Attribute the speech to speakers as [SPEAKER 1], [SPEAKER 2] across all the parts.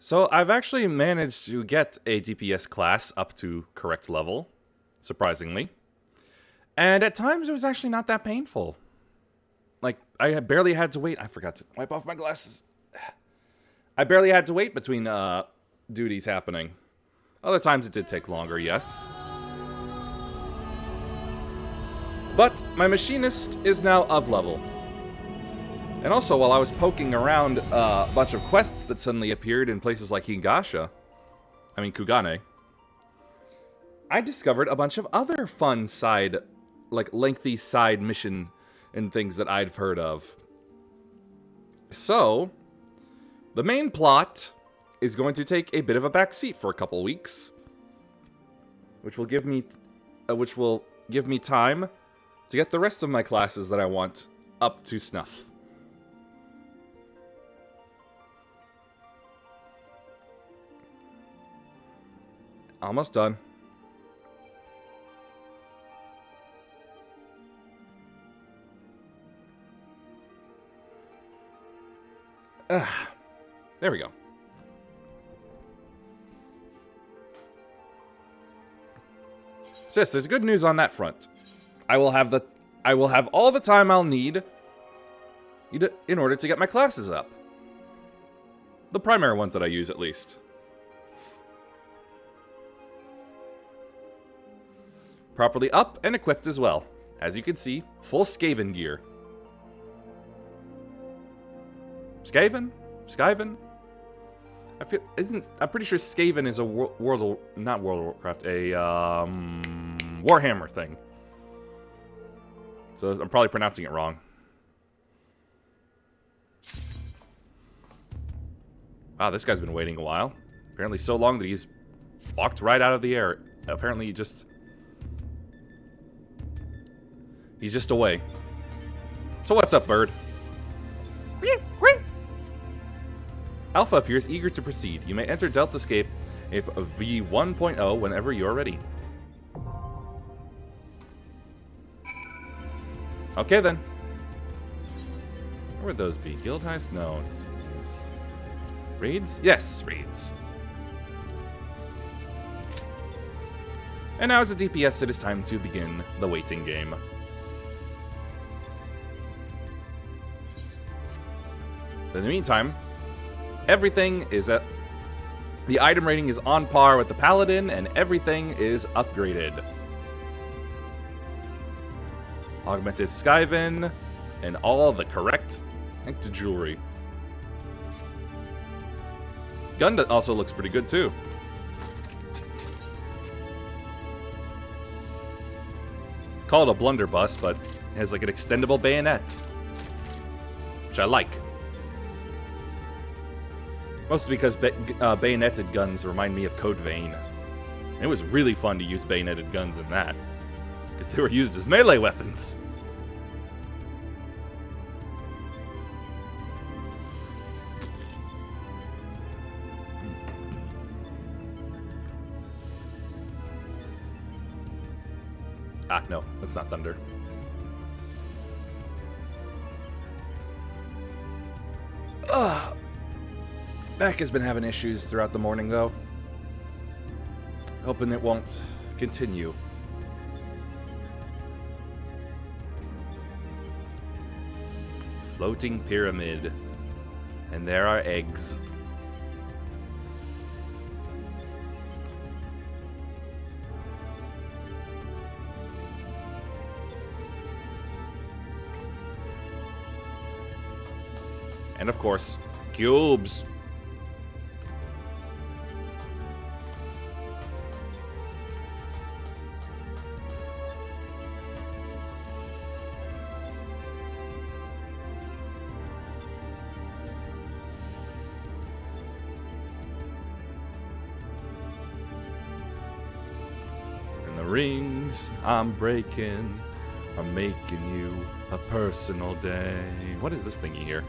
[SPEAKER 1] So I've actually managed to get a DPS class up to correct level, surprisingly. And at times it was actually not that painful. Like, I barely had to wait. I forgot to wipe off my glasses. I barely had to wait between duties happening. Other times it did take longer, yes. But my machinist is now of level. And also, while I was poking around a bunch of quests that suddenly appeared in places like Kugane, I discovered a bunch of other fun side, like lengthy side mission and things that I'd heard of. So, the main plot is going to take a bit of a backseat for a couple weeks, which will give me time to get the rest of my classes that I want up to snuff. Almost done. There we go. So yes, there's good news on that front. I will have all the time I'll need in order to get my classes up. The primary ones that I use, at least. Properly up and equipped as well. As you can see, full Skaven gear. Skaven? I'm pretty sure Skaven is a not World of Warcraft, a Warhammer thing. So I'm probably pronouncing it wrong. Wow, this guy's been waiting a while. Apparently so long that he's walked right out of the air. Apparently he's just away. So what's up, bird? Alpha appears eager to proceed. You may enter Delta Escape V1.0 whenever you're ready. Okay then. Where would those be? Guild Heist? No. Raids? Yes, raids. And now as a DPS, it is time to begin the waiting game. In the meantime, everything is at... The item rating is on par with the Paladin, and everything is upgraded. Augmented Skaven, and all the correct jewelry. Gun also looks pretty good, too. It's called a blunderbuss, but it has like an extendable bayonet. Which I like. Mostly because bayoneted guns remind me of Code Vein. It was really fun to use bayoneted guns in that, because they were used as melee weapons. Ah, no, that's not thunder. Ugh. Back has been having issues throughout the morning, though. Hoping it won't continue. Floating pyramid. And there are eggs. And of course, cubes. Rings I'm breaking, I'm making you a personal day. What is this thingy here?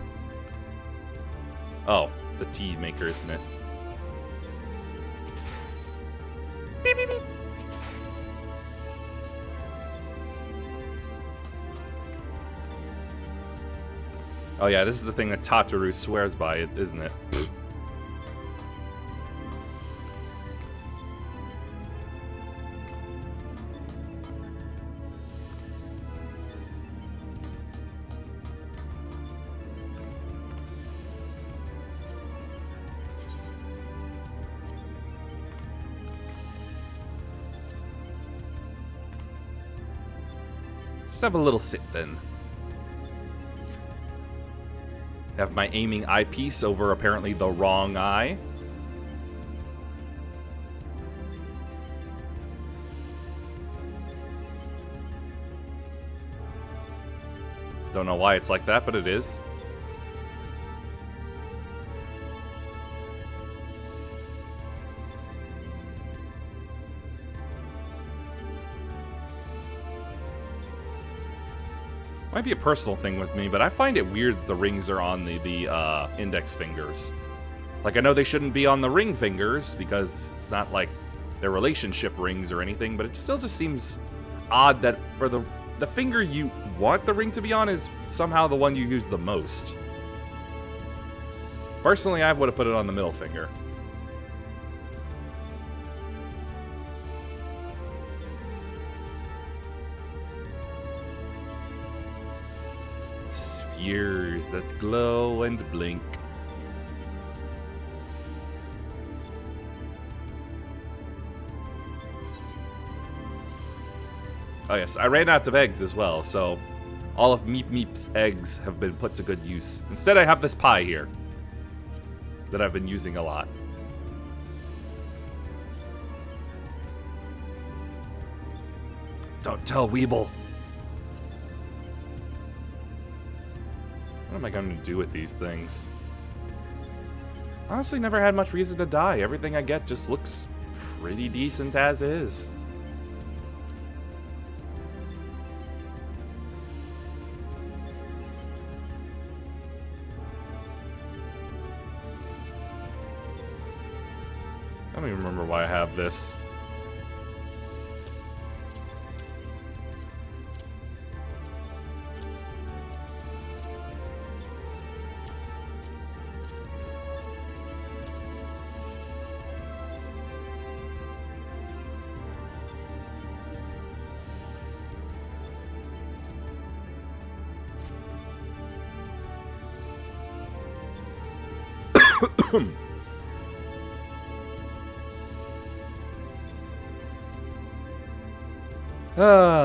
[SPEAKER 1] Oh, the tea maker, isn't it? Beep, beep, beep. Oh yeah, this is the thing that Tataru swears by, isn't it? Just have a little sit then. Have my aiming eyepiece over apparently the wrong eye. Don't know why it's like that, but it is. Might be a personal thing with me, but I find it weird that the rings are on the index fingers. Like, I know they shouldn't be on the ring fingers, because it's not like they're relationship rings or anything, but it still just seems odd that for the finger you want the ring to be on is somehow the one you use the most. Personally, I would have put it on the middle finger. Spheres that glow and blink. Oh yes, I ran out of eggs as well, so all of Meep Meep's eggs have been put to good use. Instead, I have this pie here that I've been using a lot. Don't tell Weeble. What am I going to do with these things? Honestly, never had much reason to die. Everything I get just looks pretty decent as is. I don't even remember why I have this.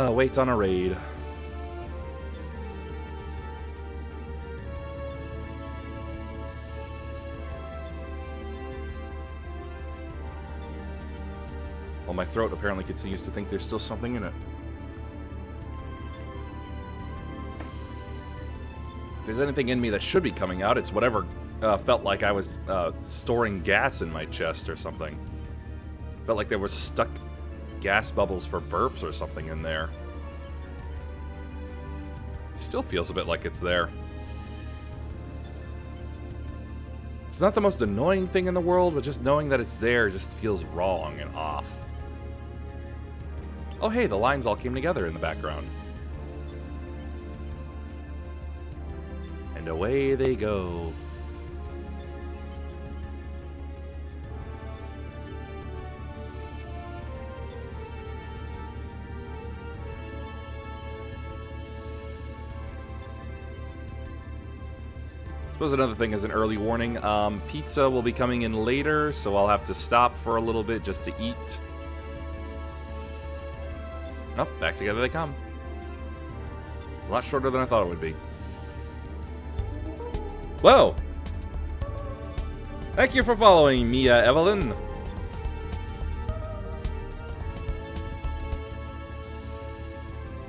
[SPEAKER 1] Wait on a raid. Well, my throat apparently continues to think there's still something in it. If there's anything in me that should be coming out, it's whatever felt like I was storing gas in my chest or something. Felt like there was stuck gas bubbles for burps or something in there. Still feels a bit like it's there. It's not the most annoying thing in the world, but just knowing that it's there just feels wrong and off. Oh hey, the lines all came together in the background. And away they go. I suppose another thing is an early warning. Pizza will be coming in later, so I'll have to stop for a little bit just to eat. Oh, back together they come. A lot shorter than I thought it would be. Whoa! Thank you for following me, Evelyn.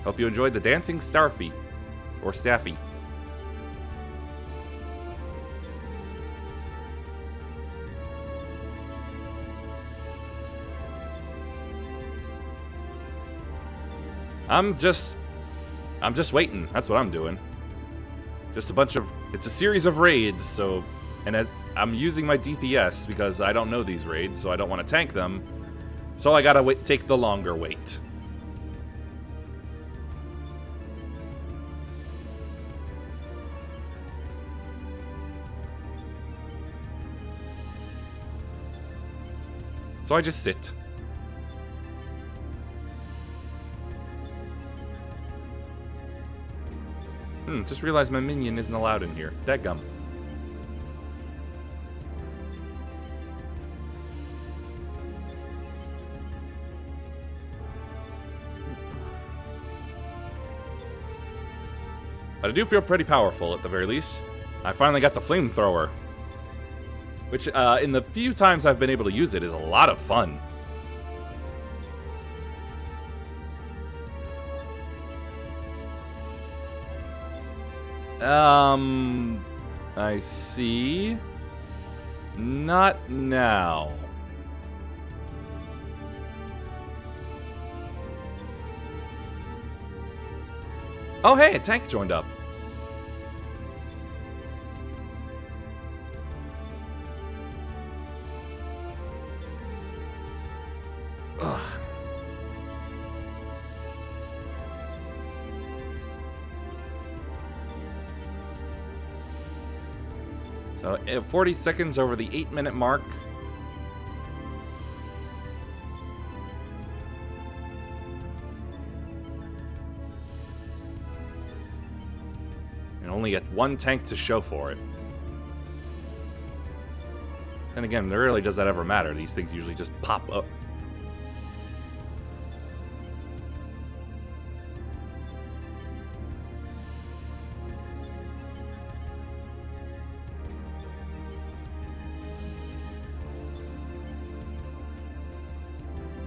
[SPEAKER 1] Hope you enjoyed the dancing starfy. Or staffy. I'm just waiting. That's what I'm doing. Just a bunch of... It's a series of raids, so... And I'm using my DPS because I don't know these raids, so I don't want to tank them. So I gotta take the longer wait. So I just sit. Just realized my minion isn't allowed in here. Dadgum. But I do feel pretty powerful at the very least. I finally got the flamethrower, which in the few times I've been able to use it is a lot of fun. I see. Not now. Oh, hey, a tank joined up. Ugh. So, 40 seconds over the 8-minute mark. And only get one tank to show for it. And again, rarely does that ever matter. These things usually just pop up.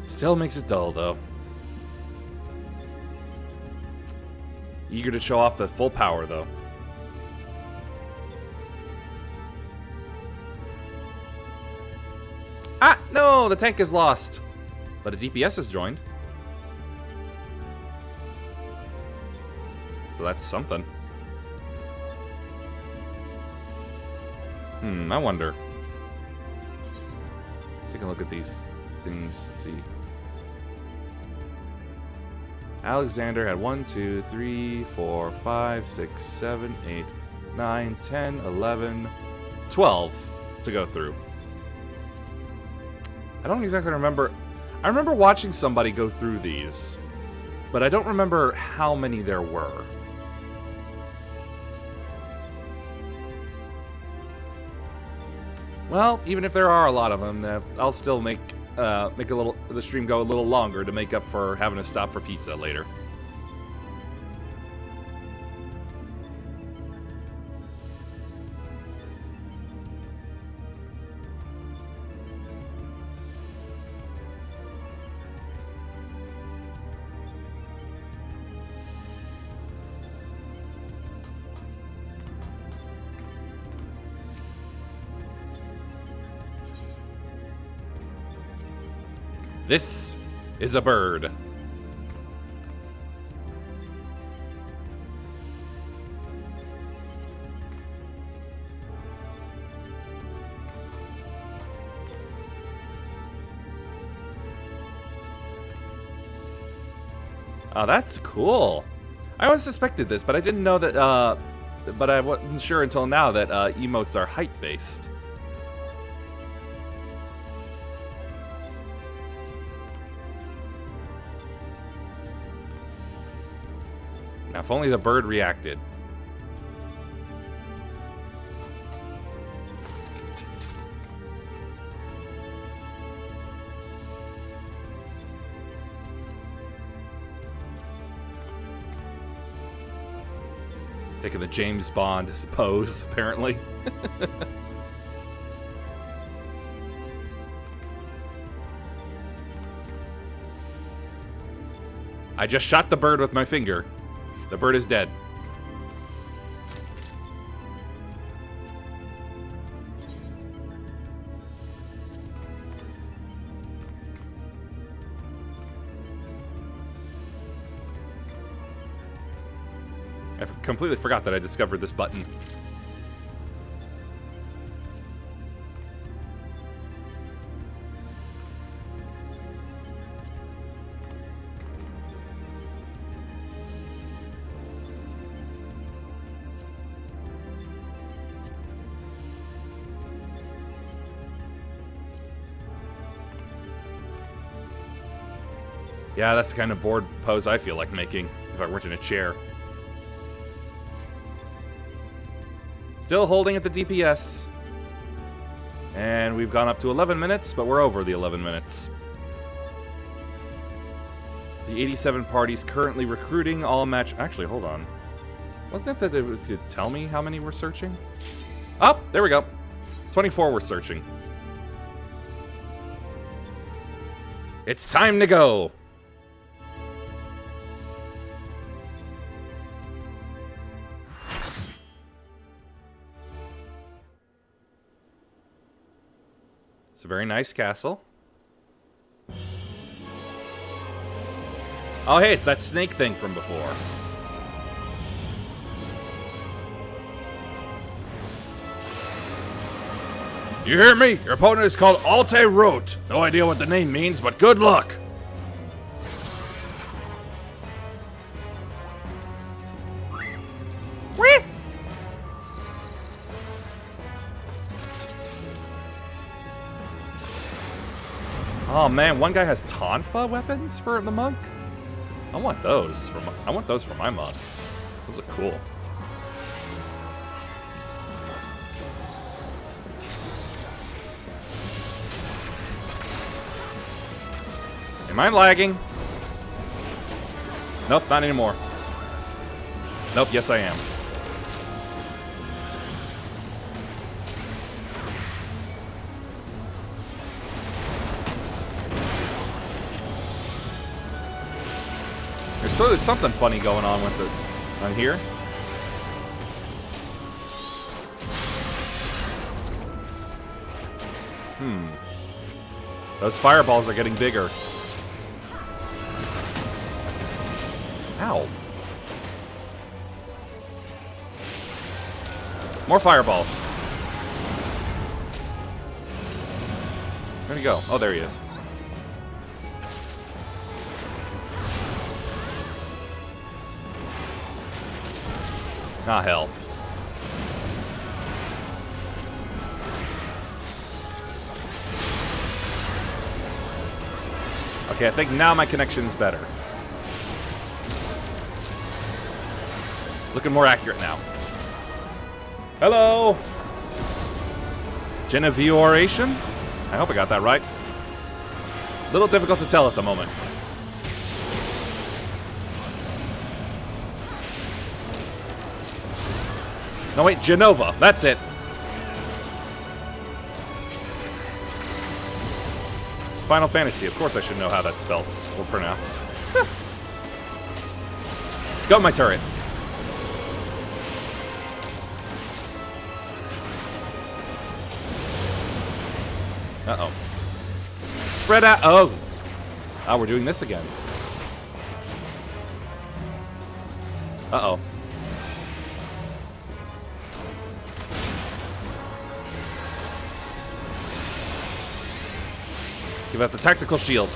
[SPEAKER 1] Still makes it dull, though. Eager to show off the full power, though. Ah, no! The tank is lost. But a DPS has joined. So that's something. I wonder. Let's take a look at these things. Let's see. Alexander had 1, 2, 3, 4, 5, 6, 7, 8, 9, 10, 11, 12 to go through. I don't exactly remember. I remember watching somebody go through these, but I don't remember how many there were. Well, even if there are a lot of them, I'll still make the stream go a little longer to make up for having to stop for pizza later. This is a bird. Oh, that's cool. I always suspected this, but I didn't know that, but I wasn't sure until now that emotes are height-based. Now, if only the bird reacted. Taking the James Bond pose, apparently. I just shot the bird with my finger. The bird is dead. I completely forgot that I discovered this button. Yeah, that's the kind of board pose I feel like making if I weren't in a chair. Still holding at the DPS. And we've gone up to 11 minutes, but we're over the 11 minutes. The 87 parties currently recruiting all match... Actually, hold on. Wasn't it that it could tell me how many we're searching? Oh, there we go. 24 we're searching. It's time to go. It's a very nice castle. Oh, hey, it's that snake thing from before. You hear me? Your opponent is called Alte Rot. No idea what the name means, but good luck. Oh man, one guy has Tonfa weapons for the monk. I want those for my monk. Those are cool. Am I lagging? Nope, not anymore. Nope, yes I am. There's something funny going on with it on here. Those fireballs are getting bigger. Ow. More fireballs. Where'd he go? Oh, there he is. Ah, hell. Okay, I think now my connection is better. Looking more accurate now. Hello! Genevioration? I hope I got that right. A little difficult to tell at the moment. No, wait, Genova. That's it. Final Fantasy. Of course I should know how that's spelled or pronounced. Got my turret. Uh-oh. Spread out. Oh. Oh, we're doing this again. Uh-oh. Give out the tactical shield.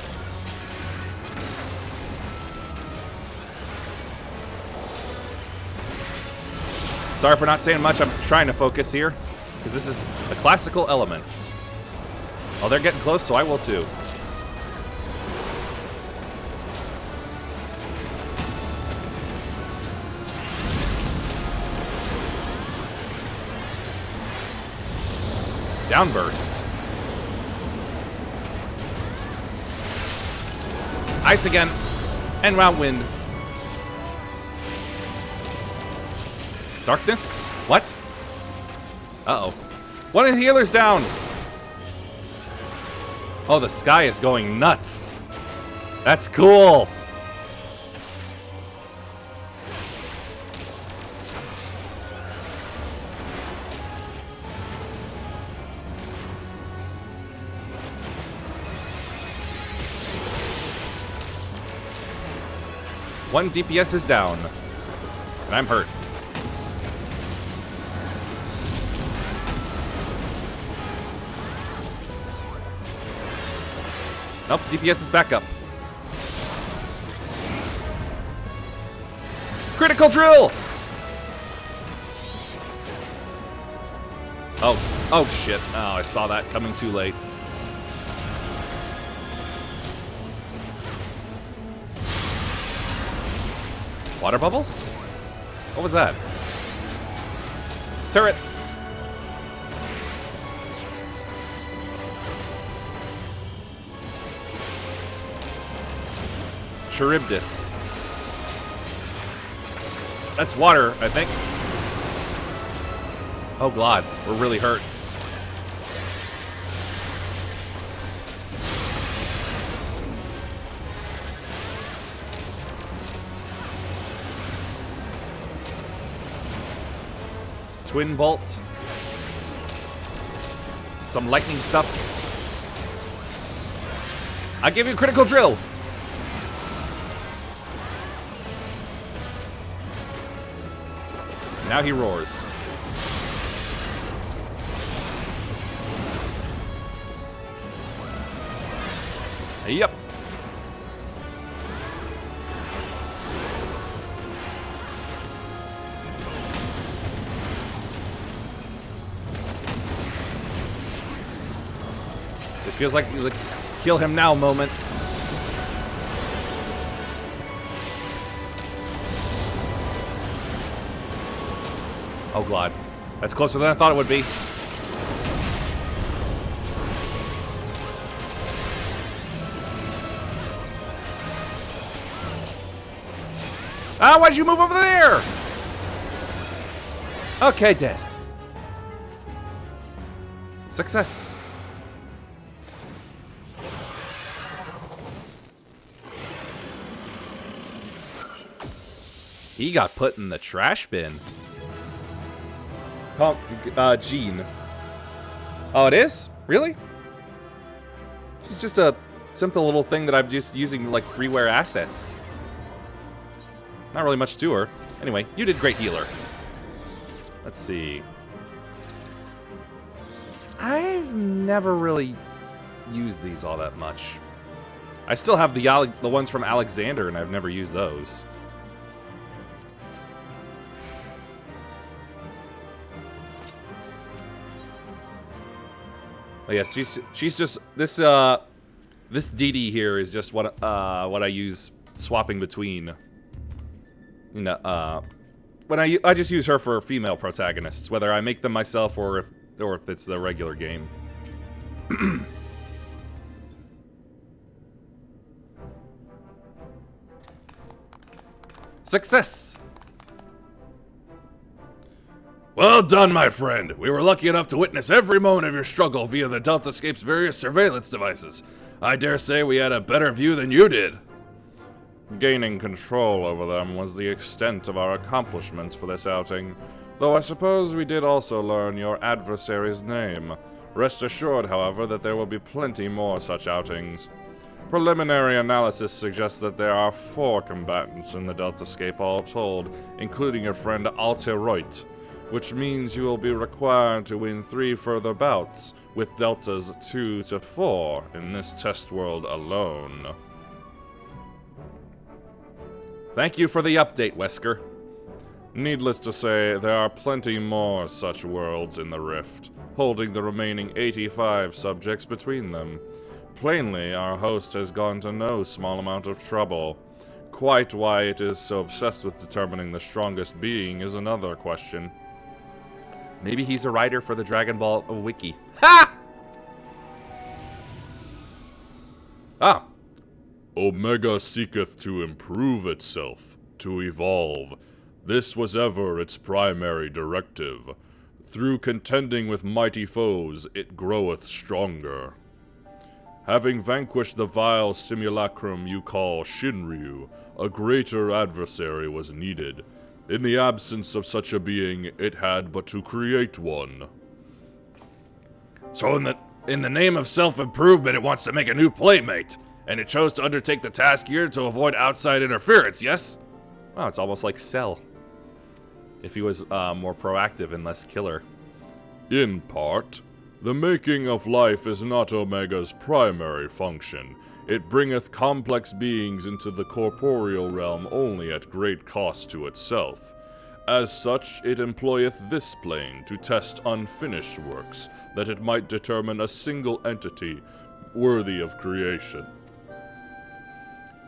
[SPEAKER 1] Sorry for not saying much. I'm trying to focus here. Because this is the classical elements. Oh, they're getting close, so I will too. Downburst. Ice again. And round wind. Darkness? What? Uh-oh. One of the healers down! Oh, the sky is going nuts. That's cool. One DPS is down. And I'm hurt. Nope, DPS is back up. Critical drill! Oh shit. Oh, I saw that coming too late. Water bubbles? What was that? Turret! Charybdis. That's water, I think. Oh, God. We're really hurt. Twin bolt. Some lightning stuff. I give you critical drill. Now he roars. Yep. This feels like the kill him now moment. Oh, God. That's closer than I thought it would be. Ah, why'd you move over there? Okay, dead. Success. He got put in the trash bin. Jean. Oh, it is? Really? She's just a simple little thing that I'm just using like freeware assets. Not really much to her. Anyway, you did great, healer. Let's see. I've never really used these all that much. I still have the ones from Alexander, and I've never used those. Oh yes, she's just this this DD here is just what I use swapping between. You know, when I just use her for female protagonists, whether I make them myself or if it's the regular game. Success! Well done, my friend. We were lucky enough to witness every moment of your struggle via the Deltascape's various surveillance devices. I dare say we had a better view than you did. Gaining control over them was the extent of our accomplishments for this outing, though I suppose we did also learn your adversary's name. Rest assured, however, that there will be plenty more such outings. Preliminary analysis suggests that there are 4 combatants in the Deltascape all told, including your friend Alteroit, which means you will be required to win 3 further bouts, with deltas 2 to 4 in this test world alone. Thank you for the update, Wesker. Needless to say, there are plenty more such worlds in the Rift, holding the remaining 85 subjects between them. Plainly, our host has gone to no small amount of trouble. Quite why it is so obsessed with determining the strongest being is another question. Maybe he's a writer for the Dragon Ball Wiki. Ha! Ah! Omega seeketh to improve itself, to evolve. This was ever its primary directive. Through contending with mighty foes, it groweth stronger. Having vanquished the vile simulacrum you call Shinryu, a greater adversary was needed. In the absence of such a being, it had but to create one. So in the name of self-improvement, it wants to make a new playmate, and it chose to undertake the task here to avoid outside interference, yes? Wow, it's almost like Cell. If he was more proactive and less killer. In part. The making of life is not Omega's primary function. It bringeth complex beings into the corporeal realm only at great cost to itself. As such, it employeth this plane to test unfinished works, that it might determine a single entity worthy of creation.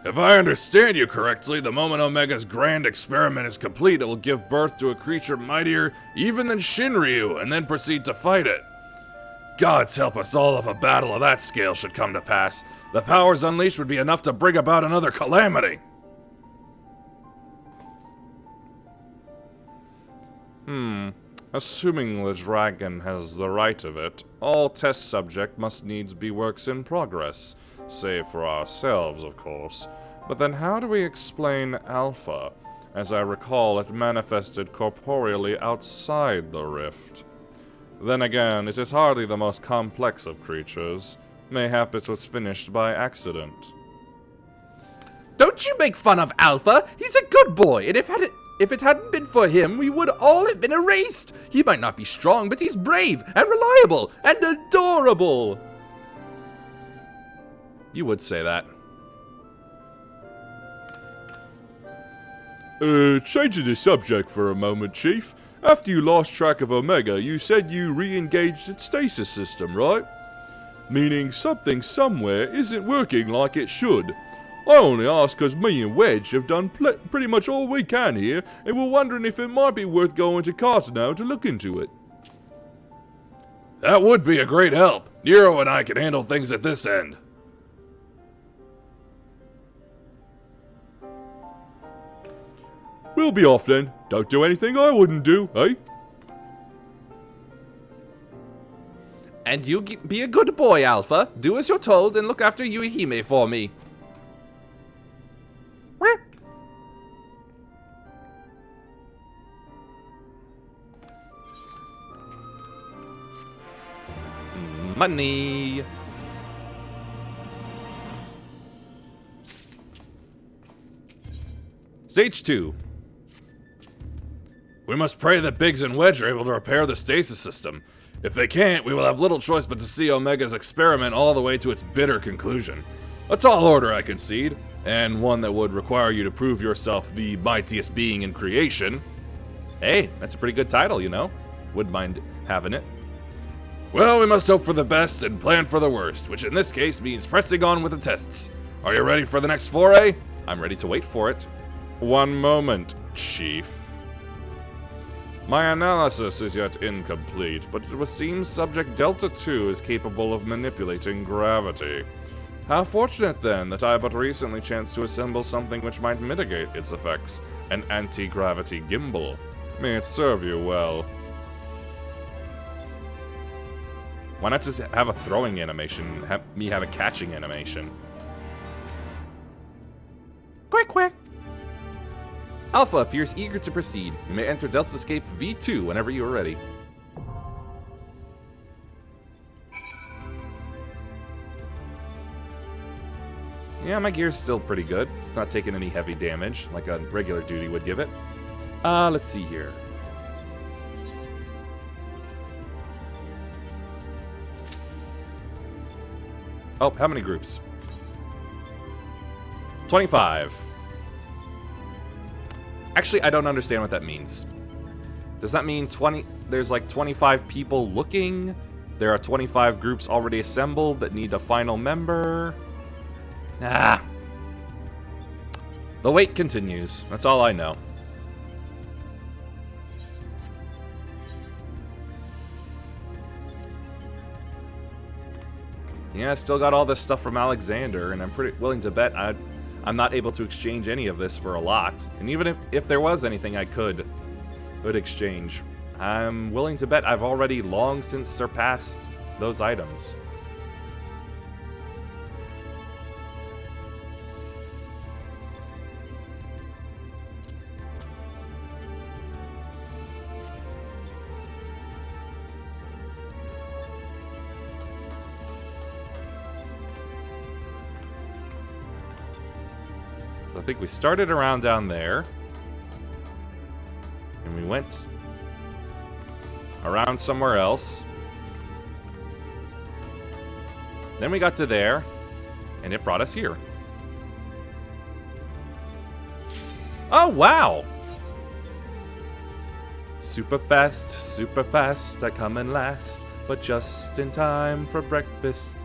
[SPEAKER 1] If I understand you correctly, the moment Omega's grand experiment is complete, it will give birth to a creature mightier even than Shinryu, and then proceed to fight it. Gods help us all if a battle of that scale should come to pass. The powers unleashed would be enough to bring about another calamity. Assuming the dragon has the right of it, all test subject must needs be works in progress. Save for ourselves, of course. But then how do we explain Alpha? As I recall, it manifested corporeally outside the rift. Then again, it is hardly the most complex of creatures. Mayhap it was finished by accident.
[SPEAKER 2] Don't you make fun of Alpha! He's a good boy, and if it hadn't been for him, we would all have been erased! He might not be strong, but he's brave, and reliable, and adorable!
[SPEAKER 1] You would say that.
[SPEAKER 3] Changing the subject for a moment, Chief. After you lost track of Omega, you said you re-engaged its stasis system, right? Meaning something somewhere isn't working like it should. I only ask because me and Wedge have done pretty much all we can here, and we're wondering if it might be worth going to Carter now to look into it.
[SPEAKER 1] That would be a great help. Nero and I can handle things at this end.
[SPEAKER 3] We'll be off then. Don't do anything I wouldn't do, eh?
[SPEAKER 2] And you be a good boy, Alpha. Do as you're told and look after Yuihime for me.
[SPEAKER 1] Money. Stage 2. We must pray that Biggs and Wedge are able to repair the stasis system. If they can't, we will have little choice but to see Omega's experiment all the way to its bitter conclusion. A tall order, I concede, and one that would require you to prove yourself the mightiest being in creation.
[SPEAKER 2] Hey, that's a pretty good title, you know. Wouldn't mind having it.
[SPEAKER 1] Well, we must hope for the best and plan for the worst, which in this case means pressing on with the tests. Are you ready for the next foray?
[SPEAKER 2] I'm ready to wait for it.
[SPEAKER 1] One moment, Chief. My analysis is yet incomplete, but it would seem Subject Delta 2 is capable of manipulating gravity. How fortunate, then, that I but recently chanced to assemble something which might mitigate its effects, an anti-gravity gimbal. May it serve you well.
[SPEAKER 2] Why not just have a throwing animation, have me have a catching animation?
[SPEAKER 1] Quick, quick!
[SPEAKER 2] Alpha appears eager to proceed. You may enter Delta Escape V2 whenever you are ready. Yeah, my gear's still pretty good. It's not taking any heavy damage like a regular duty would give it. Let's see here. Oh, how many groups? 25. Actually, I don't understand what that means. Does that mean there's like 25 people looking? There are 25 groups already assembled that need a final member? Ah. The wait continues. That's all I know. Yeah, I still got all this stuff from Alexander, and I'm pretty willing to bet I'm not able to exchange any of this for a lot. And even if there was anything I could exchange, I'm willing to bet I've already long since surpassed those items. I think we started around down there, and we went around somewhere else. Then we got to there, and it brought us here. Oh, wow! Super fast, I come in last, but just in time for breakfast.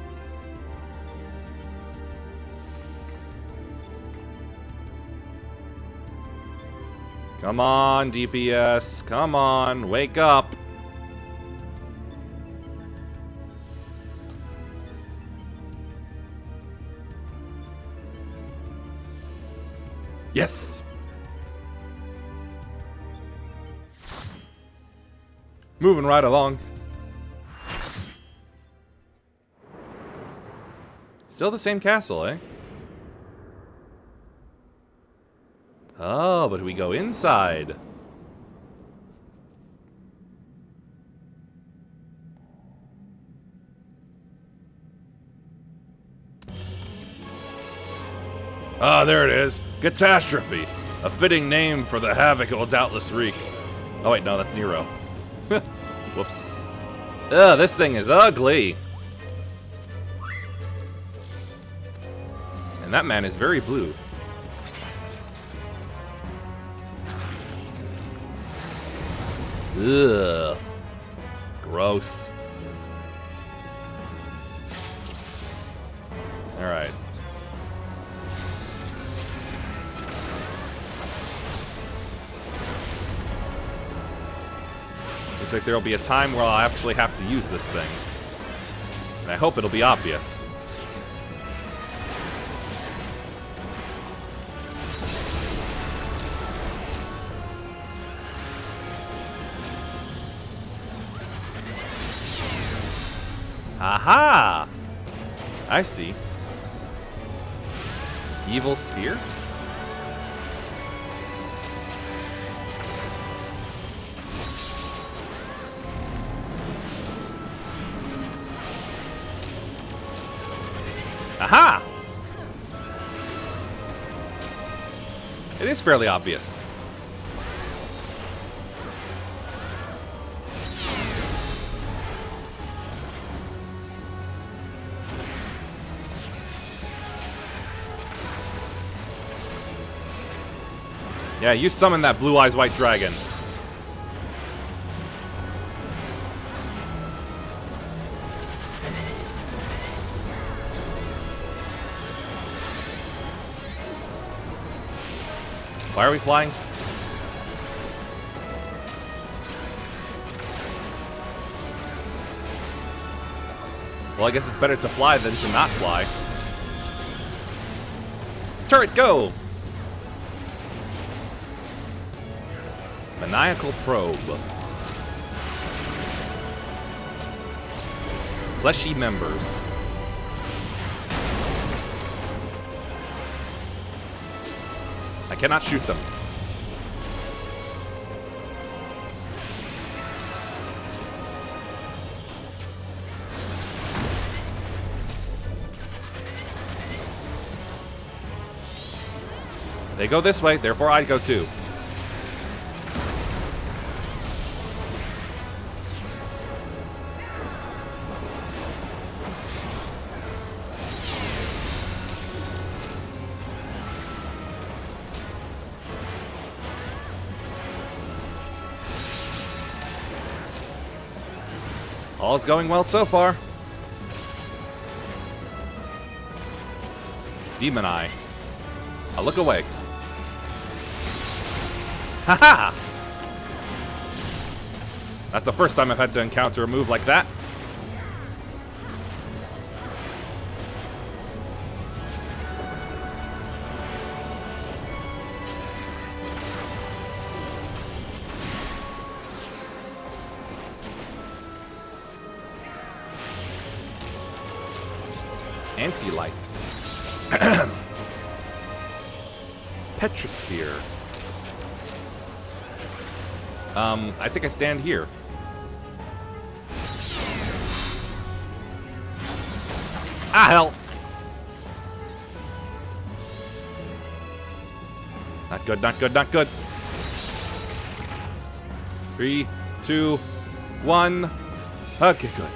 [SPEAKER 2] Come on, DPS. Come on, wake up. Yes.
[SPEAKER 1] Moving right along. Still the same castle, eh? Oh, but we go inside. Ah, there it is. Catastrophe. A fitting name for the havoc it will doubtless wreak. Oh wait, no, that's Nero. Whoops. Ugh, this thing is ugly. And that man is very blue. Ugh. Gross. Alright. Looks like there'll be a time where I'll actually have to use this thing. And I hope it'll be obvious. Aha! I see. Evil sphere? Aha! It is fairly obvious. Yeah, you summon that blue eyes white dragon. Why are we flying? Well, I guess it's better to fly than to not fly. Turret, go! Maniacal probe. Fleshy members. I cannot shoot them. They go this way, therefore I'd go too. All's going well so far. Demon Eye. I'll look away. Haha! Not the first time I've had to encounter a move like that. Anti-light. Petrosphere. I think I stand here. Ah, hell! Not good, not good, not good. 3, 2, 1. Okay, good.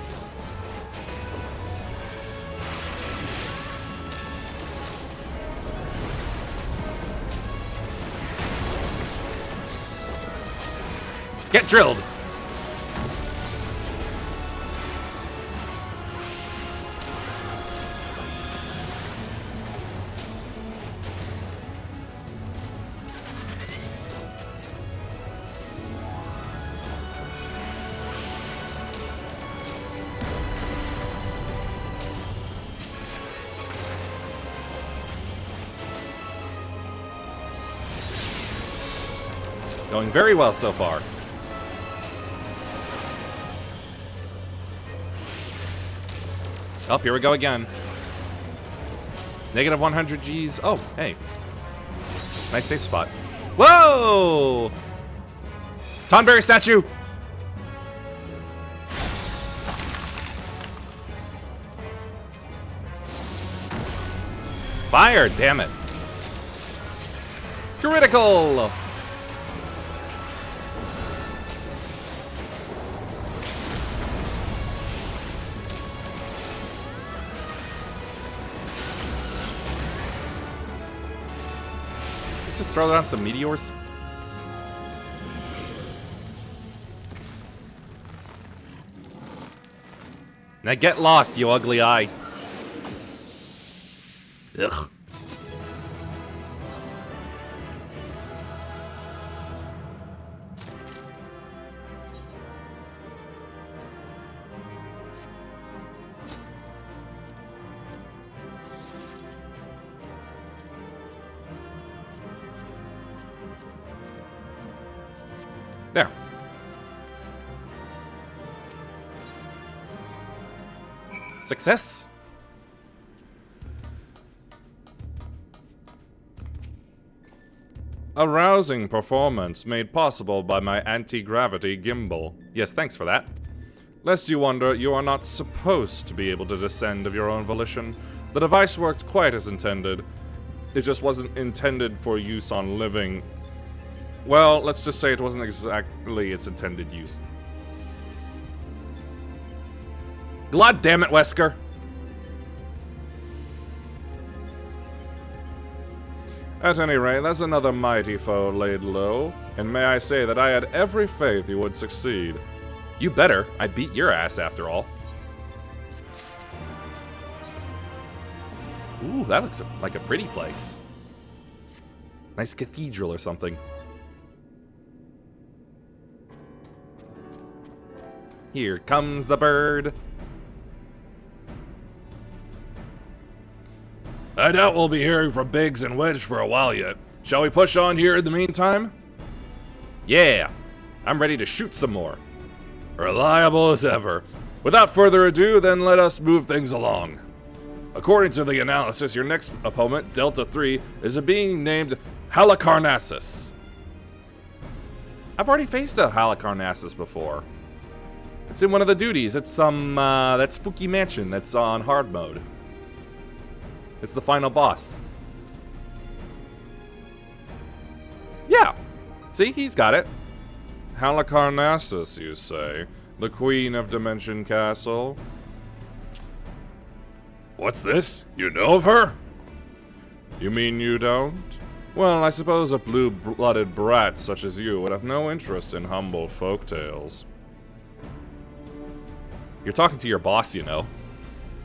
[SPEAKER 1] Get drilled! Going very well so far. Oh, here we go again. Negative 100 Gs. Oh, hey. Nice safe spot. Whoa! Tonberry statue! Fire, damn it. Critical! Just throw down some meteors. Now get lost, you ugly eye. Ugh. There. Success. A rousing performance made possible by my anti-gravity gimbal. Yes, thanks for that. Lest you wonder, you are not supposed to be able to descend of your own volition. The device worked quite as intended. It just wasn't intended for use on living... Well, let's just say it wasn't exactly its intended use. God damn it, Wesker! At any rate, that's another mighty foe laid low, and may I say that I had every faith you would succeed. You better. I beat your ass after all. Ooh, that looks like a pretty place. Nice cathedral or something. Here comes the bird. I doubt we'll be hearing from Biggs and Wedge for a while yet. Shall we push on here in the meantime? Yeah, I'm ready to shoot some more. Reliable as ever. Without further ado, then let us move things along. According to the analysis, your next opponent, Delta 3, is a being named Halicarnassus. I've already faced a Halicarnassus before. It's in one of the duties. It's that spooky mansion that's on hard mode. It's the final boss. Yeah. See, he's got it. Halicarnassus, you say? The Queen of Dimension Castle? What's this? You know of her? You mean you don't? Well, I suppose a blue-blooded brat such as you would have no interest in humble folktales. You're talking to your boss, you know.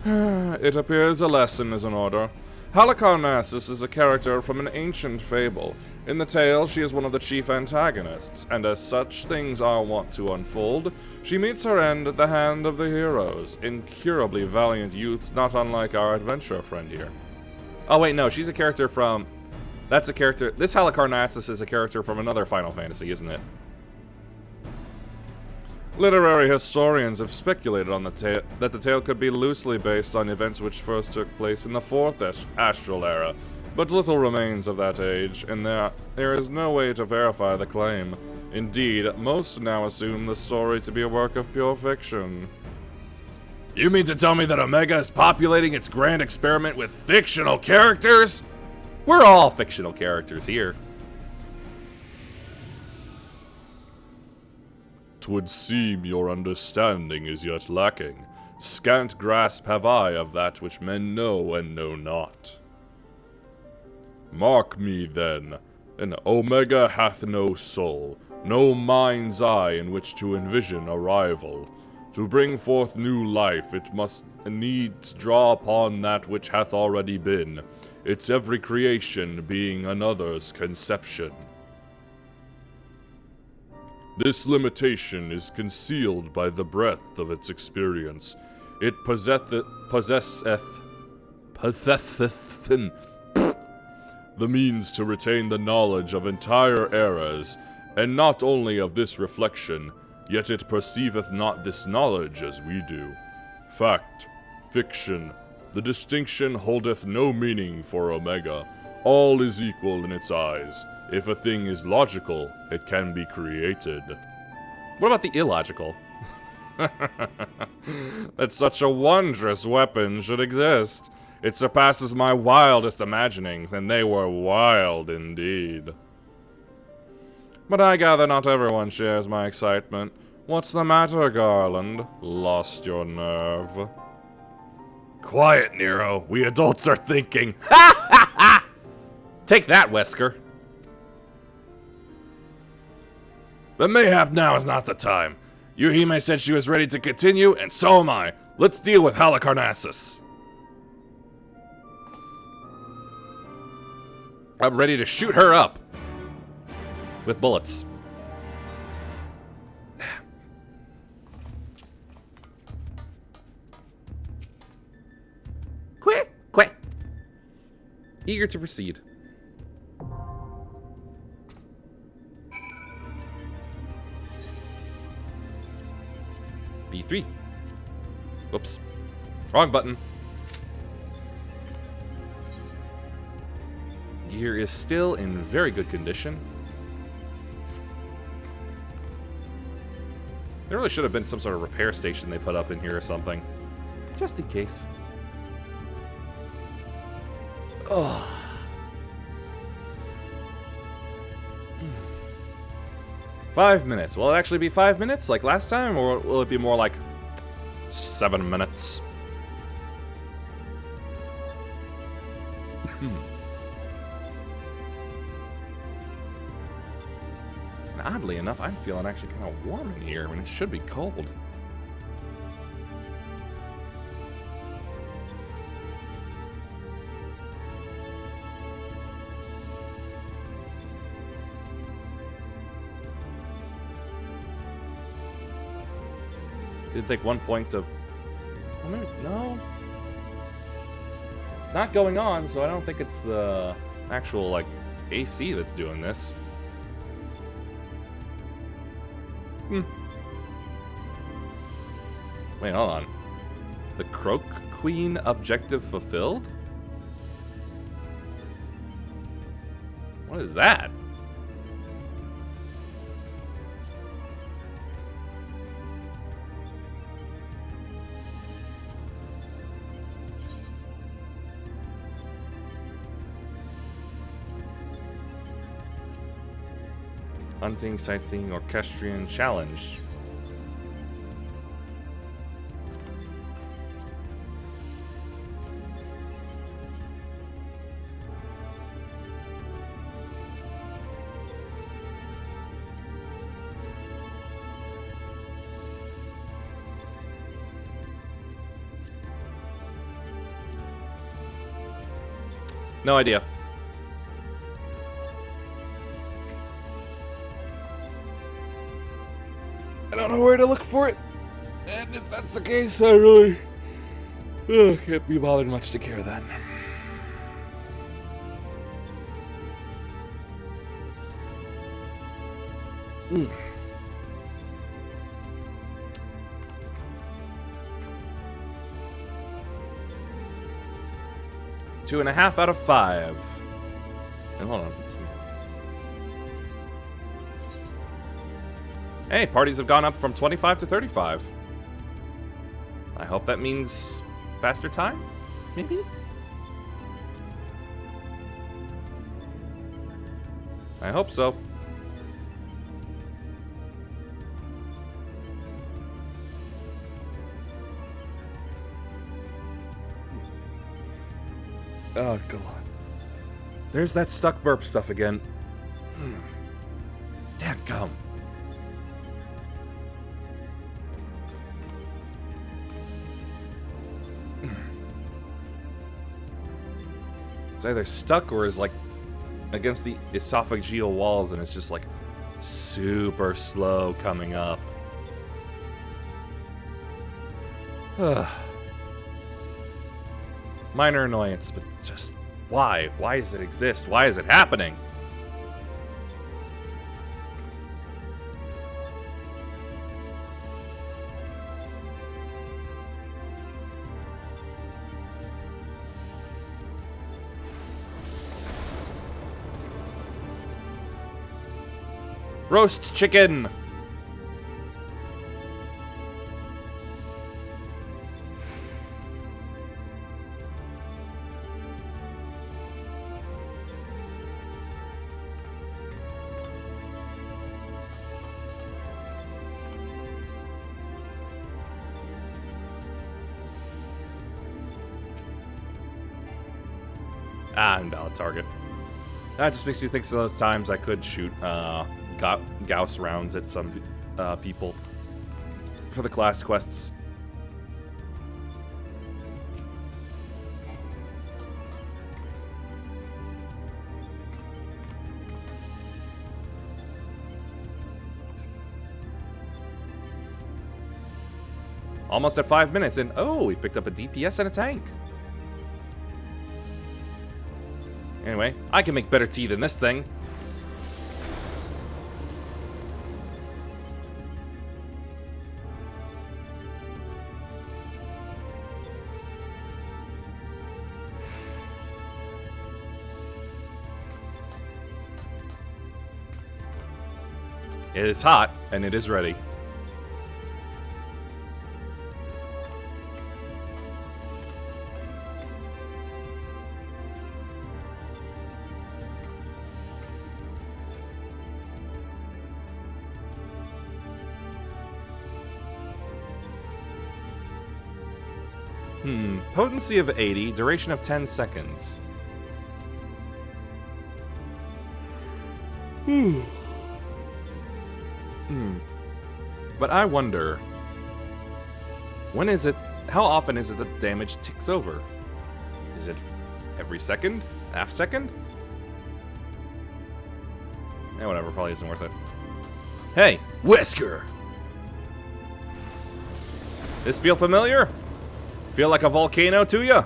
[SPEAKER 1] It appears a lesson is in order. Halicarnassus is a character from an ancient fable. In the tale, she is one of the chief antagonists, and as such things are wont to unfold, she meets her end at the hand of the heroes, incurably valiant youths not unlike our adventure friend here. Oh wait, no, she's a character from... That's a character... This Halicarnassus is a character from another Final Fantasy, isn't it? Literary historians have speculated on that the tale could be loosely based on events which first took place in the 4th Astral Era, but little remains of that age, and there is no way to verify the claim. Indeed, most now assume the story to be a work of pure fiction. You mean to tell me that Omega is populating its grand experiment with fictional characters? We're all fictional characters here.
[SPEAKER 3] 'Twould seem your understanding is yet lacking. Scant grasp have I of that which men know and know not. Mark me, then, an Omega hath no soul, no mind's eye in which to envision a rival. To bring forth new life, it must needs draw upon that which hath already been, its every creation being another's conception. This limitation is concealed by the breadth of its experience. It possesseth the means to retain the knowledge of entire eras, and not only of this reflection, yet it perceiveth not this knowledge as we do. Fact, Fiction. The distinction holdeth no meaning for Omega. All is equal in its eyes. If a thing is logical, it can be created.
[SPEAKER 1] What about the illogical?
[SPEAKER 2] That such a wondrous weapon should exist. It surpasses my wildest imaginings, and they were wild indeed. But I gather not everyone shares my excitement. What's the matter, Garland? Lost your nerve?
[SPEAKER 1] Quiet, Nero. We adults are thinking. Take that, Wesker.
[SPEAKER 2] But mayhap now is not the time. Yuhime said she was ready to continue, and so am I. Let's deal with Halicarnassus.
[SPEAKER 1] I'm ready to shoot her up. With bullets. Quick, quick. Eager to proceed. B3. Whoops. Wrong button. Gear is still in very good condition. There really should have been some sort of repair station they put up in here or something. Just in case. Ugh. 5 minutes. Will it actually be 5 minutes like last time, or will it be more like 7 minutes? And oddly enough, I'm feeling actually kind of warm in here when it should be cold. Didn't think one point of... No. It's not going on, so I don't think it's the actual, like, AC that's doing this. Wait, hold on. The Croak Queen objective fulfilled? What is that? Hunting, sightseeing, orchestrion challenge. No idea. I don't know where to look for it. And if that's the case, I really can't be bothered much to care then. Mm. 2.5 out of 5. And hold on, let's see. Hey, parties have gone up from 25 to 35. I hope that means faster time, maybe? I hope so. Oh, God. There's that stuck burp stuff again. Dadgum. It's either stuck or is like against the esophageal walls and it's just like super slow coming up. Minor annoyance, but just why? Why does it exist? Why is it happening? Roast chicken! Invalid target. That just makes me think of those times I could shoot Gauss rounds at some people for the class quests. Almost at 5 minutes, and oh, we picked up a DPS and a tank. Anyway, I can make better tea than this thing. It is hot, and it is ready. Potency of 80, duration of 10 seconds. But I wonder, when is it, how often is it that damage ticks over? Is it every second? Half second? Eh, whatever, probably isn't worth it. Hey, Whisker! This feel familiar? Feel like a volcano to ya?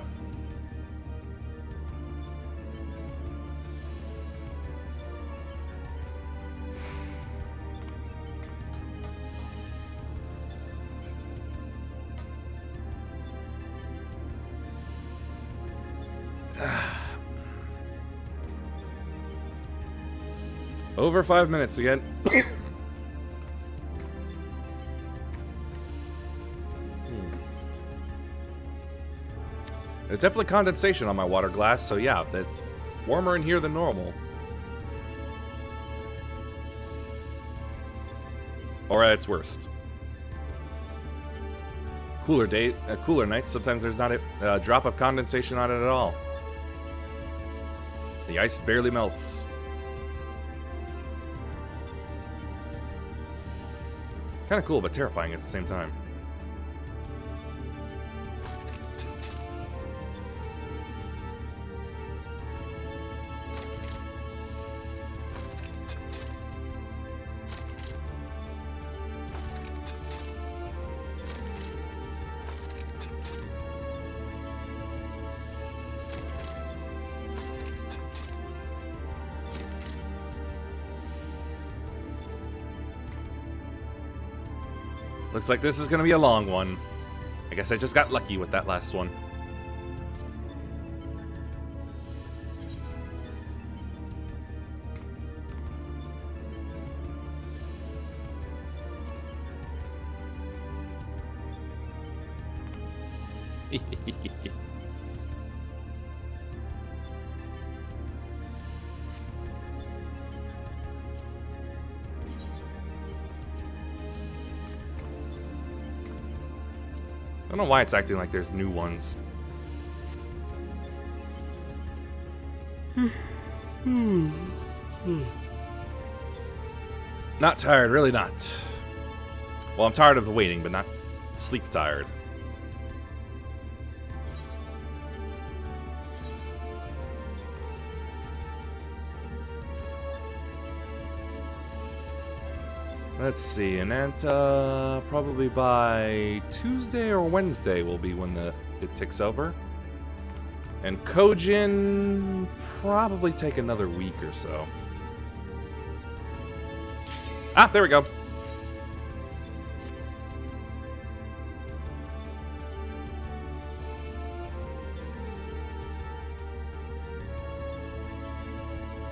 [SPEAKER 1] Over 5 minutes again. There's definitely condensation on my water glass, so yeah, it's warmer in here than normal. Or at its worst. Cooler nights, sometimes there's not a drop of condensation on it at all. The ice barely melts. Kind of cool, but terrifying at the same time. Looks like this is going to be a long one. I guess I just got lucky with that last one. I don't know why it's acting like there's new ones. Not tired, really not. Well, I'm tired of the waiting, but not sleep tired. Let's see, Ananta probably by Tuesday or Wednesday will be when it ticks over. And Kojin probably take another week or so. Ah, there we go.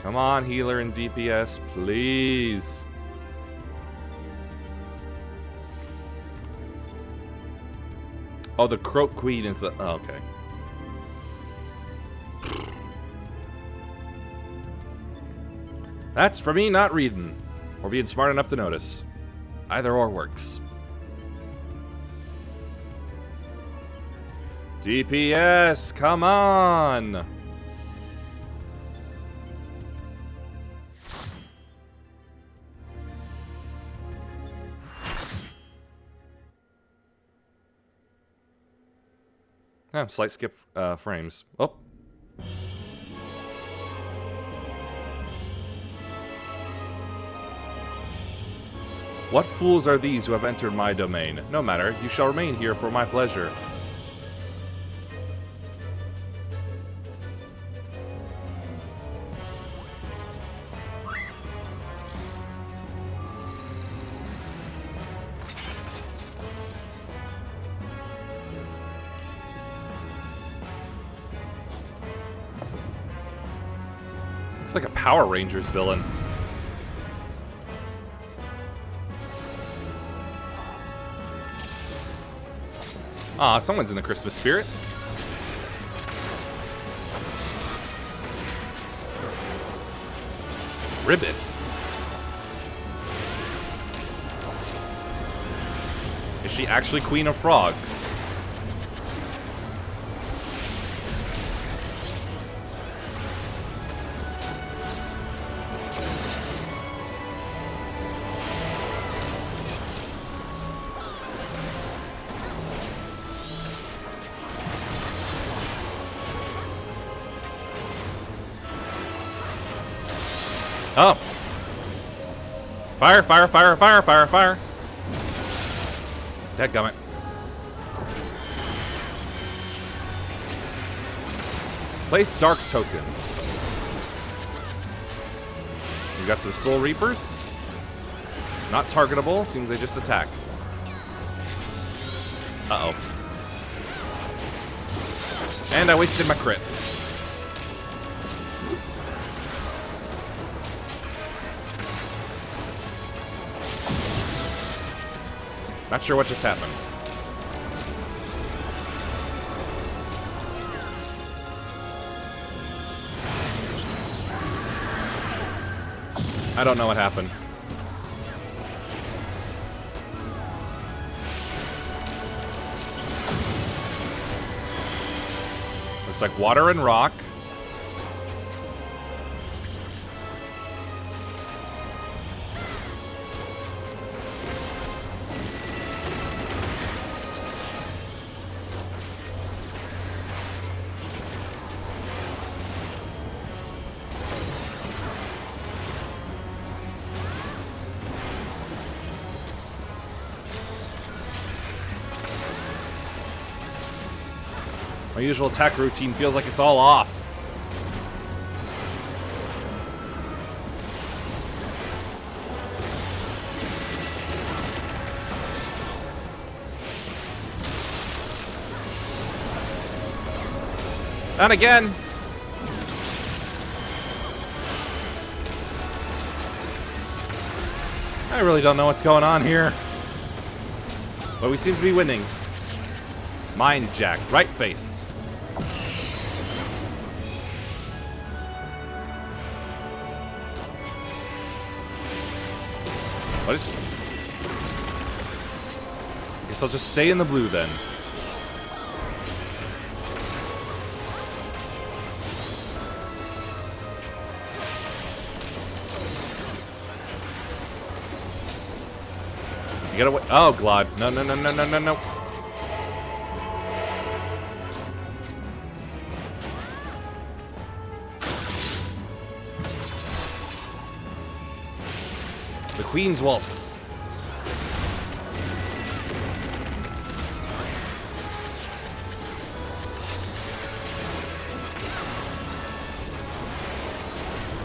[SPEAKER 1] Come on, healer and DPS, please. Oh, the Croak Queen is the... Oh, okay. That's for me not reading. Or being smart enough to notice. Either or works. DPS, come on! Slight skip frames. Oh. What fools are these who have entered my domain? No matter, you shall remain here for my pleasure. Looks like a Power Rangers villain. Aw, someone's in the Christmas spirit. Ribbit. Is she actually Queen of Frogs? Oh. Fire, fire, fire, fire, fire, fire. Dadgummit. Place Dark Token. We got some Soul Reapers. Not targetable. Seems they just attack. Uh-oh. And I wasted my crit. Not sure what just happened. I don't know what happened. Looks like water and rock. My usual attack routine feels like it's all off. Not again. I really don't know what's going on here. But we seem to be winning. Mind Jack, right face. What? Guess I'll just stay in the blue then. You gotta wait. Oh, Glod. No, no, no, no, no, no, no. The Queen's Waltz.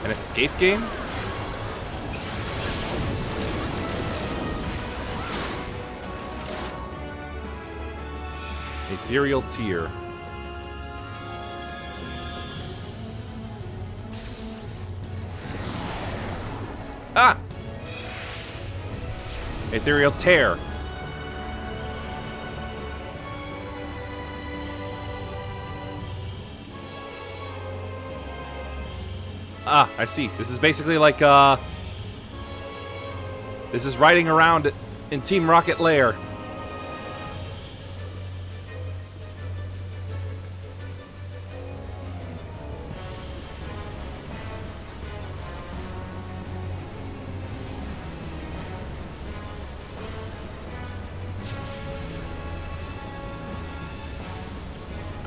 [SPEAKER 1] An escape game? Ethereal Tear. Ah! Ethereal Tear. Ah, I see. This is basically like, this is riding around in Team Rocket Lair.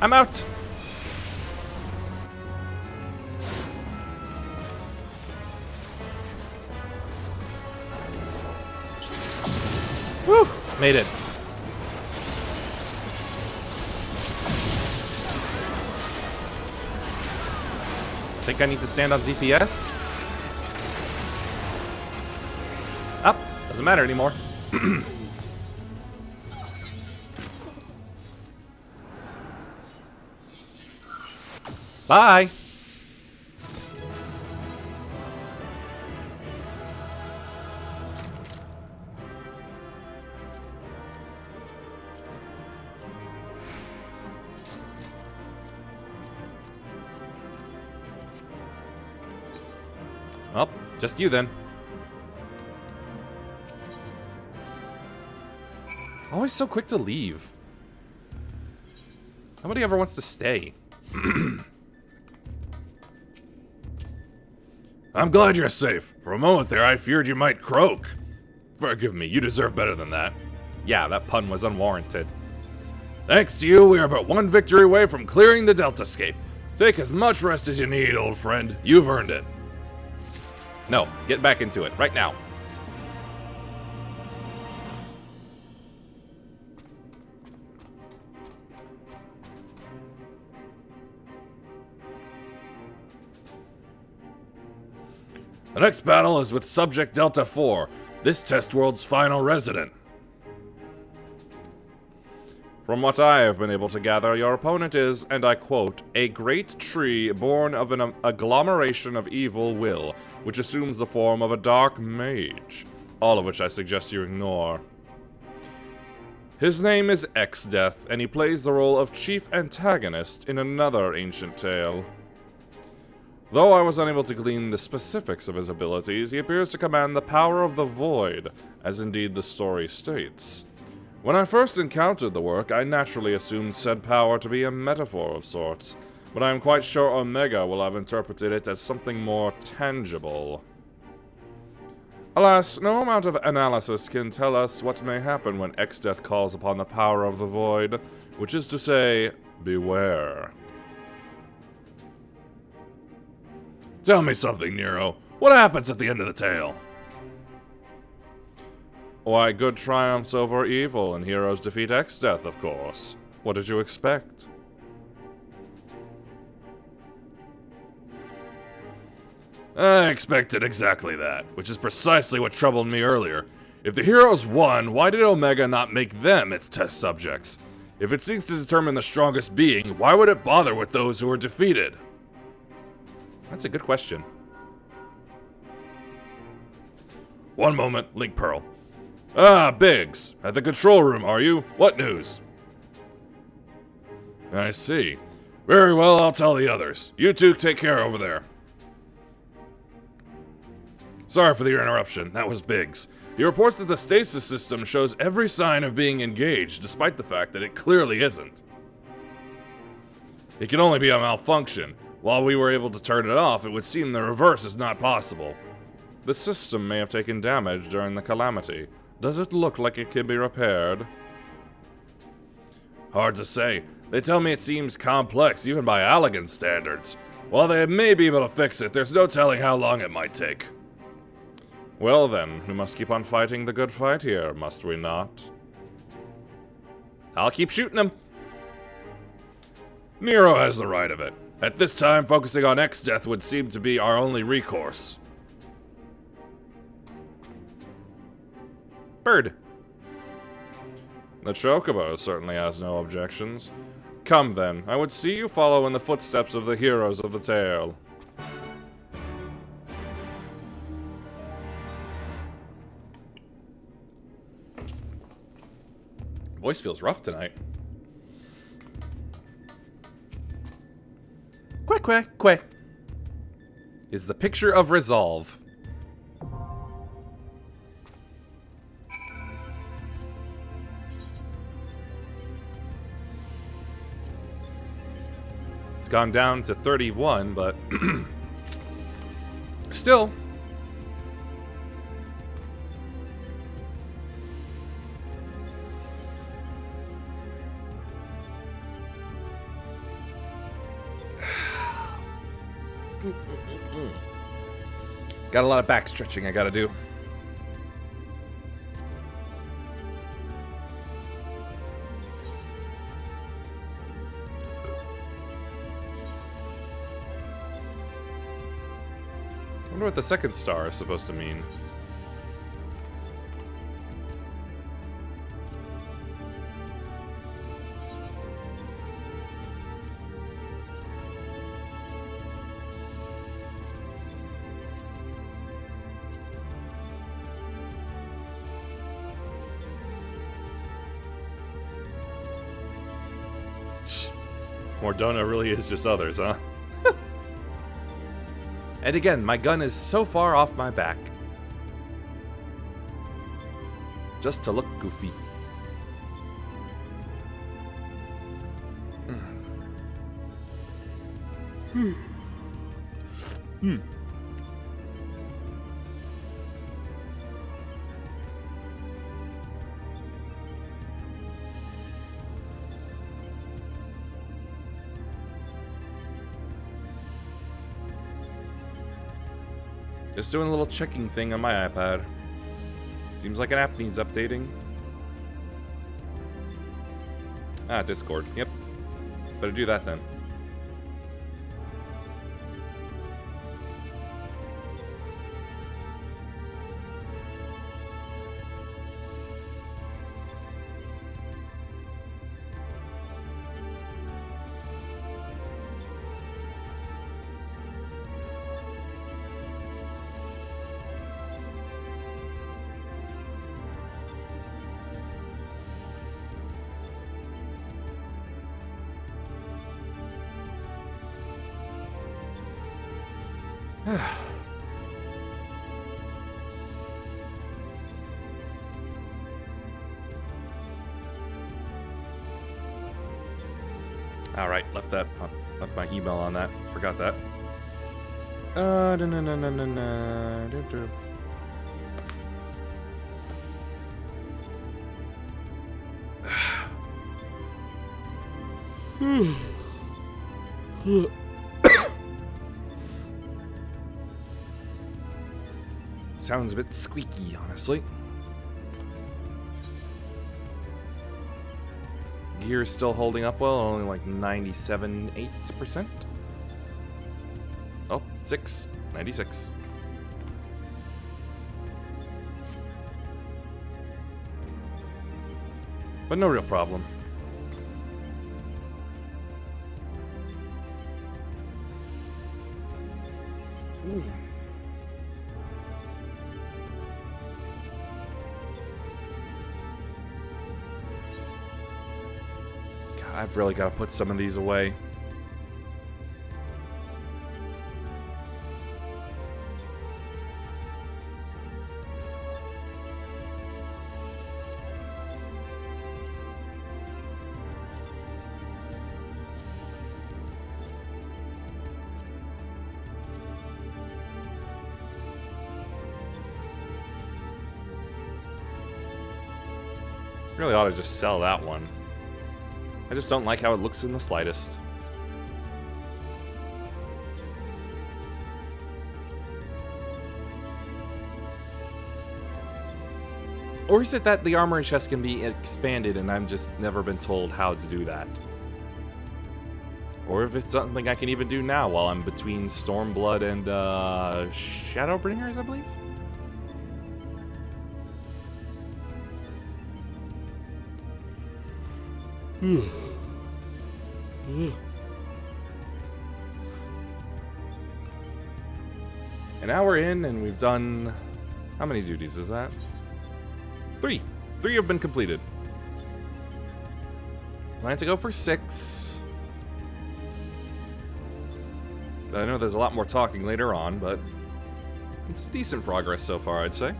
[SPEAKER 1] I'm out. Whew, made it. Think I need to stand on DPS? Up. Doesn't matter anymore. Bye. Well, just you then. Always so quick to leave. Nobody ever wants to stay.
[SPEAKER 3] I'm glad you're safe. For a moment there, I feared you might croak. Forgive me, you deserve better than that.
[SPEAKER 1] Yeah, that pun was unwarranted.
[SPEAKER 3] Thanks to you, we are but one victory away from clearing the Deltascape. Take as much rest as you need, old friend. You've earned it.
[SPEAKER 1] No, get back into it, right now.
[SPEAKER 3] The next battle is with Subject Delta 4, this test world's final resident.
[SPEAKER 1] From what I have been able to gather, your opponent is, and I quote, a great tree born of an agglomeration of evil will, which assumes the form of a dark mage. All of which I suggest you ignore. His name is X-Death, and he plays the role of chief antagonist in another ancient tale. Though I was unable to glean the specifics of his abilities, he appears to command the power of the void, as indeed the story states. When I first encountered the work, I naturally assumed said power to be a metaphor of sorts, but I am quite sure Omega will have interpreted it as something more tangible. Alas, no amount of analysis can tell us what may happen when X-Death calls upon the power of the void, which is to say, beware.
[SPEAKER 3] Tell me something, Nero. What happens at the end of the tale?
[SPEAKER 1] Why, good triumphs over evil, and heroes defeat X-Death, of course. What did you expect?
[SPEAKER 3] I expected exactly that, which is precisely what troubled me earlier. If the heroes won, why did Omega not make them its test subjects? If it seeks to determine the strongest being, why would it bother with those who are defeated?
[SPEAKER 1] That's a good question.
[SPEAKER 3] One moment, Link Pearl. Ah, Biggs. At the control room, are you? What news? I see. Very well, I'll tell the others. You two take care over there. Sorry for the interruption. That was Biggs. He reports that the stasis system shows every sign of being engaged, despite the fact that it clearly isn't. It can only be a malfunction. While we were able to turn it off, it would seem the reverse is not possible.
[SPEAKER 1] The system may have taken damage during the calamity. Does it look like it can be repaired?
[SPEAKER 3] Hard to say. They tell me it seems complex, even by Allegan standards. While they may be able to fix it, there's no telling how long it might take.
[SPEAKER 1] Well then, we must keep on fighting the good fight here, must we not? I'll keep shooting him.
[SPEAKER 3] Nero has the right of it. At this time, focusing on X-Death would seem to be our only recourse.
[SPEAKER 1] Bird. The Chocobo certainly has no objections. Come then, I would see you follow in the footsteps of the heroes of the tale. Voice feels rough tonight. Quack, quack, quack. is the picture of resolve. It's gone down to 31, but still. Got a lot of back stretching I gotta do. I wonder what the second star is supposed to mean. Mordona really is just others, huh? And again, my gun is so far off my back. Just to look goofy. Just doing a little checking thing on my iPad. Seems like an app needs updating. Ah, Discord. Yep. Better do that then. Alright, left my email on that. Forgot that. Sounds a bit squeaky, honestly. Gear is still holding up well, only like 97.8%. Oh, 96. But no real problem. Ooh. I've really got to put some of these away. Really ought to just sell that one. I just don't like how it looks in the slightest. Or is it that the armory chest can be expanded and I've just never been told how to do that? Or if it's something I can even do now while I'm between Stormblood and Shadowbringers, I believe? An hour in, and we've done... How many duties is that? 3. 3 have been completed. Plan to go for 6. I know there's a lot more talking later on, but it's decent progress so far, I'd say.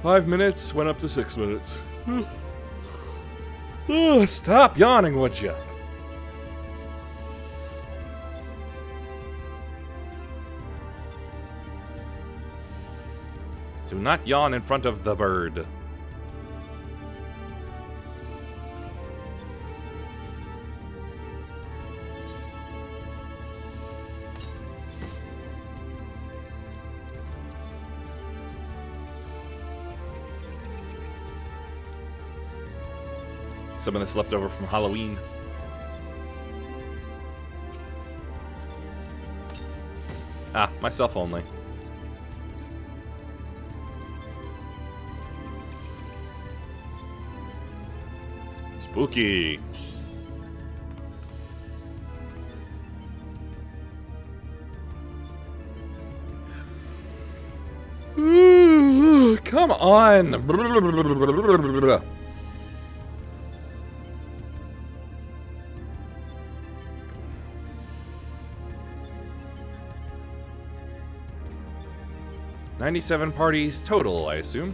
[SPEAKER 3] .5 minutes went up to 6 minutes.
[SPEAKER 1] Stop yawning, would you? Do not yawn in front of the bird. Some of this left over from Halloween. Ah, myself only. Spooky. Come on. 97 parties total, I assume.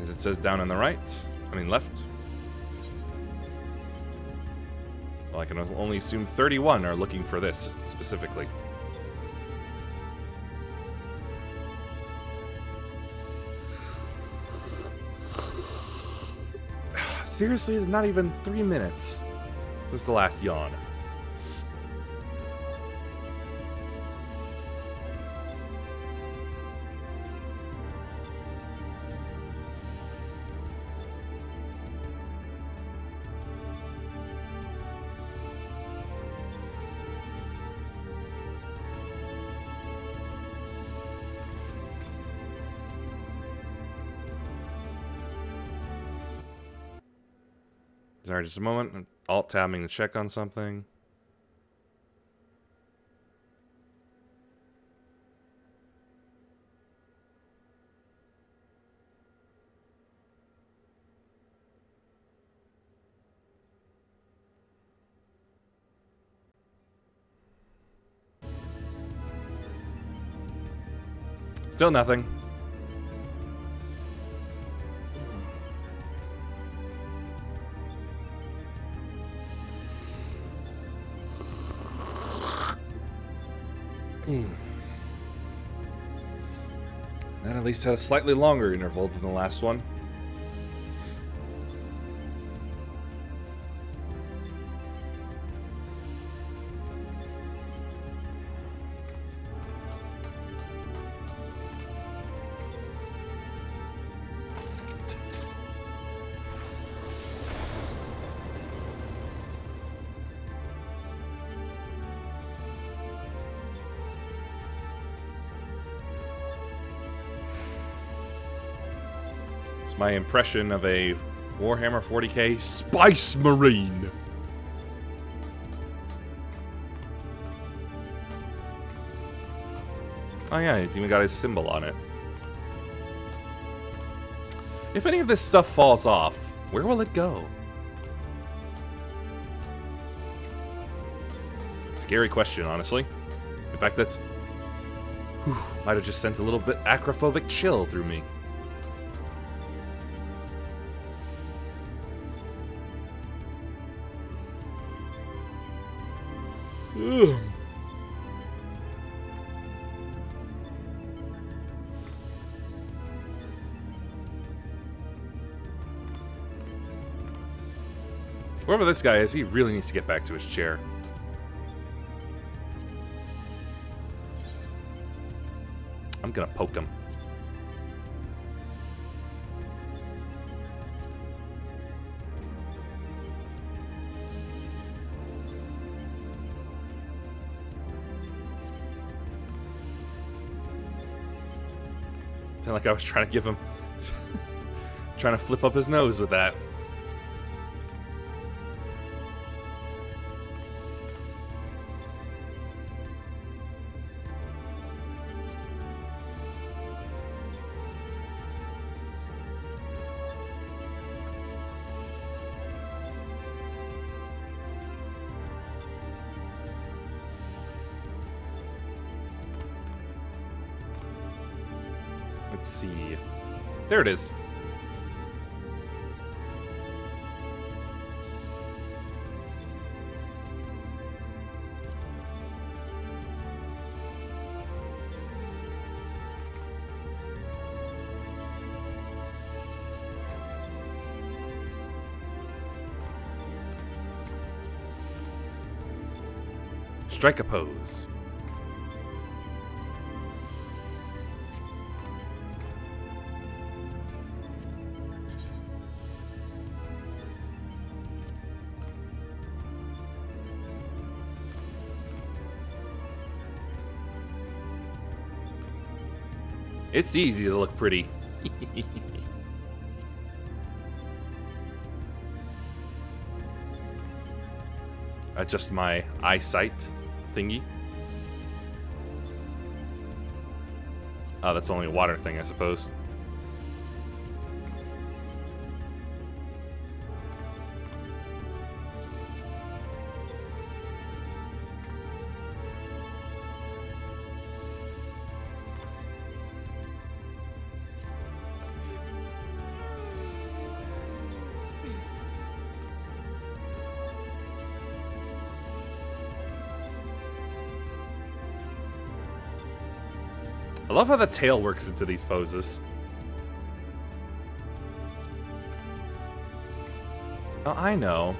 [SPEAKER 1] As it says down on the right. I mean left. Well, I can only assume 31 are looking for this, specifically. Seriously, not even 3 minutes since the last yawn. Sorry, just a moment. I'm alt-tabbing to check on something. Still nothing. That at least had a slightly longer interval than the last one. My impression of a Warhammer 40k Spice Marine. Oh yeah, it even got his symbol on it. If any of this stuff falls off, where will it go? Scary question, honestly. In fact, that might have just sent a little bit acrophobic chill through me.
[SPEAKER 3] Ugh.
[SPEAKER 1] Whoever this guy is, he really needs to get back to his chair. I'm gonna poke him. Felt like I was trying to give him... trying to flip up his nose with that. Let's see. There it is. Strike a pose. It's easy to look pretty. Adjust my eyesight thingy. Oh, that's only a water thing, I suppose. I love how the tail works into these poses. Oh, I know.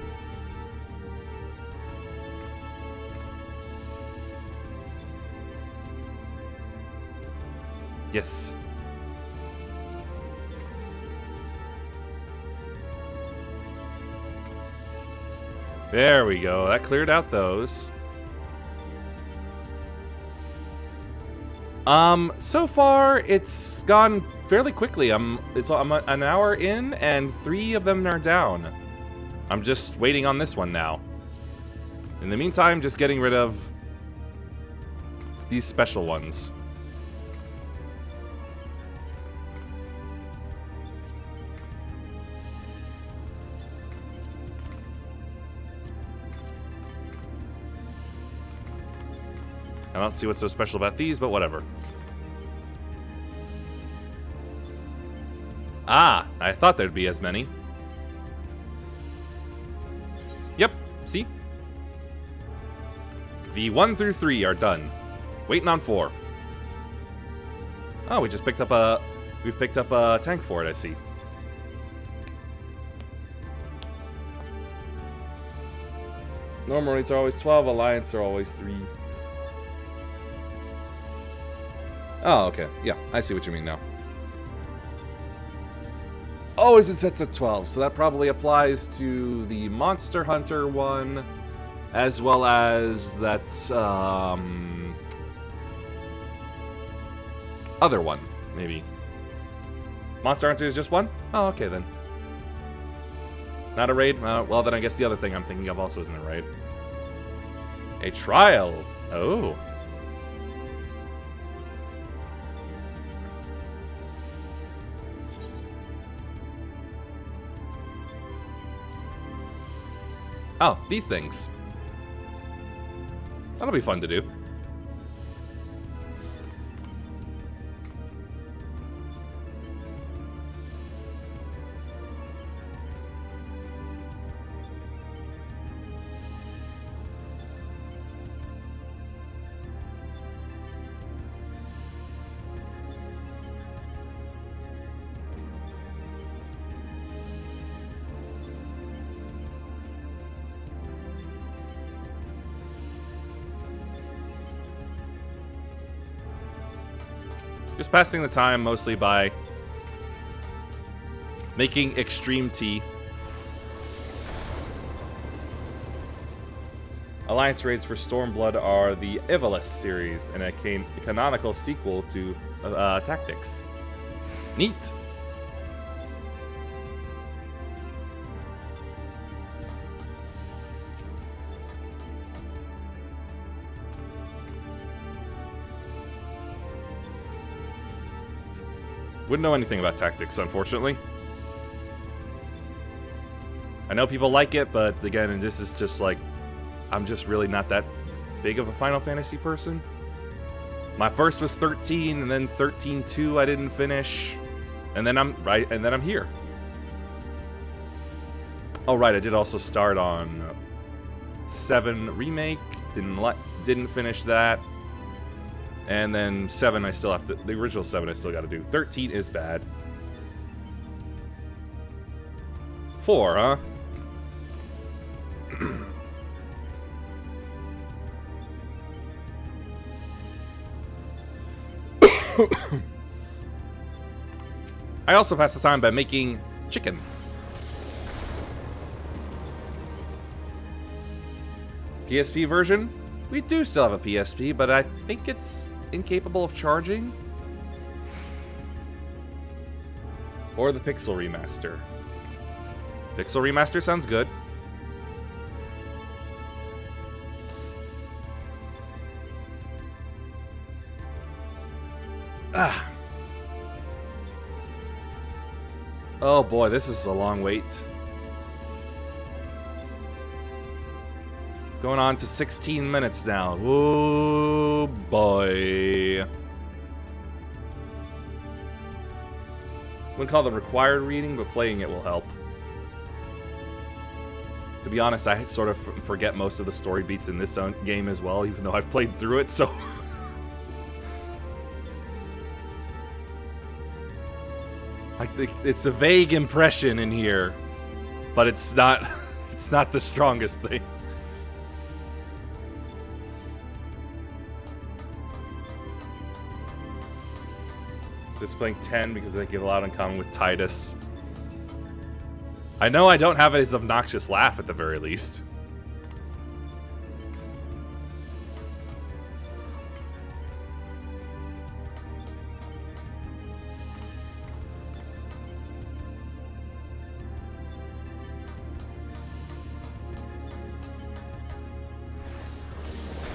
[SPEAKER 1] Yes. There we go. That cleared out those. So far it's gone fairly quickly. I'm an hour in and 3 of them are down. I'm just waiting on this one now. In the meantime, just getting rid of these special ones. I don't see what's so special about these, but whatever. Ah, I thought there'd be as many. Yep, see? V1 through 3 are done. Waiting on 4. Oh, we just picked up a... We've picked up a tank for it, I see. Normal rates are always 12, Alliance are always 3. Oh, okay. Yeah, I see what you mean now. Oh, is it set to 12? So that probably applies to the Monster Hunter one, as well as that, other one, maybe. Monster Hunter is just one? Oh, okay then. Not a raid? Well, then I guess the other thing I'm thinking of also isn't a raid. A trial. Oh. Oh, these things. That'll be fun to do. Just passing the time mostly by making extreme tea. Alliance raids for Stormblood are the Evilus series and a canonical sequel to Tactics. Neat. Wouldn't know anything about Tactics, unfortunately. I know people like it, but again, this is just like... I'm just really not that big of a Final Fantasy person. My first was 13, and then 13-2 I didn't finish. And then I'm here. Oh right, I did also start on 7 remake, didn't finish that. And then 7 I still have to, the original 7 I still got to do. 13 is bad. 4, huh? I also pass the time by making chicken. PSP version? We do still have a PSP, but I think it's incapable of charging. Or the Pixel Remaster. Pixel Remaster sounds good. Ah. Oh boy, this is a long wait. It's going on to 16 minutes now. Oh boy. Wouldn't call it required reading, but playing it will help. To be honest, I sort of forget most of the story beats in this game as well, even though I've played through it, so... I think it's a vague impression in here, but it's not the strongest thing. It's just playing 10 because they give a lot in common with Titus. I know I don't have his obnoxious laugh at the very least.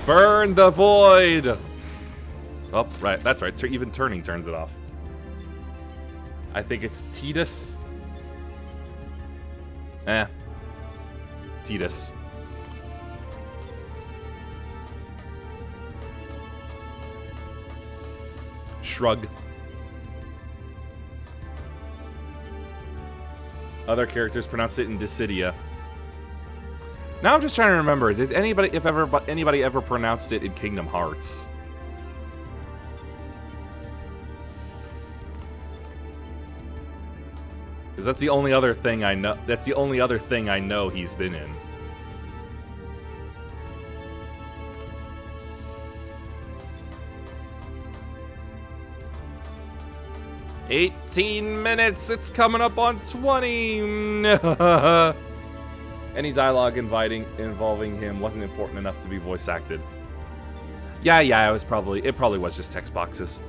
[SPEAKER 1] Burn the void! Oh, right, that's right. Even turning turns it off. I think it's Titus. Titus. Shrug. Other characters pronounce it in Dissidia. Now I'm just trying to remember, did anybody ever pronounced it in Kingdom Hearts? Because that's the only other thing I know. That's the only other thing I know he's been in. "18 minutes, it's coming up on 20. Any dialogue involving him wasn't important enough to be voice acted. Yeah, it probably was just text boxes.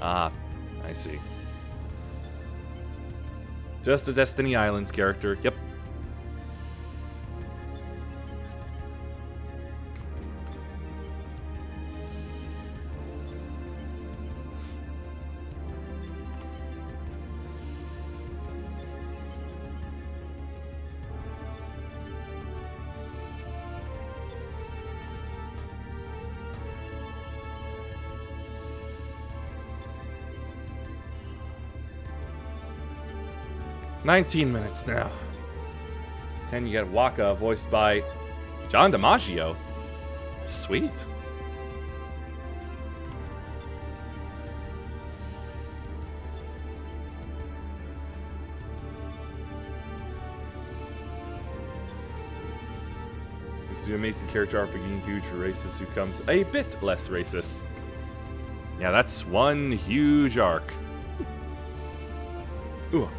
[SPEAKER 1] Ah, I see. Just a Destiny Islands character. Yep. "19 minutes now." 10, you get Waka, voiced by John DiMaggio. Sweet. This is an amazing character arc being huge for racists who comes a bit less racist. Yeah, that's one huge arc. Ooh.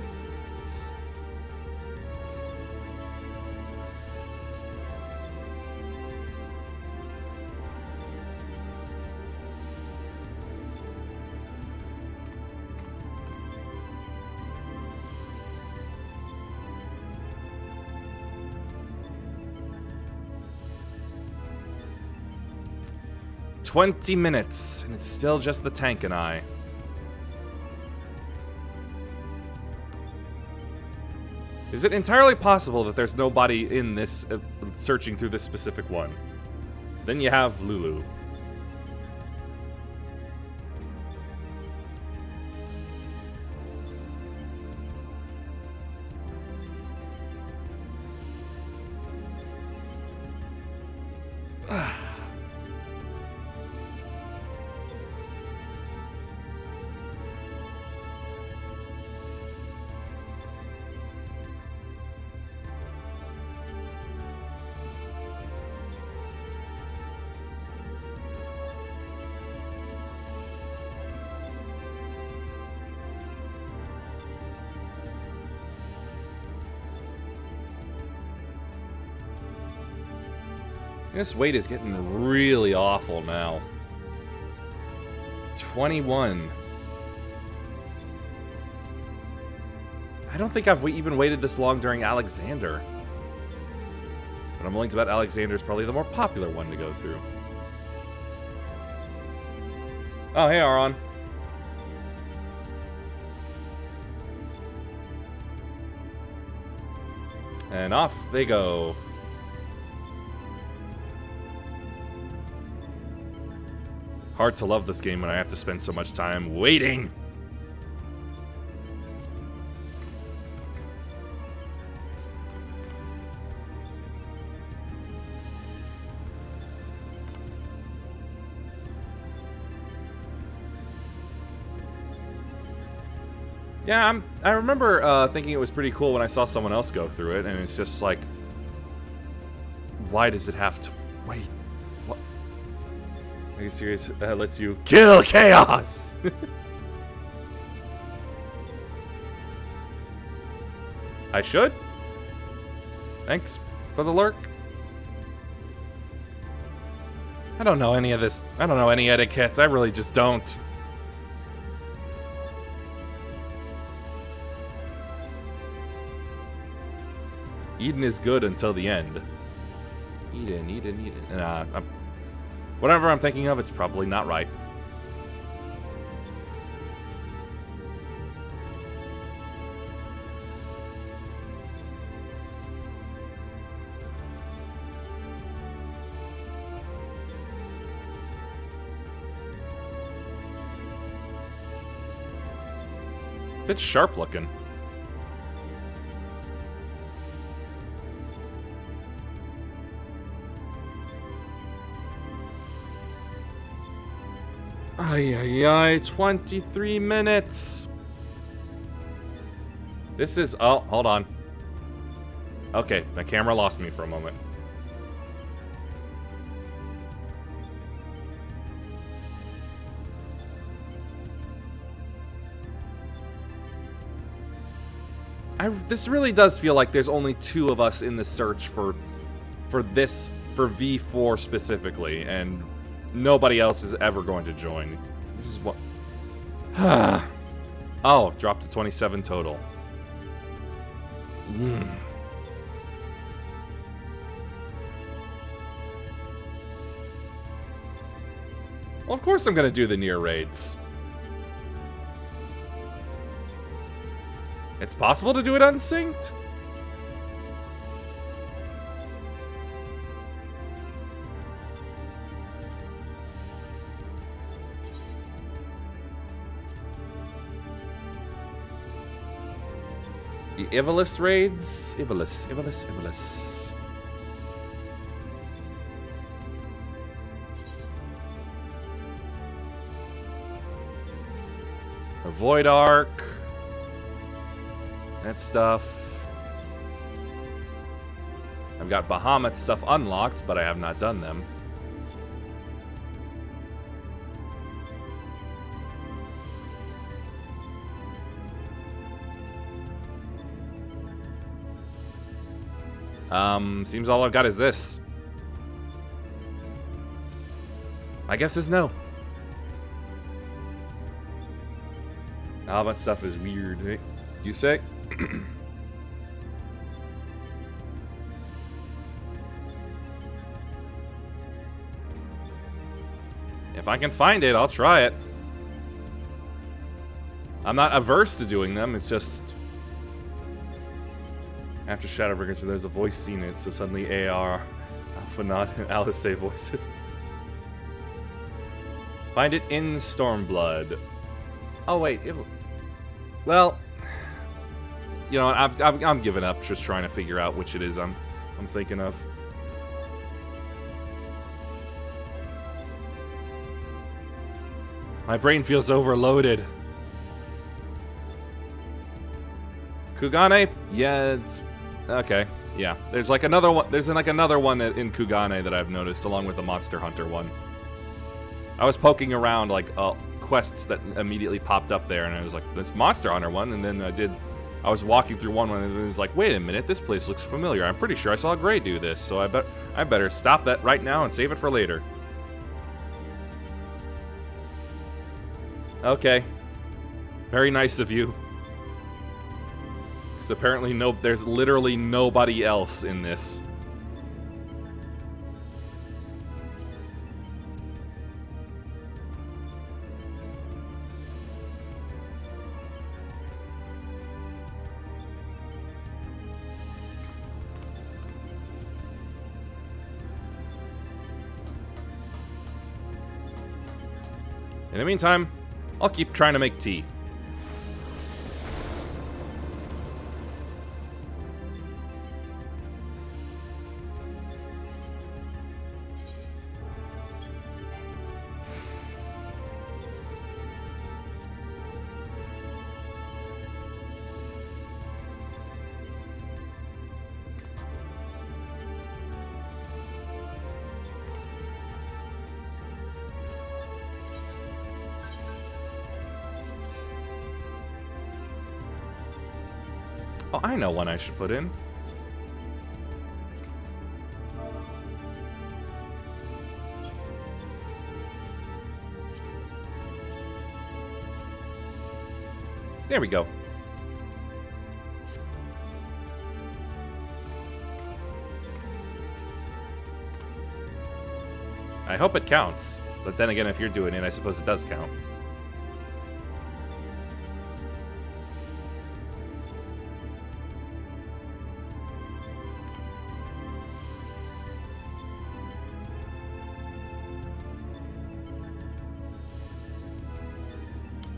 [SPEAKER 1] 20 minutes, and it's still just the tank and I. Is it entirely possible that there's nobody in this, searching through this specific one? Then you have Lulu. This weight is getting really awful now. 21. I don't think I've even waited this long during Alexander. But I'm willing to bet Alexander is probably the more popular one to go through. Oh, hey, Aron. And off they go. Hard to love this game when I have to spend so much time waiting. Yeah, I remember thinking it was pretty cool when I saw someone else go through it, and it's just like, why does it have to wait? What? Are you serious? That lets you kill chaos! I should? Thanks for the lurk. I don't know any of this. I don't know any etiquette. I really just don't. Eden is good until the end. Eden. Whatever I'm thinking of, it's probably not right. Bit sharp looking. Ay, 23 minutes. This is, oh, hold on. Okay, my camera lost me for a moment. This really does feel like there's only two of us in the search for V4 specifically, and nobody else is ever going to join. This is what... Oh, dropped to 27 total. Well, of course I'm going to do the near raids. It's possible to do it unsynced? The Ivalus raids? Ivalus. A Void Arc. That stuff. I've got Bahamut stuff unlocked, but I have not done them. Seems all I've got is this. My guess is no. All that stuff is weird. Hey, you say? If I can find it, I'll try it. I'm not averse to doing them, it's just... After Shadowbringers, there's a voice scene in it, so suddenly AR, Alphanot, and Alice say voices. Find it in Stormblood. Oh wait, well, you know, I'm giving up just trying to figure out which it is I'm thinking of. My brain feels overloaded. Kugane? Yeah, it's okay. Yeah, there's like another one. There's like another one in Kugane that I've noticed, along with the Monster Hunter one. I was poking around like quests that immediately popped up there, and I was like, "This Monster Hunter one," and then I was walking through one, and it was like, "Wait a minute, this place looks familiar. I'm pretty sure I saw Gray do this, so I better stop that right now and save it for later." Okay, very nice of you. Because apparently there's literally nobody else in this. In the meantime, I'll keep trying to make tea. Oh, I know one I should put in. There we go. I hope it counts. But then again, if you're doing it, I suppose it does count.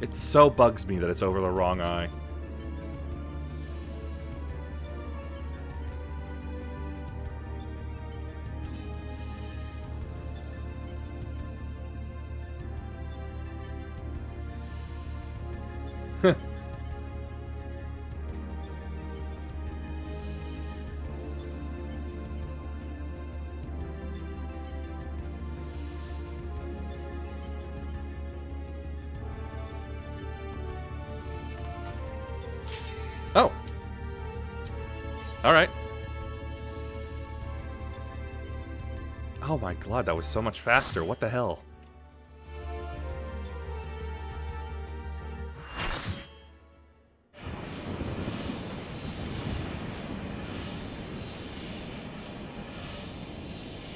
[SPEAKER 1] It so bugs me that it's over the wrong eye. Oh. Alright. Oh my god, that was so much faster. What the hell?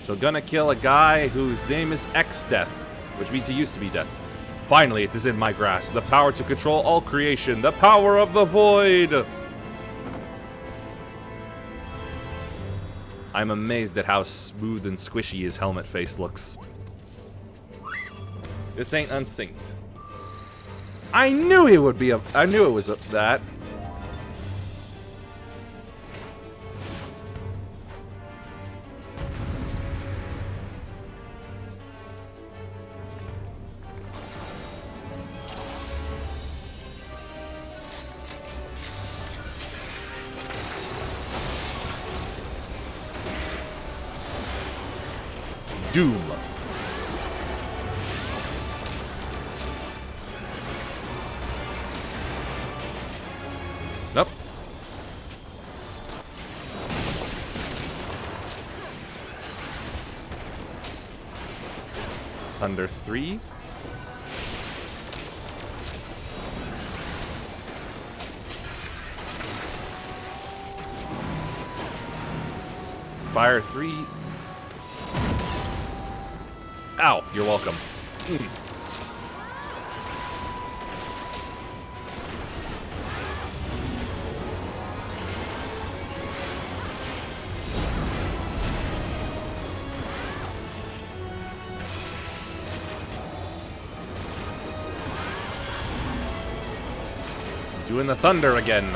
[SPEAKER 1] So gonna kill a guy whose name is X-Death, which means he used to be Death. Finally, it is in my grasp. The power to control all creation. The power of the void! I'm amazed at how smooth and squishy his helmet face looks. This ain't unsynced. I knew he would be I knew it was that. Doom. Nope. Thunder 3. Fire 3. Ow, you're welcome. Doing the thunder again.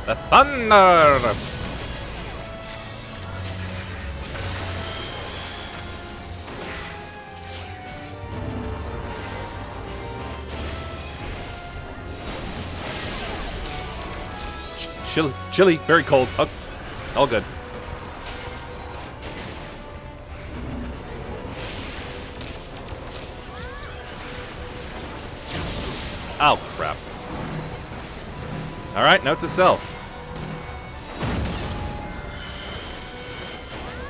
[SPEAKER 1] The thunder! Chilly, very cold. Oh, all good. Oh, crap. Alright, note to self.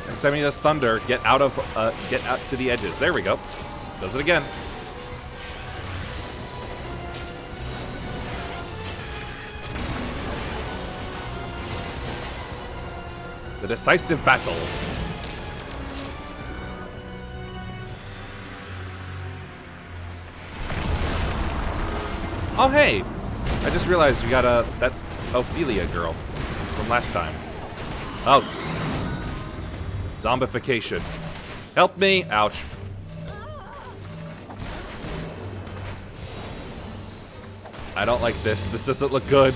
[SPEAKER 1] Next time he does thunder, get out to the edges. There we go. Does it again. The decisive battle. Oh, hey! I just realized we got that Ophelia girl from last time. Oh. Zombification. Help me! Ouch. I don't like this. This doesn't look good.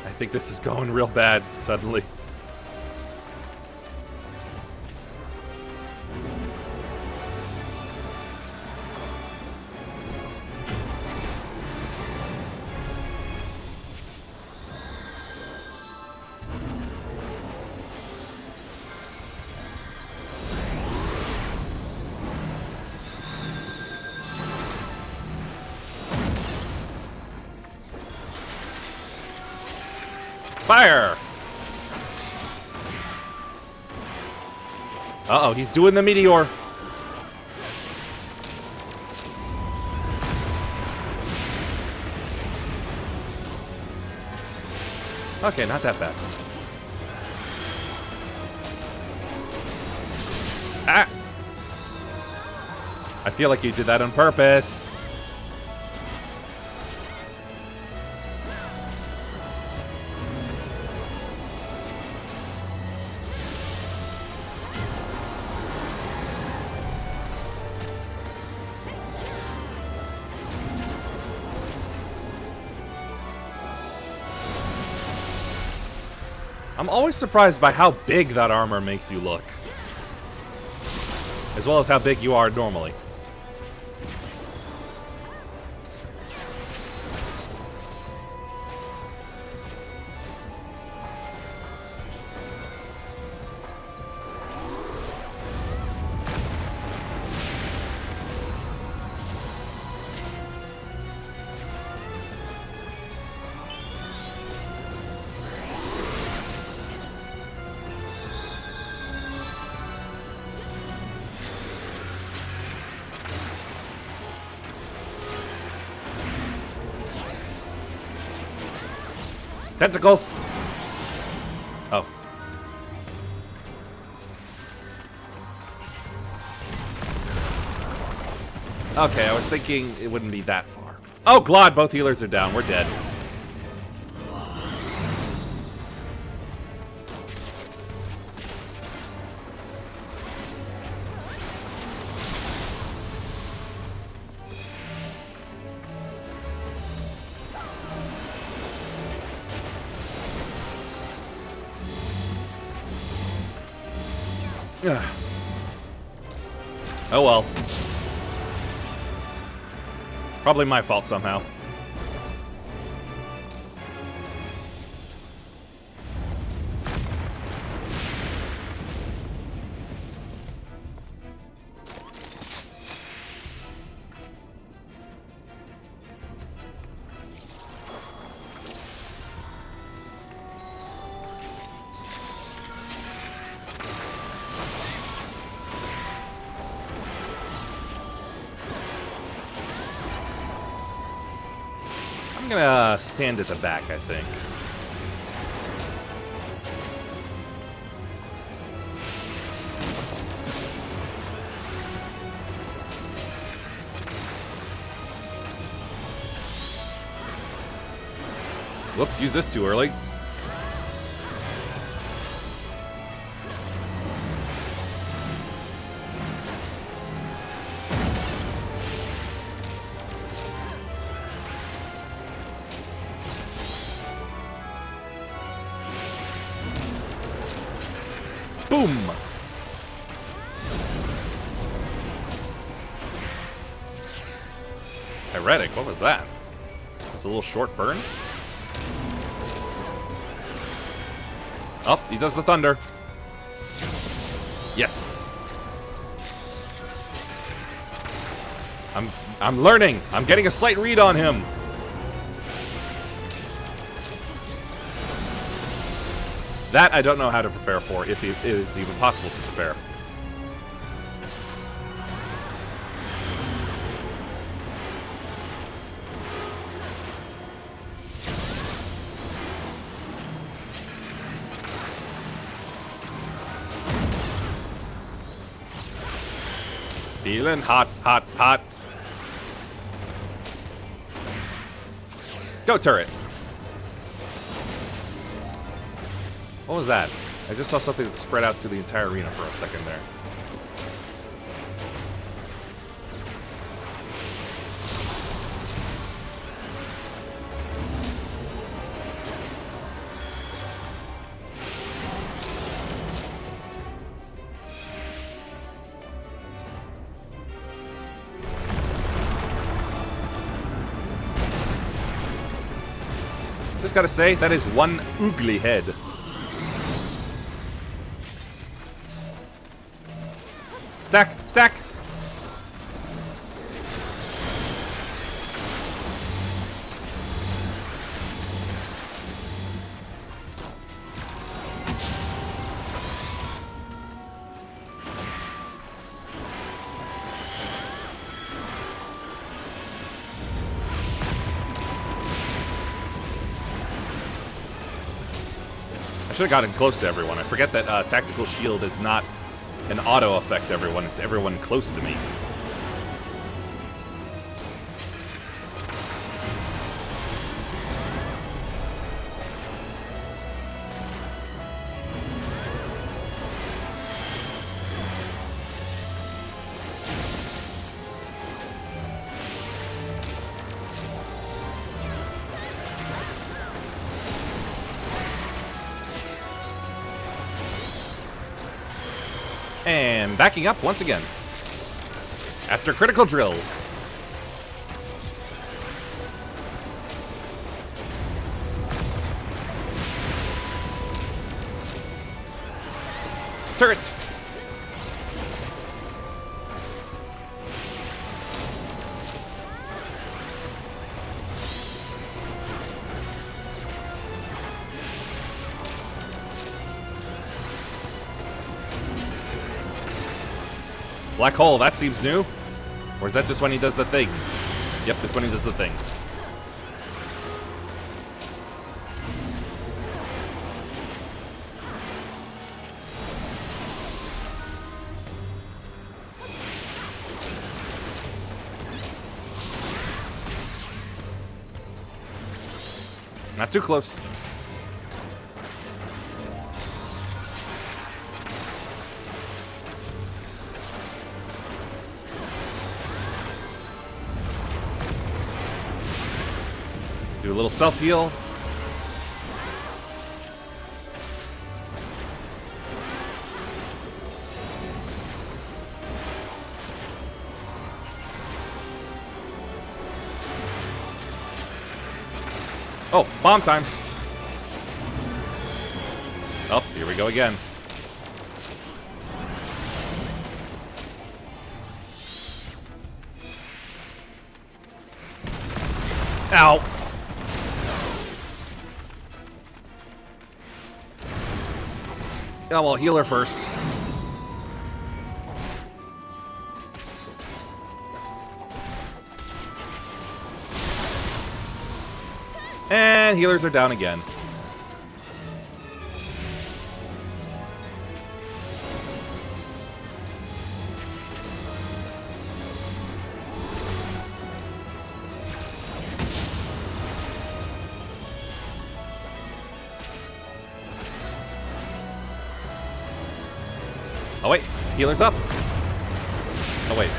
[SPEAKER 1] I think this is going real bad suddenly. Fire! Uh-oh, he's doing the meteor. Okay, not that bad. Ah! I feel like you did that on purpose. I'm always surprised by how big that armor makes you look. As well as how big you are normally. Tentacles! Oh. Okay, I was thinking it wouldn't be that far. Oh, Glod, both healers are down. We're dead. Ugh. Oh well. Probably my fault somehow. I'm gonna stand at the back, I think. Whoops, use this too early. Boom! Heretic, what was that? It's a little short burn. Oh, he does the thunder. Yes. I'm learning. I'm getting a slight read on him. That I don't know how to prepare for, if it is even possible to prepare. Feeling hot, hot, hot. Go, turret. What was that? I just saw something that spread out through the entire arena for a second there. Just gotta say, that is one oogly head. Stack! Stack! I should have gotten close to everyone. I forget that Tactical Shield is not an auto affect everyone. It's everyone close to me. And backing up once again. After critical drill. Turret. Black hole, that seems new. Or is that just when he does the thing? Yep, it's when he does the thing. Not too close. Do a little self-heal. Oh, bomb time. Oh, here we go again. Ow. Oh, well, heal her first. And healers are down again. Oh wait, healer's up. Oh wait.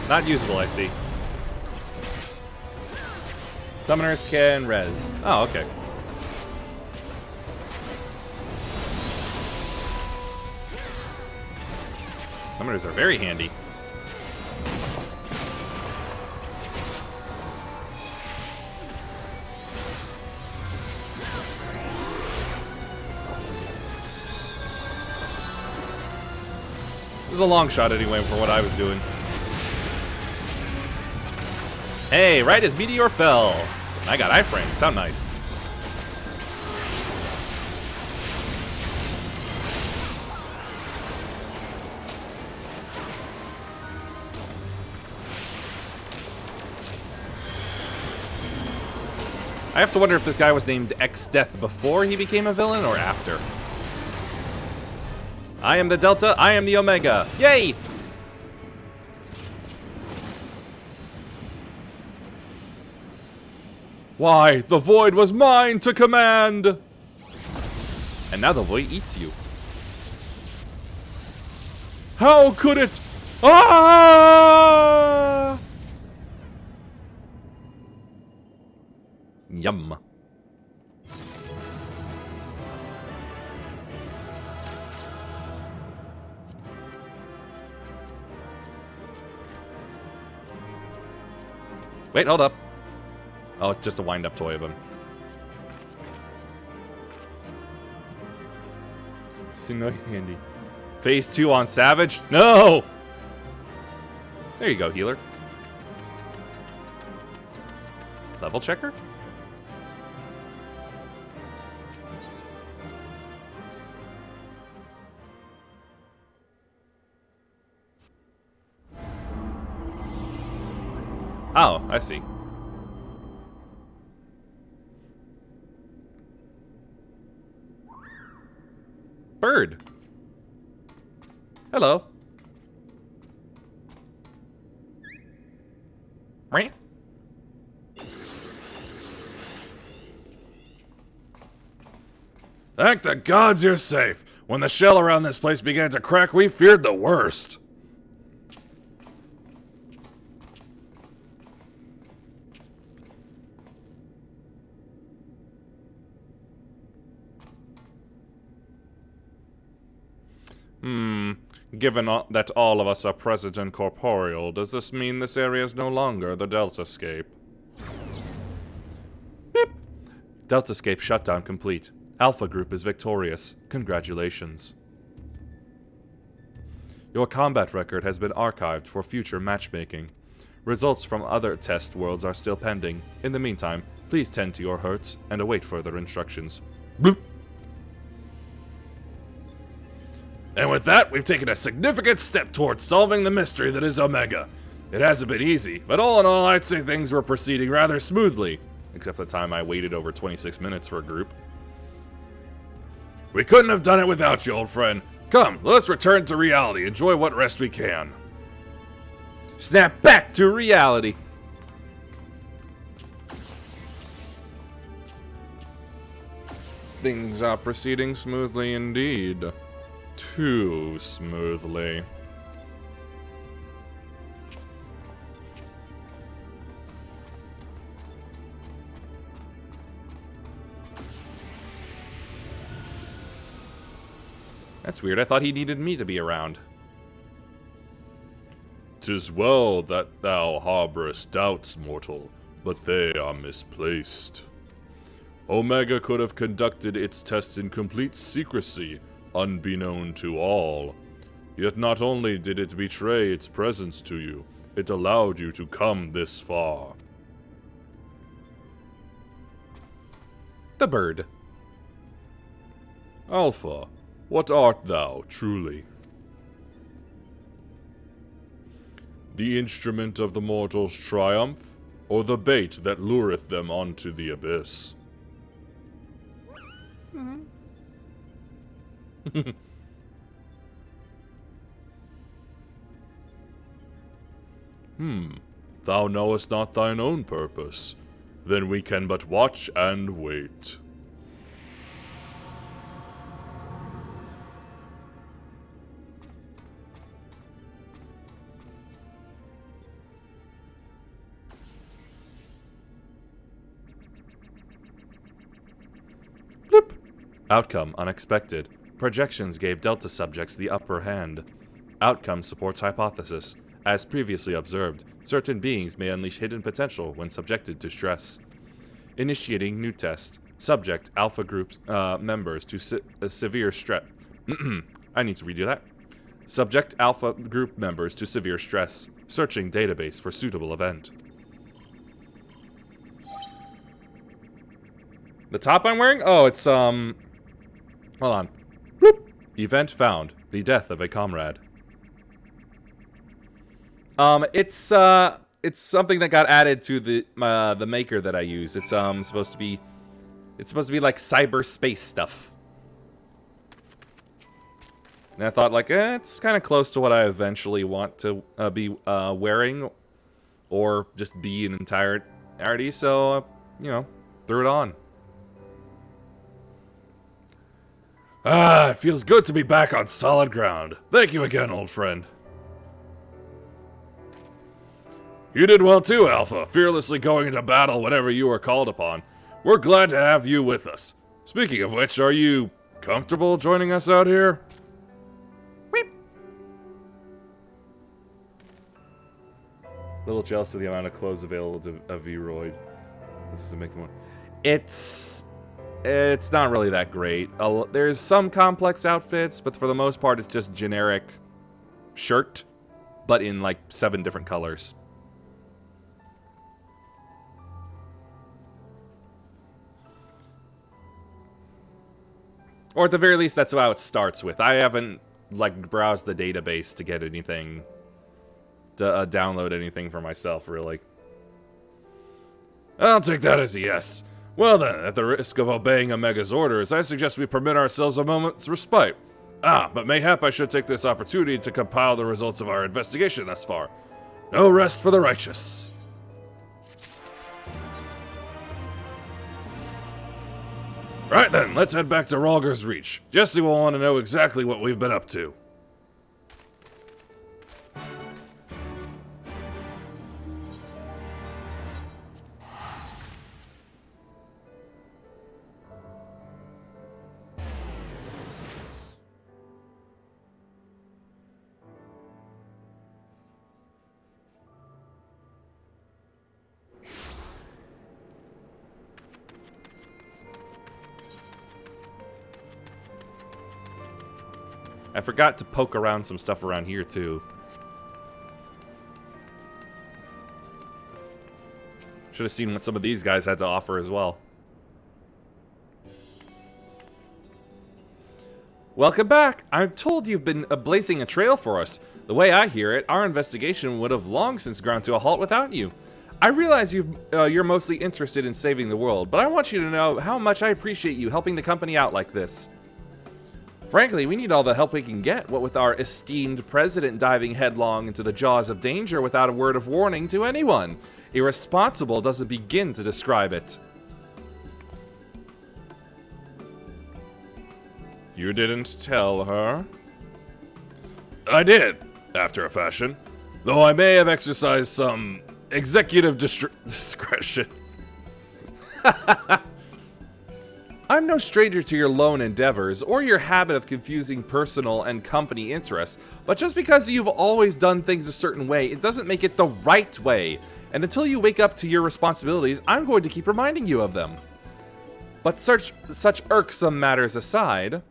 [SPEAKER 1] Not usable, I see. Summoners can res. Oh, okay. Summoners are very handy. This is a long shot anyway for what I was doing. Hey, right as Meteor fell. I got iframes. How nice. I have to wonder if this guy was named X-Death before he became a villain or after. I am the Delta, I am the Omega. Yay!
[SPEAKER 3] Why, the void was mine to command!
[SPEAKER 1] And now the void eats you.
[SPEAKER 3] How could it? Ah!
[SPEAKER 1] Yum. Wait, hold up. Oh, it's just a wind-up toy of him. So no handy. Phase 2 on Savage? No! There you go, healer. Level checker? Oh, I see. Bird. Hello. Right?
[SPEAKER 3] Thank the gods you're safe. When the shell around this place began to crack, we feared the worst.
[SPEAKER 1] Given that all of us are present and corporeal, does this mean this area is no longer the Deltascape? Beep! Deltascape shutdown complete. Alpha Group is victorious. Congratulations. Your combat record has been archived for future matchmaking. Results from other test worlds are still pending. In the meantime, please tend to your hurts and await further instructions. Bloop!
[SPEAKER 3] And with that, we've taken a significant step towards solving the mystery that is Omega. It hasn't been easy, but all in all, I'd say things were proceeding rather smoothly.
[SPEAKER 1] Except for the time I waited over 26 minutes for a group.
[SPEAKER 3] We couldn't have done it without you, old friend. Come, let us return to reality. Enjoy what rest we can.
[SPEAKER 1] Snap back to reality. Things are proceeding smoothly indeed. Too smoothly. That's weird. I thought he needed me to be around.
[SPEAKER 3] 'Tis well that thou harborest doubts, mortal, but they are misplaced. Omega could have conducted its tests in complete secrecy, unbeknown to all. Yet not only did it betray its presence to you, it allowed you to come this far.
[SPEAKER 1] The bird.
[SPEAKER 3] Alpha, what art thou, truly? The instrument of the mortals' triumph, or the bait that lureth them onto the abyss? Thou knowest not thine own purpose. Then we can but watch and wait.
[SPEAKER 1] Bloop. Outcome unexpected. Projections gave Delta subjects the upper hand. Outcome supports hypothesis. As previously observed, certain beings may unleash hidden potential when subjected to stress. Initiating new test. Subject Alpha Group members to severe stress. I need to redo that. Subject Alpha Group members to severe stress. Searching database for suitable event. The top I'm wearing? Oh, it's, hold on. Bloop. Event found. The death of a comrade. It's something that got added to the maker that I use. It's supposed to be like cyberspace stuff. And I thought like, it's kind of close to what I eventually want to be wearing, or just be an entirety. So you know, threw it on.
[SPEAKER 3] Ah, it feels good to be back on solid ground. Thank you again, old friend. You did well too, Alpha, fearlessly going into battle whenever you were called upon. We're glad to have you with us. Speaking of which, are you comfortable joining us out here?
[SPEAKER 1] Weep. Little jealous of the amount of clothes available to a V-Roid. This is to make them more. It's not really that great. There's some complex outfits, but for the most part, it's just generic shirt, but in like 7 different colors. Or at the very least, that's how it starts with. I haven't, like, browsed the database to get anything, to download anything for myself, really.
[SPEAKER 3] I'll take that as a yes. Well then, at the risk of obeying Omega's orders, I suggest we permit ourselves a moment's respite. But mayhap I should take this opportunity to compile the results of our investigation thus far. No rest for the righteous. Right then, let's head back to Ralger's Reach. Jesse will want to know exactly what we've been up to.
[SPEAKER 1] I forgot to poke around some stuff around here, too. Should have seen what some of these guys had to offer as well. Welcome back! I'm told you've been blazing a trail for us. The way I hear it, our investigation would have long since ground to a halt without you. I realize you're mostly interested in saving the world, but I want you to know how much I appreciate you helping the company out like this. Frankly, we need all the help we can get, what with our esteemed president diving headlong into the jaws of danger without a word of warning to anyone. Irresponsible doesn't begin to describe it.
[SPEAKER 3] You didn't tell her? I did, after a fashion. Though I may have exercised some executive discretion.
[SPEAKER 1] I'm no stranger to your lone endeavors, or your habit of confusing personal and company interests, but just because you've always done things a certain way, it doesn't make it the right way. And until you wake up to your responsibilities, I'm going to keep reminding you of them. But such irksome matters aside,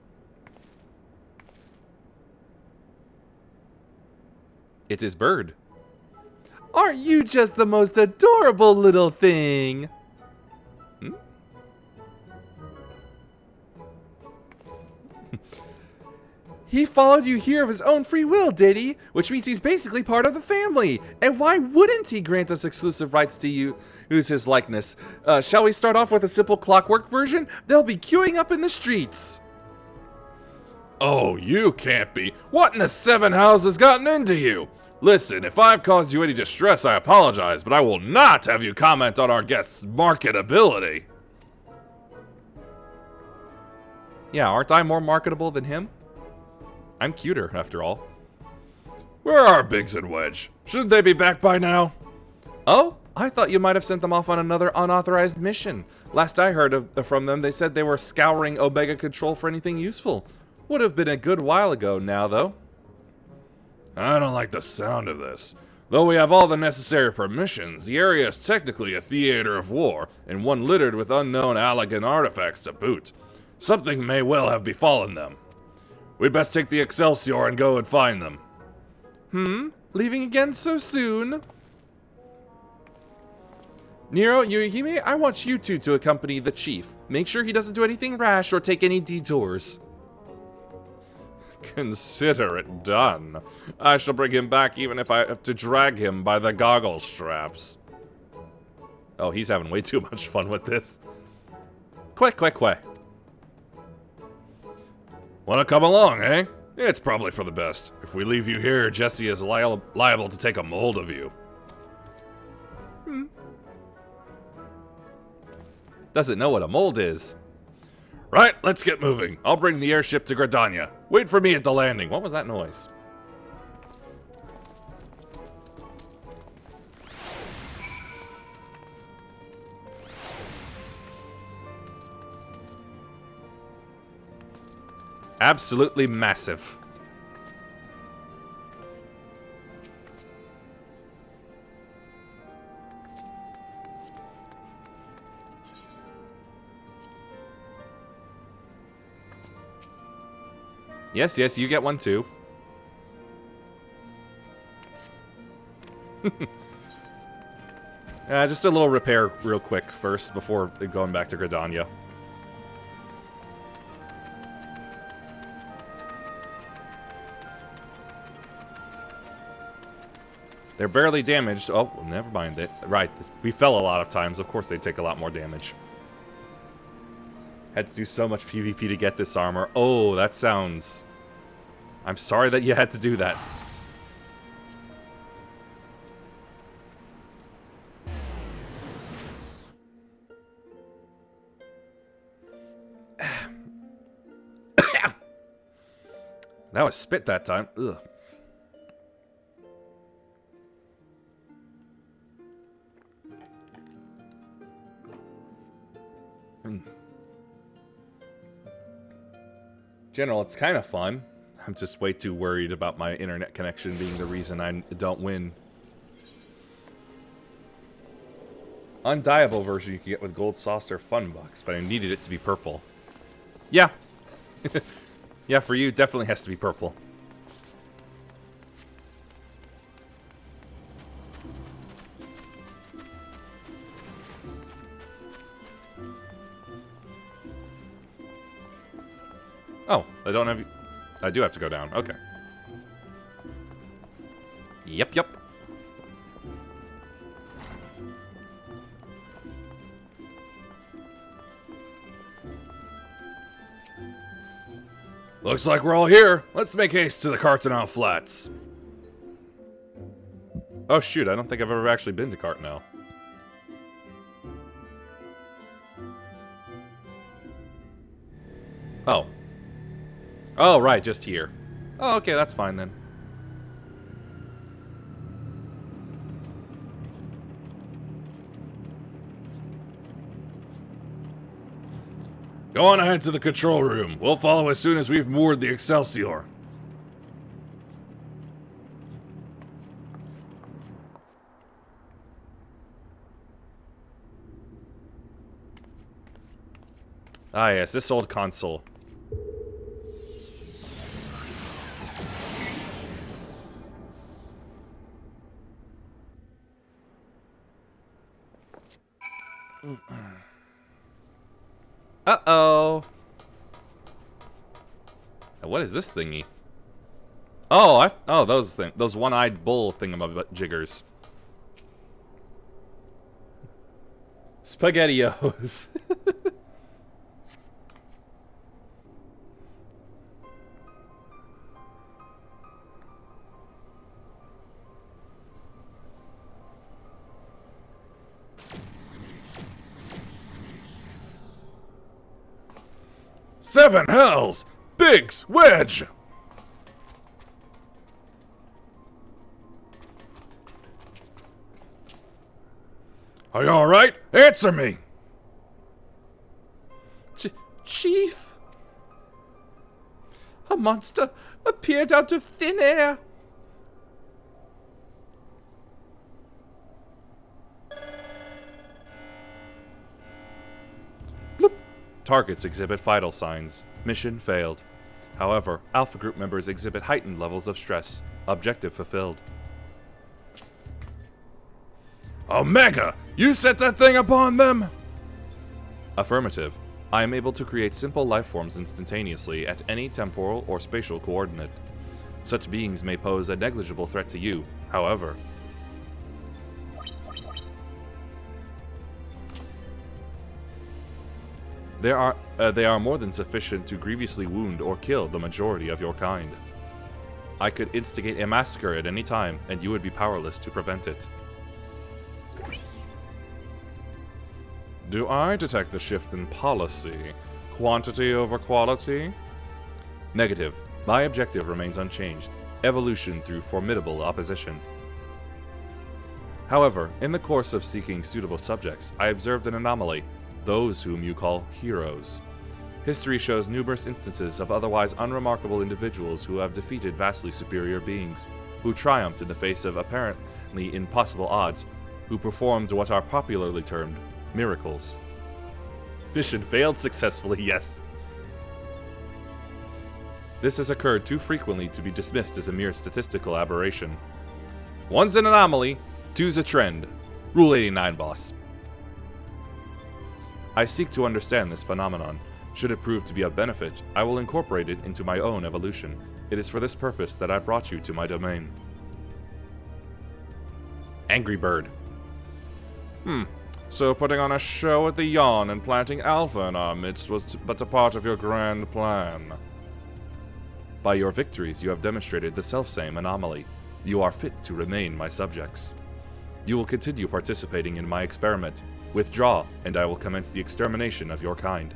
[SPEAKER 1] it is Bird. Aren't you just the most adorable little thing? He followed you here of his own free will, did he? Which means he's basically part of the family. And why wouldn't he grant us exclusive rights to use his likeness? Shall we start off with a simple clockwork version? They'll be queuing up in the streets.
[SPEAKER 3] Oh, you can't be. What in the seven hells has gotten into you? Listen, if I've caused you any distress, I apologize, but I will not have you comment on our guest's marketability.
[SPEAKER 1] Yeah, aren't I more marketable than him? I'm cuter, after all.
[SPEAKER 3] Where are Biggs and Wedge? Shouldn't they be back by now?
[SPEAKER 1] Oh, I thought you might have sent them off on another unauthorized mission. Last I heard from them, they said they were scouring Omega Control for anything useful. Would have been a good while ago now, though.
[SPEAKER 3] I don't like the sound of this. Though we have all the necessary permissions, the area is technically a theater of war, and one littered with unknown Allagan artifacts to boot. Something may well have befallen them. We'd best take the Excelsior and go and find them.
[SPEAKER 1] Leaving again so soon? Nero, Yuhime, I want you two to accompany the chief. Make sure he doesn't do anything rash or take any detours.
[SPEAKER 3] Consider it done. I shall bring him back even if I have to drag him by the goggle straps.
[SPEAKER 1] Oh, he's having way too much fun with this. Quick.
[SPEAKER 3] Wanna come along, eh? It's probably for the best. If we leave you here, Jesse is liable to take a mold of you.
[SPEAKER 1] Doesn't know what a mold is.
[SPEAKER 3] Right, let's get moving. I'll bring the airship to Gradania. Wait for me at the landing.
[SPEAKER 1] What was that noise? Absolutely massive. Yes, you get one too. Just a little repair real quick first before going back to Gradania. They're barely damaged. Oh, well, never mind it. Right, we fell a lot of times. Of course they take a lot more damage. Had to do so much PvP to get this armor. Oh, that sounds... I'm sorry that you had to do that. That was spit that time. Ugh. General, it's kind of fun. I'm just way too worried about my internet connection being the reason I don't win. Undyeable version you can get with gold saucer fun bucks, but I needed it to be purple. Yeah. Yeah, for you, definitely has to be purple. Oh, I don't have... I do have to go down. Okay. Yep.
[SPEAKER 3] Looks like we're all here. Let's make haste to the Cartanel Flats.
[SPEAKER 1] Oh, shoot. I don't think I've ever actually been to Cartanel. Oh. Oh, right. Just here. Oh, okay. That's fine then.
[SPEAKER 3] Go on ahead to the control room. We'll follow as soon as we've moored the Excelsior.
[SPEAKER 1] Ah, yes. This old console. Uh-oh. What is this thingy? Oh, those one-eyed bull thingamajiggers. SpaghettiOs.
[SPEAKER 3] Seven hells! Biggs! Wedge! Are you alright? Answer me!
[SPEAKER 2] Chief? A monster appeared out of thin air.
[SPEAKER 1] Bloop. Targets exhibit vital signs. Mission failed. However, Alpha Group members exhibit heightened levels of stress. Objective fulfilled.
[SPEAKER 3] Omega! You set that thing upon them?
[SPEAKER 1] Affirmative. I am able to create simple life forms instantaneously at any temporal or spatial coordinate. Such beings may pose a negligible threat to you, however. They are more than sufficient to grievously wound or kill the majority of your kind. I could instigate a massacre at any time, and you would be powerless to prevent it. Do I detect a shift in policy? Quantity over quality? Negative. My objective remains unchanged. Evolution through formidable opposition. However, in the course of seeking suitable subjects, I observed an anomaly. Those whom you call heroes. History shows numerous instances of otherwise unremarkable individuals who have defeated vastly superior beings, who triumphed in the face of apparently impossible odds, who performed what are popularly termed miracles. Mission failed successfully, yes. This has occurred too frequently to be dismissed as a mere statistical aberration. One's an anomaly, two's a trend. Rule 89, boss. I seek to understand this phenomenon. Should it prove to be of benefit, I will incorporate it into my own evolution. It is for this purpose that I brought you to my domain. Angry Bird. So putting on a show at the Yawn and planting Alpha in our midst was but a part of your grand plan. By your victories, you have demonstrated the selfsame anomaly. You are fit to remain my subjects. You will continue participating in my experiment. Withdraw, and I will commence the extermination of your kind.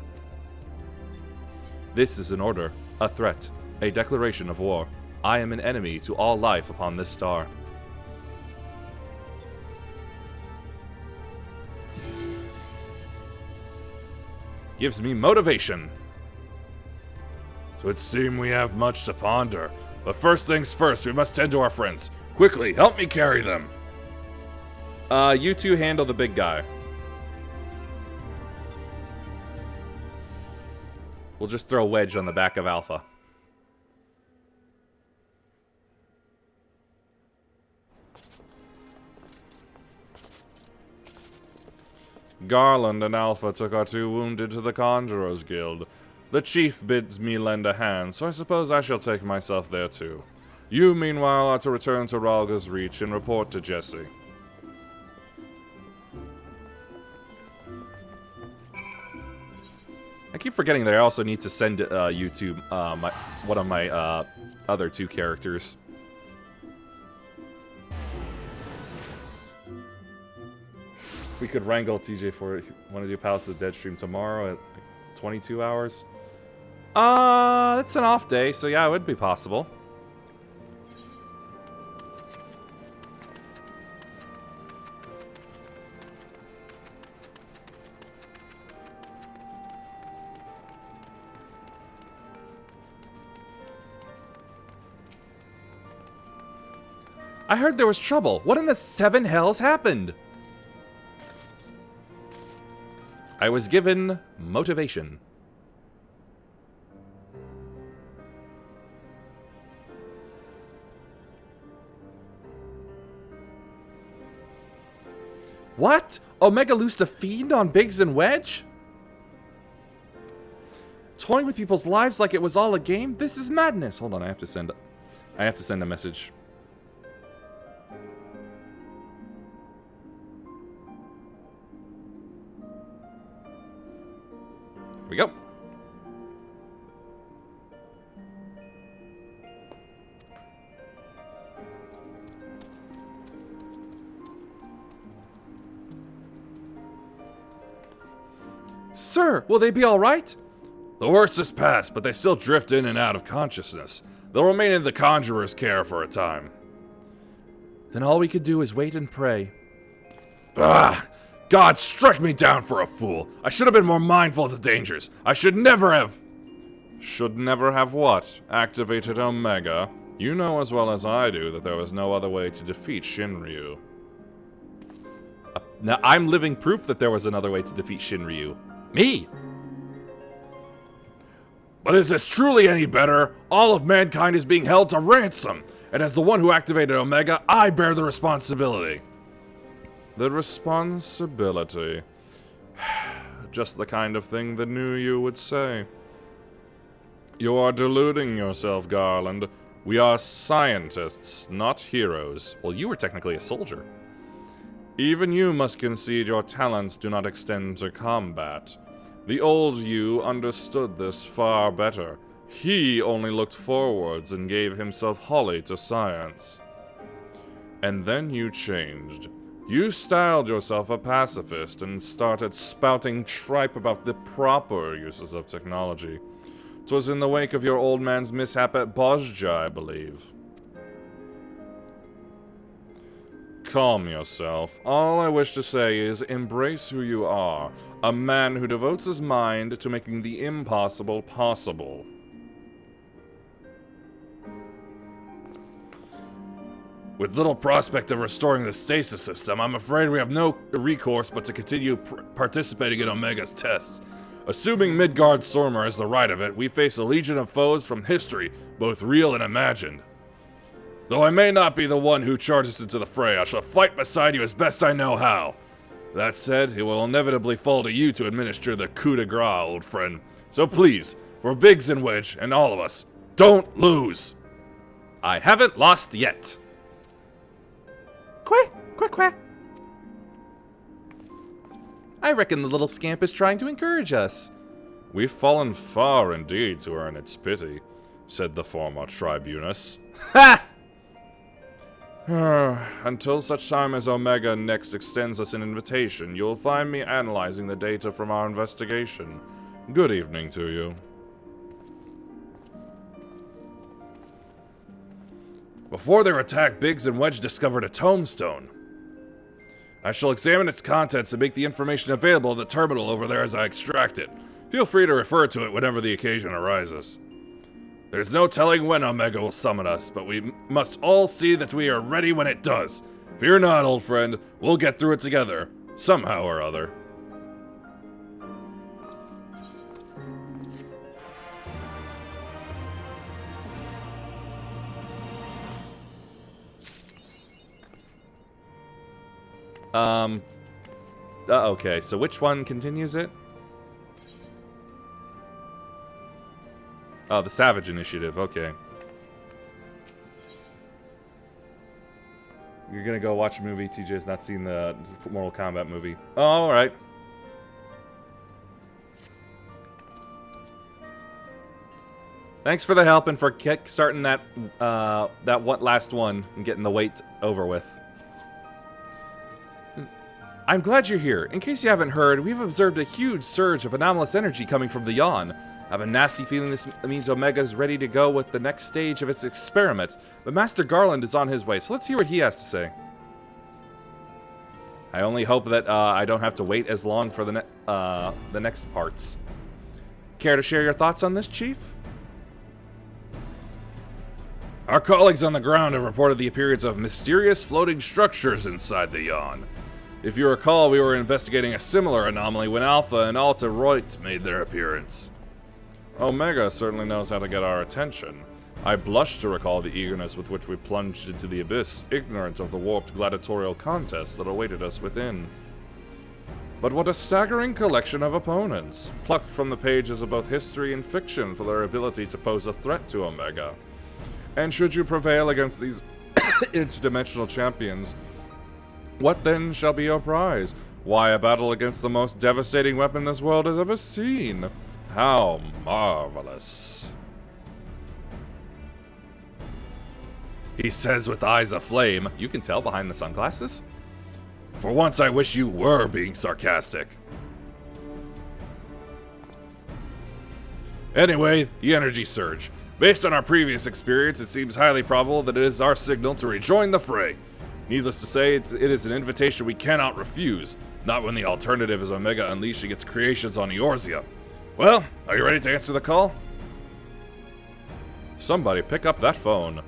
[SPEAKER 1] This is an order, a threat, a declaration of war. I am an enemy to all life upon this star. Gives me motivation.
[SPEAKER 3] Twould seem we have much to ponder. But first things first, we must tend to our friends. Quickly, help me carry them.
[SPEAKER 1] You two handle the big guy. We'll just throw Wedge on the back of Alpha. Garland and Alpha took our two wounded to the Conjurers Guild. The chief bids me lend a hand, so I suppose I shall take myself there too. You, meanwhile, are to return to Ralga's Reach and report to Jesse. I keep forgetting that I also need to send you to one of my other two characters. We could wrangle TJ for want to do Palace of the Dead stream tomorrow at 22 hours. It's an off day, so yeah, it would be possible. I heard there was trouble. What in the seven hells happened? I was given motivation. What? Omega loosed a fiend on Biggs and Wedge? Toying with people's lives like it was all a game? This is madness. Hold on, I have to send I have to send a message. Here we go. Sir, will they be all right?
[SPEAKER 3] The worst is past, but they still drift in and out of consciousness. They'll remain in the Conjurer's care for a time.
[SPEAKER 1] Then all we could do is wait and pray.
[SPEAKER 3] Ah! God struck me down for a fool. I should have been more mindful of the dangers. I should never have...
[SPEAKER 2] Should never have what? Activated Omega? You know as well as I do that there was no other way to defeat Shinryu.
[SPEAKER 1] Now, I'm living proof that there was another way to defeat Shinryu. Me!
[SPEAKER 3] But is this truly any better? All of mankind is being held to ransom, and as the one who activated Omega, I bear the responsibility.
[SPEAKER 2] The responsibility. Just the kind of thing the new you would say. You are deluding yourself, Garland. We are scientists, not heroes.
[SPEAKER 1] Well, you were technically a soldier.
[SPEAKER 2] Even you must concede your talents do not extend to combat. The old you understood this far better. He only looked forwards and gave himself wholly to science. And then you changed. You styled yourself a pacifist and started spouting tripe about the proper uses of technology. 'Twas in the wake of your old man's mishap at Bozja, I believe. Calm yourself. All I wish to say is embrace who you are. A man who devotes his mind to making the impossible possible.
[SPEAKER 3] With little prospect of restoring the stasis system, I'm afraid we have no recourse but to continue participating in Omega's tests. Assuming Midgard Sormer has the right of it, we face a legion of foes from history, both real and imagined. Though I may not be the one who charges into the fray, I shall fight beside you as best I know how. That said, it will inevitably fall to you to administer the coup de grace, old friend. So please, for Biggs and Wedge, and all of us, don't lose!
[SPEAKER 1] I haven't lost yet. Quack, quack, quack. I reckon the little scamp is trying to encourage us.
[SPEAKER 2] We've fallen far indeed to earn its pity, said the former tribunus.
[SPEAKER 1] Ha!
[SPEAKER 2] Until such time as Omega next extends us an invitation, you'll find me analyzing the data from our investigation. Good evening to you.
[SPEAKER 3] Before their attack, Biggs and Wedge discovered a tombstone. I shall examine its contents and make the information available in the terminal over there as I extract it. Feel free to refer to it whenever the occasion arises. There's no telling when Omega will summon us, but we must all see that we are ready when it does. Fear not, old friend. We'll get through it together, somehow or other.
[SPEAKER 1] Okay, so which one continues it? Oh, the Savage Initiative, okay. You're gonna go watch a movie, TJ's not seen the Mortal Kombat movie. Oh, alright. Thanks for the help and for kick-starting that last one and getting the wait over with. I'm glad you're here. In case you haven't heard, we've observed a huge surge of anomalous energy coming from the Yawn. I have a nasty feeling this means Omega's ready to go with the next stage of its experiment, but Master Garland is on his way, so let's hear what he has to say. I only hope that I don't have to wait as long for the next parts. Care to share your thoughts on this, Chief?
[SPEAKER 3] Our colleagues on the ground have reported the appearance of mysterious floating structures inside the Yawn. If you recall, we were investigating a similar anomaly when Alpha and Alta Reut made their appearance.
[SPEAKER 2] Omega certainly knows how to get our attention. I blush to recall the eagerness with which we plunged into the abyss, ignorant of the warped gladiatorial contest that awaited us within. But what a staggering collection of opponents, plucked from the pages of both history and fiction for their ability to pose a threat to Omega. And should you prevail against these interdimensional champions, what then shall be your prize? Why, a battle against the most devastating weapon this world has ever seen. How marvelous. He says with eyes aflame. You can tell behind the sunglasses. For once I wish you were being sarcastic. Anyway, the energy surge. Based on our previous experience, it seems highly probable that it is our signal to rejoin the fray. Needless to say, it is an invitation we cannot refuse, not when the alternative is Omega unleashing its creations on Eorzea. Well, are you ready to answer the call? Somebody pick up that phone.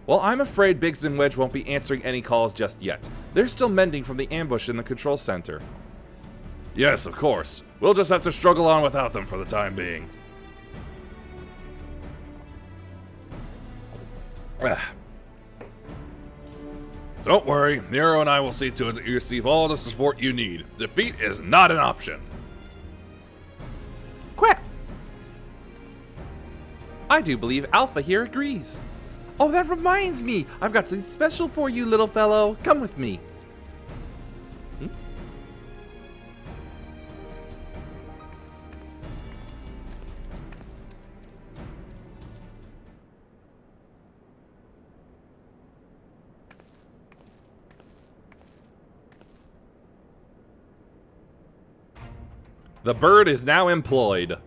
[SPEAKER 2] Well, I'm afraid Biggs and Wedge won't be answering any calls just yet. They're still mending from the ambush in the control center. Yes, of course. We'll just have to struggle on without them for the time being. Don't worry, Nero and I will see to it that you receive all the support you need. Defeat is not an option.
[SPEAKER 1] Quack! I do believe Alpha here agrees. Oh, that reminds me! I've got something special for you, little fellow. Come with me.
[SPEAKER 2] The bird is now employed.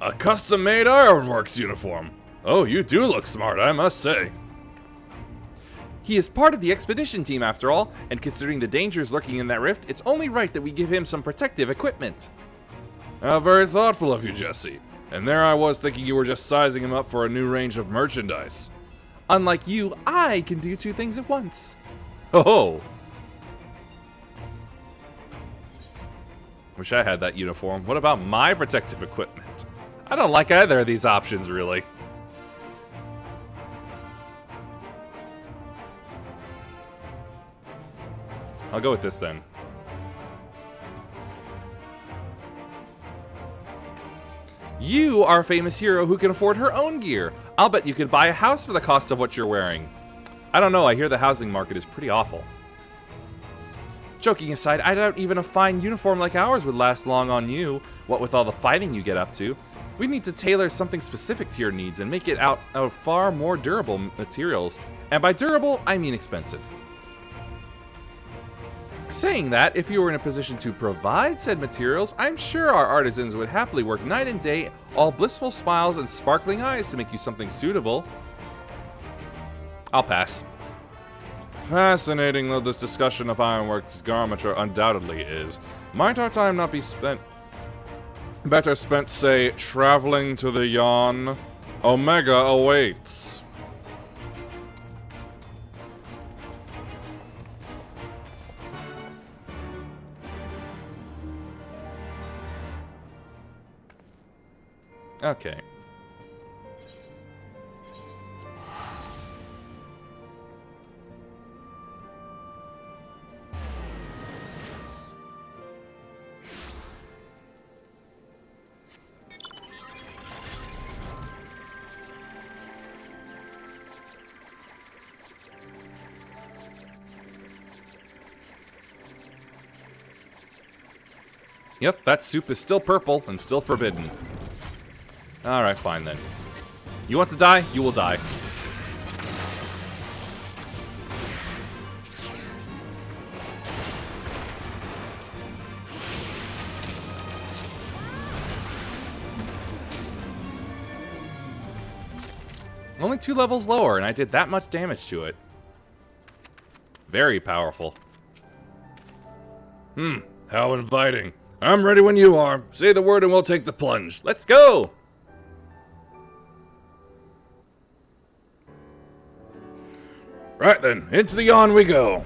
[SPEAKER 2] A custom-made ironworks uniform. Oh, you do look smart, I must say.
[SPEAKER 1] He is part of the expedition team after all, and considering the dangers lurking in that rift, it's only right that we give him some protective equipment.
[SPEAKER 2] How very thoughtful of you, Jesse. And there I was thinking you were just sizing him up for a new range of merchandise.
[SPEAKER 1] Unlike you, I can do two things at once.
[SPEAKER 2] Oh! Wish I had that uniform. What about my protective equipment? I don't like either of these options, really. I'll go with this then.
[SPEAKER 1] You are a famous hero who can afford her own gear. I'll bet you could buy a house for the cost of what you're wearing.
[SPEAKER 2] I don't know, I hear the housing market is pretty awful.
[SPEAKER 1] Joking aside, I doubt even a fine uniform like ours would last long on you, what with all the fighting you get up to. We need to tailor something specific to your needs and make it out of far more durable materials. And by durable, I mean expensive. Saying that, if you were in a position to provide said materials, I'm sure our artisans would happily work night and day, all blissful smiles and sparkling eyes to make you something suitable.
[SPEAKER 2] I'll pass. Fascinating though this discussion of ironworks garmenture undoubtedly is. Might our time not be spent... better spent, say, traveling to the Yon? Omega awaits.
[SPEAKER 1] Okay.
[SPEAKER 2] Yep, that soup is still purple and still forbidden. Alright, fine then. You want to die? You will die.
[SPEAKER 1] Only 2 levels lower, and I did that much damage to it.
[SPEAKER 2] Very powerful. How inviting. I'm ready when you are. Say the word and we'll take the plunge. Let's go! Right then, into the Yon we go.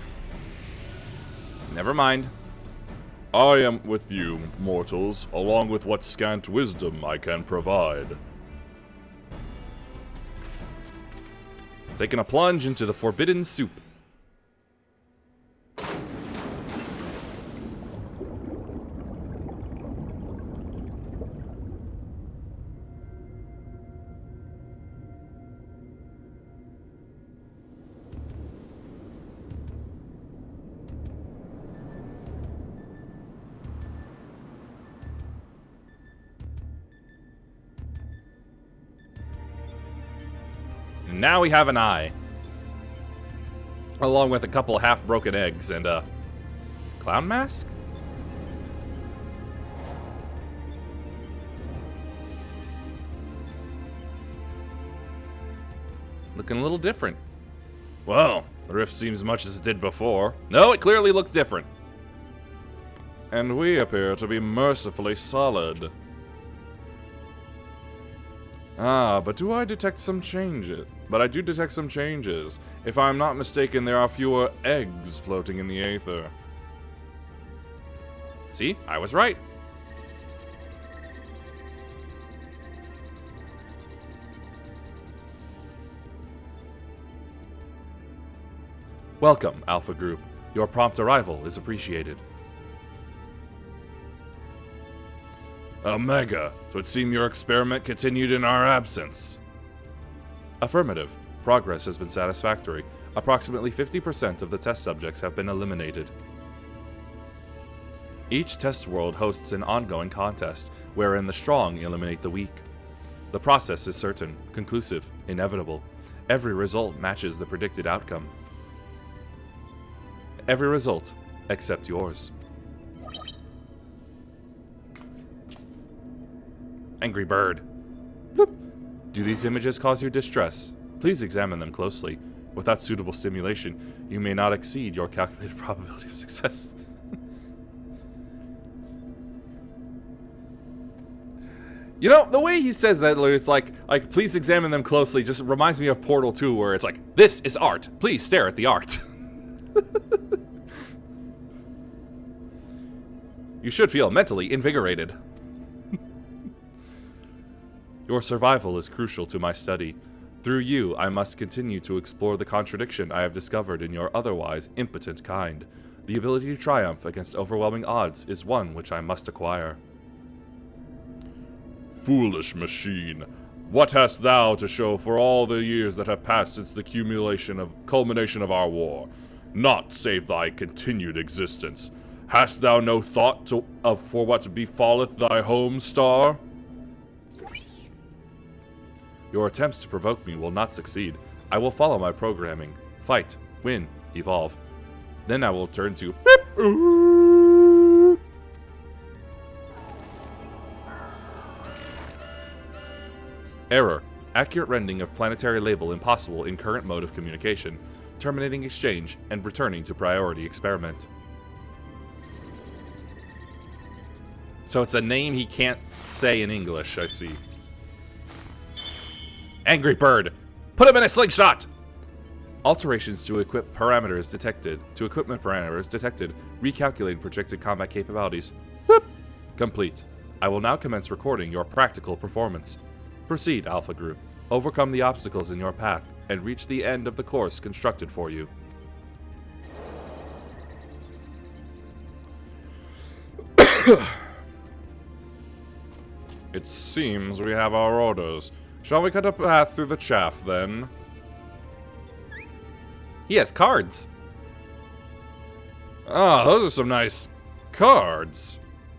[SPEAKER 1] Never mind.
[SPEAKER 3] I am with you, mortals, along with what scant wisdom I can provide.
[SPEAKER 2] Taking a plunge into the forbidden soup.
[SPEAKER 1] And now we have an eye. Along with a couple half-broken eggs and a clown mask? Looking a little different. Well, the rift seems much as it did before. No, it clearly looks different. And we appear to be mercifully solid. Ah, but do I detect some changes? But I do detect some changes. If I'm not mistaken, there are fewer eggs floating in the aether. See? I was right. Welcome, Alpha Group. Your prompt arrival is appreciated. Omega, it would seem your experiment continued in our absence. Affirmative. Progress has been satisfactory. Approximately 50% of the test subjects have been eliminated. Each test world hosts an ongoing contest, wherein the strong eliminate the weak. The process is certain, conclusive, inevitable. Every result matches the predicted outcome. Every result, except yours. Angry bird. Bloop. Do these images cause you distress? Please examine them closely. Without suitable stimulation, you may not exceed your calculated probability of success. You know, the way he says that, it's like, please examine them closely, just reminds me of Portal 2, where it's like, this is art. Please stare at the art. You should feel mentally invigorated. Your survival is crucial to my study. Through you, I must continue to explore the contradiction I have discovered in your otherwise impotent kind. The ability to triumph against overwhelming odds is one which I must acquire.
[SPEAKER 3] Foolish machine, what hast thou to show for all the years that have passed since the culmination of our war? Naught save thy continued existence. Hast thou no thought for what befalleth thy home star?
[SPEAKER 1] Your attempts to provoke me will not succeed. I will follow my programming. Fight, win, evolve. Then I will turn to beep. Error. Accurate rendering of planetary label impossible in current mode of communication. Terminating exchange and returning to priority experiment. So it's a name he can't say in English, I see. Angry bird. Put him in a slingshot! Alterations to equipment parameters detected. Recalculating projected combat capabilities. Whoop. Complete. I will now commence recording your practical performance. Proceed, Alpha Group. Overcome the obstacles in your path and reach the end of the course constructed for you.
[SPEAKER 3] It seems we have our orders. Shall we cut a path through the chaff, then?
[SPEAKER 1] He has cards.
[SPEAKER 3] Ah, those are some nice cards.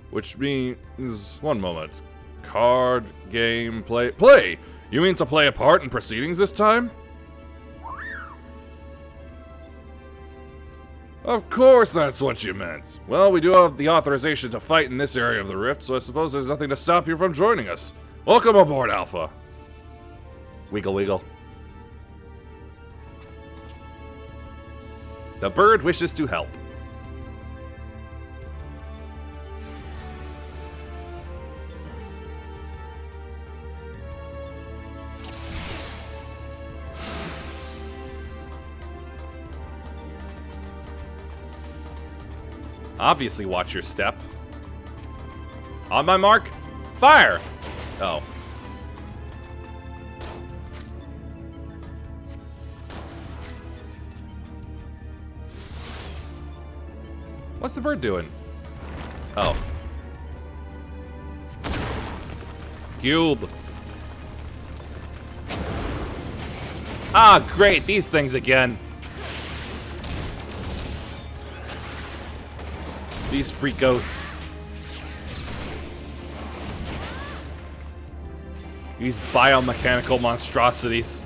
[SPEAKER 3] Which means... one moment. Card, game, play... Play! You mean to play a part in proceedings this time? Of course that's what you meant. Well, we do have the authorization to fight in this area of the rift, so I suppose there's nothing to stop you from joining us. Welcome aboard, Alpha.
[SPEAKER 1] Wiggle, wiggle. The bird wishes to help. Obviously, watch your step. On my mark, fire! Oh. What's the bird doing? Oh. Cube. Ah, great, these things again. These freakos. These biomechanical monstrosities.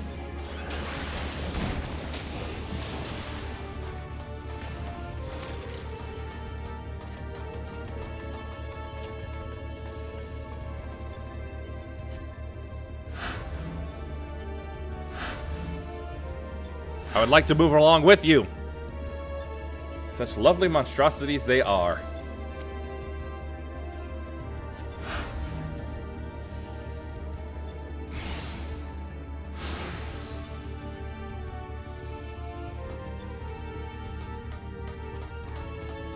[SPEAKER 1] I would like to move along with you. Such lovely monstrosities they are.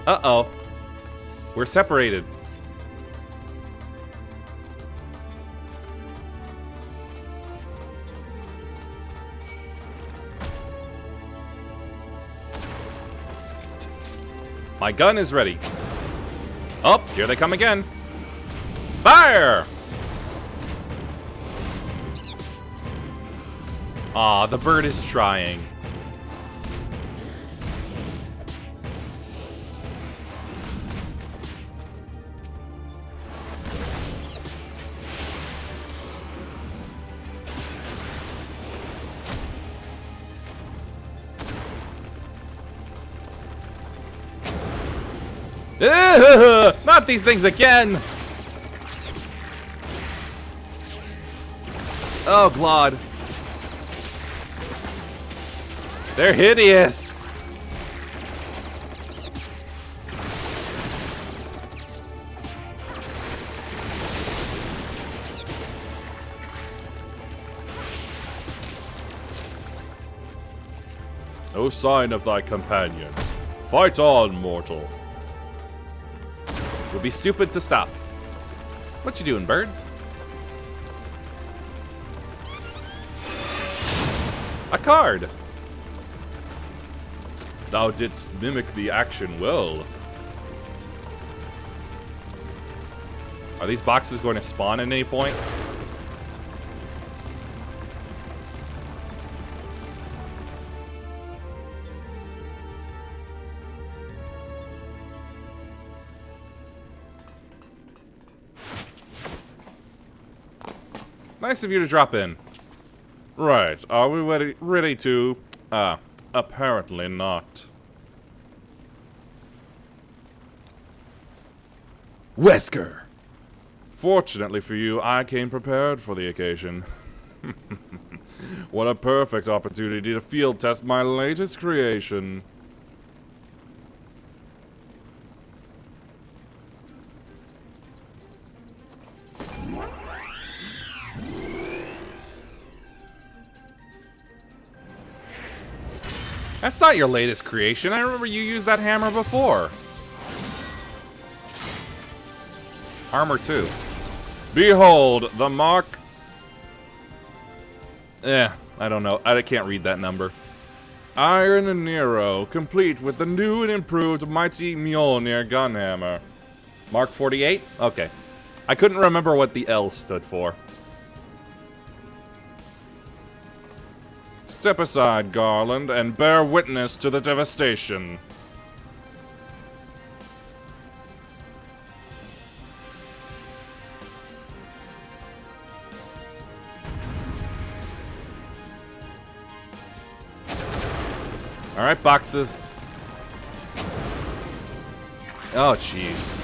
[SPEAKER 1] Uh-oh. We're separated. My gun is ready. Oh, here they come again. Fire! Aw, the bird is trying. Not these things again! Oh, Glod. They're hideous!
[SPEAKER 3] No sign of thy companions. Fight on, mortal.
[SPEAKER 1] It would be stupid to stop. What you doing, bird? A card!
[SPEAKER 3] Thou didst mimic the action well.
[SPEAKER 1] Are these boxes going to spawn at any point? Nice of you to drop in.
[SPEAKER 3] Right, are we ready to... apparently not.
[SPEAKER 1] Wesker!
[SPEAKER 3] Fortunately for you, I came prepared for the occasion. What a perfect opportunity to field test my latest creation.
[SPEAKER 1] That's not your latest creation. I remember you used that hammer before. Armor 2.
[SPEAKER 3] Behold, the mark...
[SPEAKER 1] I don't know. I can't read that number.
[SPEAKER 3] Iron and Nero, complete with the new and improved Mighty Mjolnir gunhammer.
[SPEAKER 1] Mark 48? Okay. I couldn't remember what the L stood for.
[SPEAKER 3] Step aside, Garland, and bear witness to the devastation.
[SPEAKER 1] Alright, boxes. Oh, jeez.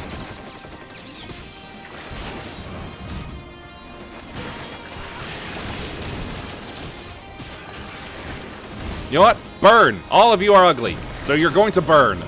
[SPEAKER 1] You know what? Burn! All of you are ugly, so you're going to burn.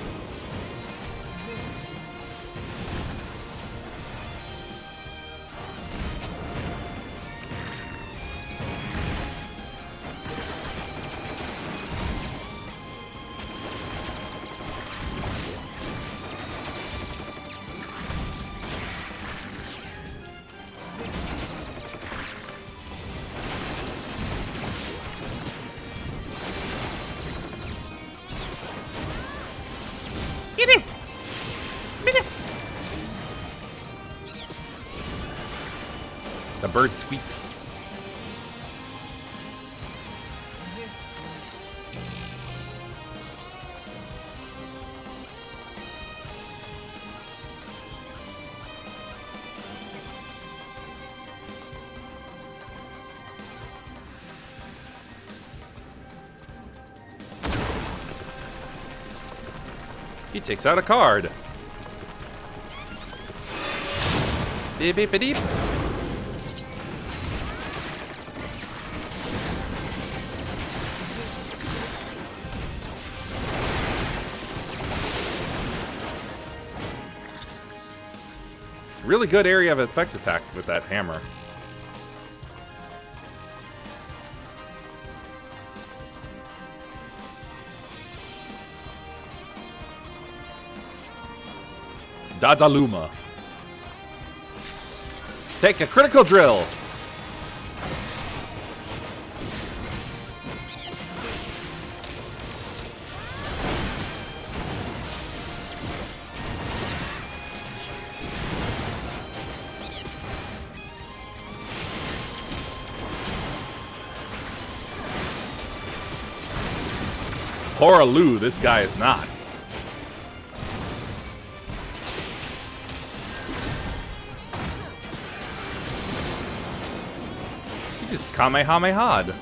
[SPEAKER 1] The bird squeaks. He takes out a card. Beep beep beep. really good area of effect attack with that hammer. Dadaluma. Take a critical drill. Horalu, this guy is not. He just Kamehameha'd.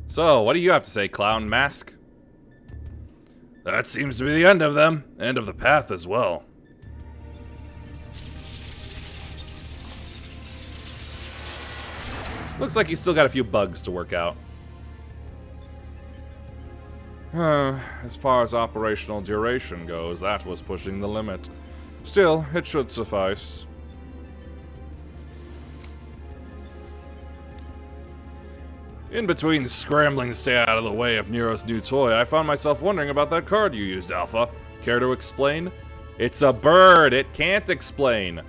[SPEAKER 1] So, what do you have to say, Clown Mask? That seems to be the end of them. End of the path as well. Looks like he's still got a few bugs to work out. As far as operational duration goes, that was pushing the limit. Still, it should suffice. In between scrambling to stay out of the way of Nero's new toy, I found myself wondering about that card you used, Alpha. Care to explain? It's a bird. It can't explain.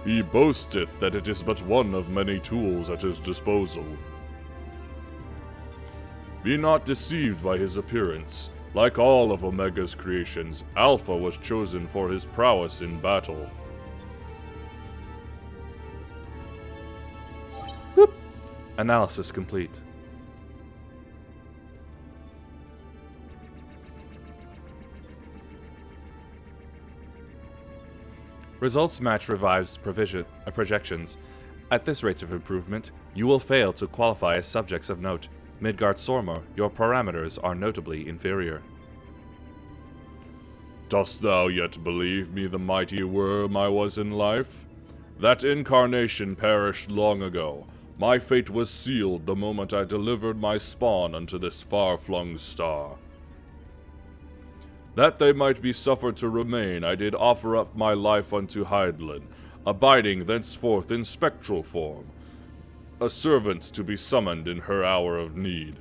[SPEAKER 3] He boasteth that it is but one of many tools at his disposal. Be not deceived by his appearance. Like all of Omega's creations, Alpha was chosen for his prowess in battle.
[SPEAKER 1] Whoop. Analysis complete. Results match revised projections. At this rate of improvement, you will fail to qualify as subjects of note. Midgard Sormor, your parameters are notably inferior.
[SPEAKER 3] Dost thou yet believe me the mighty worm I was in life? That incarnation perished long ago. My fate was sealed the moment I delivered my spawn unto this far-flung star. That they might be suffered to remain, I did offer up my life unto Hydaelyn, abiding thenceforth in spectral form, a servant to be summoned in her hour of need.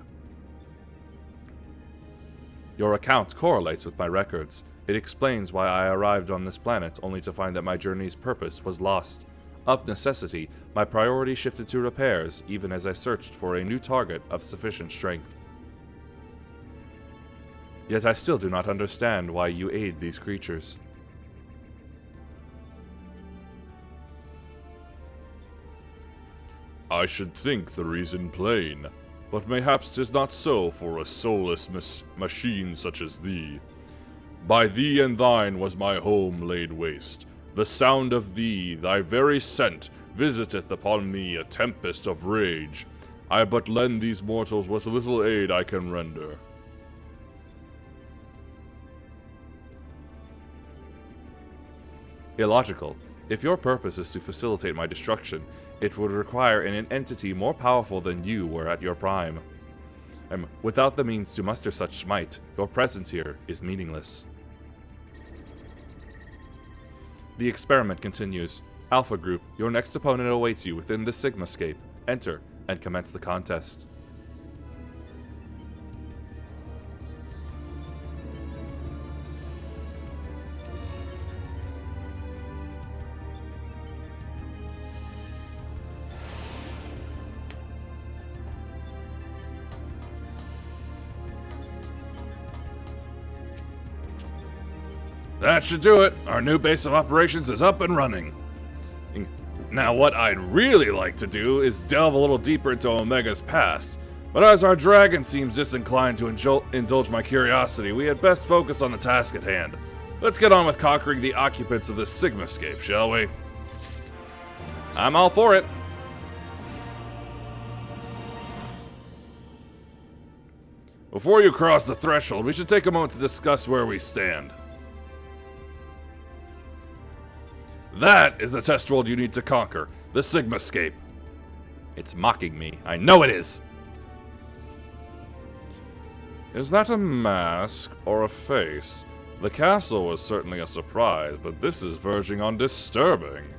[SPEAKER 1] Your account correlates with my records. It explains why I arrived on this planet only to find that my journey's purpose was lost. Of necessity, my priority shifted to repairs, even as I searched for a new target of sufficient strength. Yet I still do not understand why you aid these creatures.
[SPEAKER 3] I should think the reason plain, but mayhaps 'tis not so for a soulless machine such as thee. By thee and thine was my home laid waste. The sound of thee, thy very scent, visiteth upon me a tempest of rage. I but lend these mortals what little aid I can render.
[SPEAKER 1] Illogical. If your purpose is to facilitate my destruction, it would require an entity more powerful than you were at your prime. Without the means to muster such might, your presence here is meaningless. The experiment continues. Alpha Group, your next opponent awaits you within the Sigmascape. Enter and commence the contest.
[SPEAKER 2] That should do it. Our new base of operations is up and running. Now, what I'd really like to do is delve a little deeper into Omega's past. But as our dragon seems disinclined to indulge my curiosity, we had best focus on the task at hand. Let's get on with conquering the occupants of this Sigmascape, shall we?
[SPEAKER 1] I'm all for it.
[SPEAKER 3] Before you cross the threshold, we should take a moment to discuss where we stand. That is the test world you need to conquer, the Sigmascape.
[SPEAKER 1] It's mocking me. I know it is.
[SPEAKER 3] Is that a mask or a face? The castle was certainly a surprise, but this is verging on disturbing.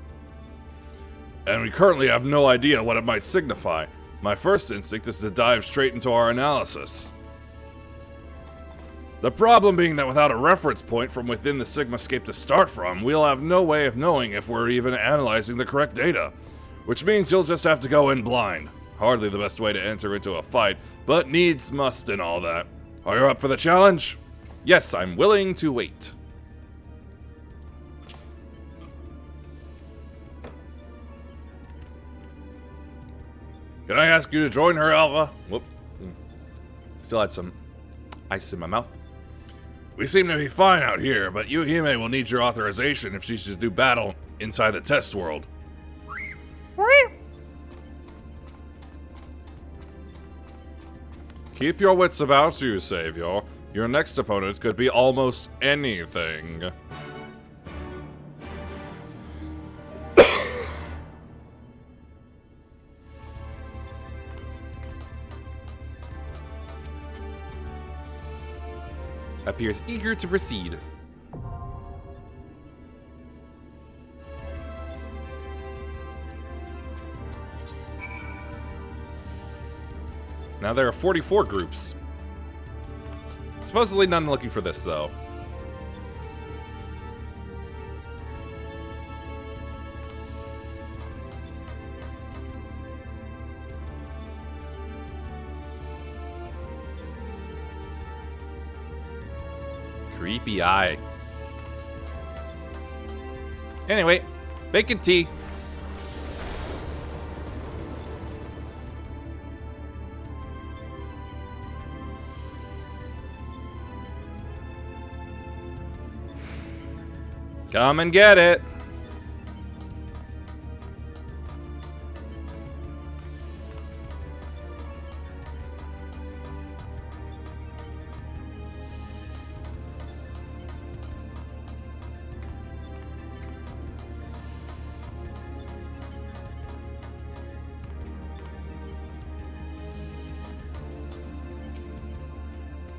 [SPEAKER 3] And we currently have no idea what it might signify. My first instinct is to dive straight into our analysis. The problem being that without a reference point from within the Sigmascape to start from, we'll have no way of knowing if we're even analyzing the correct data. Which means you'll just have to go in blind. Hardly the best way to enter into a fight, but needs must and all that. Are you up for the challenge?
[SPEAKER 1] Yes, I'm willing to wait.
[SPEAKER 3] Can I ask you to join her, Alpha?
[SPEAKER 1] Whoop. Still had some ice in my mouth.
[SPEAKER 3] We seem to be fine out here, but Yuhime will need your authorization if she should do battle inside the test world. Keep your wits about you, Savior. Your next opponent could be almost anything.
[SPEAKER 1] Appears eager to proceed. Now there are 44 groups. Supposedly none looking for this, though. Creepy eye. Anyway, bacon tea. Come and get it.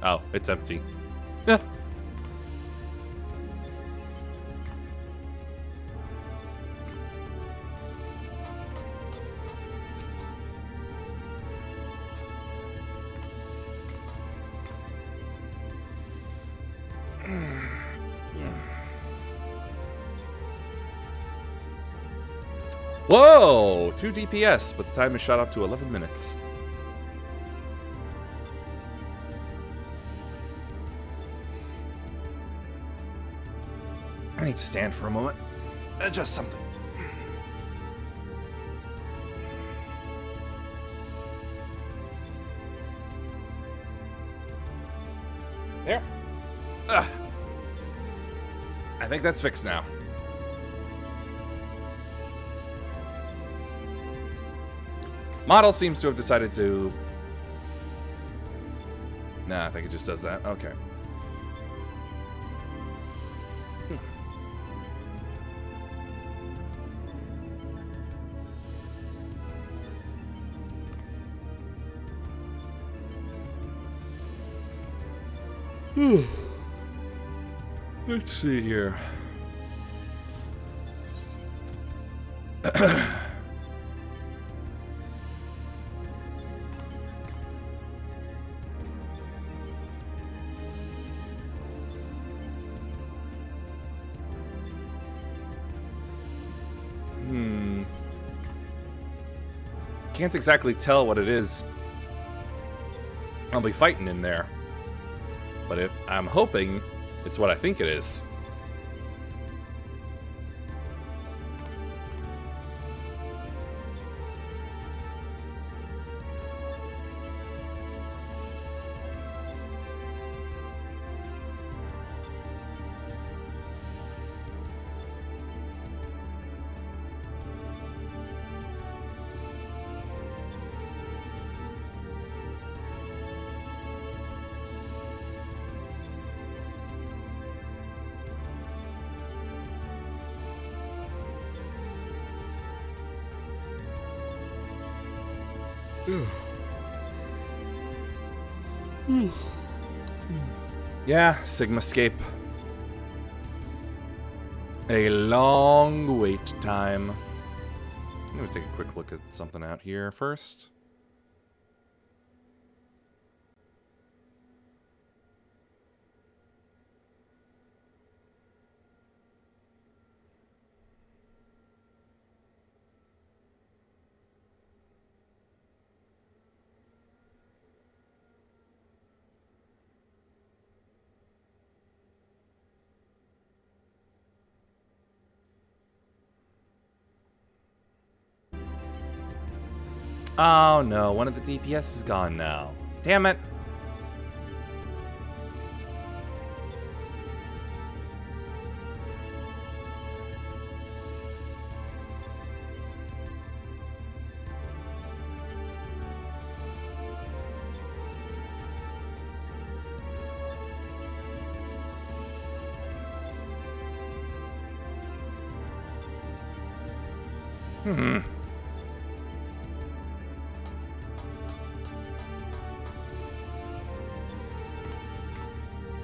[SPEAKER 1] Oh, it's empty. Whoa! 2 DPS, but the time is shot up to 11 minutes. I need to stand for a moment. Adjust something. There. Ugh. I think that's fixed now. Model seems to have decided to... Nah, I think it just does that. Okay.
[SPEAKER 3] Let's see here.
[SPEAKER 1] Can't exactly tell what it is I'll be fighting in there. But I'm hoping it's what I think it is. Yeah, Sigmascape. A long wait time. I'm gonna take a quick look at something out here first. Oh no, one of the DPS is gone now. Damn it.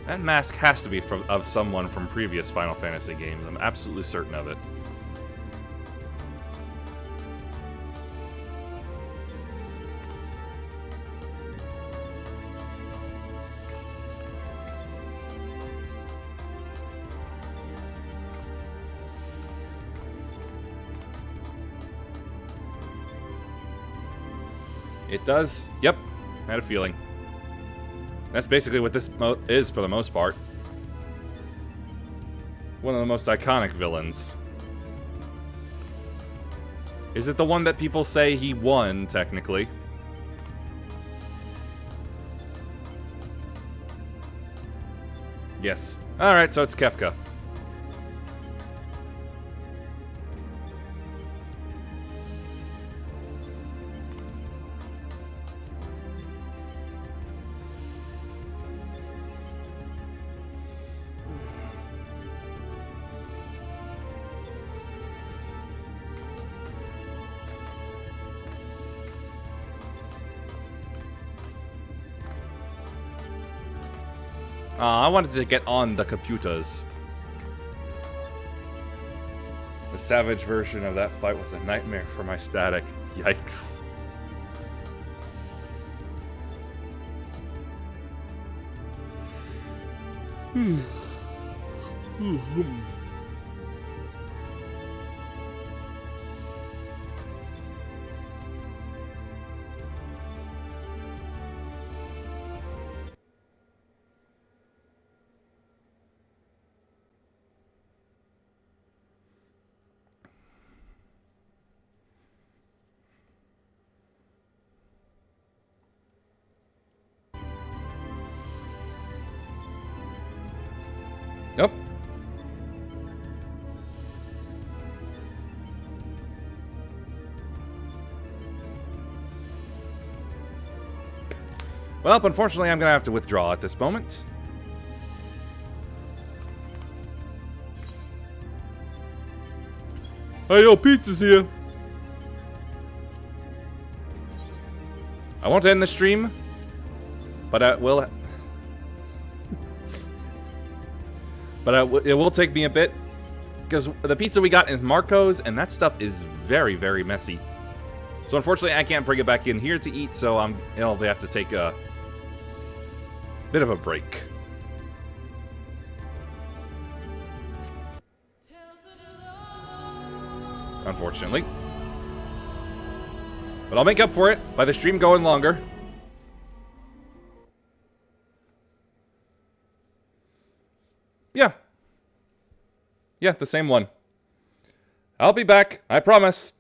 [SPEAKER 1] That mask has to be of someone from previous Final Fantasy games. I'm absolutely certain of it. It does. Yep. I had a feeling. That's basically what this is for the most part. One of the most iconic villains. Is it the one that people say he won, technically? Yes. Alright, so it's Kefka. I wanted to get on the computers. The savage version of that fight was a nightmare for my static. Yikes. Yep. Well, unfortunately, I'm going to have to withdraw at this moment.
[SPEAKER 3] Hey, yo, pizza's here.
[SPEAKER 1] I won't end the stream, but I will... But it will take me a bit, because the pizza we got is Marco's, and that stuff is very, very messy. So unfortunately, I can't bring it back in here to eat, so I'll have to take a bit of a break. Unfortunately. But I'll make up for it by the stream going longer. Yeah. Yeah, the same one. I'll be back, I promise.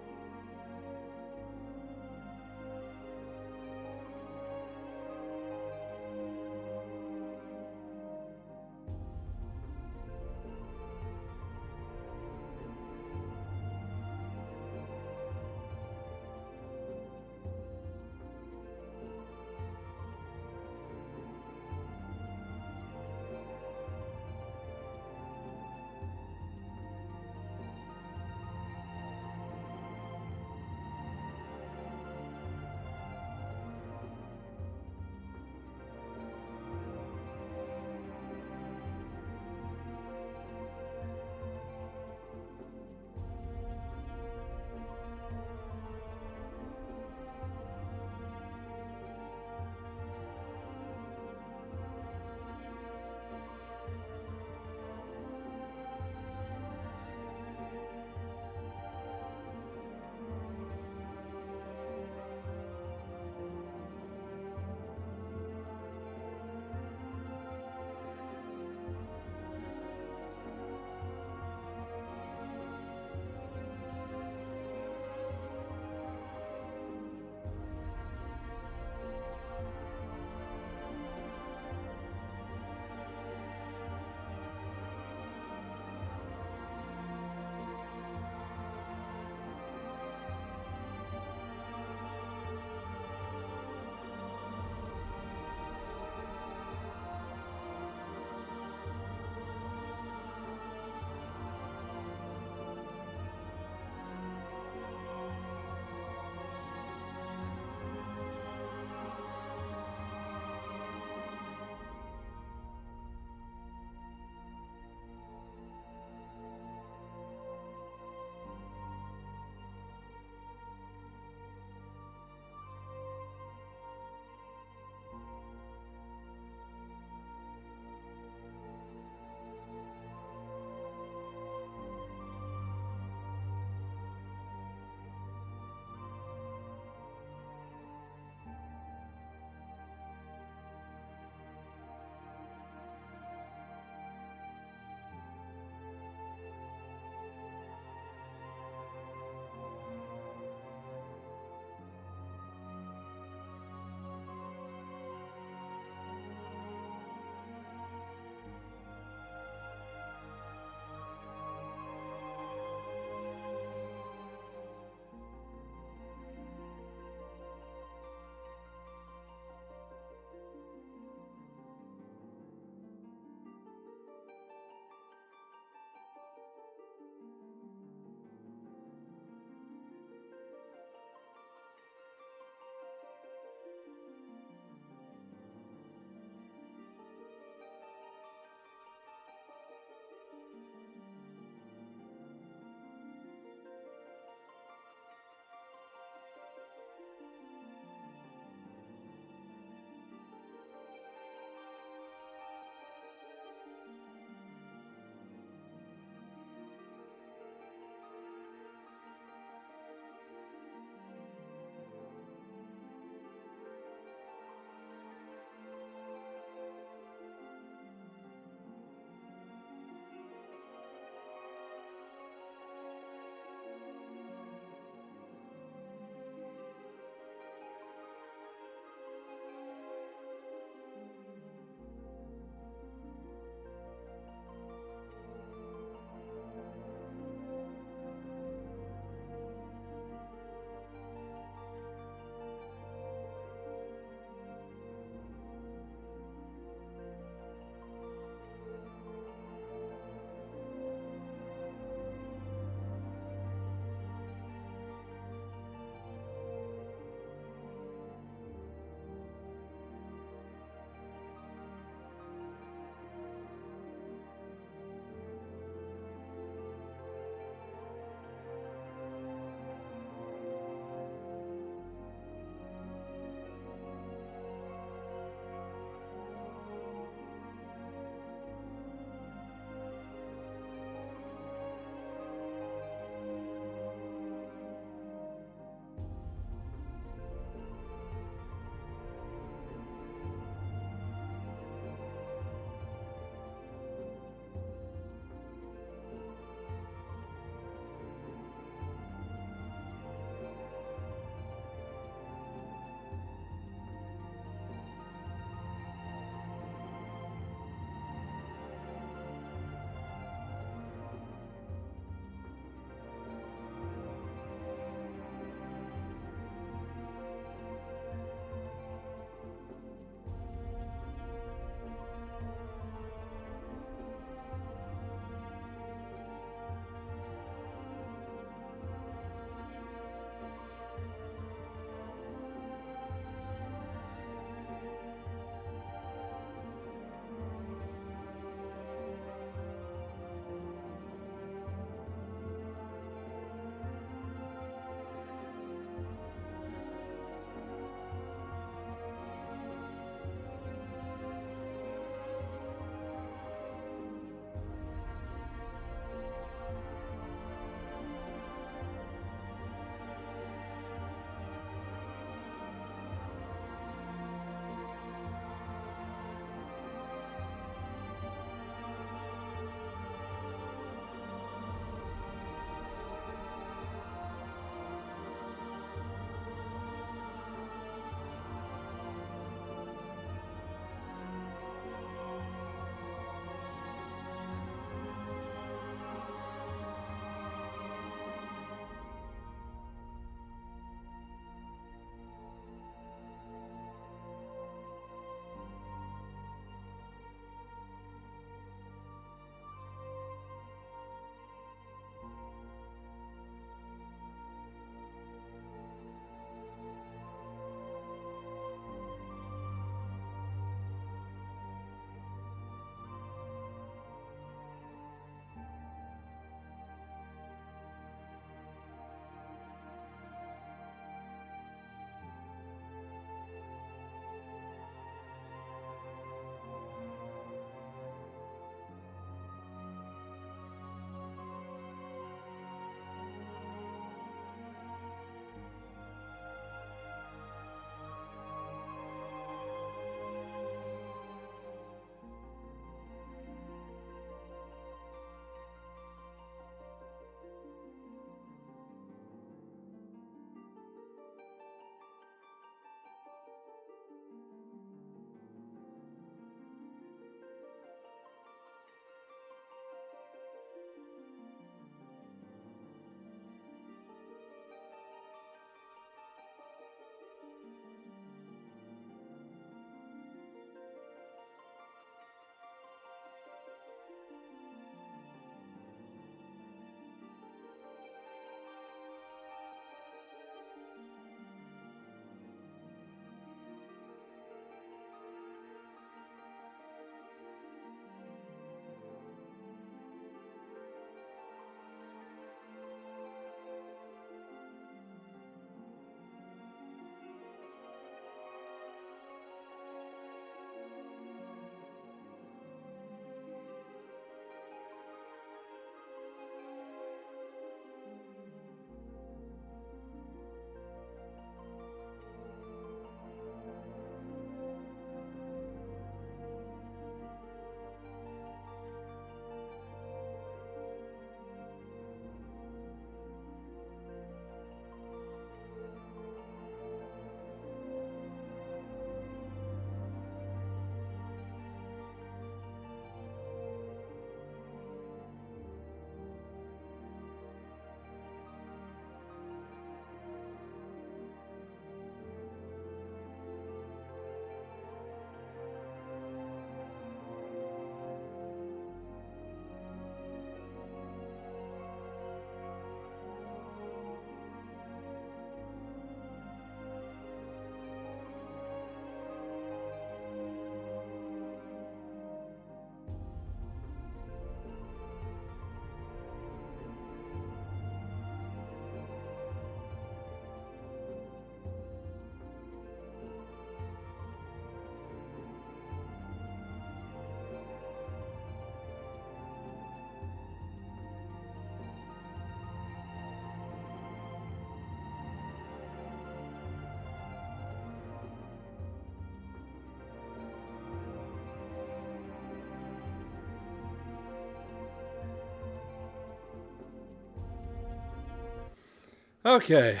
[SPEAKER 1] Okay.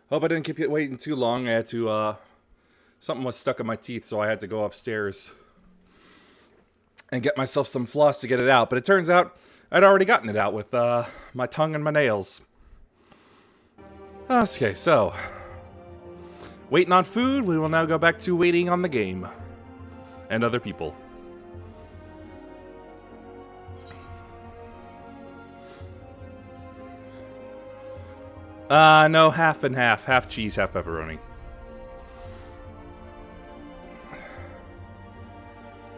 [SPEAKER 1] Hope I didn't keep you waiting too long. I had to, something was stuck in my teeth, so I had to go upstairs and get myself some floss to get it out. But it turns out I'd already gotten it out with, my tongue and my nails. Okay, so waiting on food, we will now go back to waiting on the game. And other people. No, half and half. Half cheese, half pepperoni.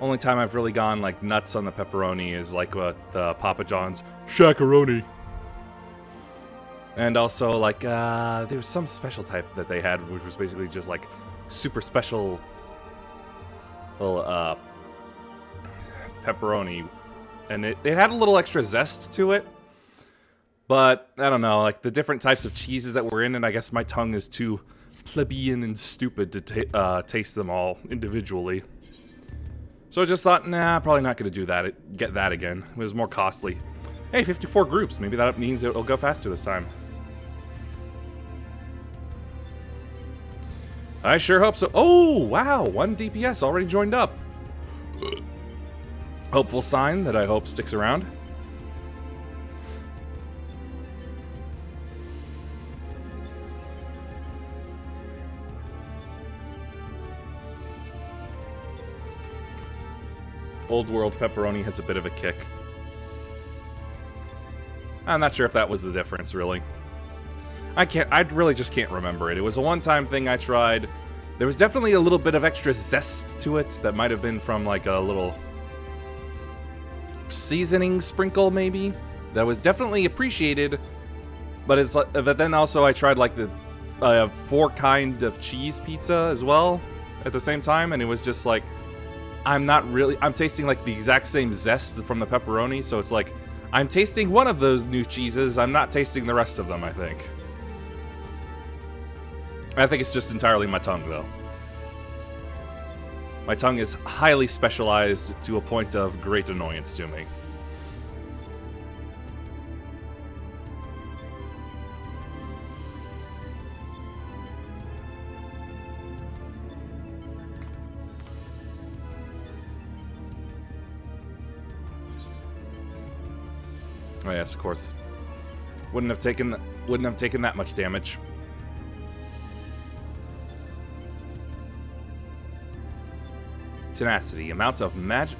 [SPEAKER 1] Only time I've really gone, like, nuts on the pepperoni is, like, with Papa John's Shakaroni. And also, like, there was some special type that they had, which was basically just, like, super special little, pepperoni. And it had a little extra zest to it. But, I don't know, like, the different types of cheeses that were in it, I guess my tongue is too plebeian and stupid to taste them all individually. So I just thought, nah, probably not going to do that, get that again. It was more costly. Hey, 54 groups, maybe that means it'll go faster this time. I sure hope so. Oh, wow, 1 DPS already joined up. Hopeful sign that I hope sticks around. Old World pepperoni has a bit of a kick. I'm not sure if that was the difference, really. I really just can't remember it. It was a one-time thing I tried. There was definitely a little bit of extra zest to it that might have been from, like, a little seasoning sprinkle, maybe. That was definitely appreciated, but but then also I tried, like, the 4 kind of cheese pizza as well at the same time, and it was just like, I'm tasting, like, the exact same zest from the pepperoni, so it's like, I'm tasting one of those new cheeses, I'm not tasting the rest of them, I think. I think it's just entirely my tongue, though. My tongue is highly specialized to a point of great annoyance to me. Oh yes, of course. Wouldn't have taken that much damage. Tenacity. Amounts of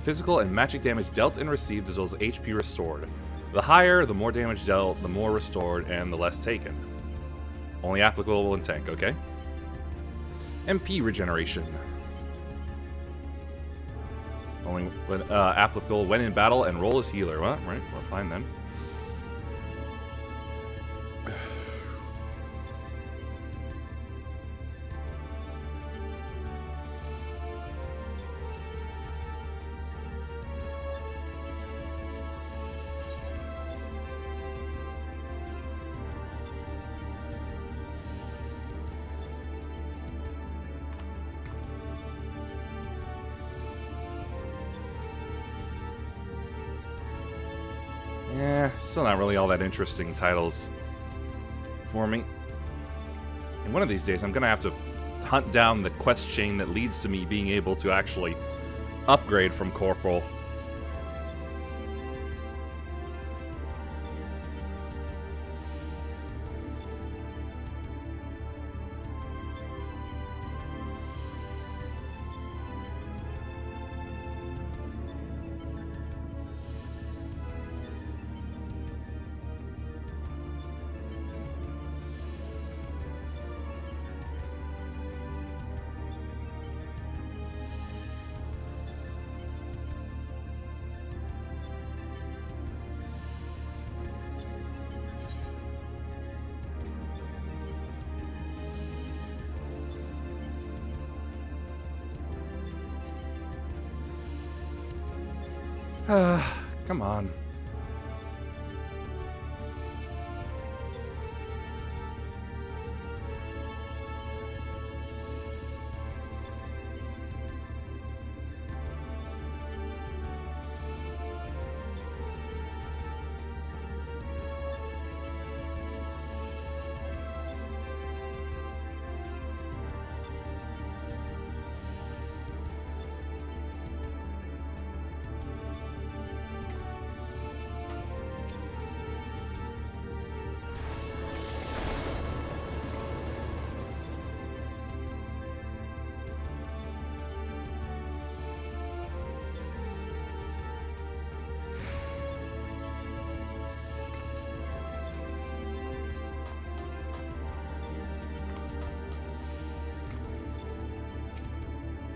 [SPEAKER 1] physical and magic damage dealt and received, as well as HP restored. The higher, the more damage dealt, the more restored, and the less taken. Only applicable in tank, okay? MP regeneration. Only applicable when in battle and roll as healer. Well, right, we're fine then. Yeah, still not really all that interesting titles for me. And one of these days, I'm going to have to hunt down the quest chain that leads to me being able to actually upgrade from Corporal. Come on.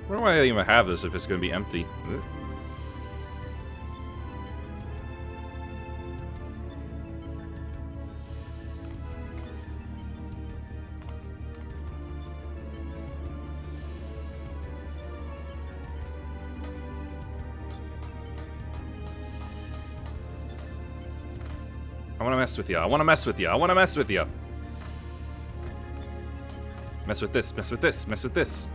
[SPEAKER 1] Where do I even have this if it's going to be empty? Ugh. I want to mess with you. I want to mess with you. I want to mess with you. Mess with this. Mess with this. Mess with this.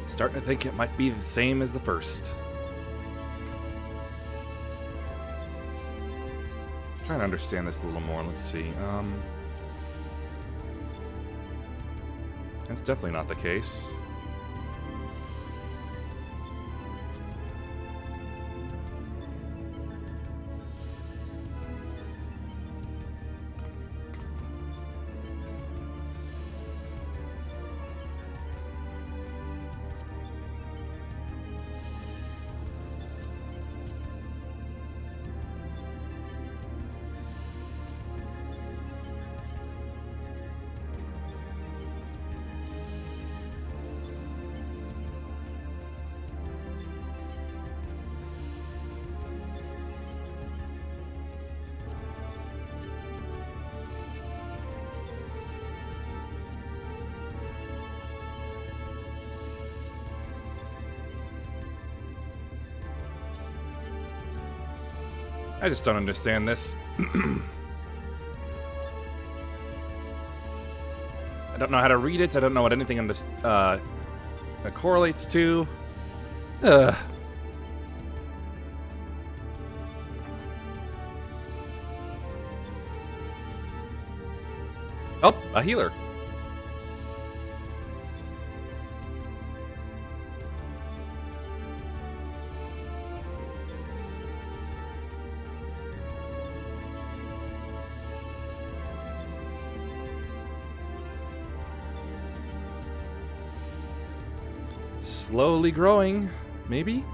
[SPEAKER 1] Starting to think it might be the same as the first. Trying to understand this a little more. Let's see. That's definitely not the case. I just don't understand this. I don't know how to read it. I don't know what anything correlates to. Ugh. Oh, a healer. Slowly growing, maybe?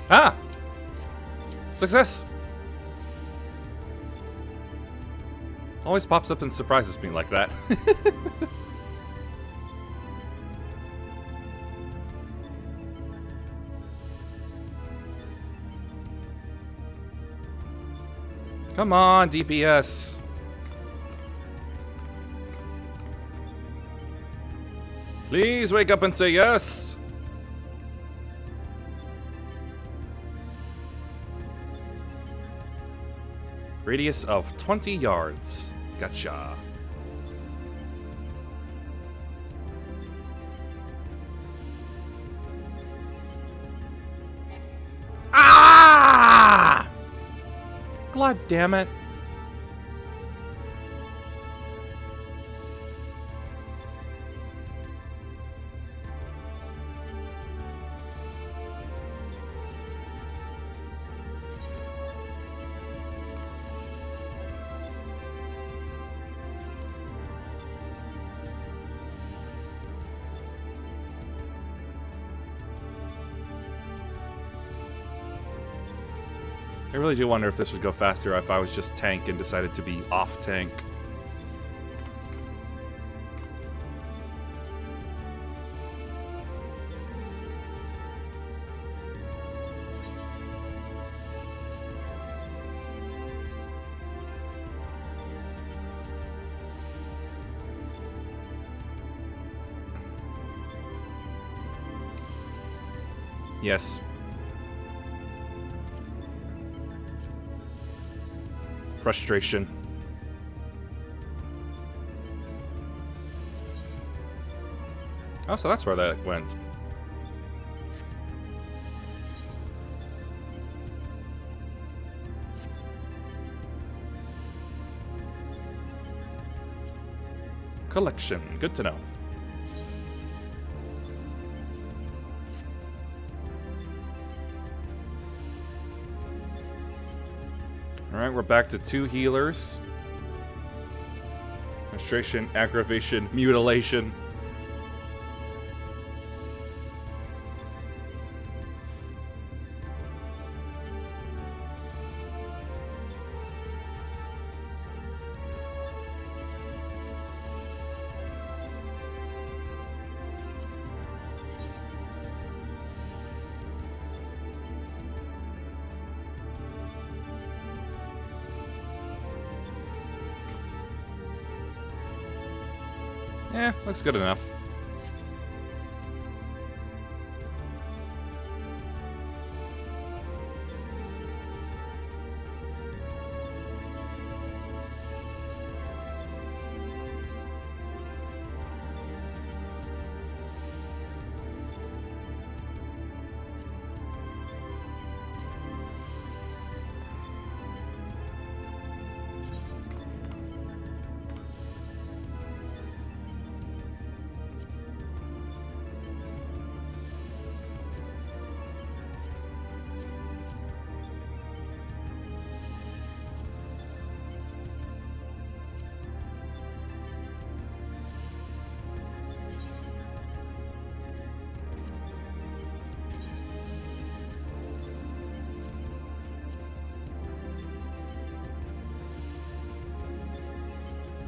[SPEAKER 1] Ah! Success! Always pops up and surprises me like that. Come on, DPS. Please wake up and say yes. Radius of 20 yards. Gotcha. Ah! God damn it. I really do wonder if this would go faster if I was just tank and decided to be off tank. Yes. Frustration. Oh, so that's where that went. Collection. Good to know. Alright, we're back to 2 healers. Frustration, aggravation, mutilation. Eh, looks good enough.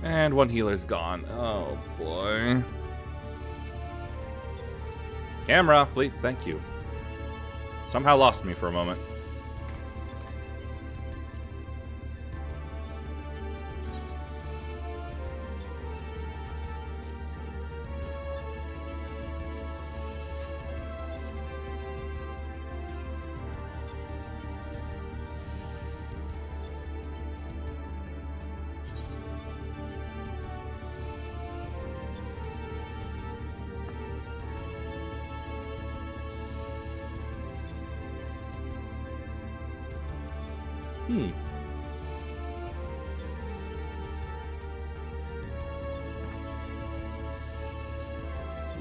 [SPEAKER 1] And 1 healer's gone. Oh, boy. Camera, please. Thank you. Somehow lost me for a moment.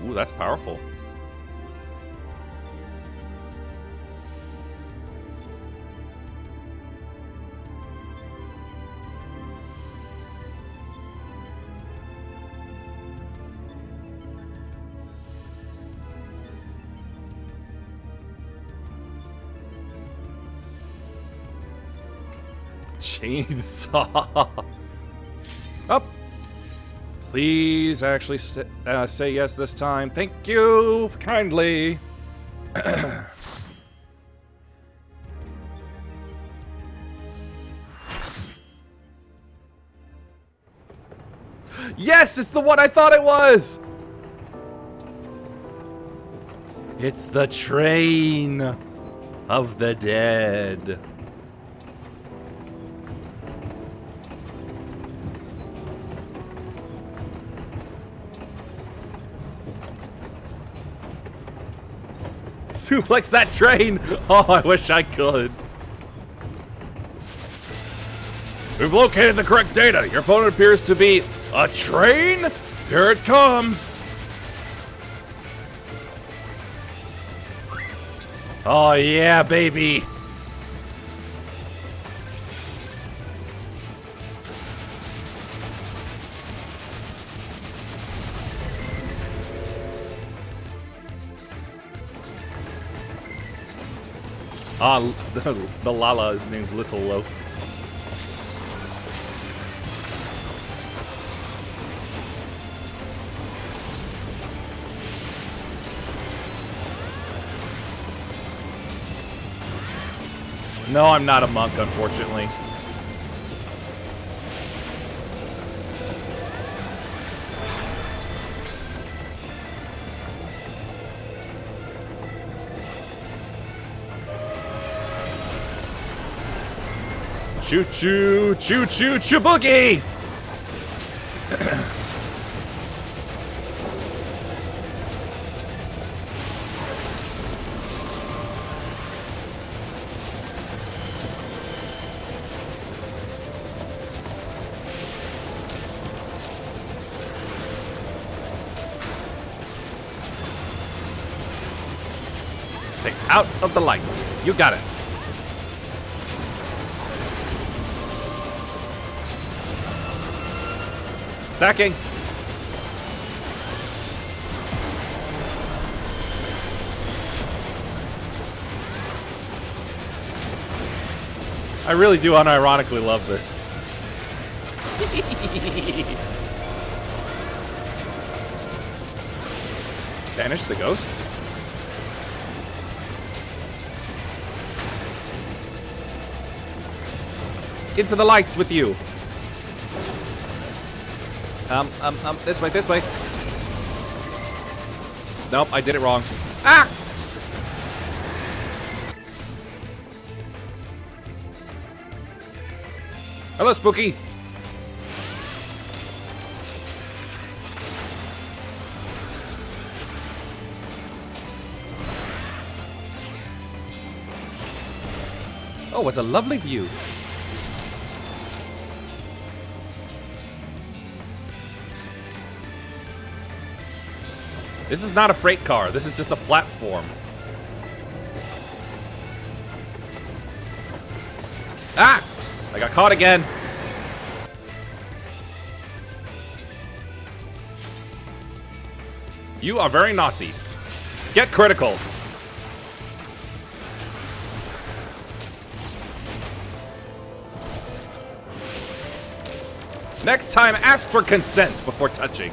[SPEAKER 1] Ooh, that's powerful. Chainsaw. Up. Please actually say yes this time. Thank you kindly. Yes, it's the one I thought it was. It's the train of the dead. Suplex that train! Oh, I wish I could. We've located the correct data. Your opponent appears to be a train. Here it comes. Oh, yeah, baby. Ah, the Lala is named Little Loaf. No, I'm not a monk, unfortunately. Choo choo, choo choo, choo-boogie! Stay out of the light. You got it. Attacking. I really do unironically love this. Banish the ghost. Into the lights with you. This way, this way. Nope, I did it wrong. Ah! Hello, Spooky. Oh, what a lovely view. This is not a freight car. This is just a platform. Ah! I got caught again. You are very naughty. Get critical. Next time, ask for consent before touching.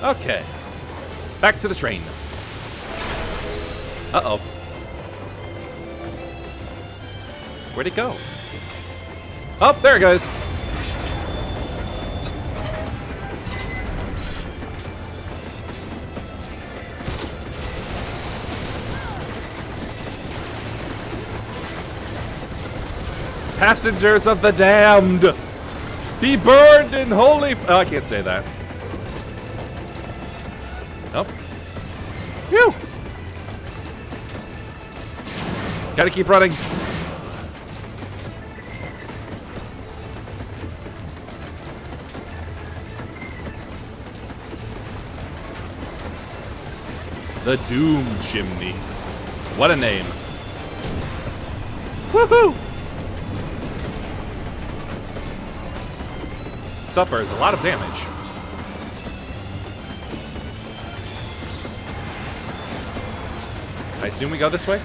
[SPEAKER 1] Okay. Back to the train. Uh-oh. Where'd it go? Oh, there it goes. Passengers of the damned! Be burned in holy... Oh, I can't say that. Nope. Phew! Gotta keep running. The Doom Chimney. What a name. Woohoo! Suffers a lot of damage. I assume we go this way?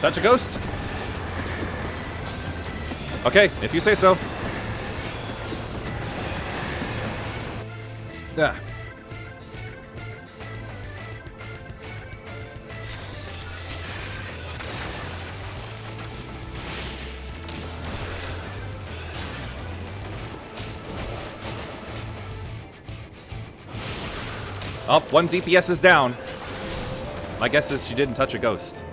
[SPEAKER 1] Touch a ghost? Okay, if you say so. Ah. Oh, one DPS is down. My guess is she didn't touch a ghost.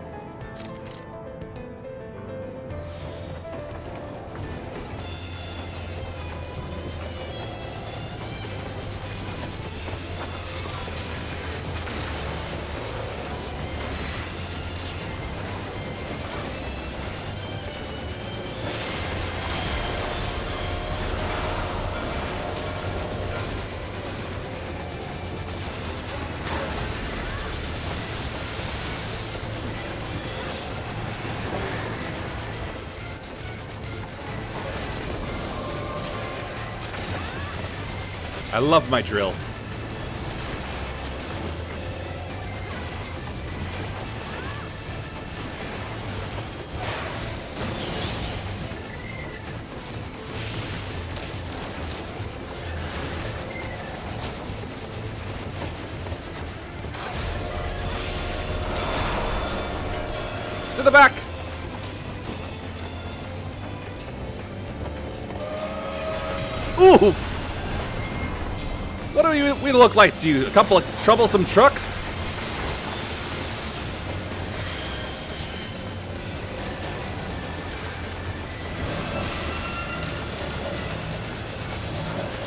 [SPEAKER 1] I love my drill. To the back! Ooh! What do we look like to you? A couple of troublesome trucks?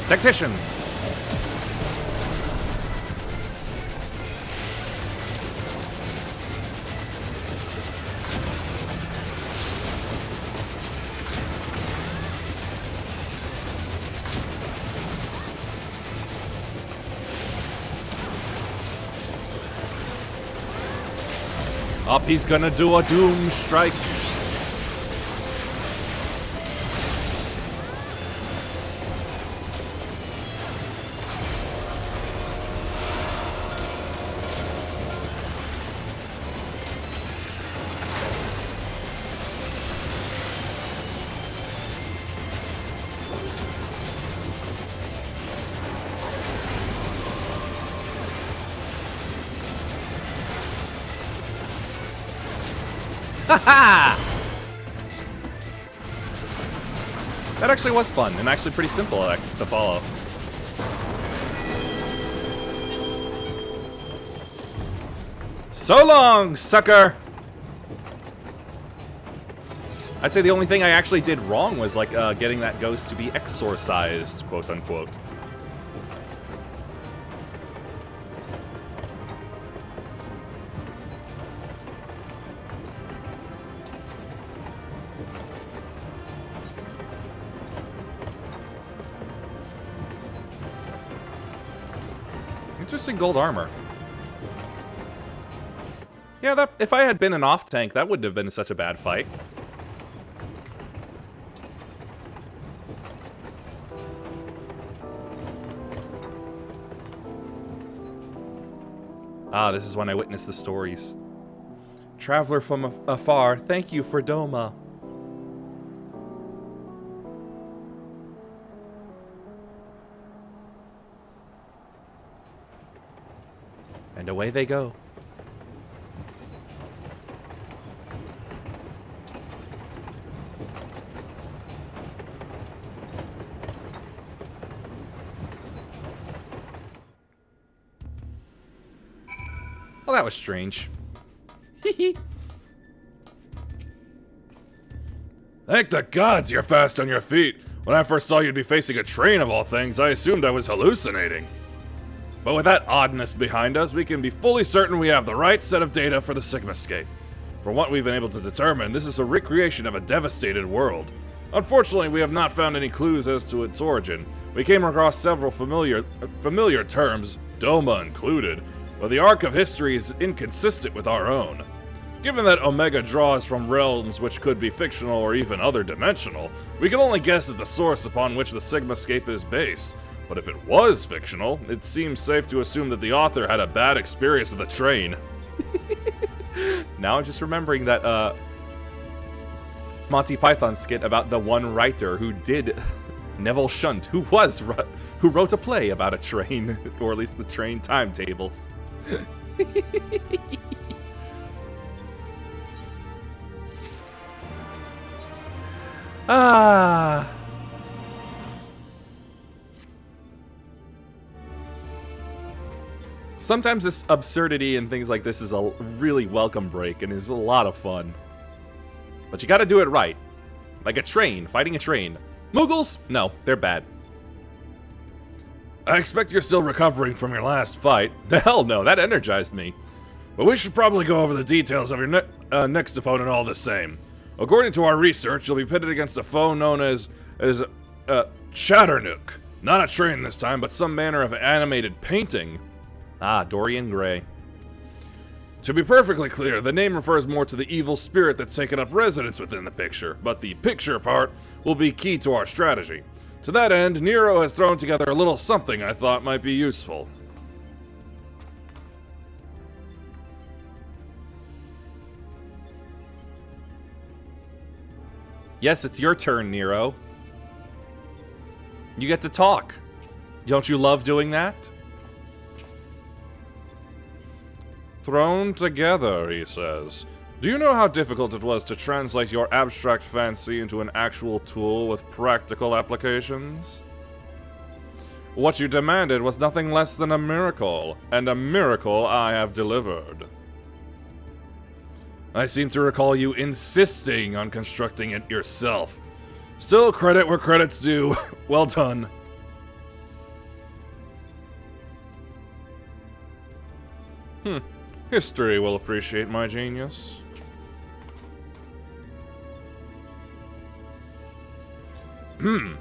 [SPEAKER 1] Tactician! Up, he's gonna do a doom strike. Ha! That actually was fun, and actually pretty simple to follow. So long, sucker! I'd say the only thing I actually did wrong was, like, getting that ghost to be exorcised, quote-unquote. Interesting gold armor. Yeah, that if I had been an off-tank, that wouldn't have been such a bad fight. Ah, this is when I witnessed the stories. Traveler from afar, thank you for Doma. And away they go. Well, that was strange. Hee.
[SPEAKER 3] Thank the gods you're fast on your feet. When I first saw you'd be facing a train of all things, I assumed I was hallucinating. But with that oddness behind us, we can be fully certain we have the right set of data for the Sigmascape. From what we've been able to determine, this is a recreation of a devastated world. Unfortunately, we have not found any clues as to its origin. We came across several familiar terms, Doma included, but the arc of history is inconsistent with our own. Given that Omega draws from realms which could be fictional or even other dimensional, we can only guess at the source upon which the Sigmascape is based. But if it was fictional, it seems safe to assume that the author had a bad experience with a train.
[SPEAKER 1] Now I'm just remembering that Monty Python skit about the one writer who did Neville Shunt, who wrote a play about a train, or at least the train timetables. Ah. Sometimes this absurdity and things like this is a really welcome break and is a lot of fun. But you gotta do it right. Like a train, fighting a train. Muggles? No, they're bad.
[SPEAKER 2] I expect you're still recovering from your last fight. Hell no, that energized me. But we should probably go over the details of your next opponent all the same. According to our research, you'll be pitted against a foe known as Chatternook. Not a train this time, but some manner of animated painting.
[SPEAKER 1] Ah, Dorian Gray.
[SPEAKER 2] To be perfectly clear, the name refers more to the evil spirit that's taken up residence within the picture, but the picture part will be key to our strategy. To that end, Nero has thrown together a little something I thought might be useful.
[SPEAKER 1] Yes, it's your turn, Nero. You get to talk. Don't you love doing that?
[SPEAKER 2] Thrown together, he says. Do you know how difficult it was to translate your abstract fancy into an actual tool with practical applications? What you demanded was nothing less than a miracle, and a miracle I have delivered. I seem to recall you insisting on constructing it yourself. Still, credit where credit's due. Well done. History will appreciate my genius. To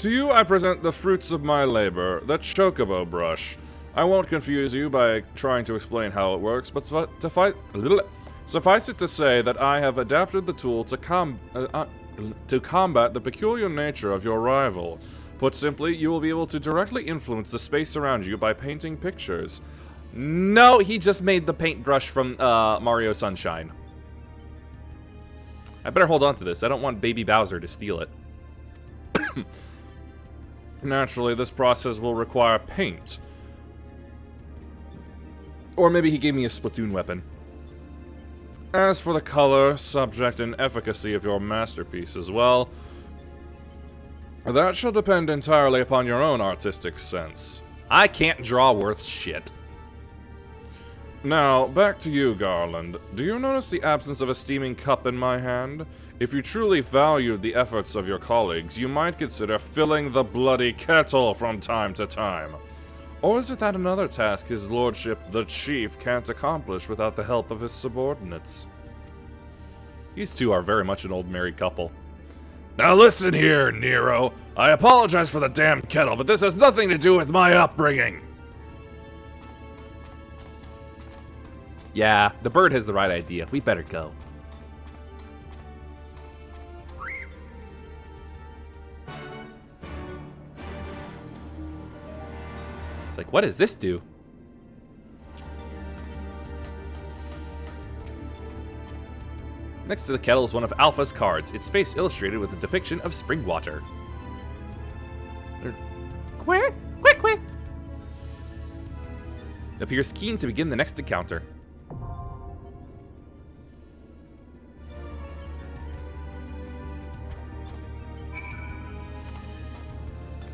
[SPEAKER 2] you I present the fruits of my labor, the chocobo brush. I won't confuse you by trying to explain how it works, but suffice it to say that I have adapted the tool to combat the peculiar nature of your rival. Put simply, you will be able to directly influence the space around you by painting pictures.
[SPEAKER 1] No, he just made the paintbrush from Mario Sunshine. I better hold on to this. I don't want Baby Bowser to steal it.
[SPEAKER 2] Naturally, this process will require paint.
[SPEAKER 1] Or maybe he gave me a Splatoon weapon.
[SPEAKER 2] As for the color, subject, and efficacy of your masterpieces, well, that shall depend entirely upon your own artistic sense.
[SPEAKER 1] I can't draw worth shit.
[SPEAKER 2] Now, back to you, Garland. Do you notice the absence of a steaming cup in my hand? If you truly valued the efforts of your colleagues, you might consider filling the bloody kettle from time to time. Or is it that another task his lordship, the chief, can't accomplish without the help of his subordinates?
[SPEAKER 1] These two are very much an old married couple.
[SPEAKER 2] Now listen here, Nero. I apologize for the damn kettle, but this has nothing to do with my upbringing.
[SPEAKER 1] Yeah, the bird has the right idea. We better go. It's like, what does this do? Next to the kettle is one of Alpha's cards, its face illustrated with a depiction of spring water. Quick, quick, quick! Appears keen to begin the next encounter.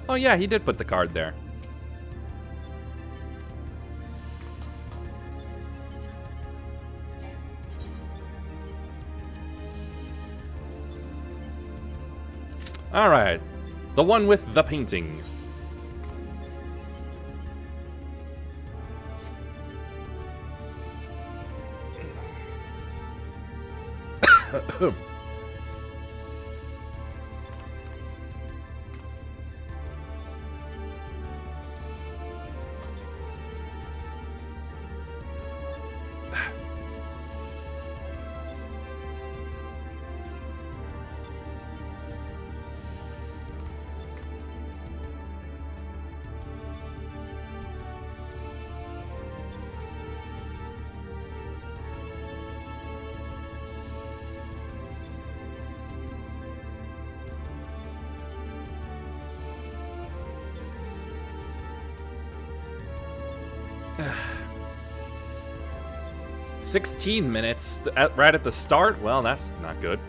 [SPEAKER 1] Oh yeah, he did put the card there. Alright, the one with the painting. $16 right at the start? Well, that's not good.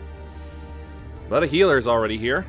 [SPEAKER 1] But a healer's already here.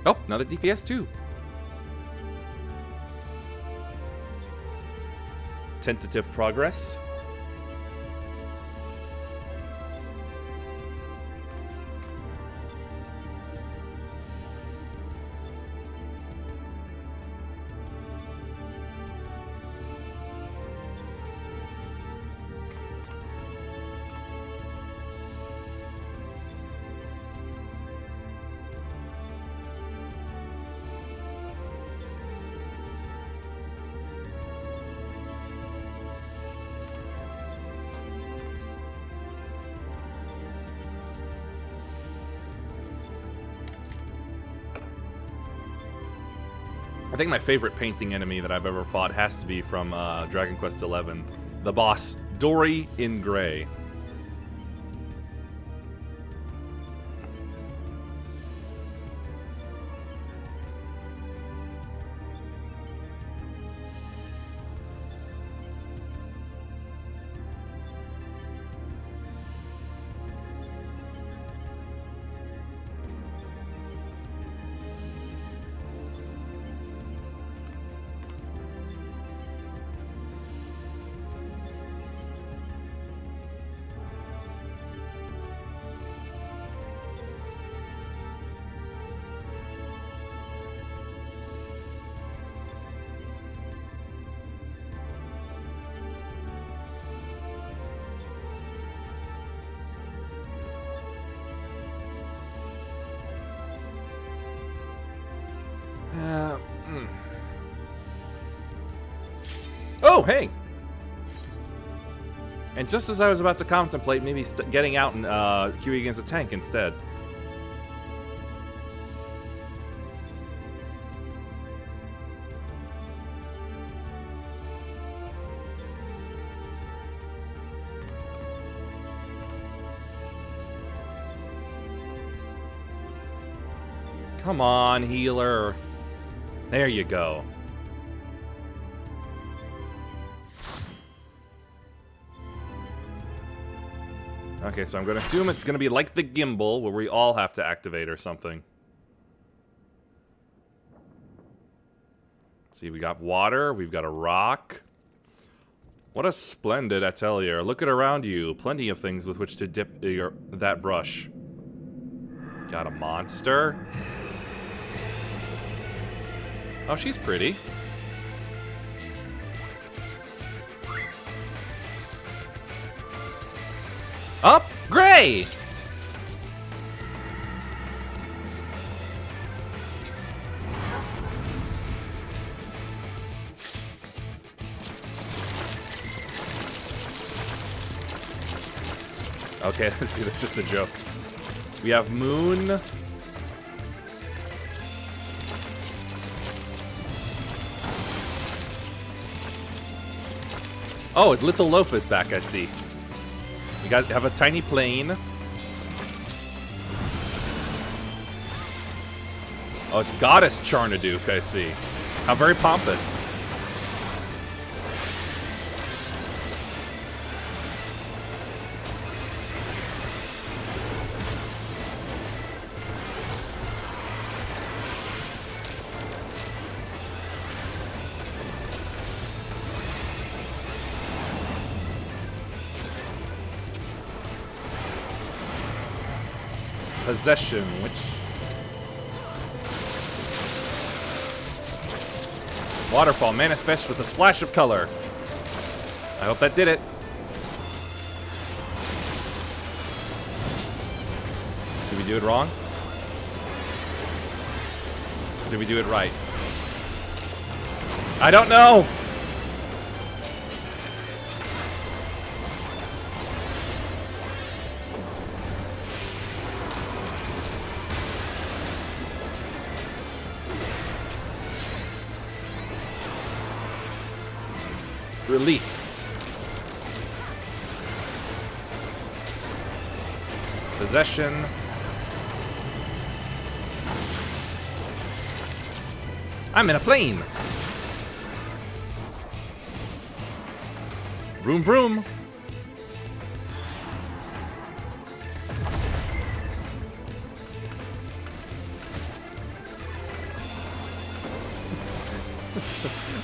[SPEAKER 1] Oh, another DPS too. Tentative progress. I think my favorite painting enemy that I've ever fought has to be from Dragon Quest XI. The boss, Dory in Gray. Oh, hey! And just as I was about to contemplate maybe getting out and queuing against a tank instead. Come on, healer. There you go. Okay, so I'm going to assume it's going to be like the gimbal, where we all have to activate or something. See, we got water, we've got a rock. What a splendid atelier. Look at around you. Plenty of things with which to dip that brush. Got a monster. Oh, she's pretty. Up, Gray! Okay, let's see, that's just a joke. We have Moon. Oh, Little Loaf is back, I see. We have a tiny plane. Oh, it's Goddess Charnaduke, I see. How very pompous. Possession, which... Waterfall, manifest with a splash of color. I hope that did it. Did we do it wrong? Or did we do it right? I don't know! Release. Possession. I'm in a plane. Vroom vroom.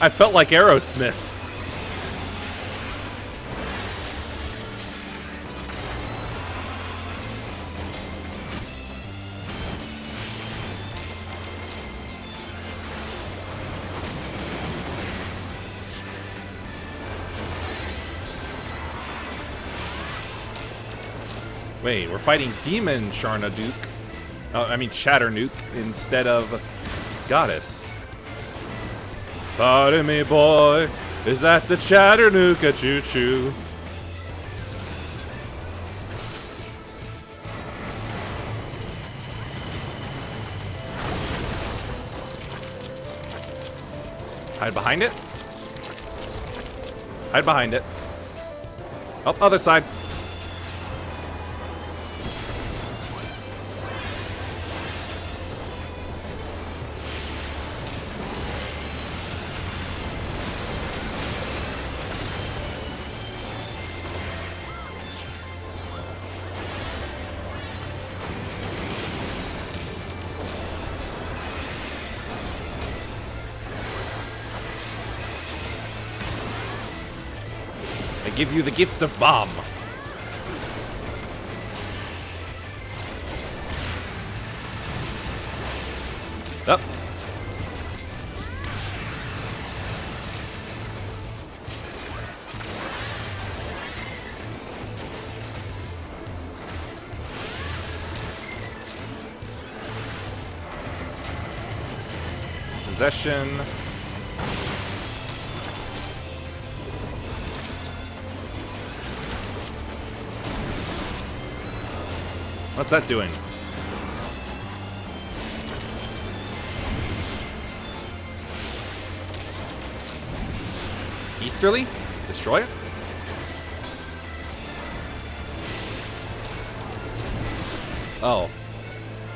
[SPEAKER 1] I felt like Aerosmith. Wait, we're fighting Demon Charnaduke. Oh, I mean Chatternuke instead of Goddess. Pardon me, boy. Is that the Chatternuke a choo-choo? Hide behind it. Hide behind it. Oh, other side. I give you the gift of bomb. Up. Possession. What's that doing? Easterly? Destroy it? Oh.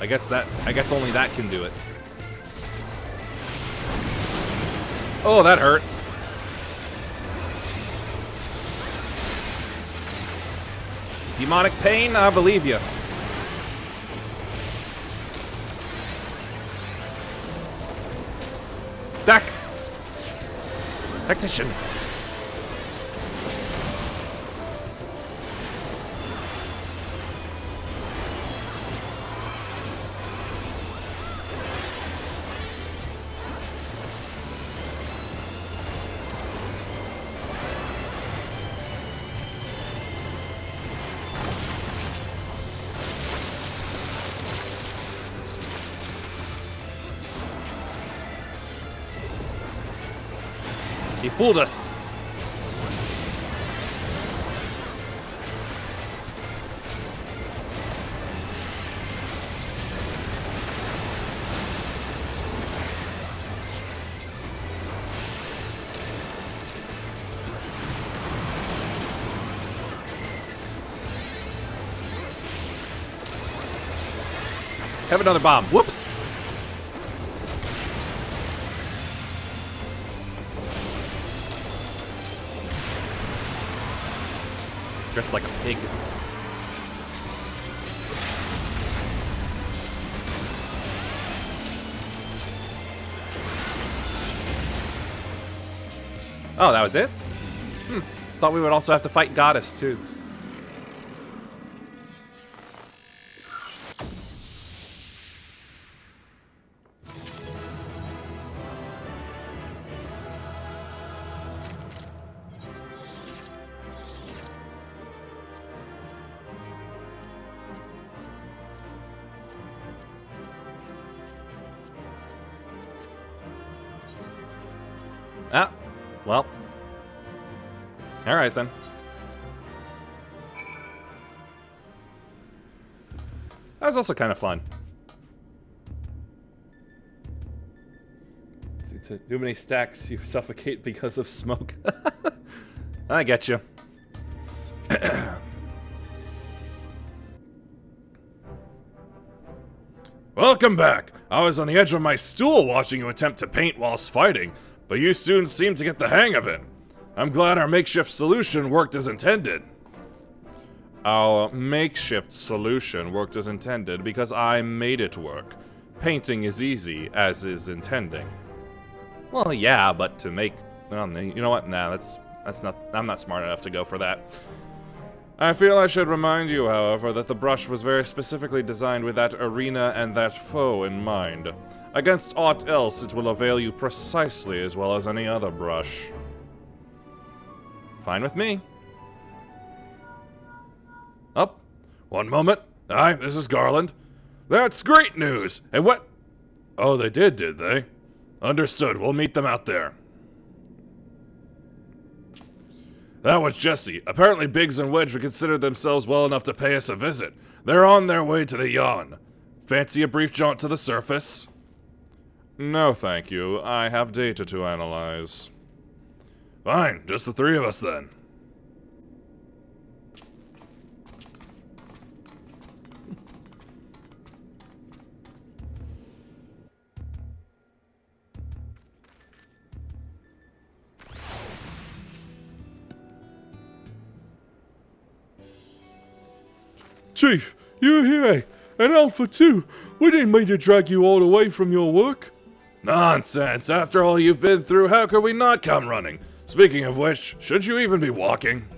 [SPEAKER 1] I guess only that can do it. Oh, that hurt. Demonic pain? I believe you. Stack! Tactician! He fooled us. Have another bomb. Whoops. Dressed like a pig. Oh, that was it? Thought we would also have to fight Goddess, too. Ah, well. Alright then. That was also kind of fun. See, too many stacks, you suffocate because of smoke. I get you.
[SPEAKER 3] Welcome back. I was on the edge of my stool watching you attempt to paint whilst fighting, but you soon seemed to get the hang of it. I'm glad our makeshift solution worked as intended.
[SPEAKER 1] Our makeshift solution worked as intended because I made it work. Painting is easy, as is intending. Well, yeah, but to make... you know what? Nah, that's not... I'm not smart enough to go for that. I feel I should remind you, however, that the brush was very specifically designed with that arena and that foe in mind. Against aught else, it will avail you precisely as well as any other brush. Fine with me. Up.
[SPEAKER 3] One moment. Hi, this is Garland. That's great news! And what... Oh, they did they? Understood. We'll meet them out there. That was Jesse. Apparently Biggs and Wedge would consider themselves well enough to pay us a visit. They're on their way to the yawn. Fancy a brief jaunt to the surface?
[SPEAKER 1] No, thank you. I have data to analyze.
[SPEAKER 3] Fine, just the three of us then. Chief, you're here, eh? And Alpha too. We didn't mean to drag you all away from your work. Nonsense. After all you've been through, how could we not come running? Speaking of which, should you even be walking?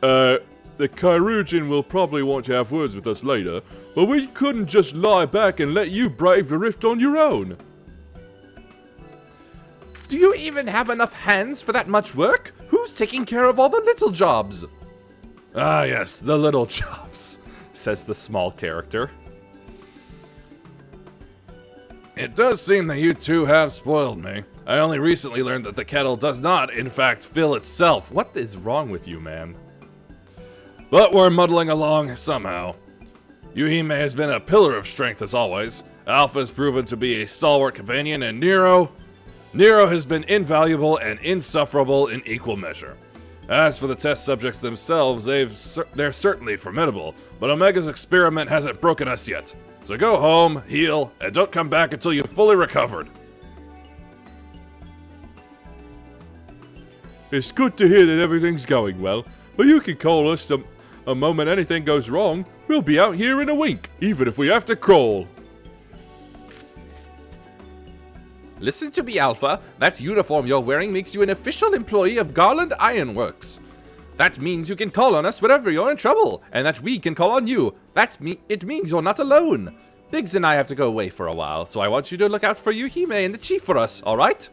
[SPEAKER 3] The Chirurgeon will probably want to have words with us later, but we couldn't just lie back and let you brave the rift on your own.
[SPEAKER 1] Do you even have enough hands for that much work? Who's taking care of all the little jobs?
[SPEAKER 3] Ah, yes, the little jobs,
[SPEAKER 1] says the small character.
[SPEAKER 3] It does seem that you two have spoiled me. I only recently learned that the kettle does not, in fact, fill itself.
[SPEAKER 1] What is wrong with you, man?
[SPEAKER 3] But we're muddling along somehow. Yuhime has been a pillar of strength as always. Alpha has proven to be a stalwart companion, and Nero has been invaluable and insufferable in equal measure. As for the test subjects themselves, they're certainly formidable, but Omega's experiment hasn't broken us yet. So go home, heal, and don't come back until you've fully recovered. It's good to hear that everything's going well, but you can call us the moment anything goes wrong. We'll be out here in a wink, even if we have to crawl.
[SPEAKER 1] Listen to me, Alpha. That uniform you're wearing makes you an official employee of Garland Ironworks. That means you can call on us whenever you're in trouble, and that we can call on you. It means you're not alone. Biggs and I have to go away for a while, so I want you to look out for Yuhime and the Chief for us, alright?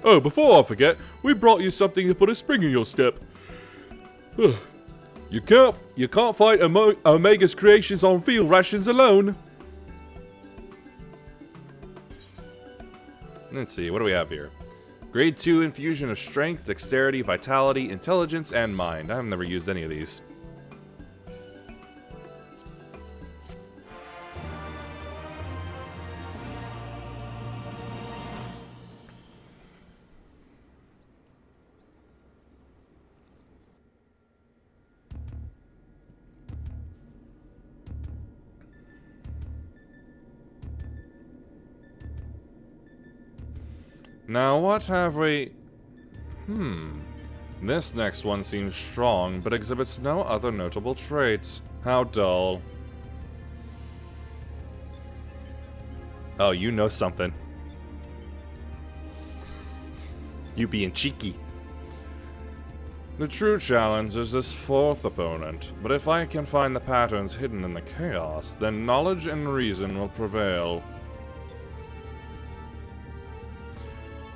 [SPEAKER 3] Oh, before I forget, we brought you something to put a spring in your step. You can't fight Omega's creations on field rations alone.
[SPEAKER 1] Let's see, what do we have here? Grade 2 infusion of strength, dexterity, vitality, intelligence, and mind. I've never used any of these. Now, what have we... This next one seems strong, but exhibits no other notable traits. How dull. Oh, you know something. You being cheeky. The true challenge is this fourth opponent, but if I can find the patterns hidden in the chaos, then knowledge and reason will prevail.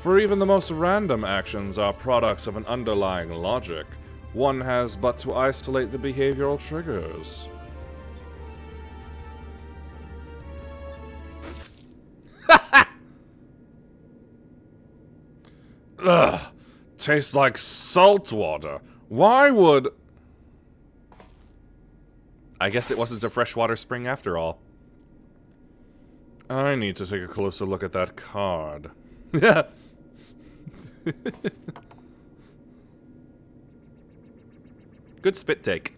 [SPEAKER 1] For even the most random actions are products of an underlying logic. One has but to isolate the behavioral triggers. Ugh! Tastes like salt water. Why would... I guess it wasn't a freshwater spring after all. I need to take a closer look at that card. Good spit take.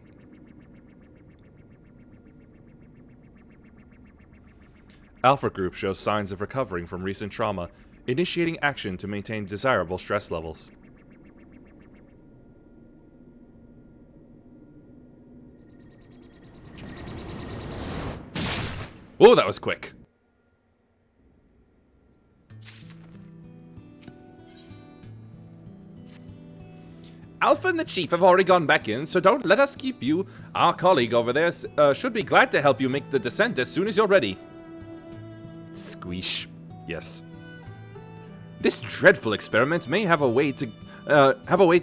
[SPEAKER 1] Alpha Group shows signs of recovering from recent trauma, initiating action to maintain desirable stress levels. Oh, that was quick. Alpha and the Chief have already gone back in, so don't let us keep you. Our colleague over there should be glad to help you make the descent as soon as you're ready. Squeesh. Yes. This dreadful experiment may have a way to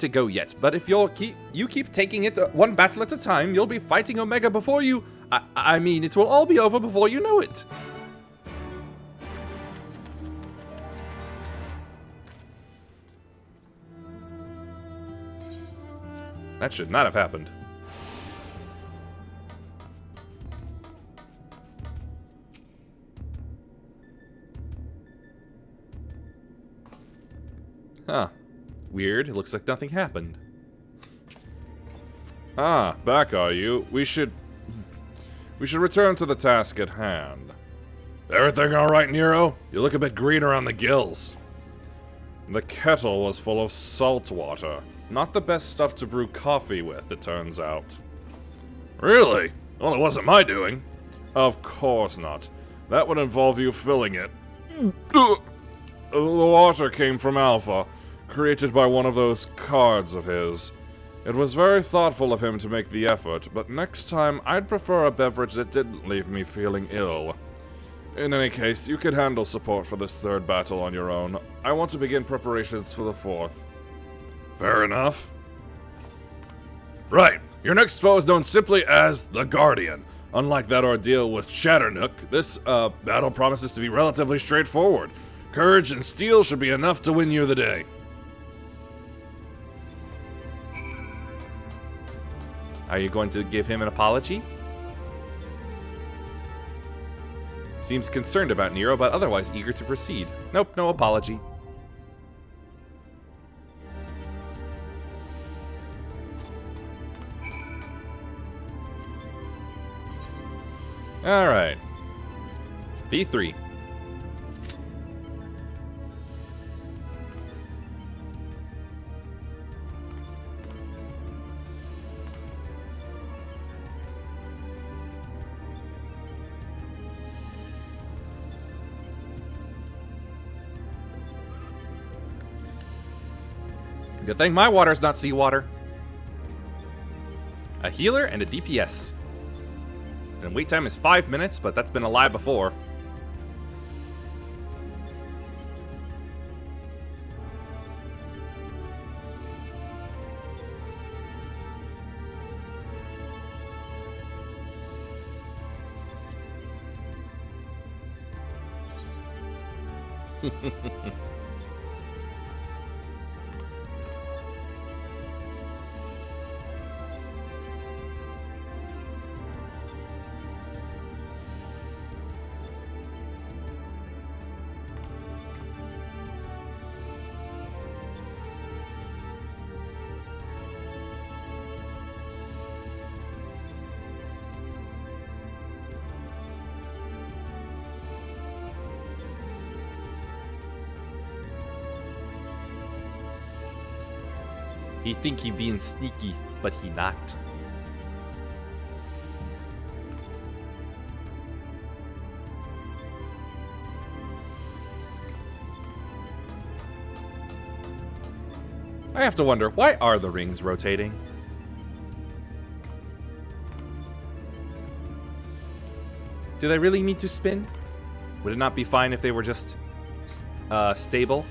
[SPEAKER 1] go yet, but if you keep taking it one battle at a time, you'll be fighting Omega before you. I mean, it will all be over before you know it. That should not have happened. Huh. Weird. It looks like nothing happened.
[SPEAKER 3] Ah, back are you? We should return to the task at hand. Everything alright, Nero? You look a bit green around the gills. The kettle was full of salt water. Not the best stuff to brew coffee with, it turns out. Really? Well, it wasn't my doing. Of course not. That would involve you filling it. The water came from Alpha, created by one of those cards of his. It was very thoughtful of him to make the effort, but next time I'd prefer a beverage that didn't leave me feeling ill. In any case, you can handle support for this third battle on your own. I want to begin preparations for the fourth. Fair enough. Right. Your next foe is known simply as the Guardian. Unlike that ordeal with Chatternook, this battle promises to be relatively straightforward. Courage and steel should be enough to win you the day.
[SPEAKER 1] Are you going to give him an apology? Seems concerned about Nero, but otherwise eager to proceed. Nope, no apology. Alright. V3. Good thing my water's not seawater. A healer and a DPS. And wait time is 5 minutes, but that's been a lie before. He think he being sneaky, but he not. I have to wonder, why are the rings rotating? Do they really need to spin? Would it not be fine if they were just stable?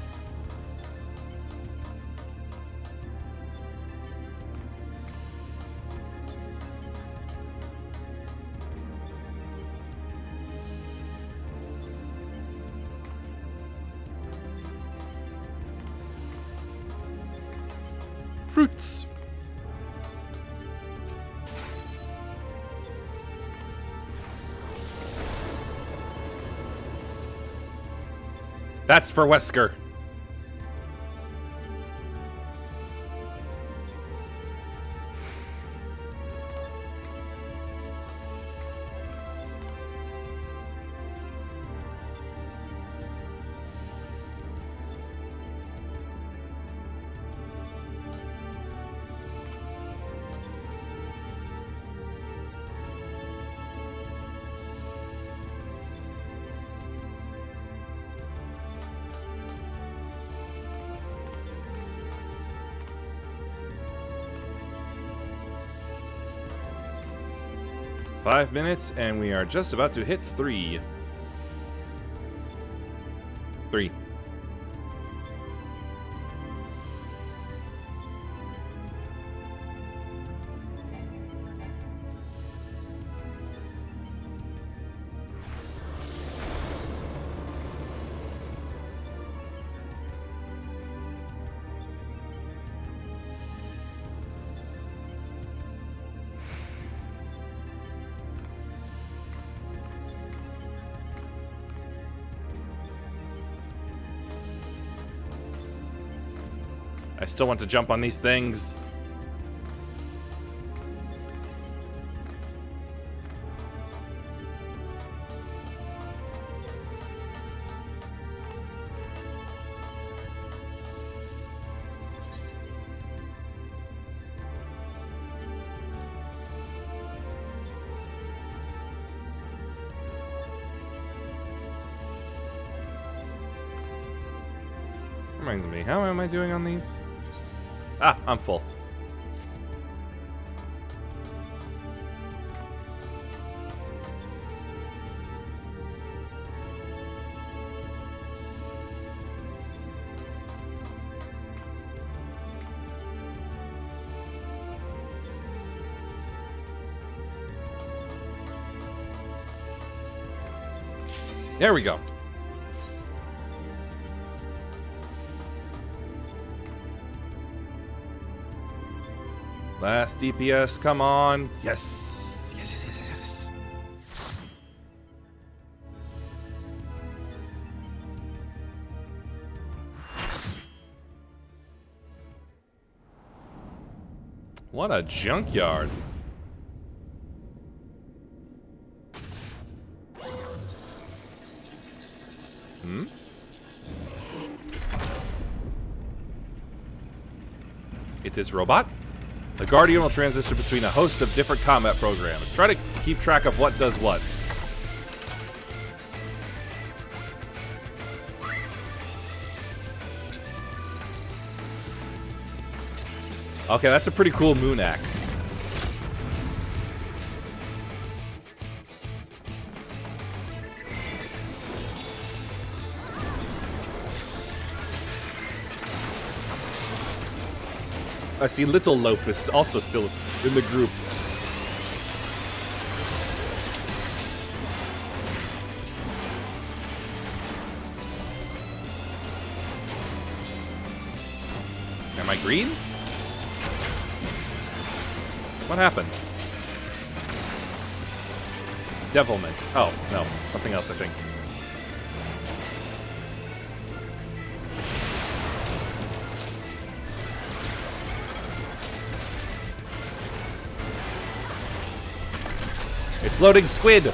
[SPEAKER 1] Fruits. That's for Wesker. 5 minutes, and we are just about to hit 3. 3. I still want to jump on these things. Reminds me, how am I doing on these? Ah, I'm full. There we go. Last DPS, come on. Yes. Yes, yes, yes, yes, yes. What a junkyard. It is robot. The Guardian will transition between a host of different combat programs. Try to keep track of what does what. Okay, that's a pretty cool moon axe. I see Little Loaf is also still in the group. Am I green? What happened? Devilment. Oh, no. Something else, I think. It's loading squid.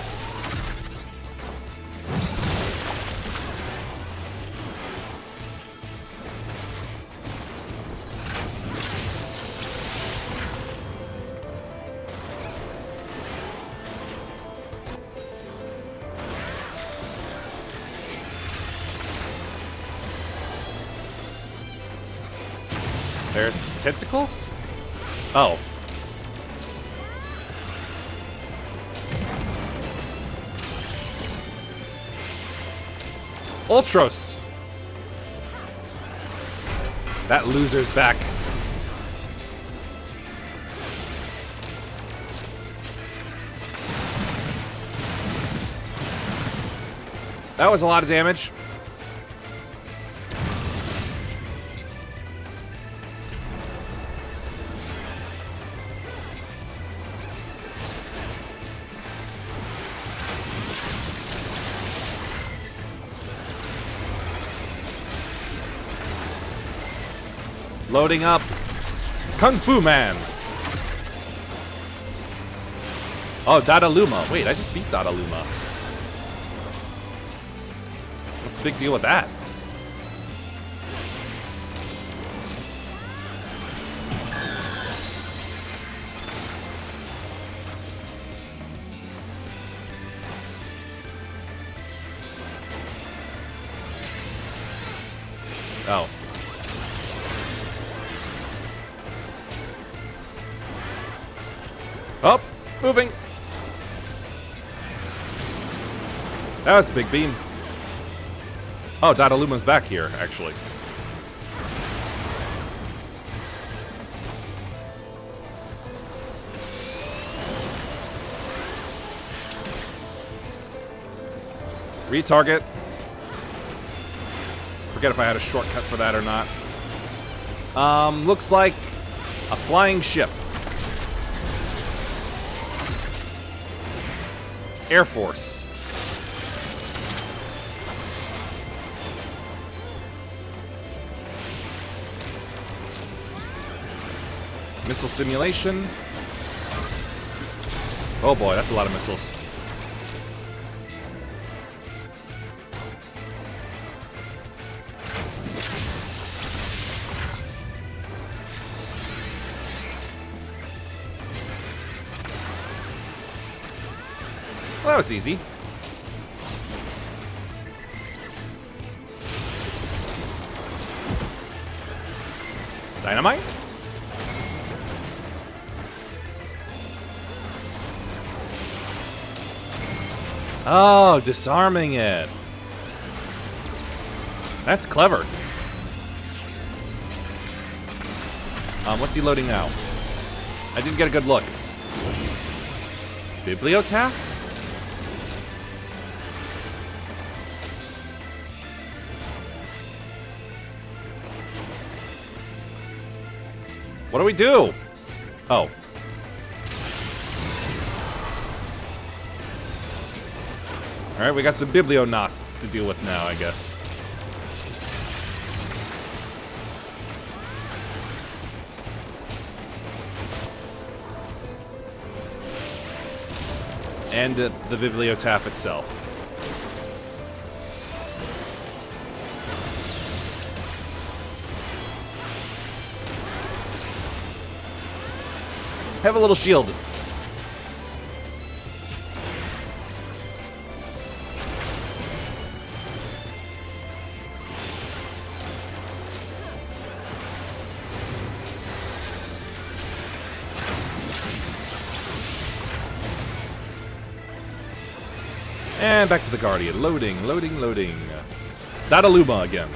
[SPEAKER 1] There's tentacles? Oh. Ultros! That loser's back. That was a lot of damage. Loading up. Kung Fu Man. Oh, Dadaluma. Wait, I just beat Dadaluma. What's the big deal with that? Oh. Oh, moving. That was a big beam. Oh, Dadaluma's back here, actually. Retarget. Forget if I had a shortcut for that or not. Looks like a flying ship. Air Force. Missile simulation. Oh boy, that's a lot of missiles. Well, that was easy. Dynamite? Oh, disarming it. That's clever. What's he loading now? I didn't get a good look. Bibliotaph? What do we do? Oh. Alright, we got some biblionasts to deal with now, I guess. And the bibliotaph itself. Have a little shield. And back to the Guardian. Loading, loading, loading. Dadaluma again.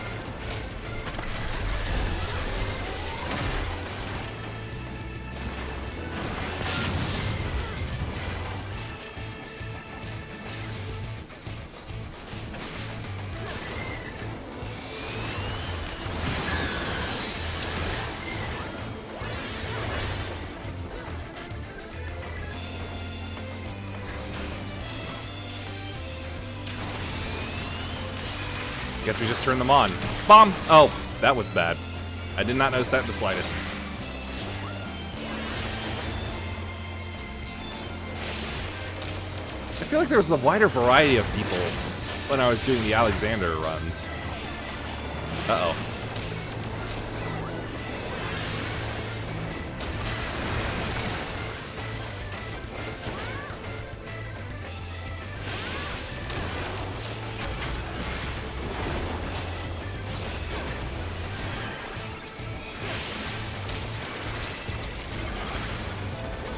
[SPEAKER 1] Guess we just turned them on. Bomb! Oh, that was bad. I did not notice that in the slightest. I feel like there was a wider variety of people when I was doing the Alexander runs. Uh-oh.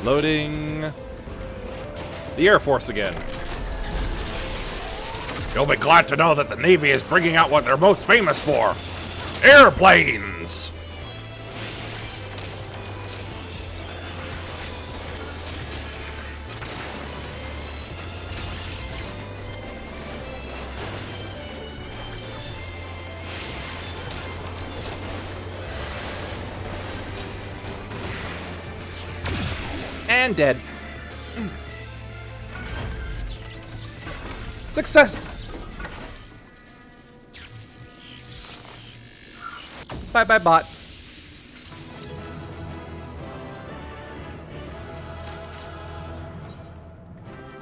[SPEAKER 1] Loading the Air Force again.
[SPEAKER 2] You'll be glad to know that the Navy is bringing out what they're most famous for. Airplanes!
[SPEAKER 1] And dead. Success! Bye-bye, bot.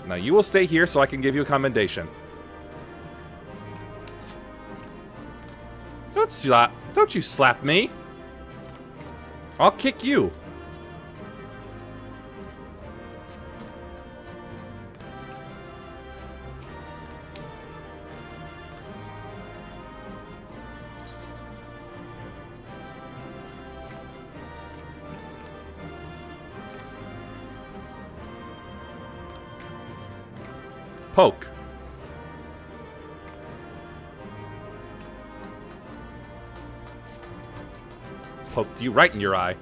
[SPEAKER 1] Now you will stay here so I can give you a commendation. Don't you slap me. I'll kick you. Poke. poked you right in your eye.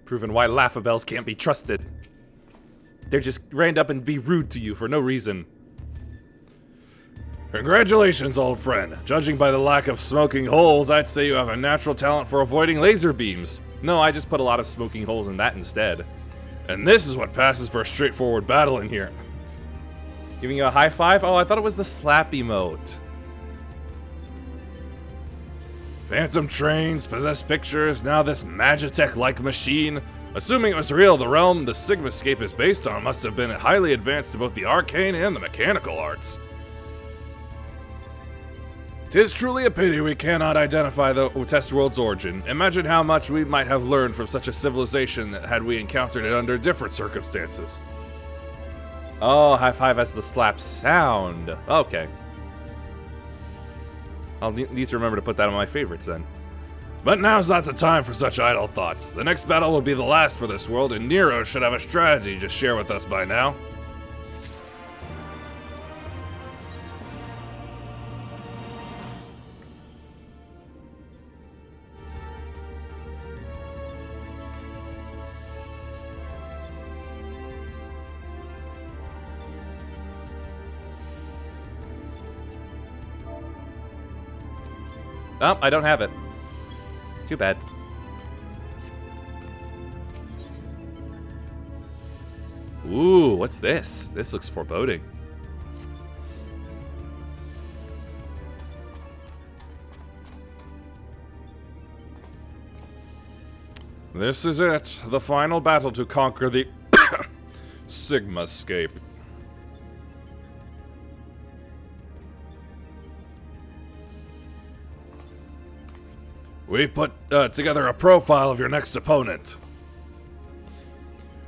[SPEAKER 1] Proving why Laughabells can't be trusted. They're just ran up and be rude to you for no reason.
[SPEAKER 2] Congratulations, old friend. Judging by the lack of smoking holes, I'd say you have a natural talent for avoiding laser beams.
[SPEAKER 1] No, I just put a lot of smoking holes in that instead.
[SPEAKER 2] And this is what passes for a straightforward battle in here.
[SPEAKER 1] Giving you a high five? Oh, I thought it was the slap emote.
[SPEAKER 2] Phantom trains, possessed pictures, now this Magitech-like machine. Assuming it was real, the realm the Sigmascape is based on must have been highly advanced in both the arcane and the mechanical arts. 'Tis truly a pity we cannot identify the test world's origin. Imagine how much we might have learned from such a civilization had we encountered it under different circumstances.
[SPEAKER 1] Oh, high five has the slap sound. Okay. I'll need to remember to put that on my favorites then.
[SPEAKER 2] But now's not the time for such idle thoughts. The next battle will be the last for this world, and Nero should have a strategy to share with us by now.
[SPEAKER 1] Oh, I don't have it. Too bad. Ooh, what's this? This looks foreboding.
[SPEAKER 2] This is it, the final battle to conquer the Sigmascape. We've put together a profile of your next opponent.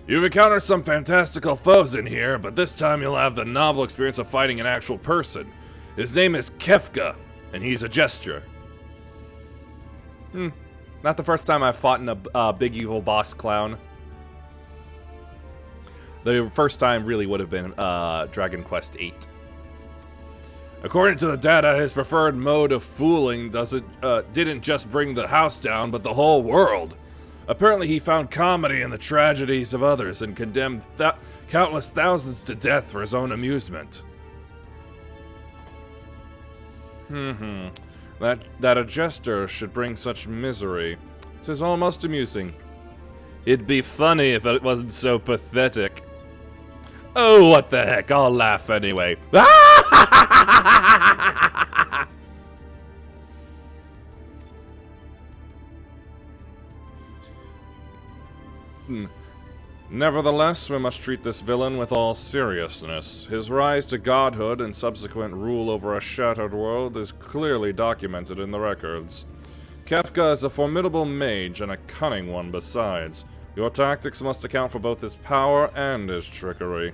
[SPEAKER 2] You've encountered some fantastical foes in here, but this time you'll have the novel experience of fighting an actual person. His name is Kefka, and he's a jester.
[SPEAKER 1] Not the first time I've fought in a big evil boss clown. The first time really would have been Dragon Quest VIII.
[SPEAKER 2] According to the data, his preferred mode of fooling didn't just bring the house down, but the whole world. Apparently he found comedy in the tragedies of others and condemned countless thousands to death for his own amusement. That a jester should bring such misery. 'Tis almost amusing. It'd be funny if it wasn't so pathetic. Oh, what the heck, I'll laugh anyway. Nevertheless, we must treat this villain with all seriousness. His rise to godhood and subsequent rule over a shattered world is clearly documented in the records. Kefka is a formidable mage and a cunning one besides. Your tactics must account for both his power and his trickery.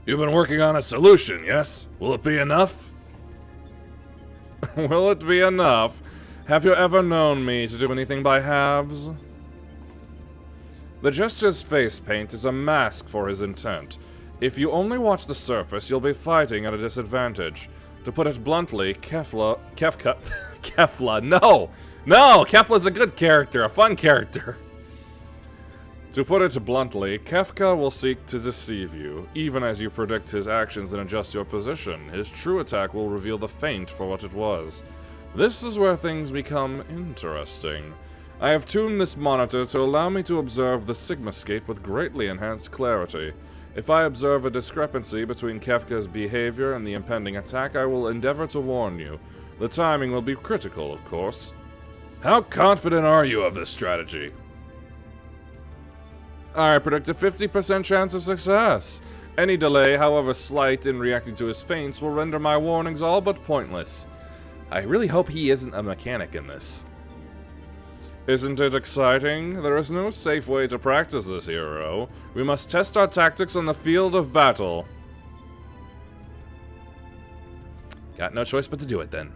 [SPEAKER 2] You've been working on a solution, yes? Will it be enough? Will it be enough? Have you ever known me to do anything by halves? The jester's face paint is a mask for his intent. If you only watch the surface, you'll be fighting at a disadvantage. To put it bluntly, Kefla, no! No! Kefla's a good character, a fun character. To put it bluntly, Kefka will seek to deceive you. Even as you predict his actions and adjust your position, his true attack will reveal the feint for what it was. This is where things become interesting. I have tuned this monitor to allow me to observe the Sigmascape with greatly enhanced clarity. If I observe a discrepancy between Kefka's behavior and the impending attack, I will endeavor to warn you. The timing will be critical, of course. How confident are you of this strategy? I predict a 50% chance of success. Any delay, however slight, in reacting to his feints will render my warnings all but pointless.
[SPEAKER 1] I really hope he isn't a mechanic in this.
[SPEAKER 2] Isn't it exciting? There is no safe way to practice this hero. We must test our tactics on the field of battle.
[SPEAKER 1] Got no choice but to do it then.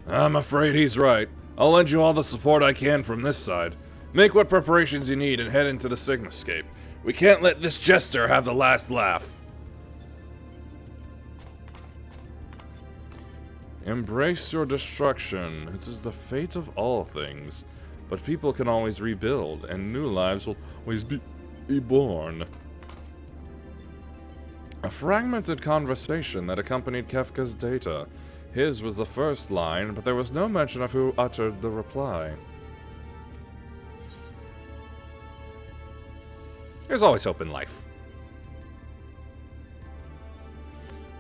[SPEAKER 2] I'm afraid he's right. I'll lend you all the support I can from this side. Make what preparations you need and head into the Sigmascape. We can't let this jester have the last laugh.
[SPEAKER 3] Embrace your destruction. It is the fate of all things. But people can always rebuild, and new lives will always be born. A fragmented conversation that accompanied Kefka's data. His was the first line, but there was no mention of who uttered the reply.
[SPEAKER 1] There's always hope in life.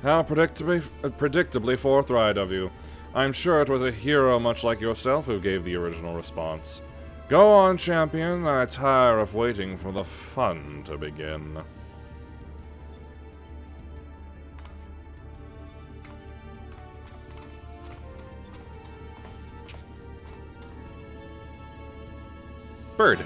[SPEAKER 3] How predictably forthright of you. I'm sure it was a hero much like yourself who gave the original response. Go on, champion. I tire of waiting for the fun to begin.
[SPEAKER 1] Bird.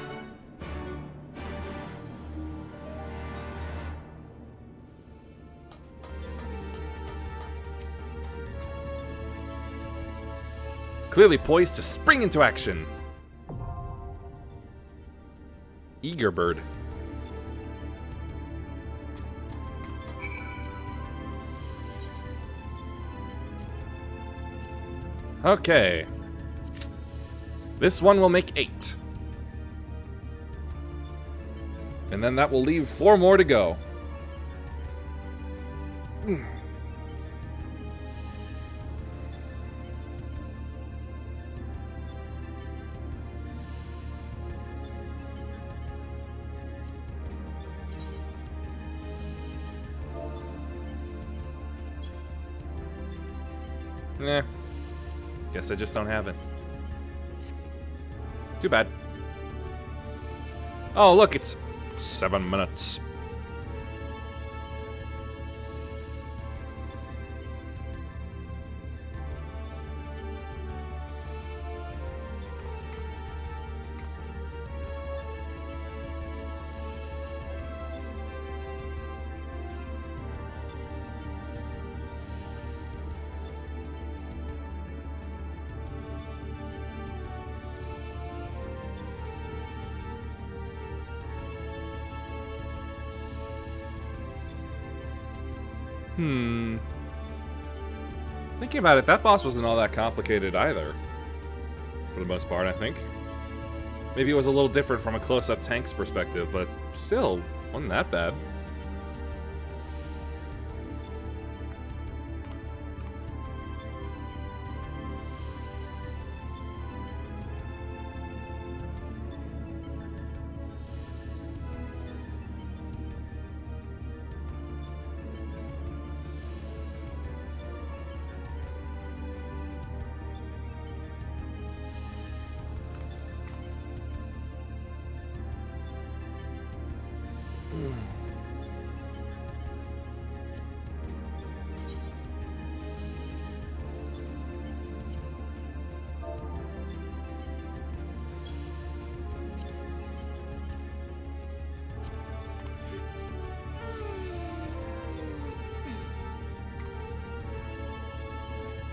[SPEAKER 1] Clearly poised to spring into action. Eager bird. Okay. This one will make 8. And then that will leave 4 more to go. Nah. Guess I just don't have it. Too bad. Oh, look, it's 7 minutes. Thinking about it, that boss wasn't all that complicated either. For the most part, I think. Maybe it was a little different from a close-up tank's perspective, but still, wasn't that bad.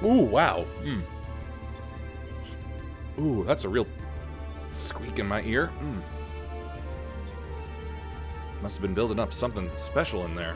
[SPEAKER 1] Ooh, wow. Ooh, that's a real squeak in my ear. Must have been building up something special in there.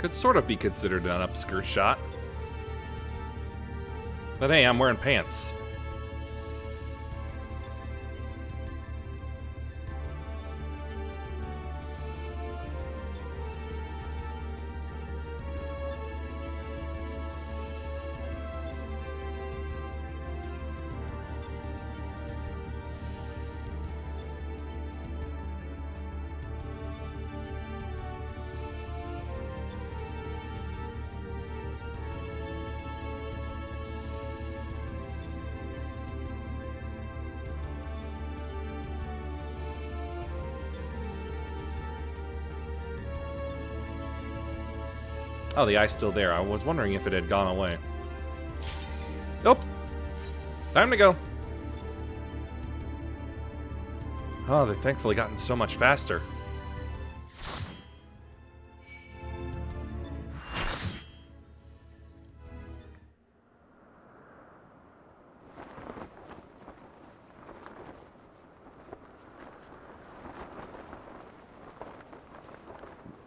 [SPEAKER 1] Could sort of be considered an upskirt shot. But hey, I'm wearing pants. Oh, the eye's still there. I was wondering if it had gone away. Nope. Time to go. Oh, they've thankfully gotten so much faster.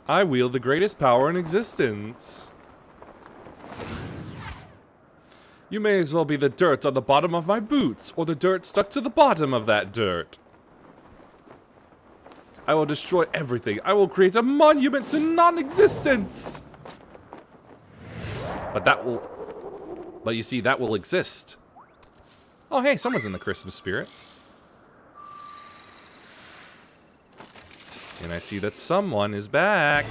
[SPEAKER 1] I wield the greatest power in existence. You may as well be the dirt on the bottom of my boots, or the dirt stuck to the bottom of that dirt. I will destroy everything. I will create a monument to non-existence. But you see, that will exist. Oh, hey, someone's in the Christmas spirit. And I see that someone is back.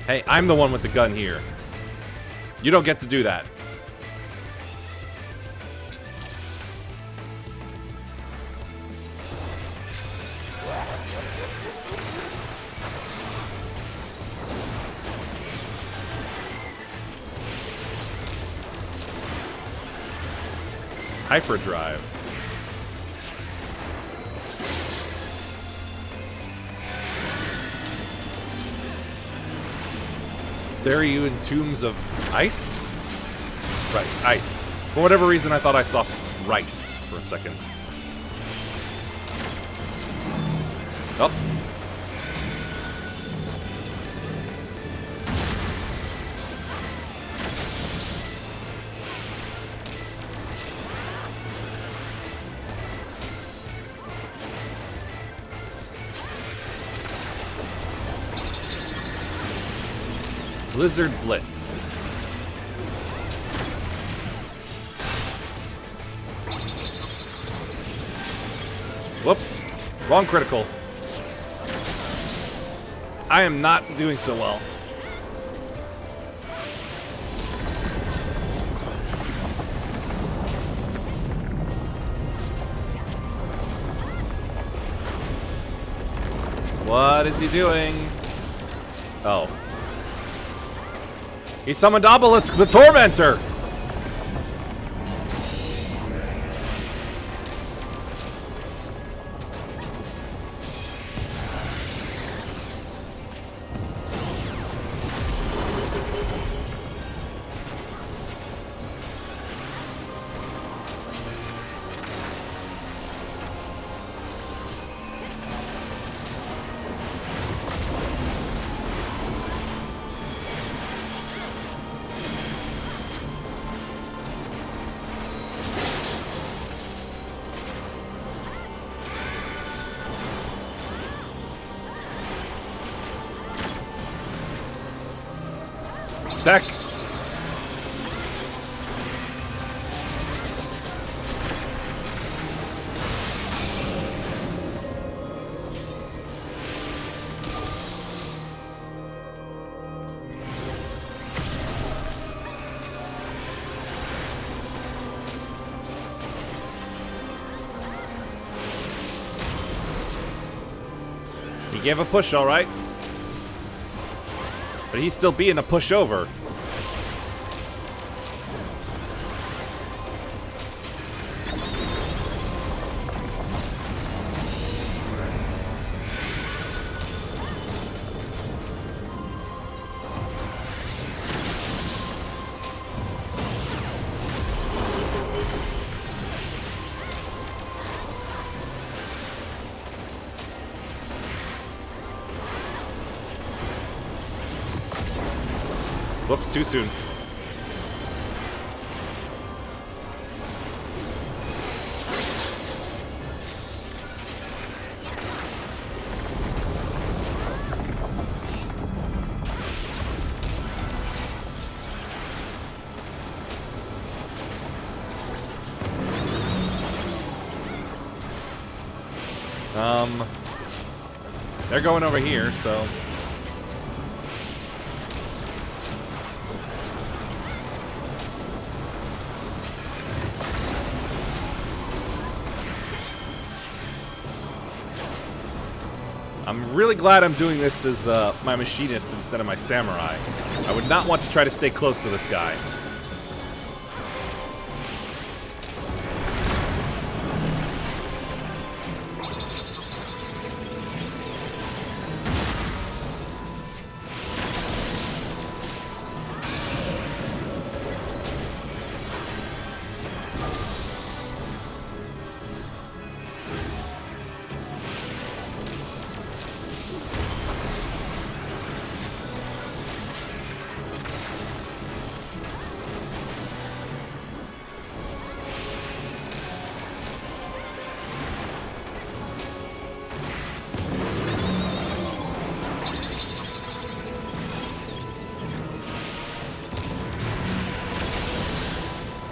[SPEAKER 1] Hey, I'm the one with the gun here. You don't get to do that. Hyperdrive. Bury you in tombs of ice? Right, ice. For whatever reason, I thought I saw rice for a second. Oh. Blizzard Blitz. Whoops. Wrong critical. I am not doing so well. What is he doing? Oh. He summoned Obelisk the Tormentor! Attack! He gave a push, all right. But he's still being a pushover. Whoops, too soon. They're going over here, so... I'm really glad I'm doing this as my machinist instead of my samurai. I would not want to try to stay close to this guy.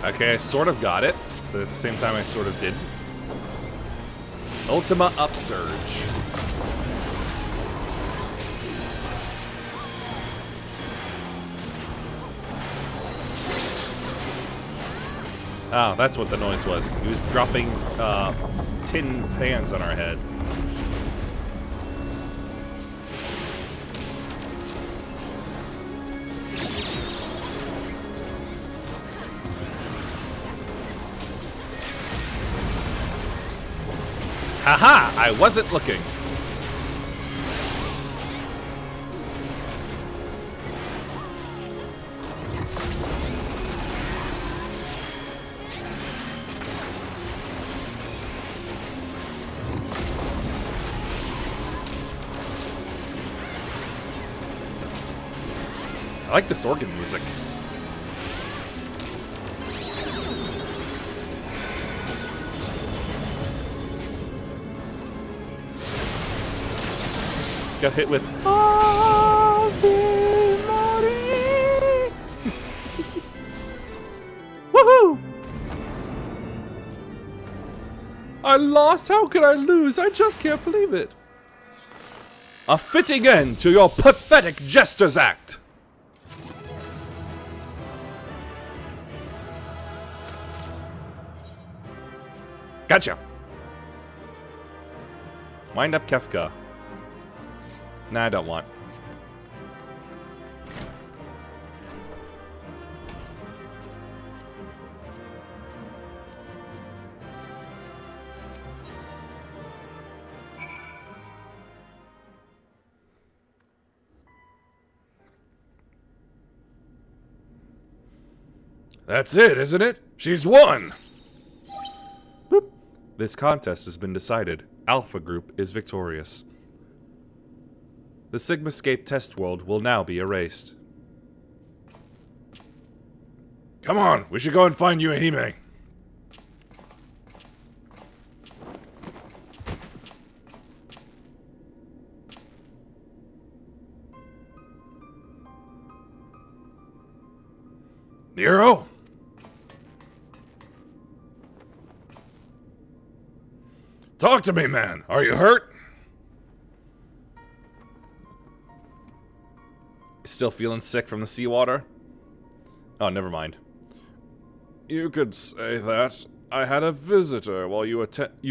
[SPEAKER 1] Okay, I sort of got it, but at the same time I sort of didn't. Ultima Upsurge. Oh, that's what the noise was. He was dropping tin pans on our head. Haha! I wasn't looking. I like this organ music. Got hit with Woohoo! I lost? How could I lose? I just can't believe it. A fitting end to your pathetic jester's act. Gotcha. Wind up Kefka. Nah, I don't want.
[SPEAKER 3] That's it, isn't it? She's won!
[SPEAKER 1] Boop. This contest has been decided. Alpha Group is victorious. The Sigmascape test world will now be erased.
[SPEAKER 3] Come on, we should go and find Yuehime. Nero? Talk to me, man. Are you hurt?
[SPEAKER 1] Still feeling sick from the seawater? Oh, never mind.
[SPEAKER 3] You could say that. I had a visitor while you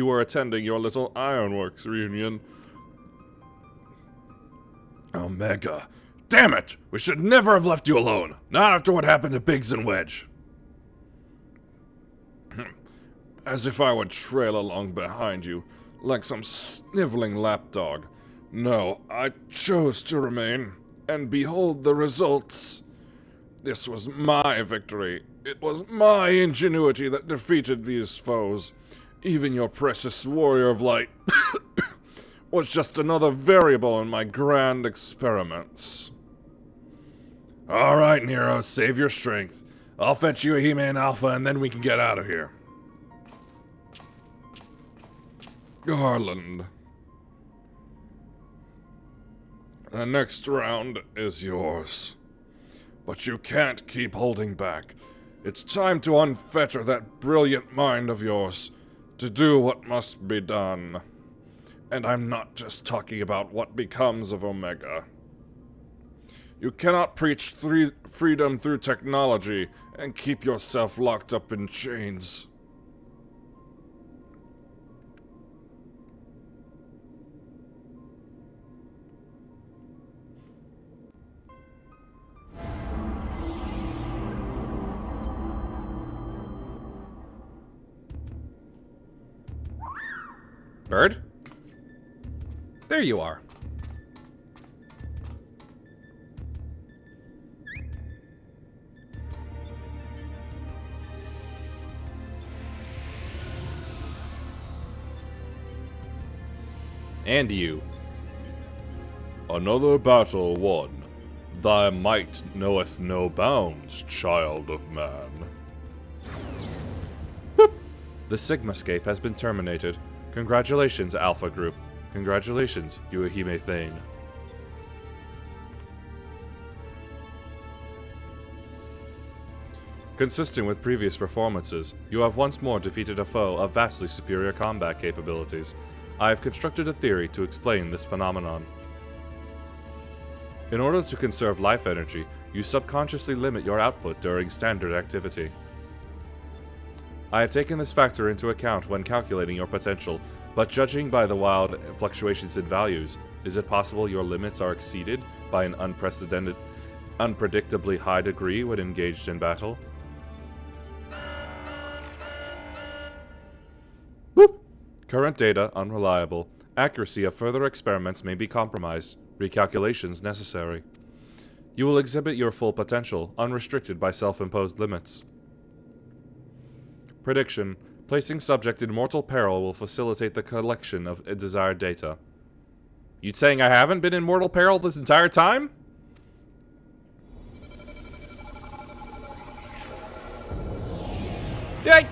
[SPEAKER 3] were attending your little ironworks reunion. Omega. Damn it! We should never have left you alone. Not after what happened to Biggs and Wedge. As if I would trail along behind you, like some sniveling lapdog. No, I chose to remain, and behold the results. This was my victory. It was my ingenuity that defeated these foes. Even your precious warrior of light was just another variable in my grand experiments. Alright, Nero, save your strength. I'll fetch you a He-Man Alpha and then we can get out of here. Garland. The next round is yours. But you can't keep holding back. It's time to unfetter that brilliant mind of yours, to do what must be done. And I'm not just talking about what becomes of Omega. You cannot preach freedom through technology and keep yourself locked up in chains.
[SPEAKER 1] Bird? There you are. And you.
[SPEAKER 3] Another battle won. Thy might knoweth no bounds, child of man.
[SPEAKER 1] The Sigmascape has been terminated. Congratulations, Alpha Group. Congratulations, Yuahime Thane. Consistent with previous performances, you have once more defeated a foe of vastly superior combat capabilities. I have constructed a theory to explain this phenomenon. In order to conserve life energy, you subconsciously limit your output during standard activity. I have taken this factor into account when calculating your potential, but judging by the wild fluctuations in values, is it possible your limits are exceeded by an unpredictably high degree when engaged in battle? Whoop! Current data unreliable. Accuracy of further experiments may be compromised. Recalculations necessary. You will exhibit your full potential, unrestricted by self-imposed limits. Prediction. Placing subject in mortal peril will facilitate the collection of desired data. You saying I haven't been in mortal peril this entire time? Yay!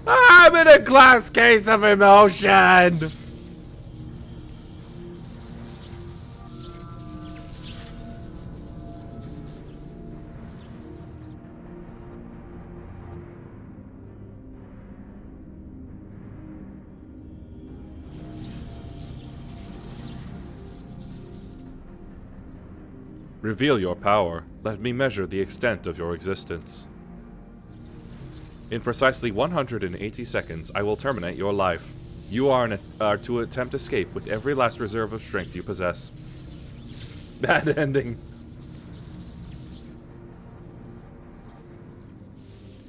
[SPEAKER 1] I'm in a glass case of emotion! Reveal your power. Let me measure the extent of your existence. In precisely 180 seconds, I will terminate your life. You are to attempt escape with every last reserve of strength you possess. Bad ending.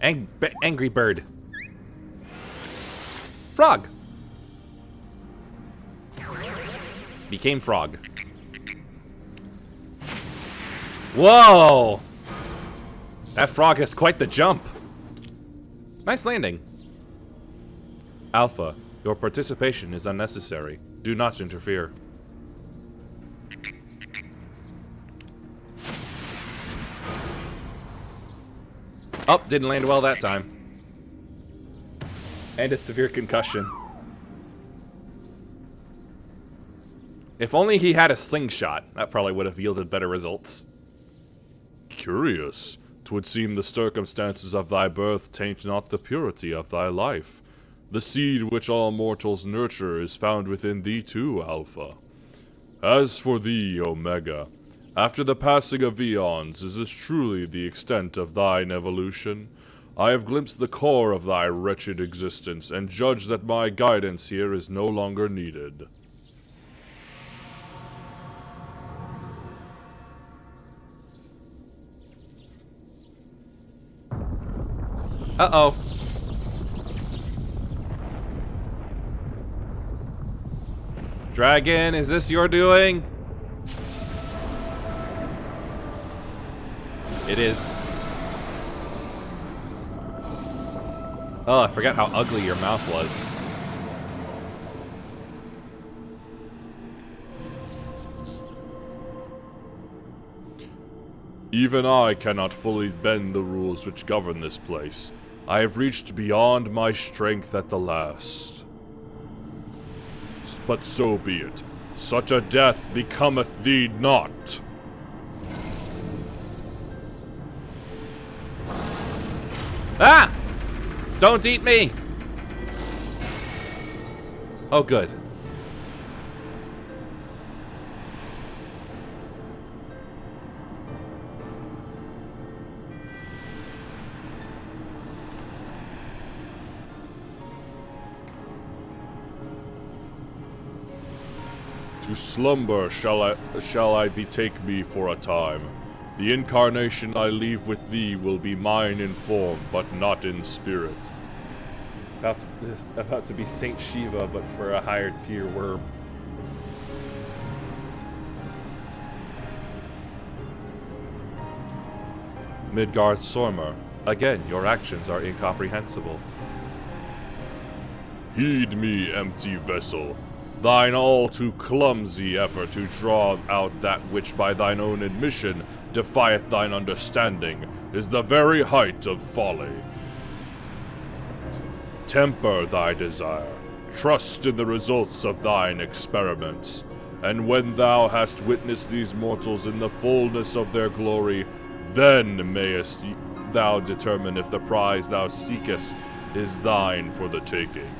[SPEAKER 1] Angry bird. Frog. Became frog. Whoa! That frog has quite the jump. Nice landing. Alpha, your participation is unnecessary. Do not interfere. Oh, didn't land well that time. And a severe concussion. If only he had a slingshot, that probably would have yielded better results.
[SPEAKER 3] Curious. 'Twould seem the circumstances of thy birth taint not the purity of thy life. The seed which all mortals nurture is found within thee too, Alpha. As for thee, Omega, after the passing of eons, is this truly the extent of thine evolution? I have glimpsed the core of thy wretched existence, and judge that my guidance here is no longer needed.
[SPEAKER 1] Uh-oh. Dragon, is this your doing? It is. Oh, I forgot how ugly your mouth was.
[SPEAKER 3] Even I cannot fully bend the rules which govern this place. I have reached beyond my strength at the last. But so be it. Such a death becometh thee not.
[SPEAKER 1] Ah! Don't eat me! Oh, good.
[SPEAKER 3] To slumber shall I betake me for a time. The incarnation I leave with thee will be mine in form, but not in spirit.
[SPEAKER 1] About to be Saint Shiva, but for a higher tier worm.
[SPEAKER 2] Midgard-Sormer, again, your actions are incomprehensible.
[SPEAKER 3] Heed me, empty vessel. Thine all too clumsy effort to draw out that which by thine own admission defieth thine understanding is the very height of folly. Temper thy desire, trust in the results of thine experiments, and when thou hast witnessed these mortals in the fullness of their glory, then mayest thou determine if the prize thou seekest is thine for the taking.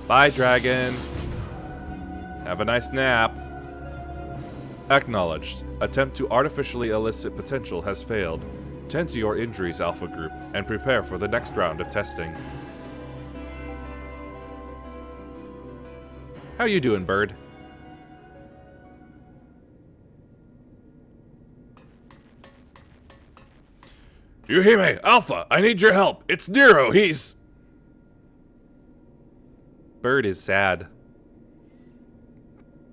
[SPEAKER 1] Bye, dragon. Have a nice nap.
[SPEAKER 2] Acknowledged. Attempt to artificially elicit potential has failed. Tend to your injuries, Alpha Group, and prepare for the next round of testing. How you doing, bird?
[SPEAKER 3] You hear me? Alpha, I need your help. It's Nero, he's...
[SPEAKER 2] Bird is sad.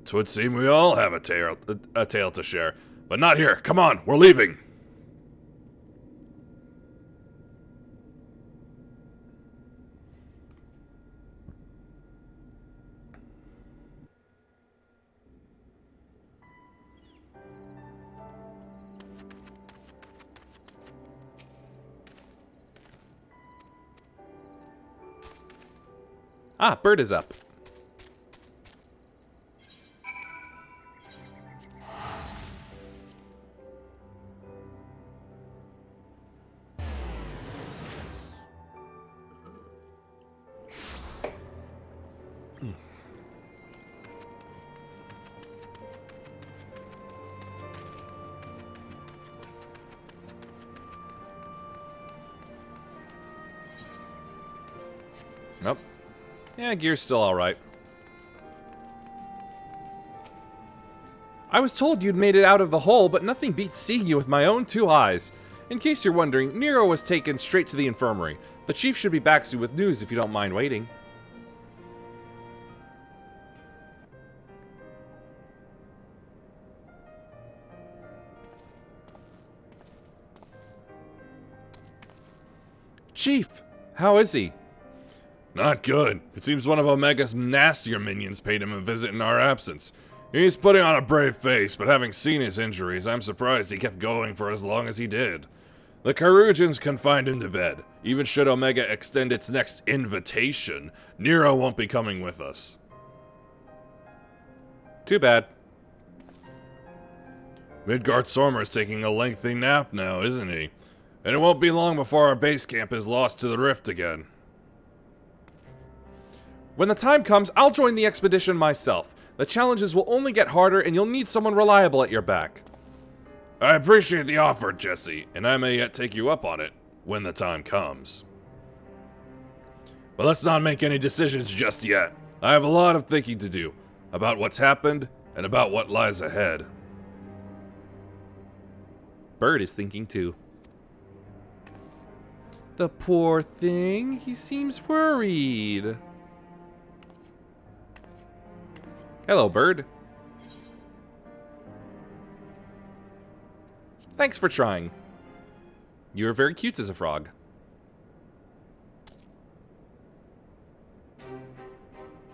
[SPEAKER 3] 'Twould seem we all have a tale to share. But not here. Come on, we're leaving.
[SPEAKER 2] Ah, bird is up. Nope. Yeah, gear's still alright. I was told you'd made it out of the hole, but nothing beats seeing you with my own two eyes. In case you're wondering, Nero was taken straight to the infirmary. The chief should be back soon with news if you don't mind waiting. Chief, how is he?
[SPEAKER 3] Not good. It seems one of Omega's nastier minions paid him a visit in our absence. He's putting on a brave face, but having seen his injuries, I'm surprised he kept going for as long as he did. The Carugians confined him to bed. Even should Omega extend its next invitation, Nero won't be coming with us.
[SPEAKER 2] Too bad.
[SPEAKER 3] Midgard-Sormer's taking a lengthy nap now, isn't he? And it won't be long before our base camp is lost to the rift again.
[SPEAKER 2] When the time comes, I'll join the expedition myself. The challenges will only get harder, and you'll need someone reliable at your back.
[SPEAKER 3] I appreciate the offer, Jesse, and I may yet take you up on it when the time comes. But let's not make any decisions just yet. I have a lot of thinking to do about what's happened and about what lies ahead.
[SPEAKER 2] Bird is thinking too. The poor thing, he seems worried. Hello, bird. Thanks for trying. You are very cute as a frog.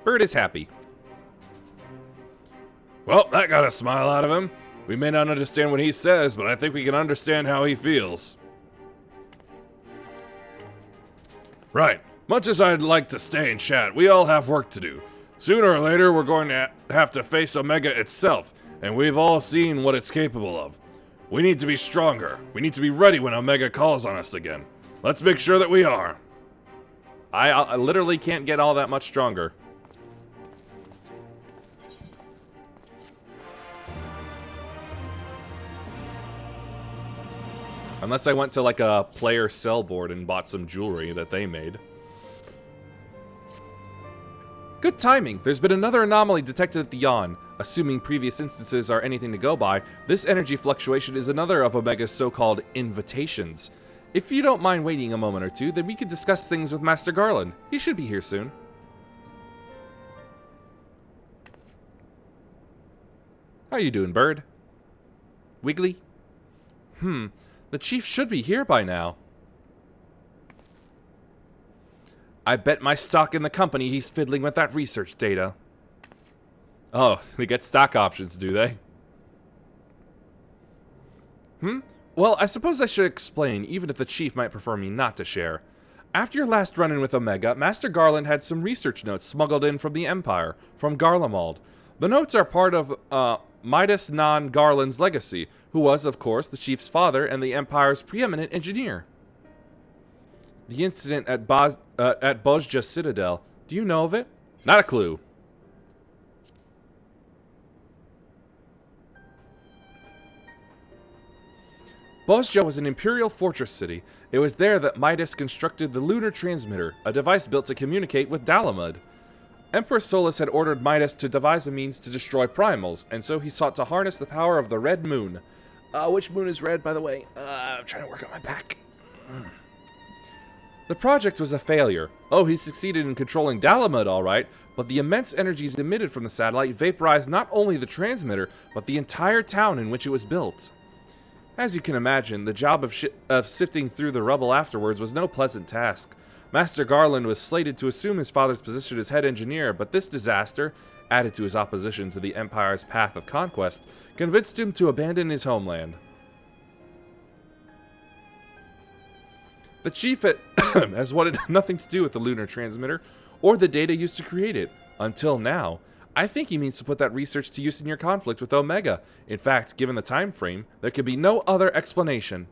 [SPEAKER 2] Bird is happy. Well, that got a smile out of him. We may not understand what he says, but I think we can understand how he feels. Right. Much as I'd like to stay and chat, we all have work to do. Sooner or later, we're going to have to face Omega itself, and we've all seen what it's capable of. We need to be stronger. We need to be ready when Omega calls on us again. Let's make sure that we are.
[SPEAKER 1] I literally can't get all that much stronger. Unless I went to like a player sell board and bought some jewelry that they made. Good timing. There's been another anomaly detected at the Yawn. Assuming previous instances are anything to go by, this energy fluctuation is another of Omega's so-called invitations. If you don't mind waiting a moment or two, then we could discuss things with Master Garland. He should be here soon. How you doing, bird? Wiggly? The chief should be here by now. I bet my stock in the company he's fiddling with that research data. Oh, they get stock options, do they? Well, I suppose I should explain, even if the chief might prefer me not to share. After your last run-in with Omega, Master Garland had some research notes smuggled in from the Empire, from Garlemald. The notes are part of, Midas Non Garland's legacy, who was, of course, the chief's father and the Empire's preeminent engineer. The incident at Bozja Citadel, do you know of it? Not a clue. Bozja was an imperial fortress city. It was there that Midas constructed the lunar transmitter, a device built to communicate with Dalamud. Emperor Solus had ordered Midas to devise a means to destroy primals, and so he sought to harness the power of the Red Moon. Which moon is red, by the way? I'm trying to work on my back. The project was a failure. Oh, he succeeded in controlling Dalamud, all right, but the immense energies emitted from the satellite vaporized not only the transmitter, but the entire town in which it was built. As you can imagine, the job of sifting through the rubble afterwards was no pleasant task. Master Garland was slated to assume his father's position as head engineer, but this disaster, added to his opposition to the Empire's path of conquest, convinced him to abandon his homeland. The chief has wanted nothing to do with the lunar transmitter, or the data used to create it, until now. I think he means to put that research to use in your conflict with Omega. In fact, given the time frame, there could be no other explanation.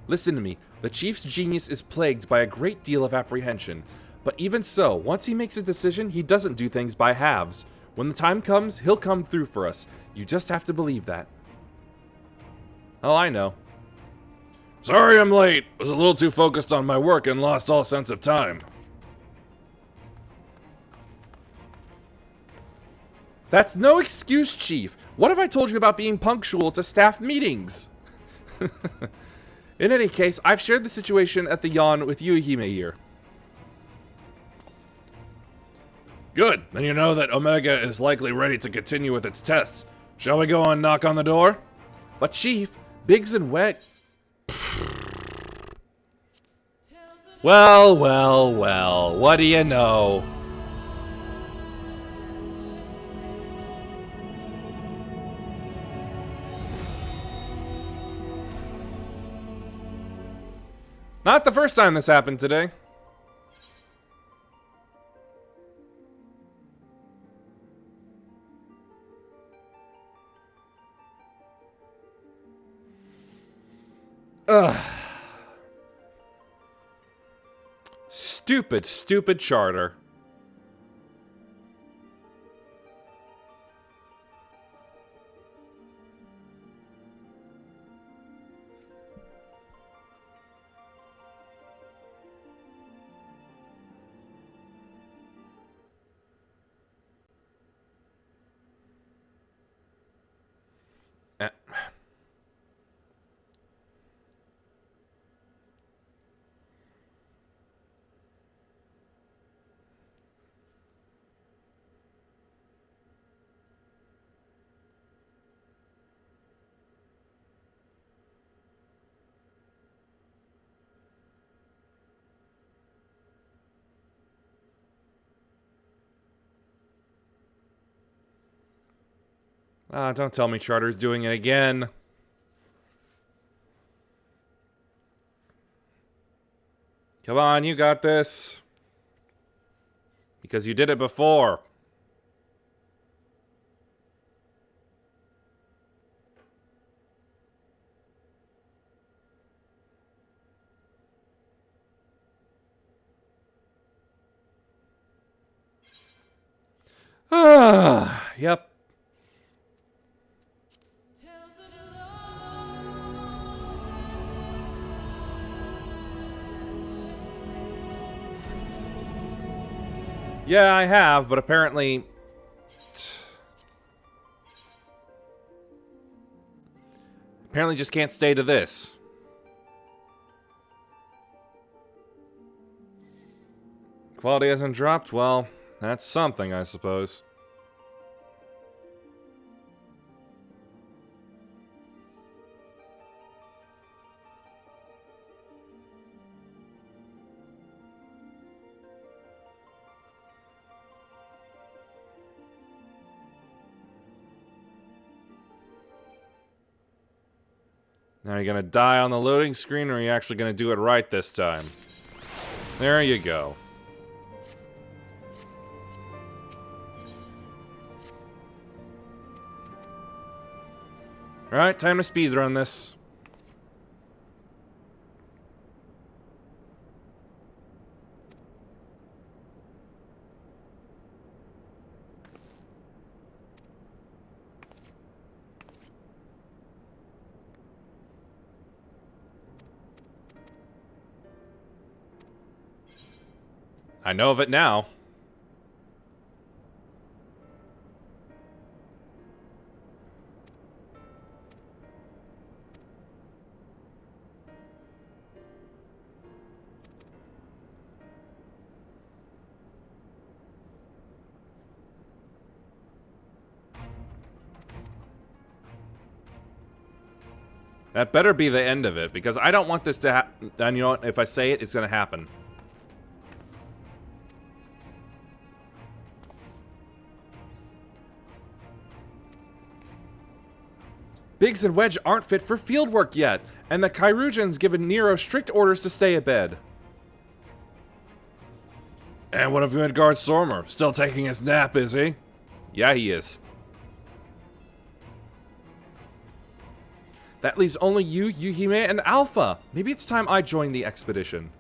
[SPEAKER 1] Listen to me. The chief's genius is plagued by a great deal of apprehension. But even so, once he makes a decision, he doesn't do things by halves. When the time comes, he'll come through for us. You just have to believe that. Oh, I know.
[SPEAKER 2] Sorry I'm late. Was a little too focused on my work and lost all sense of time.
[SPEAKER 1] That's no excuse, Chief. What have I told you about being punctual to staff meetings? In any case, I've shared the situation at the Yawn with Yuhime here.
[SPEAKER 2] Good. Then you know that Omega is likely ready to continue with its tests. Shall we go and knock on the door?
[SPEAKER 1] But Chief, Biggs and Weg... Well, what do you know? Not the first time this happened today. Ugh. Stupid charter. Ah, don't tell me Charter's doing it again. Come on, you got this. Because you did it before. Ah, yep. Yeah, I have, but apparently... Apparently just can't stay to this. Quality hasn't dropped? Well, that's something, I suppose. Now you're gonna die on the loading screen, or are you actually gonna do it right this time? There you go. Alright, time to speedrun this. I know of it now. That better be the end of it, because I don't want this to happen. And you know what? If I say it, it's gonna happen. Biggs and Wedge aren't fit for field work yet, and the Kyrujan's given Nero strict orders to stay abed. And what of Midgard Sormer? Still taking his nap, is he? Yeah, he is. That leaves only you, Yuhime, and Alpha. Maybe it's time I join the expedition.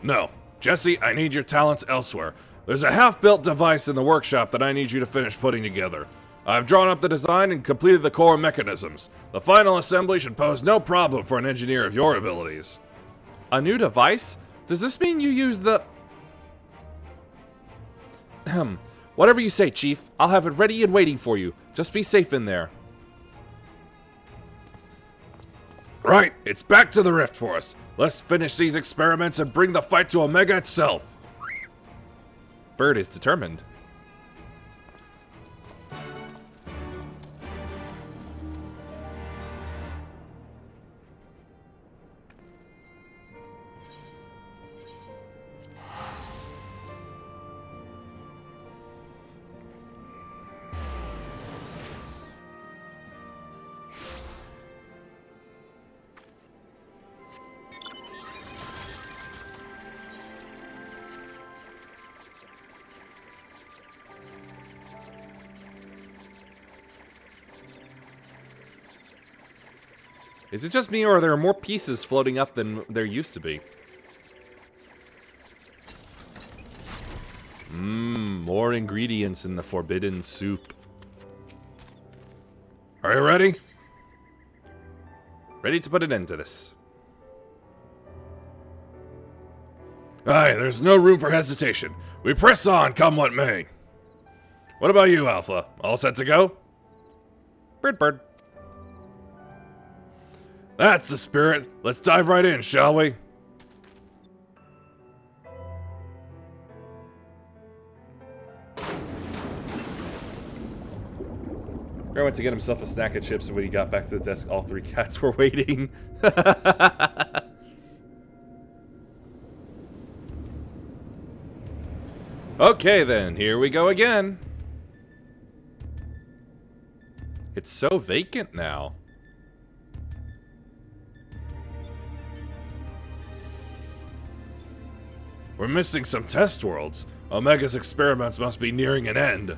[SPEAKER 1] No. Jesse, I need your talents elsewhere. There's a half-built device in the workshop that I need you to finish putting together. I've drawn up the design and completed the core mechanisms. The final assembly should pose no problem for an engineer of your abilities. A new device? Does this mean you use the... Whatever you say, Chief. I'll have it ready and waiting for you. Just be safe in there. Right, it's back to the rift for us. Let's finish these experiments and bring the fight to Omega itself. Bird is determined. Is it just me, or are there more pieces floating up than there used to be? More ingredients in the forbidden soup. Are you ready? Ready to put an end to this. Aye, there's no room for hesitation. We press on, come what may. What about you, Alpha? All set to go? Bird. That's the spirit. Let's dive right in, shall we? Bear went to get himself a snack of chips, and when he got back to the desk, all three cats were waiting. Okay then, here we go again. It's so vacant now.
[SPEAKER 3] We're missing some test worlds. Omega's experiments must be nearing an end.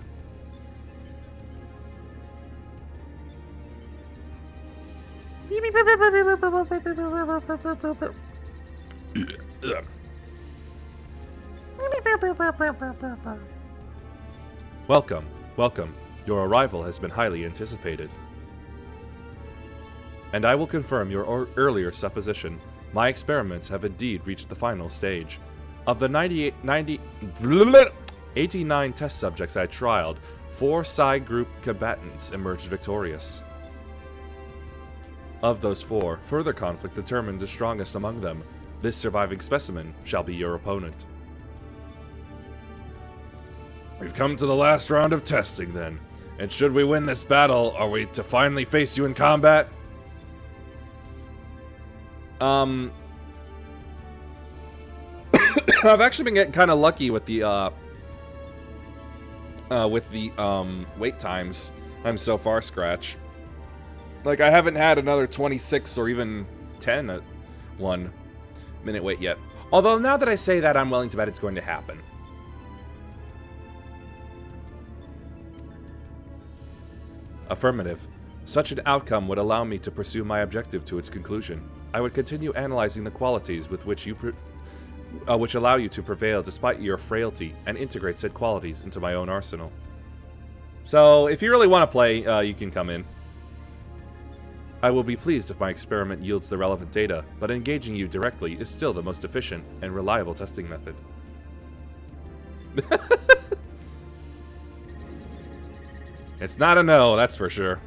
[SPEAKER 1] Welcome, welcome. Your arrival has been highly anticipated. And I will confirm your earlier supposition. My experiments have indeed reached the final stage. Of the 89 test subjects I trialed, 4 Psi group combatants emerged victorious. Of those 4, further conflict determined the strongest among them. This surviving specimen shall be your opponent.
[SPEAKER 3] We've come to the last round of testing then. And should we win this battle, are we to finally face you in combat?
[SPEAKER 1] I've actually been getting kind of lucky with the wait times. I'm so far, Scratch. Like, I haven't had another 26 or even 10 1 minute wait yet. Although, now that I say that, I'm willing to bet it's going to happen. Affirmative. Such an outcome would allow me to pursue my objective to its conclusion. I would continue analyzing the qualities with which which allow you to prevail despite your frailty, and integrate said qualities into my own arsenal. So, if you really want to play, you can come in. I will be pleased if my experiment yields the relevant data, but engaging you directly is still the most efficient and reliable testing method. It's not a no, that's for sure.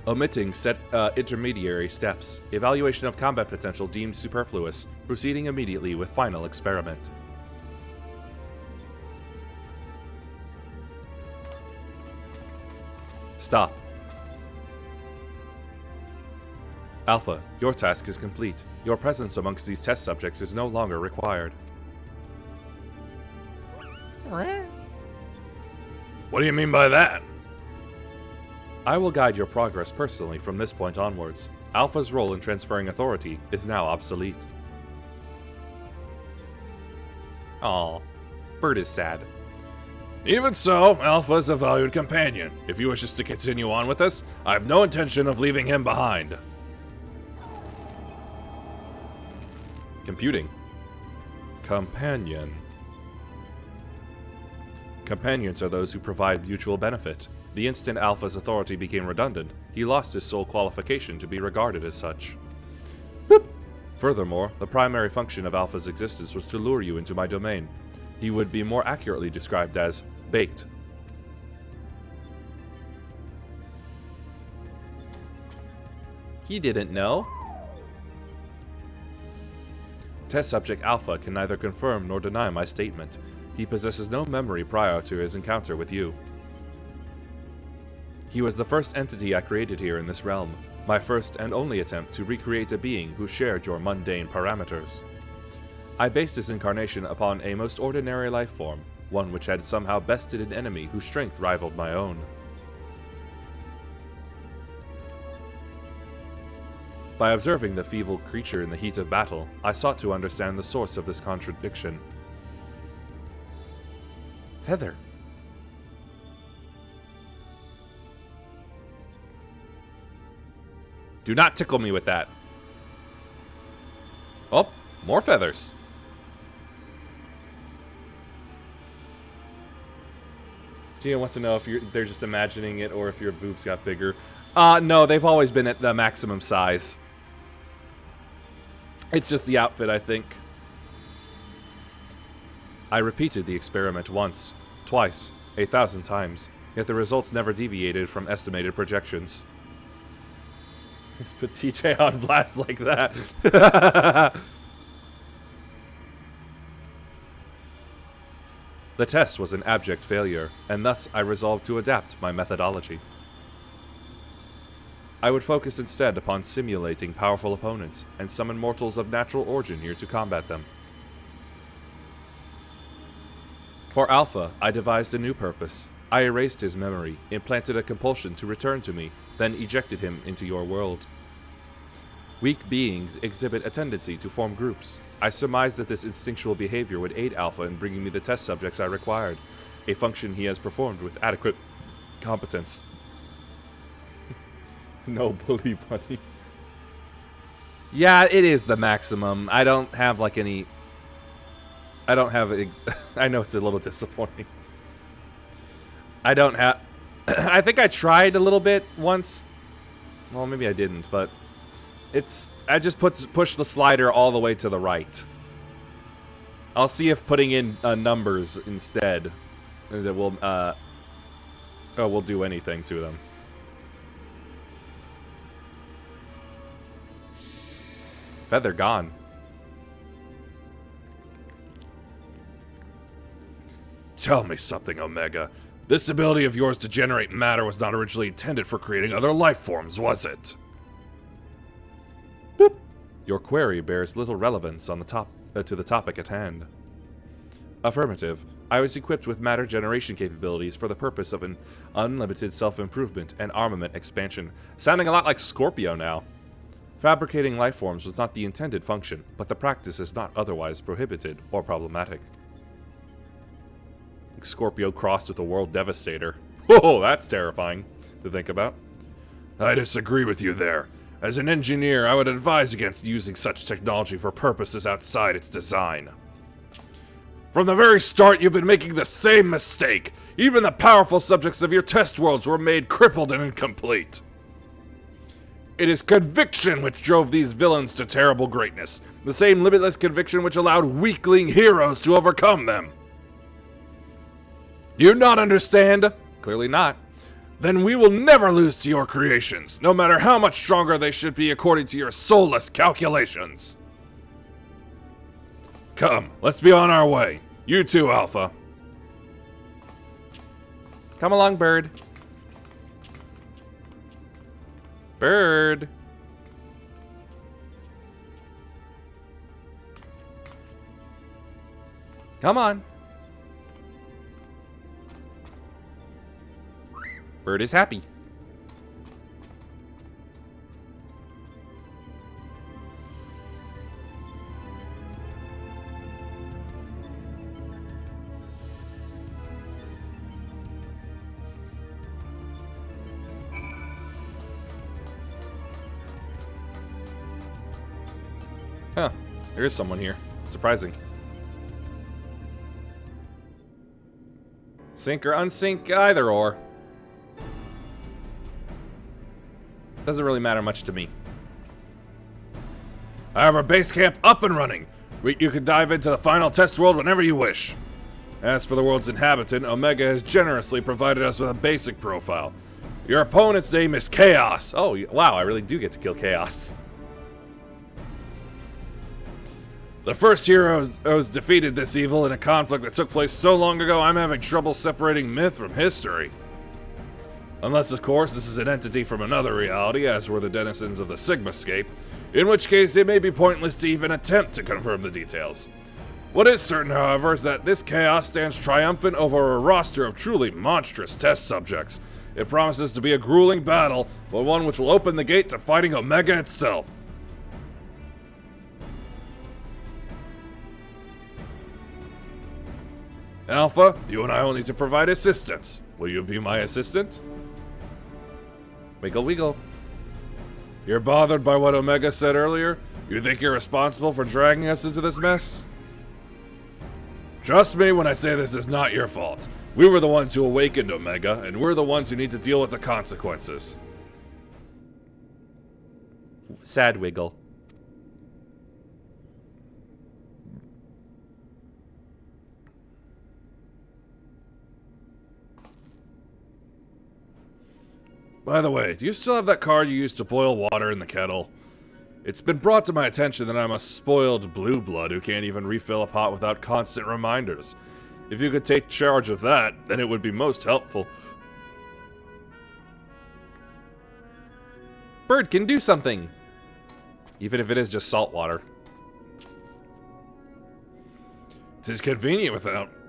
[SPEAKER 1] Omitting set intermediary steps. Evaluation of combat potential deemed superfluous. Proceeding immediately with final experiment. Stop. Alpha, your task is complete. Your presence amongst these test subjects is no longer required.
[SPEAKER 3] What do you mean by that?
[SPEAKER 1] I will guide your progress personally from this point onwards. Alpha's role in transferring authority is now obsolete. Aw, Bird is sad.
[SPEAKER 3] Even so, Alpha is a valued companion. If he wishes to continue on with us, I have no intention of leaving him behind.
[SPEAKER 1] Computing. Companion. Companions are those who provide mutual benefit. The instant Alpha's authority became redundant, he lost his sole qualification to be regarded as such. Boop. Furthermore, the primary function of Alpha's existence was to lure you into my domain. He would be more accurately described as bait. He didn't know. Test subject Alpha can neither confirm nor deny my statement. He possesses no memory prior to his encounter with you. He was the first entity I created here in this realm, my first and only attempt to recreate a being who shared your mundane parameters. I based this incarnation upon a most ordinary life form, one which had somehow bested an enemy whose strength rivaled my own. By observing the feeble creature in the heat of battle, I sought to understand the source of this contradiction. Feather. Do not tickle me with that. Oh, more feathers. Gina wants to know if they're just imagining it or if your boobs got bigger. No, they've always been at the maximum size. It's just the outfit, I think. I repeated the experiment once, twice, 1,000 times, yet the results never deviated from estimated projections. Just put TJ on blast like that. The test was an abject failure, and thus I resolved to adapt my methodology. I would focus instead upon simulating powerful opponents, and summon mortals of natural origin here to combat them.
[SPEAKER 2] For Alpha, I devised a new purpose. I erased his memory, implanted a compulsion to return to me, then ejected him into your world. Weak beings exhibit a tendency to form groups. I surmised that this instinctual behavior would aid Alpha in bringing me the test subjects I required, a function he has performed with adequate competence.
[SPEAKER 3] No bully bunny.
[SPEAKER 2] Yeah, it is the maximum. I don't have like any... I don't have a... I know it's a little disappointing. I don't have... I think I tried a little bit once. Well, maybe I didn't, but... It's... I just push the slider all the way to the right. I'll see if putting in numbers instead that will do anything to them. Feather gone.
[SPEAKER 3] Tell me something, Omega. This ability of yours to generate matter was not originally intended for creating other life forms, was it?
[SPEAKER 2] Boop. Your query bears little relevance on the to the topic at hand. Affirmative. I was equipped with matter generation capabilities for the purpose of an unlimited self-improvement and armament expansion. Sounding a lot like Scorpio now. Fabricating life forms was not the intended function, but the practice is not otherwise prohibited or problematic. Like Scorpio crossed with a world devastator. Whoa, that's terrifying to think about.
[SPEAKER 3] I disagree with you there. As an engineer, I would advise against using such technology for purposes outside its design. From the very start, you've been making the same mistake. Even the powerful subjects of your test worlds were made crippled and incomplete. It is conviction which drove these villains to terrible greatness. The same limitless conviction which allowed weakling heroes to overcome them. Do you not understand?
[SPEAKER 2] Clearly not.
[SPEAKER 3] Then we will never lose to your creations, no matter how much stronger they should be according to your soulless calculations. Come, let's be on our way. You too, Alpha.
[SPEAKER 2] Come along, bird. Bird. Come on. Bird is happy. Huh. There is someone here. Surprising. Sink or unsink, either or. Doesn't really matter much to me.
[SPEAKER 3] I have our base camp up and running. You can dive into the final test world whenever you wish. As for the world's inhabitant, Omega has generously provided us with a basic profile. Your opponent's name is Chaos.
[SPEAKER 2] Oh, wow, I really do get to kill Chaos.
[SPEAKER 3] The first heroes defeated this evil in a conflict that took place so long ago, I'm having trouble separating myth from history. Unless, of course, this is an entity from another reality, as were the denizens of the Sigmascape, in which case it may be pointless to even attempt to confirm the details. What is certain, however, is that this chaos stands triumphant over a roster of truly monstrous test subjects. It promises to be a grueling battle, but one which will open the gate to fighting Omega itself. Alpha, you and I will need to provide assistance. Will you be my assistant?
[SPEAKER 2] Wiggle, wiggle.
[SPEAKER 3] You're bothered by what Omega said earlier? You think you're responsible for dragging us into this mess? Trust me when I say this is not your fault. We were the ones who awakened Omega, and we're the ones who need to deal with the consequences.
[SPEAKER 2] Sad wiggle.
[SPEAKER 3] By the way, do you still have that card you used to boil water in the kettle? It's been brought to my attention that I'm a spoiled blue blood who can't even refill a pot without constant reminders. If you could take charge of that, then it would be most helpful.
[SPEAKER 2] Bird can do something. Even if it is just salt water. 'Tis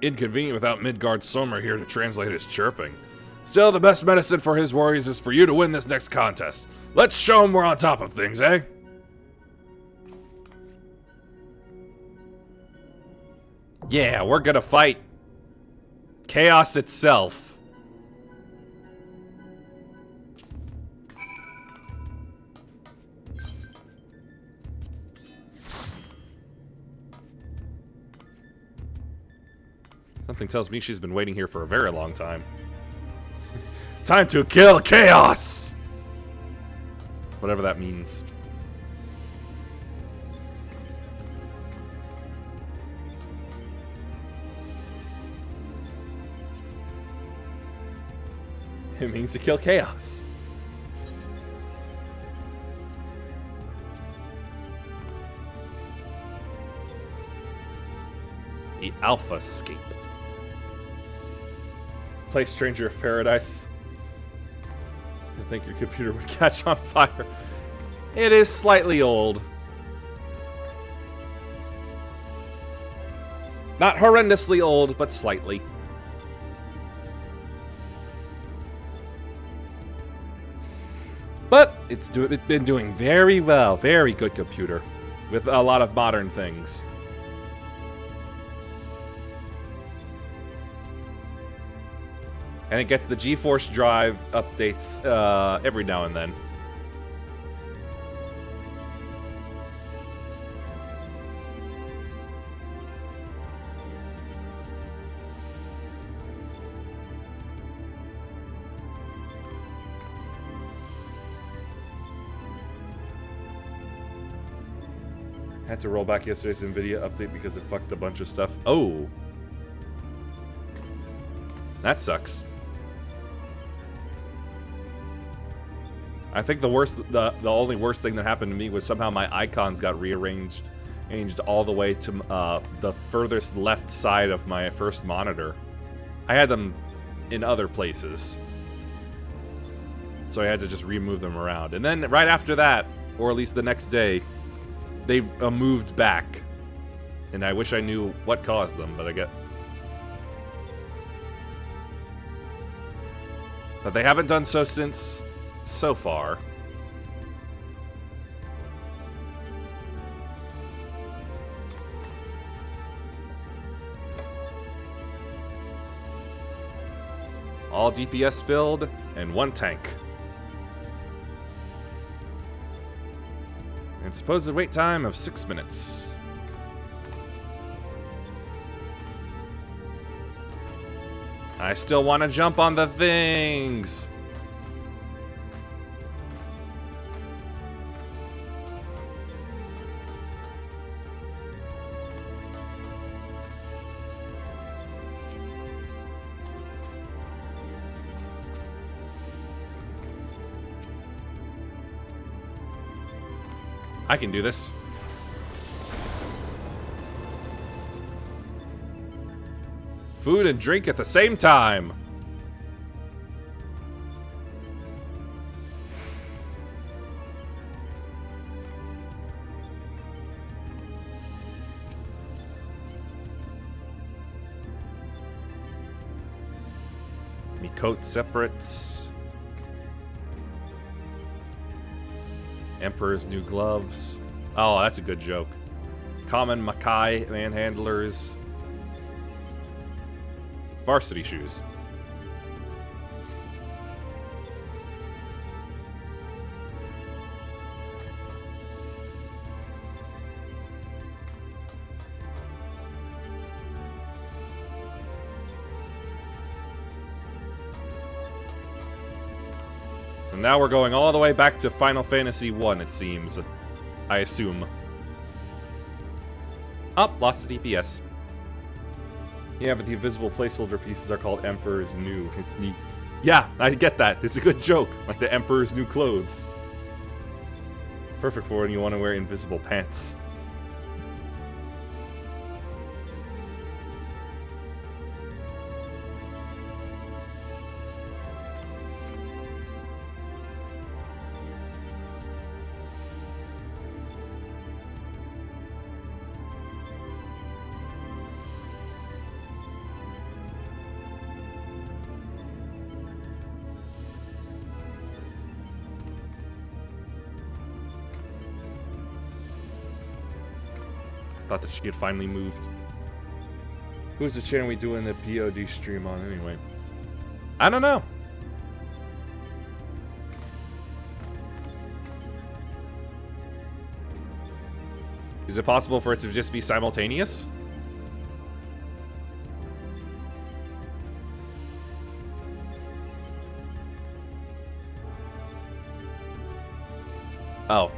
[SPEAKER 2] inconvenient without Midgard Sommer here to translate his chirping. Still, the best medicine for his worries is for you to win this next contest. Let's show him we're on top of things, eh?
[SPEAKER 1] Yeah, we're gonna fight chaos itself. Something tells me she's been waiting here for a very long time. Time to kill chaos! Whatever that means. It means to kill chaos. The Alpha Scape. Play Stranger of Paradise. I think your computer would catch on fire. It is slightly old. Not horrendously old, but slightly. But it's been doing very well. Very good computer. With a lot of modern things. And it gets the GeForce Drive updates every now and then. Had to roll back yesterday's NVIDIA update because it fucked a bunch of stuff. Oh. That sucks. I think the only worst thing that happened to me was somehow my icons got rearranged all the way to the furthest left side of my first monitor. I had them in other places. So I had to just remove them around. And then right after that, or at least the next day, they moved back. And I wish I knew what caused them, but But they haven't done so since so far. All DPS filled and one tank. And supposed wait time of 6 minutes. I still want to jump on the things. I can do this. Food and drink at the same time. Me coat separates. Emperor's new gloves. Oh, that's a good joke. Common Makai manhandlers. Varsity shoes. So now we're going all the way back to Final Fantasy 1, it seems. I assume. Oh, lost the DPS. Yeah, but the invisible placeholder pieces are called Emperor's New. It's neat. Yeah, I get that. It's a good joke. Like the Emperor's New Clothes. Perfect for when you want to wear invisible pants. Thought that she had finally moved. Who's the channel we doing the POD stream on anyway? I don't know. Is it possible for it to just be simultaneous? Oh.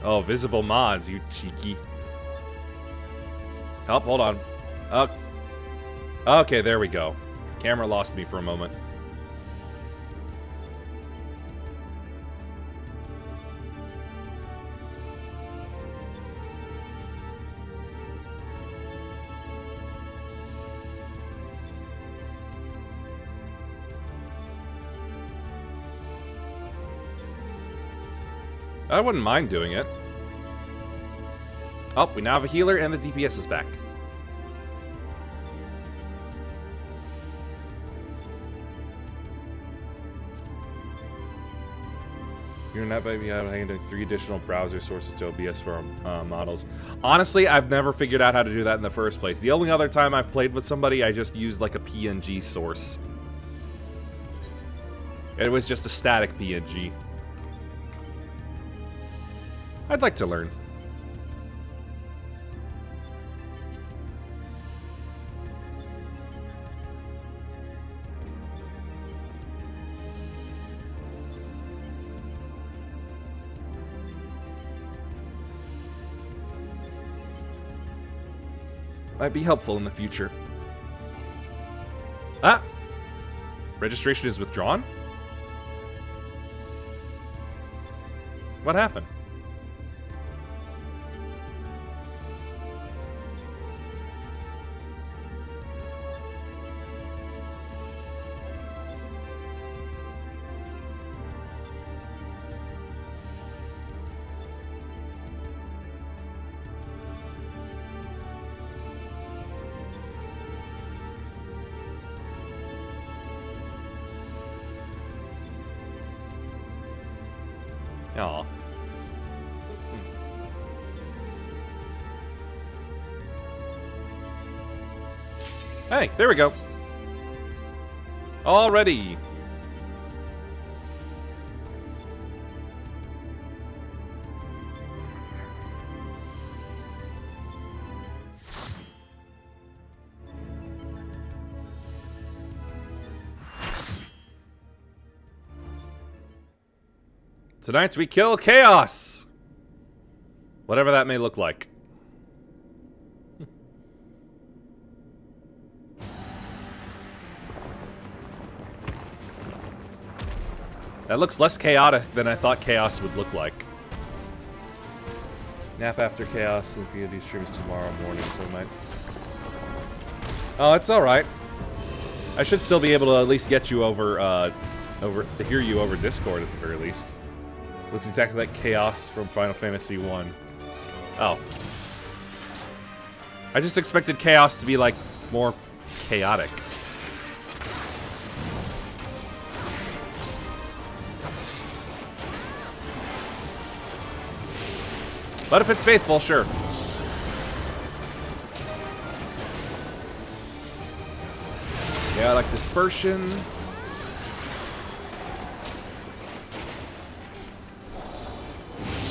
[SPEAKER 1] Oh, visible mods, you cheeky. Oh, hold on. Okay, there we go. Camera lost me for a moment. I wouldn't mind doing it. Oh, we now have a healer and the DPS is back. You're not maybe having 3 additional browser sources to OBS for models. Honestly, I've never figured out how to do that in the first place. The only other time I've played with somebody, I just used like a PNG source. It was just a static PNG. I'd like to learn. Might be helpful in the future. Ah! Registration is withdrawn? What happened? Aw. Hey, there we go. Already. Tonight we kill Chaos! Whatever that may look like. That looks less chaotic than I thought Chaos would look like. Nap after Chaos and POD streams tomorrow morning, so I might... Oh, it's alright. I should still be able to at least get you over, to hear you over Discord at the very least. Looks exactly like Chaos from Final Fantasy 1. Oh. I just expected Chaos to be, like, more chaotic. But if it's faithful, sure. Yeah, I like Dispersion.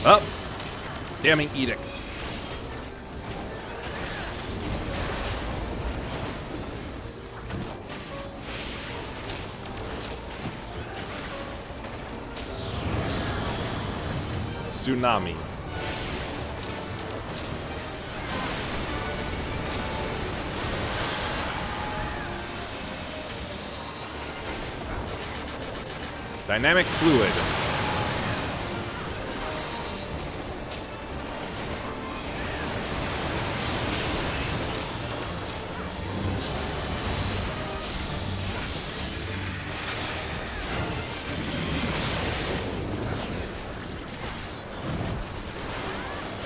[SPEAKER 1] Oh! Damning Edict. Tsunami. Dynamic Fluid.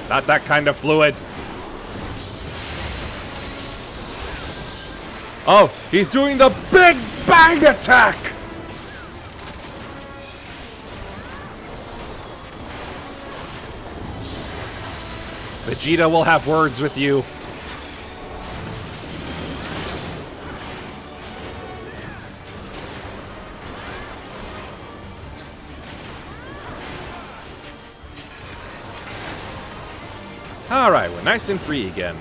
[SPEAKER 1] Not that kind of fluid. Oh, he's doing the Big Bang attack! Vegeta will have words with you. Alright, we're nice and free again.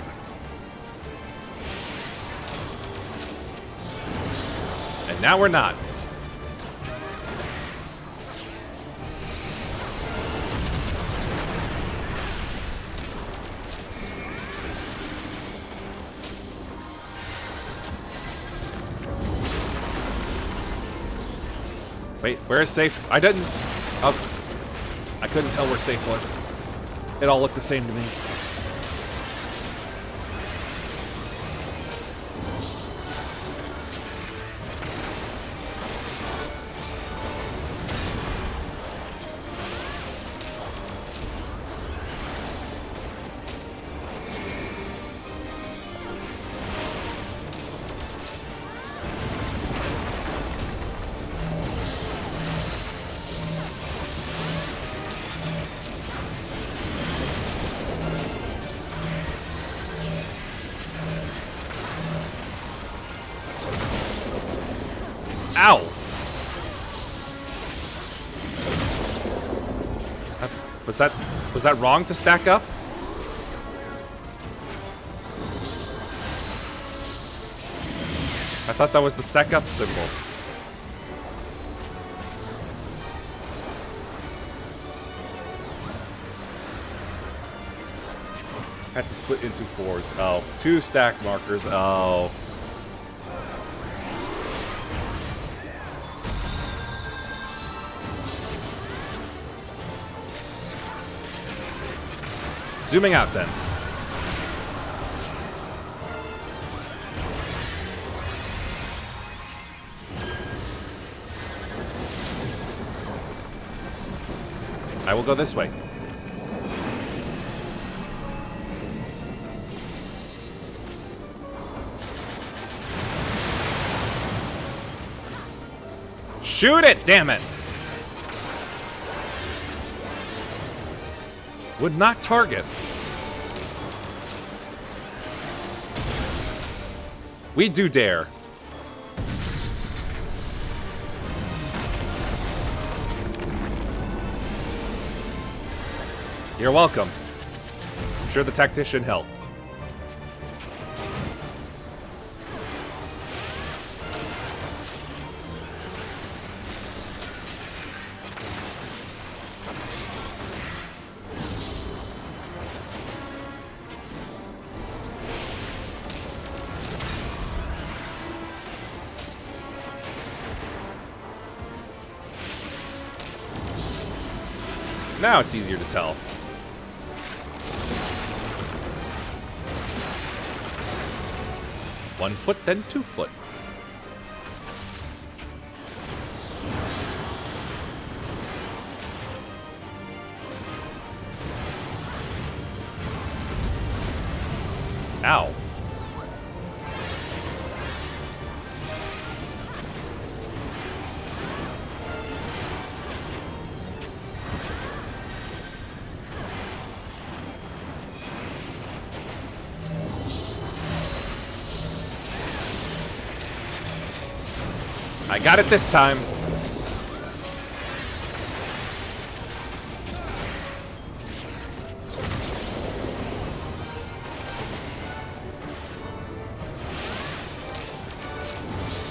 [SPEAKER 1] And now we're not. Wait, where is safe? I didn't... Oh, I couldn't tell where safe was. It all looked the same to me. Ow! Was that wrong to stack up? I thought that was the stack up symbol. Had to split into fours. Oh, 2 stack markers. Oh. Zooming out then. I will go this way. Shoot it, damn it! Would not target. We do dare. You're welcome. I'm sure the tactician helped. Now it's easier to tell. 1 foot, then 2 foot. Ow. I got it this time.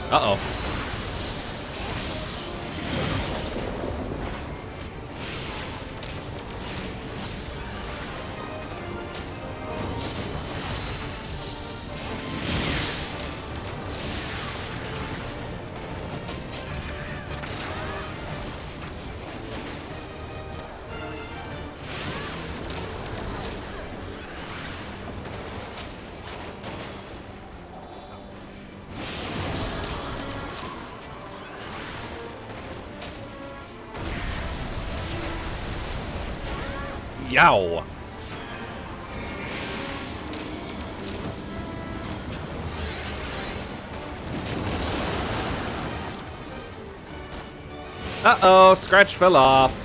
[SPEAKER 1] Uh-oh. Yow. Uh-oh, Scratch fell off.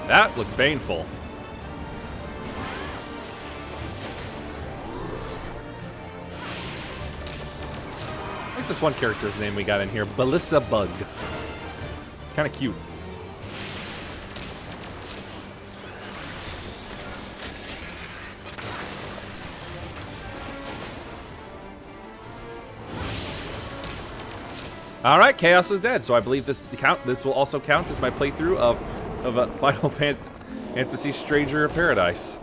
[SPEAKER 1] That looks painful. I like this one character's name we got in here, Belissa Bug. Kind of cute. All right, Chaos is dead, so I believe this will also count as my playthrough of Final Fantasy Stranger of Paradise.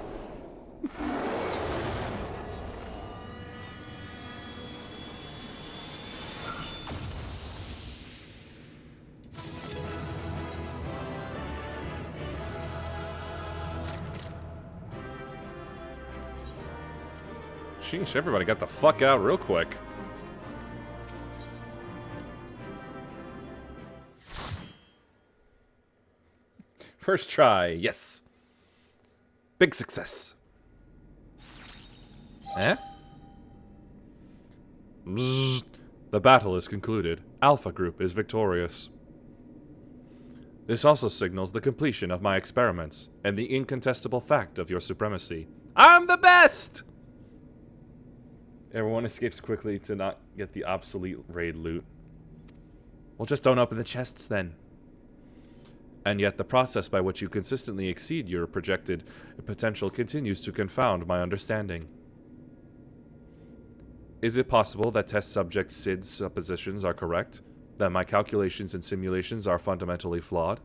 [SPEAKER 1] Sheesh, everybody got the fuck out real quick. First try, yes. Big success. Eh? Bzzz. The battle is concluded. Alpha Group is victorious. This also signals the completion of my experiments and the incontestable fact of your supremacy. I'm the best! Everyone escapes quickly to not get the obsolete raid loot. Well, just don't open the chests then. And yet the process by which you consistently exceed your projected potential continues to confound my understanding. Is it possible that test subject Sid's suppositions are correct? That my calculations and simulations are fundamentally flawed?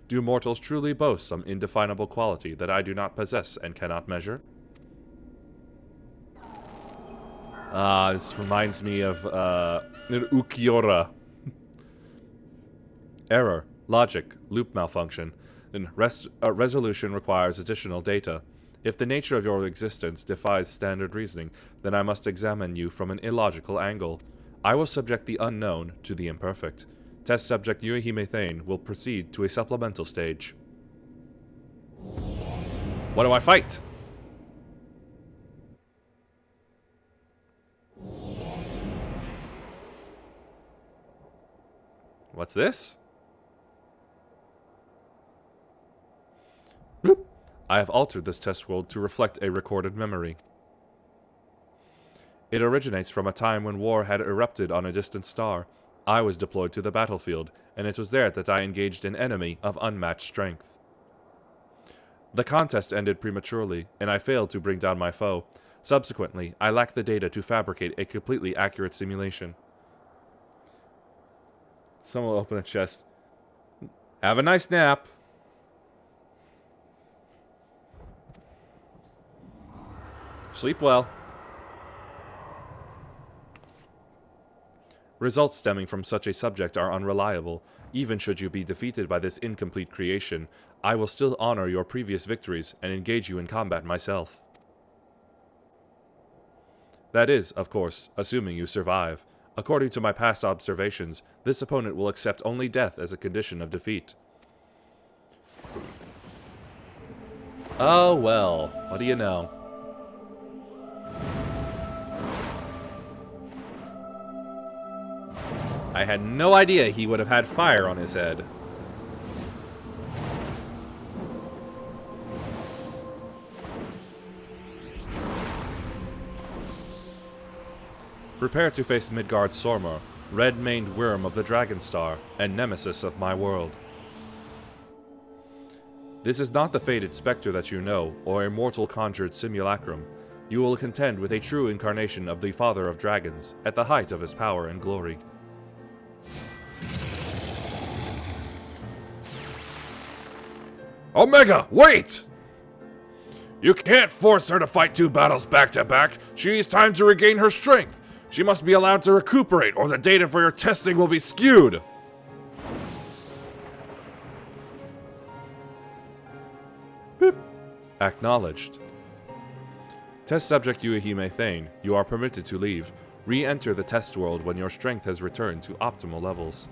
[SPEAKER 1] Do mortals truly boast some indefinable quality that I do not possess and cannot measure? This reminds me of, Ukiora. Error. Logic, loop malfunction, and resolution requires additional data. If the nature of your existence defies standard reasoning, then I must examine you from an illogical angle. I will subject the unknown to the imperfect. Test subject Yuehime Thane will proceed to a supplemental stage. What do I fight? What's this? Bloop. I have altered this test world to reflect a recorded memory. It originates from a time when war had erupted on a distant star. I was deployed to the battlefield, and it was there that I engaged an enemy of unmatched strength. The contest ended prematurely, and I failed to bring down my foe. Subsequently, I lacked the data to fabricate a completely accurate simulation. Someone will open a chest. Have a nice nap. Sleep well. Results stemming from such a subject are unreliable. Even should you be defeated by this incomplete creation, I will still honor your previous victories and engage you in combat myself. That is, of course, assuming you survive. According to my past observations, this opponent will accept only death as a condition of defeat. Oh well, what do you know? I had no idea he would have had fire on his head. Prepare to face Midgard Sormr, red-maned worm of the Dragon Star, and nemesis of my world.
[SPEAKER 2] This is not the fated specter that you know, or a mortal conjured simulacrum. You will contend with a true incarnation of the Father of Dragons, at the height of his power and glory.
[SPEAKER 3] Omega, wait! You can't force her to fight 2 battles back to back. She needs time to regain her strength. She must be allowed to recuperate, or the data for your testing will be skewed.
[SPEAKER 2] Boop. Acknowledged. Test subject Yuahime Thane, you are permitted to leave. Re-enter the test world when your strength has returned to optimal levels.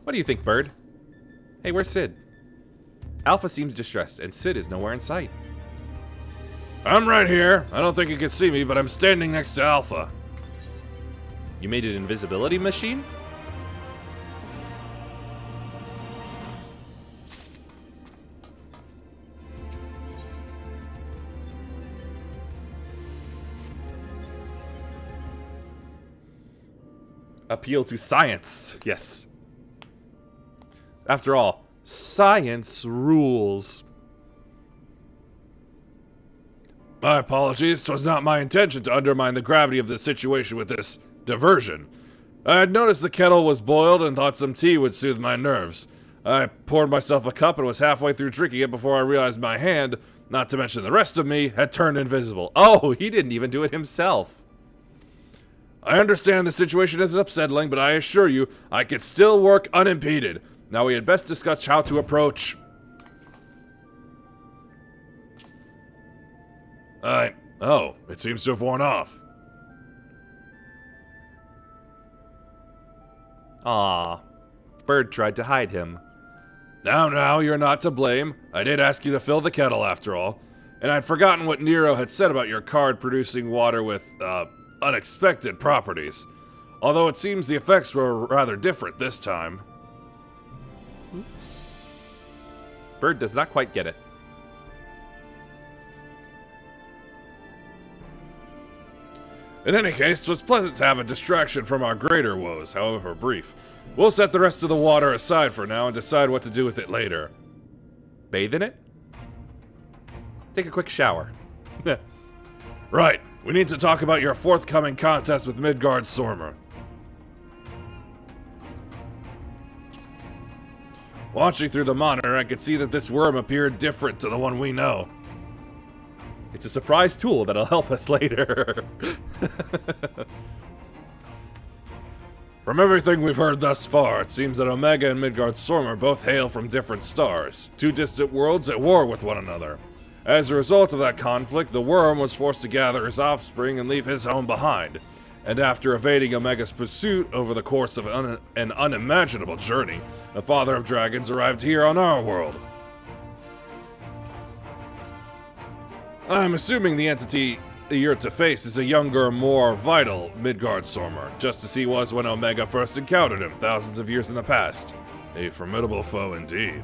[SPEAKER 2] What do you think, Bird? Hey, where's Sid? Alpha seems distressed, and Sid is nowhere in sight.
[SPEAKER 3] I'm right here. I don't think you can see me, but I'm standing next to Alpha.
[SPEAKER 2] You made an invisibility machine? Appeal to science. Yes. After all, science rules.
[SPEAKER 3] My apologies. 'Twas not my intention to undermine the gravity of the situation with this diversion. I had noticed the kettle was boiled and thought some tea would soothe my nerves. I poured myself a cup and was halfway through drinking it before I realized my hand, not to mention the rest of me, had turned invisible.
[SPEAKER 2] Oh, he didn't even do it himself.
[SPEAKER 3] I understand the situation is upsetting, but I assure you, I could still work unimpeded. Now we had best discuss how to approach. Oh, it seems to have worn off.
[SPEAKER 2] Ah, Bird tried to hide him.
[SPEAKER 3] Now, you're not to blame. I did ask you to fill the kettle after all. And I'd forgotten what Nero had said about your card producing water with, unexpected properties. Although it seems the effects were rather different this time.
[SPEAKER 2] Bird does not quite get it.
[SPEAKER 3] In any case, 'twas pleasant to have a distraction from our greater woes, however brief. We'll set the rest of the water aside for now and decide what to do with it later.
[SPEAKER 2] Bathe in it? Take a quick shower.
[SPEAKER 3] Right. We need to talk about your forthcoming contest with Midgard Sormer. Watching through the monitor, I could see that this worm appeared different to the one we know.
[SPEAKER 2] It's a surprise tool that'll help us later.
[SPEAKER 3] From everything we've heard thus far, it seems that Omega and Midgard Sormer both hail from different stars, 2 distant worlds at war with one another. As a result of that conflict, the worm was forced to gather his offspring and leave his home behind. And after evading Omega's pursuit over the course of an unimaginable journey, the Father of Dragons arrived here on our world. I'm assuming the entity you're to face is a younger, more vital Midgard Sormer, just as he was when Omega first encountered him thousands of years in the past. A formidable foe indeed.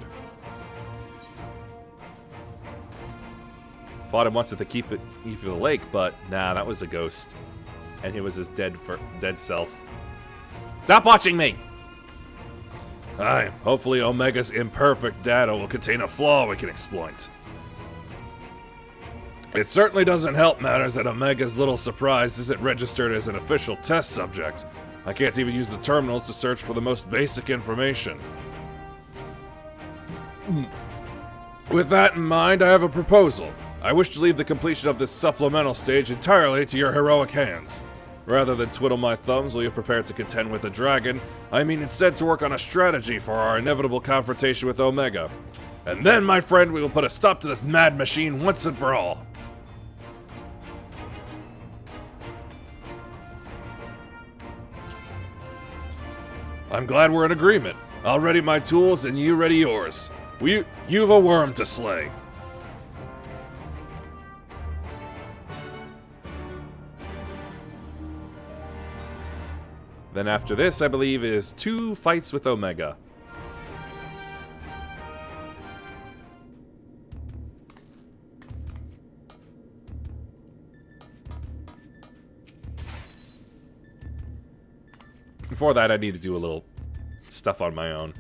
[SPEAKER 2] Fought him once at the keep of the lake, but nah, that was a ghost. And it was his dead self. Stop watching me!
[SPEAKER 3] Aye, hopefully Omega's imperfect data will contain a flaw we can exploit. It certainly doesn't help matters that Omega's little surprise isn't registered as an official test subject. I can't even use the terminals to search for the most basic information. With that in mind, I have a proposal. I wish to leave the completion of this supplemental stage entirely to your heroic hands. Rather than twiddle my thumbs while you prepare to contend with the dragon, I mean instead to work on a strategy for our inevitable confrontation with Omega. And then, my friend, we will put a stop to this mad machine once and for all. I'm glad we're in agreement. I'll ready my tools and you ready yours. You've a worm to slay.
[SPEAKER 2] Then after this, I believe, is 2 fights with Omega.
[SPEAKER 1] Before that, I need to do a little stuff on my own.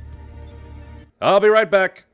[SPEAKER 1] I'll be right back.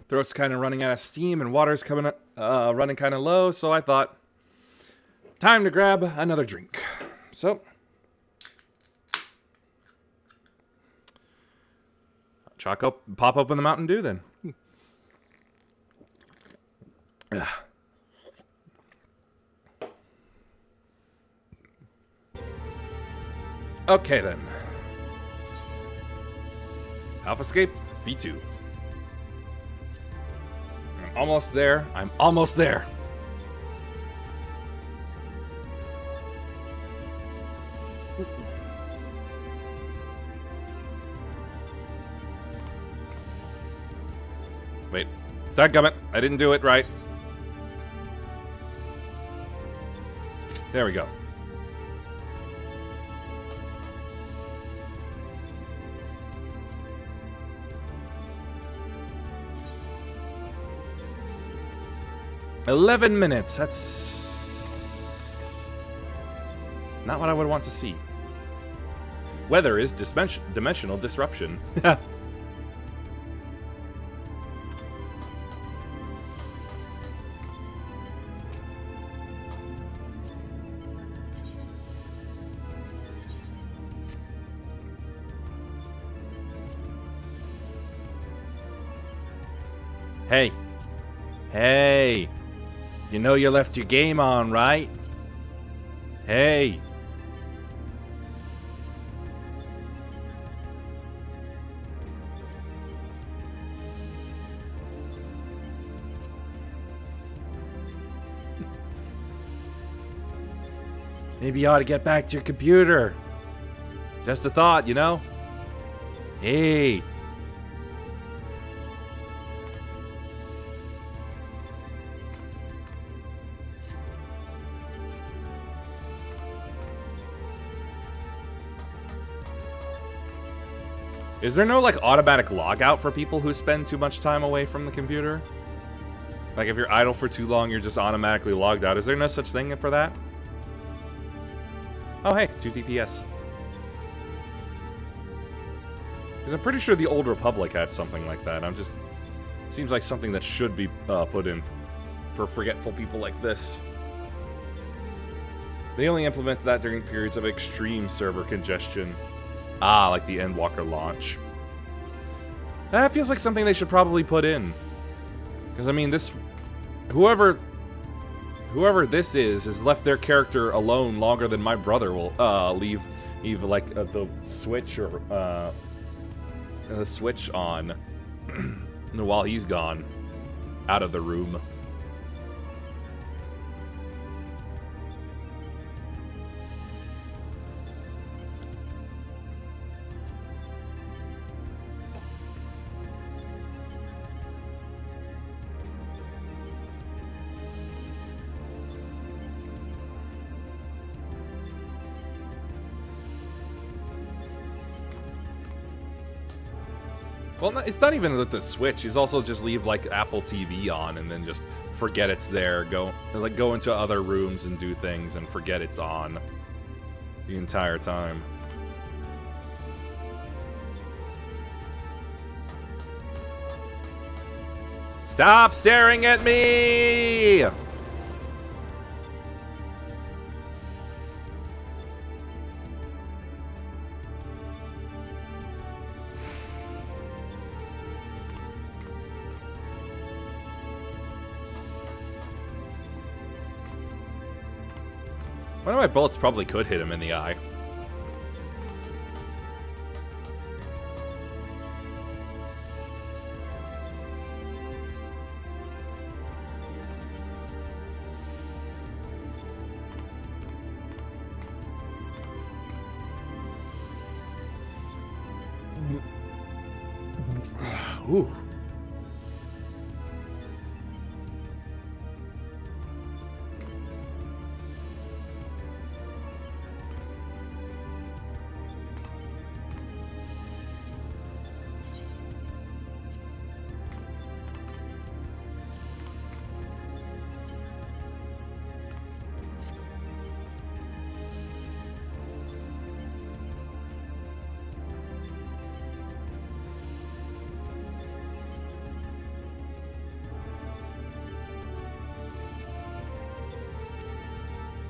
[SPEAKER 1] Throat's kind of running out of steam and water's coming up, running kind of low, so I thought, time to grab another drink. So, pop open the Mountain Dew then. Okay then. AlphaScape V2. I'm almost there. I'm almost there. Wait. Dadgummit. I didn't do it right. There we go. "11 minutes. That's not what I would want to see. Weather is dimensional disruption. Hey. Hey. You know you left your game on, right? Hey. Maybe you ought to get back to your computer. Just a thought, you know? Hey. Is there no, like, automatic logout for people who spend too much time away from the computer? Like, if you're idle for too long, you're just automatically logged out. Is there no such thing for that? Oh, hey, 2 DPS. Because I'm pretty sure the Old Republic had something like that. Seems like something that should be put in for forgetful people like this. They only implement that during periods of extreme server congestion. Ah, like the Endwalker launch. That feels like something they should probably put in. Because, I mean, this... Whoever this is has left their character alone longer than my brother will leave like, the Switch or... the Switch on while he's gone out of the room. Well, it's not even with the Switch. He's also just leave, like, Apple TV on and then just forget it's there. Go into other rooms and do things and forget it's on the entire time. Stop staring at me! One of my bullets probably could hit him in the eye. Ooh.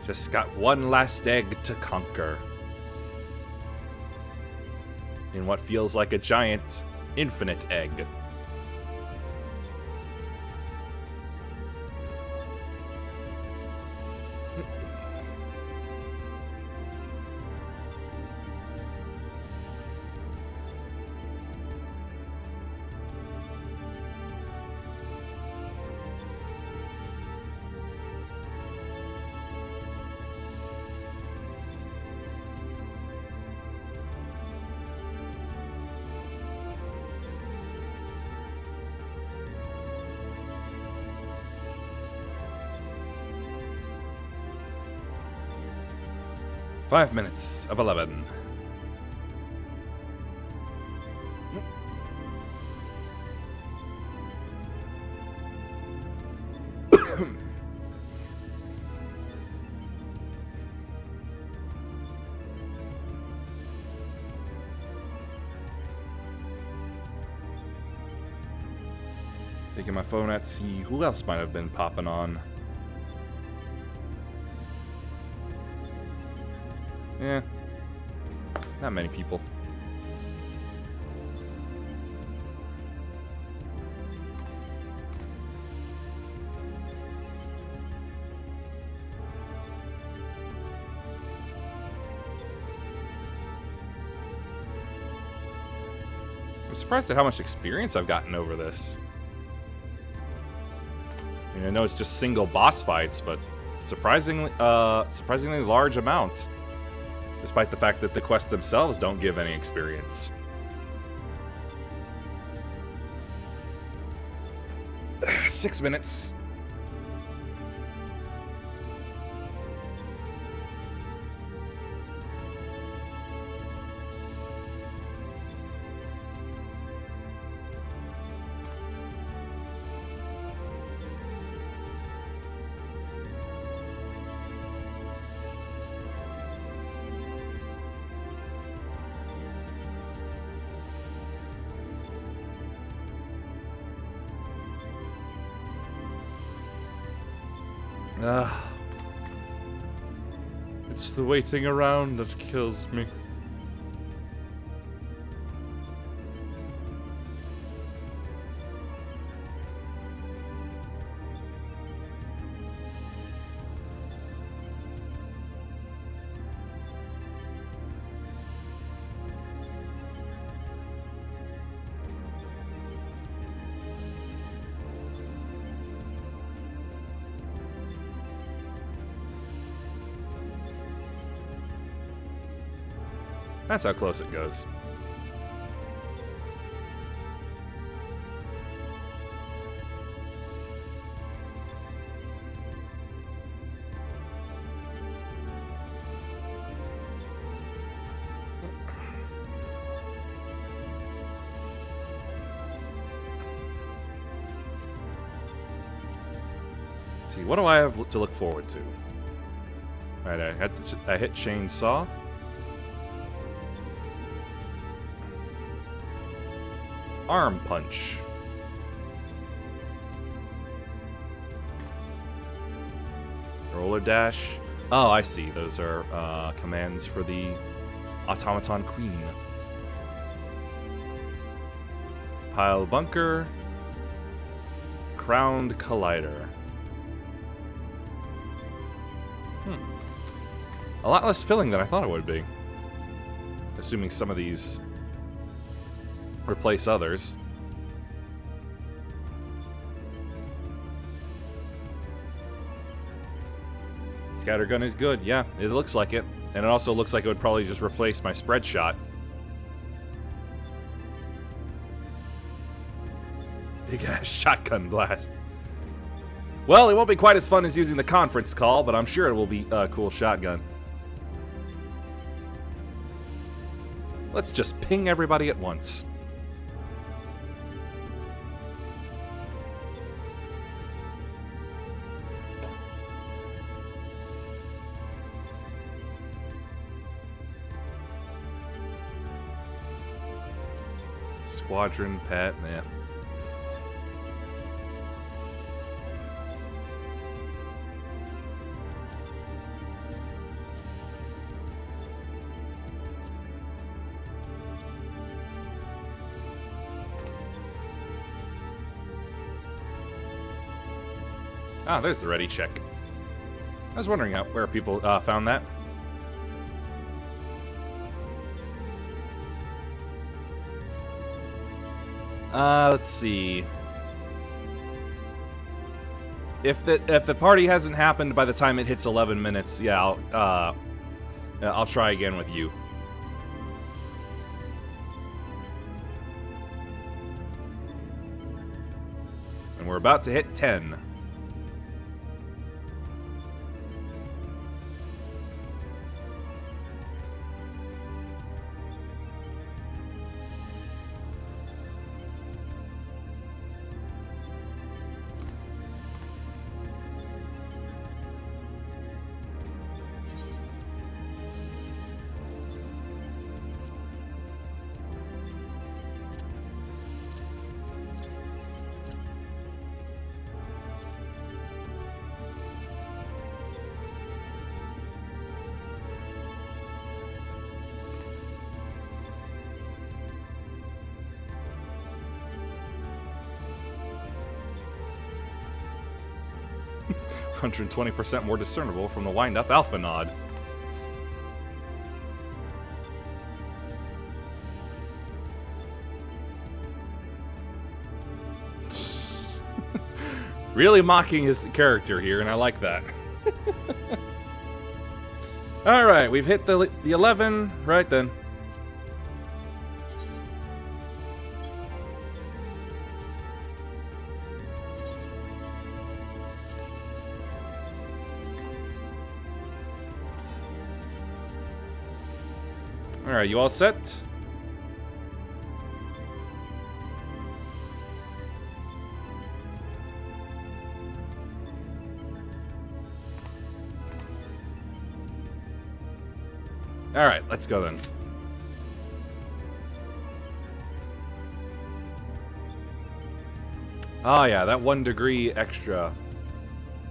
[SPEAKER 1] Just got one last egg to conquer. In what feels like a giant, infinite egg. Five minutes of 11. Taking my phone out to see who else might have been popping on. Yeah, not many people. I'm surprised at how much experience I've gotten over this. I mean, I know it's just single boss fights, but surprisingly large amount, despite the fact that the quests themselves don't give any experience. Six minutes. It's the waiting around that kills me. That's how close it goes. Let's see, what do I have to look forward to? Alright, I hit chainsaw. Arm punch. Roller dash. Oh, I see. Those are commands for the automaton queen. Pile bunker. Crowned collider. A lot less filling than I thought it would be. Assuming some of these replace others. Scattergun is good, yeah, it looks like it. And it also looks like it would probably just replace my spread shot. Big ass shotgun blast. Well, it won't be quite as fun as using the conference call, but I'm sure it will be a cool shotgun. Let's just ping everybody at once. Squadron pet, man. Ah, there's the ready check. I was wondering where people found that. Let's see. If the party hasn't happened by the time it hits 11 minutes, yeah, I'll try again with you. And we're about to hit 10. %120% more discernible from the wind-up alpha nod. Really mocking his character here, and I like that. All right, we've hit the 11. Right then. All right, you all set? All right, let's go then. Oh yeah, that 1 degree extra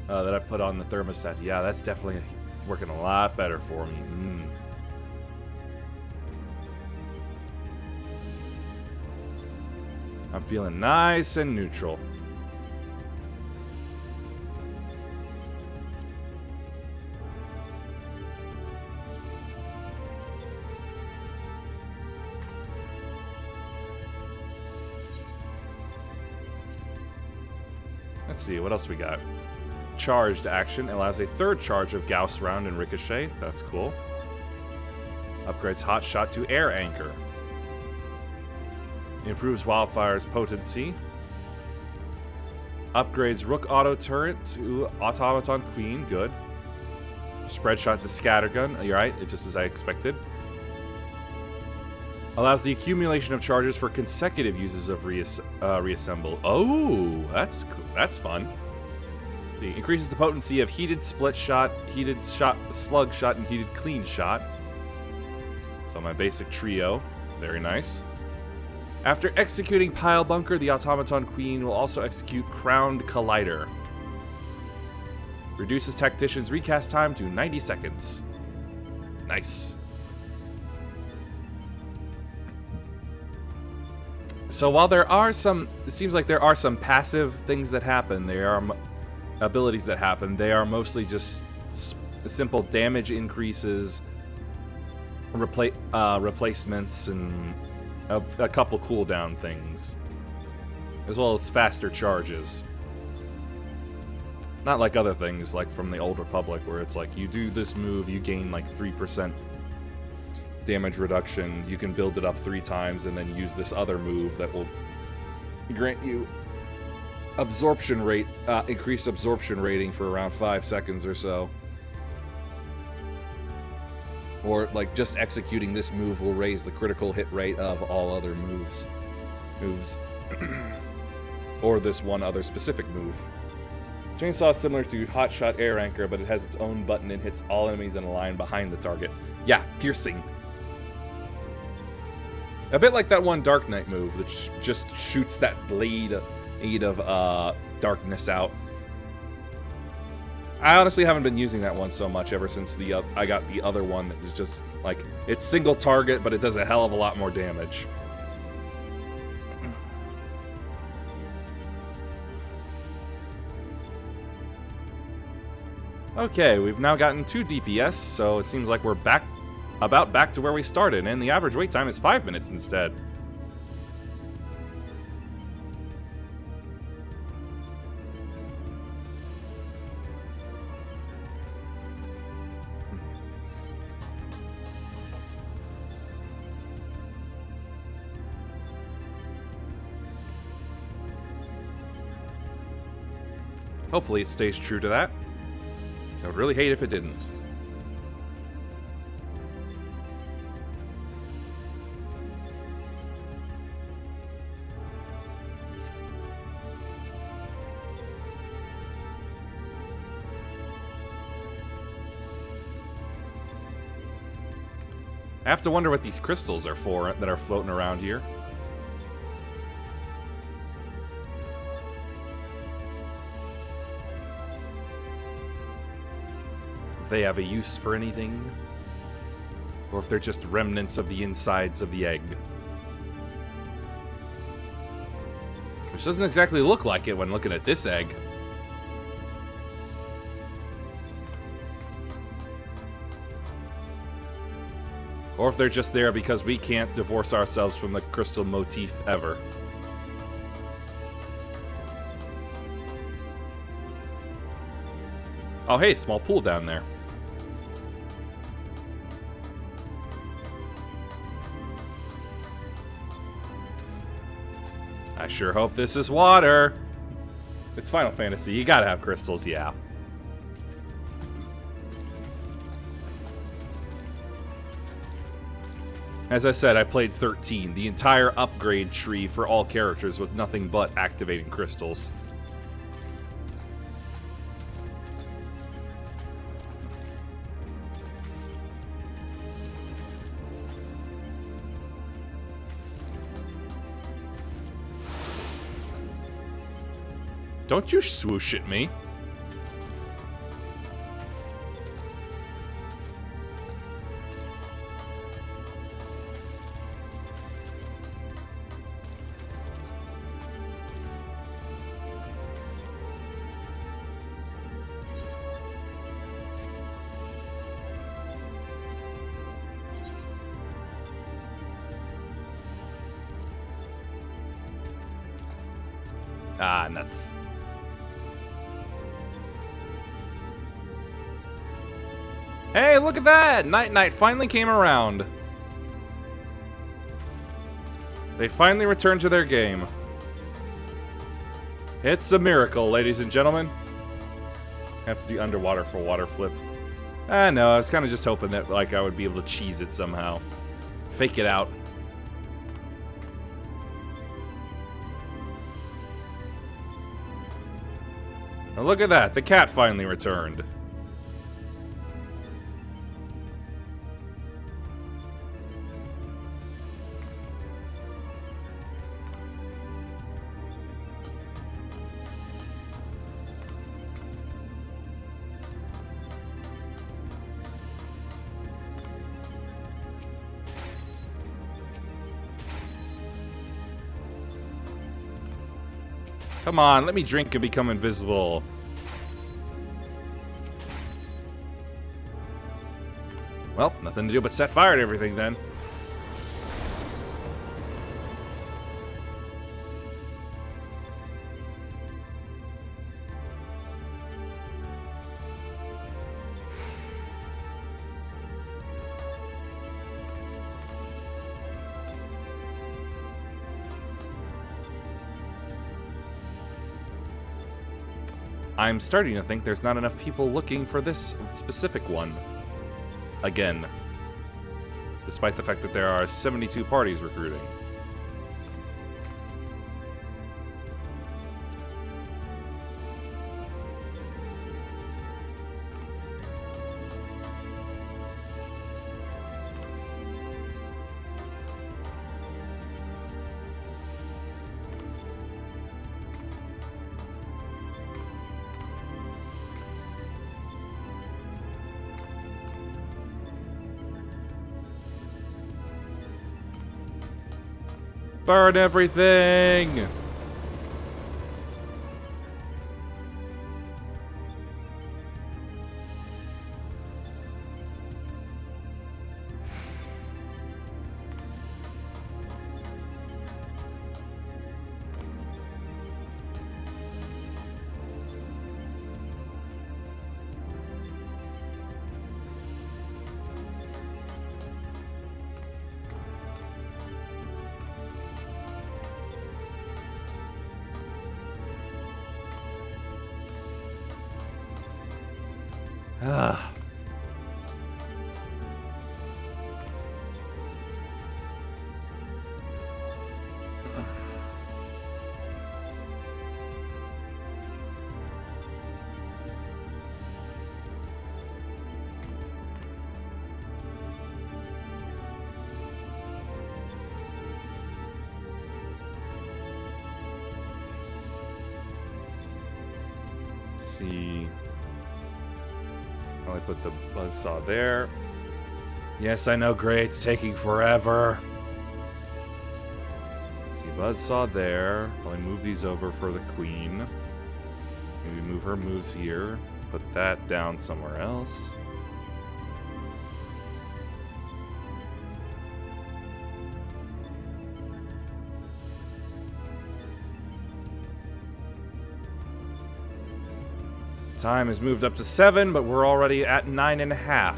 [SPEAKER 1] that I put on the thermostat. Yeah, that's definitely working a lot better for me. I'm feeling nice and neutral. Let's see, what else we got? Charged action allows a 3rd charge of Gauss round and ricochet. That's cool. Upgrades hot shot to air anchor. Improves wildfire's potency. Upgrades rook auto turret to automaton queen. Good. Spread shot to scattergun. You're right, it's just as I expected. Allows the accumulation of charges for consecutive uses of reassemble. Oh, that's cool. That's fun. Let's see, increases the potency of heated split shot, heated shot, slug shot, and heated clean shot. So my basic trio, very nice. After executing Pile Bunker, the Automaton Queen will also execute Crowned Collider. Reduces Tactician's recast time to 90 seconds. Nice. So while there are some, it seems like there are some passive things that happen, there are abilities that happen, they are mostly just simple damage increases, replacements, and a couple cooldown things, as well as faster charges. Not like other things, like from the Old Republic, where it's like, you do this move, you gain like 3% damage reduction, you can build it up 3 times, and then use this other move that will grant you absorption rate, increased absorption rating for around 5 seconds or so. Or, like, just executing this move will raise the critical hit rate of all other moves. Or this one other specific move. Chainsaw is similar to Hot Shot Air Anchor, but it has its own button and hits all enemies in a line behind the target. Yeah, piercing. A bit like that one Dark Knight move, which just shoots that blade of darkness out. I honestly haven't been using that one so much ever since I got the other one that is just, like, it's single target, but it does a hell of a lot more damage. Okay, we've now gotten 2 DPS, so it seems like we're about back to where we started, and the average wait time is 5 minutes instead. Hopefully it stays true to that. I would really hate if it didn't. I have to wonder what these crystals are for that are floating around here. If they have a use for anything, or if they're just remnants of the insides of the egg. Which doesn't exactly look like it when looking at this egg. Or if they're just there because we can't divorce ourselves from the crystal motif ever. Oh, hey, small pool down there. I sure hope this is water. It's Final Fantasy. You gotta have crystals, yeah. As I said, I played 13. The entire upgrade tree for all characters was nothing but activating crystals. Don't you swoosh at me. Ah, nuts. Hey, look at that! Night finally came around. They finally returned to their game. It's a miracle, ladies and gentlemen. Have to do underwater for water flip. No, I was kind of just hoping that like I would be able to cheese it somehow. Fake it out. Now look at that, the cat finally returned. Come on, let me drink and become invisible. Well, nothing to do but set fire to everything then. I'm starting to think there's not enough people looking for this specific one. Again. Despite the fact that there are 72 parties recruiting. Burn everything! Ah. Let's see. I put the buzzsaw there. Yes, I know, great. It's taking forever. Let's see, buzzsaw there. Probably move these over for the queen. Maybe move her moves here. Put that down somewhere else. Time has moved up to 7, but we're already at 9.5.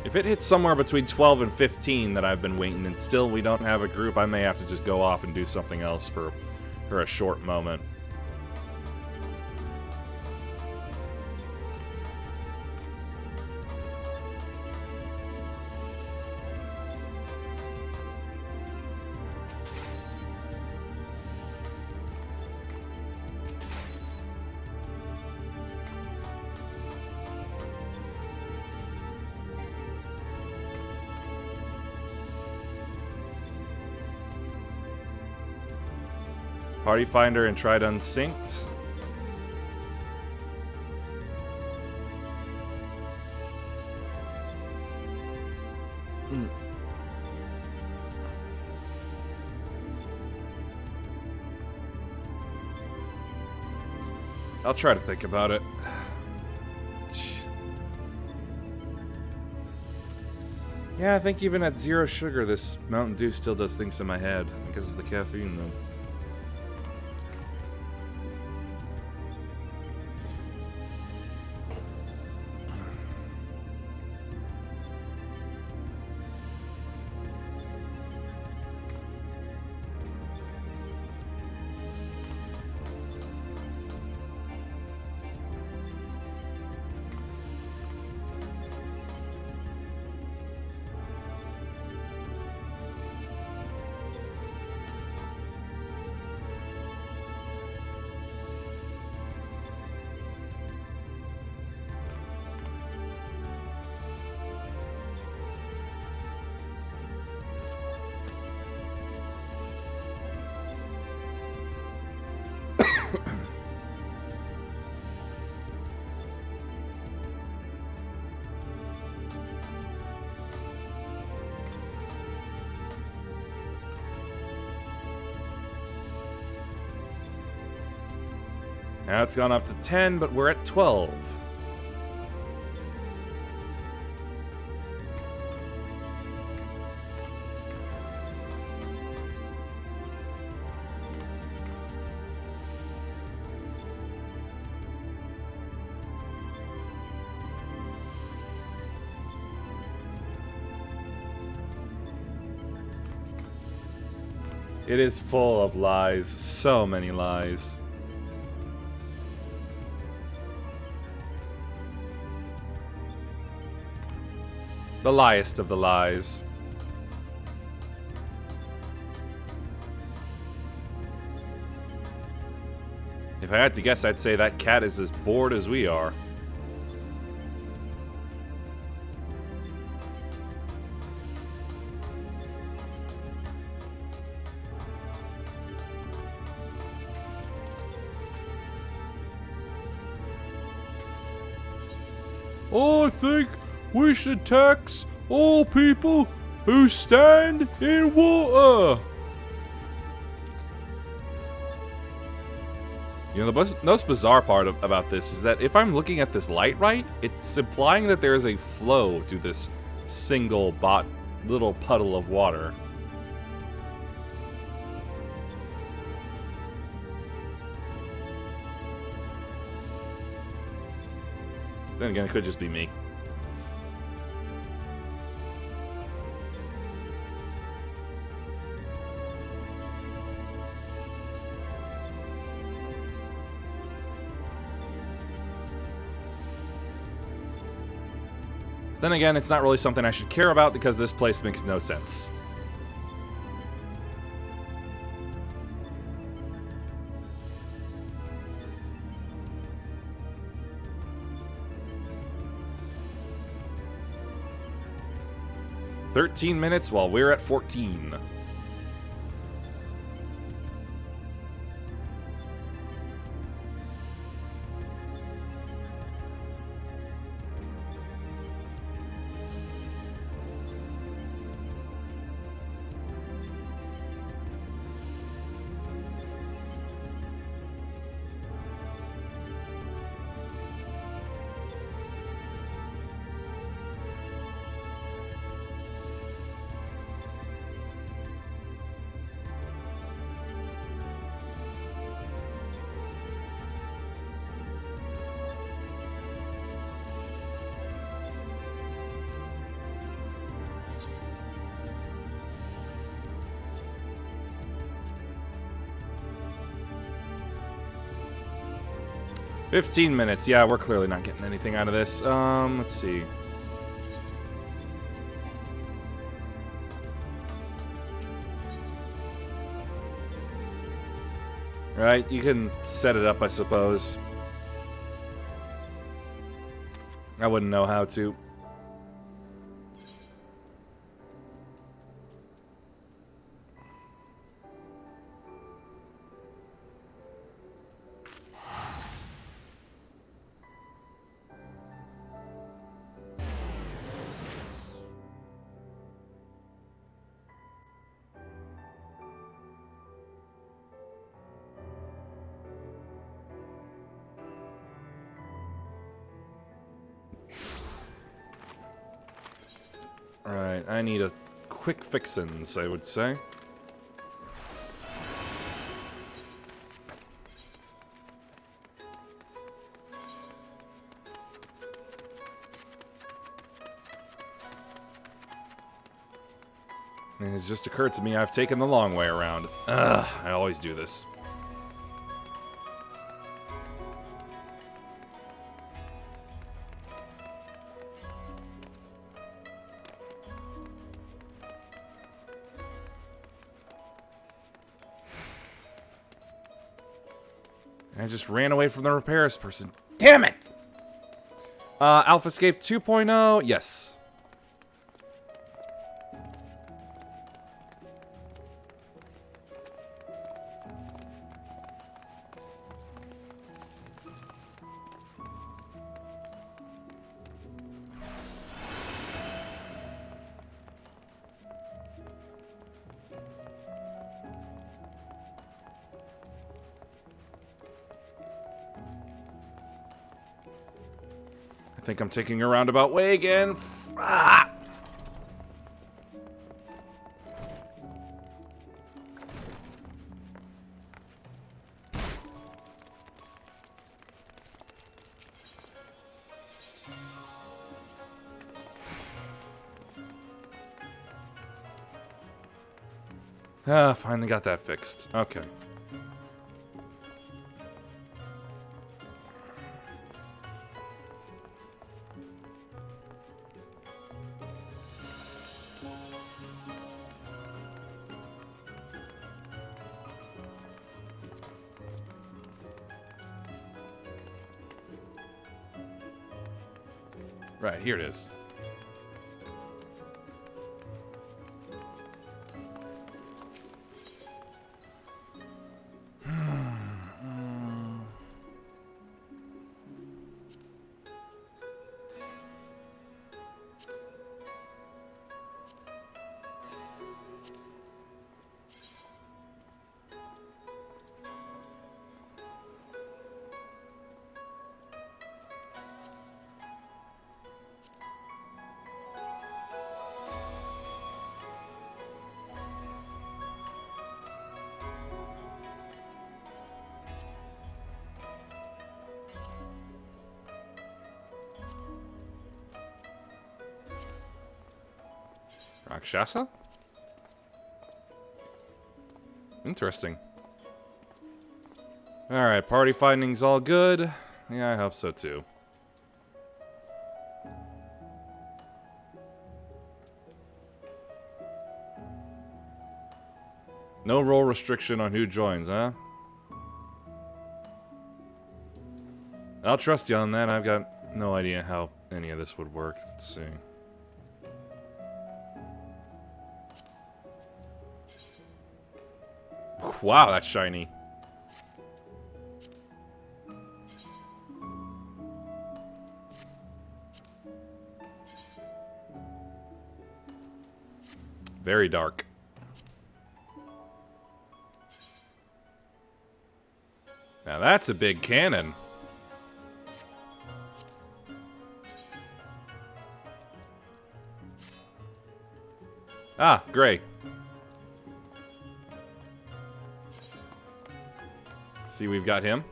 [SPEAKER 1] If it hits somewhere between 12 and 15 that I've been waiting and still we don't have a group, I may have to just go off and do something else for a short moment. Party Finder and tried unsynced. I'll try to think about it. Yeah, I think even at 0 sugar, this Mountain Dew still does things in my head. I guess it's the caffeine, though. Now it's gone up to 10, but we're at 12. It is full of lies. So many lies. The liest of the lies. If I had to guess, I'd say that cat is as bored as we are.
[SPEAKER 3] I think we should tax all people who stand in water.
[SPEAKER 1] You know, the most bizarre part about this is that if I'm looking at this light right, it's implying that there is a flow to this single little puddle of water. Then again, it could just be me. Then again, it's not really something I should care about because this place makes no sense. "13 minutes while we're at 14. 15 minutes. Yeah, we're clearly not getting anything out of this. Let's see. Right, you can set it up, I suppose. I wouldn't know how to. Alright, I need a quick fixins, I would say. And it's just occurred to me I've taken the long way around. Ugh, I always do this. I just ran away from the repairs person. Damn it! Alpha Escape 2.0, yes. I think I'm taking a roundabout way again. Ah! Finally got that fixed. Okay. Right, here it is. Rakshasa? Interesting. Alright, party finding's all good. Yeah, I hope so too. No role restriction on who joins, huh? I'll trust you on that. I've got no idea how any of this would work. Let's see. Wow, that's shiny. Very dark. Now that's a big cannon. Ah, gray. See, we've got him.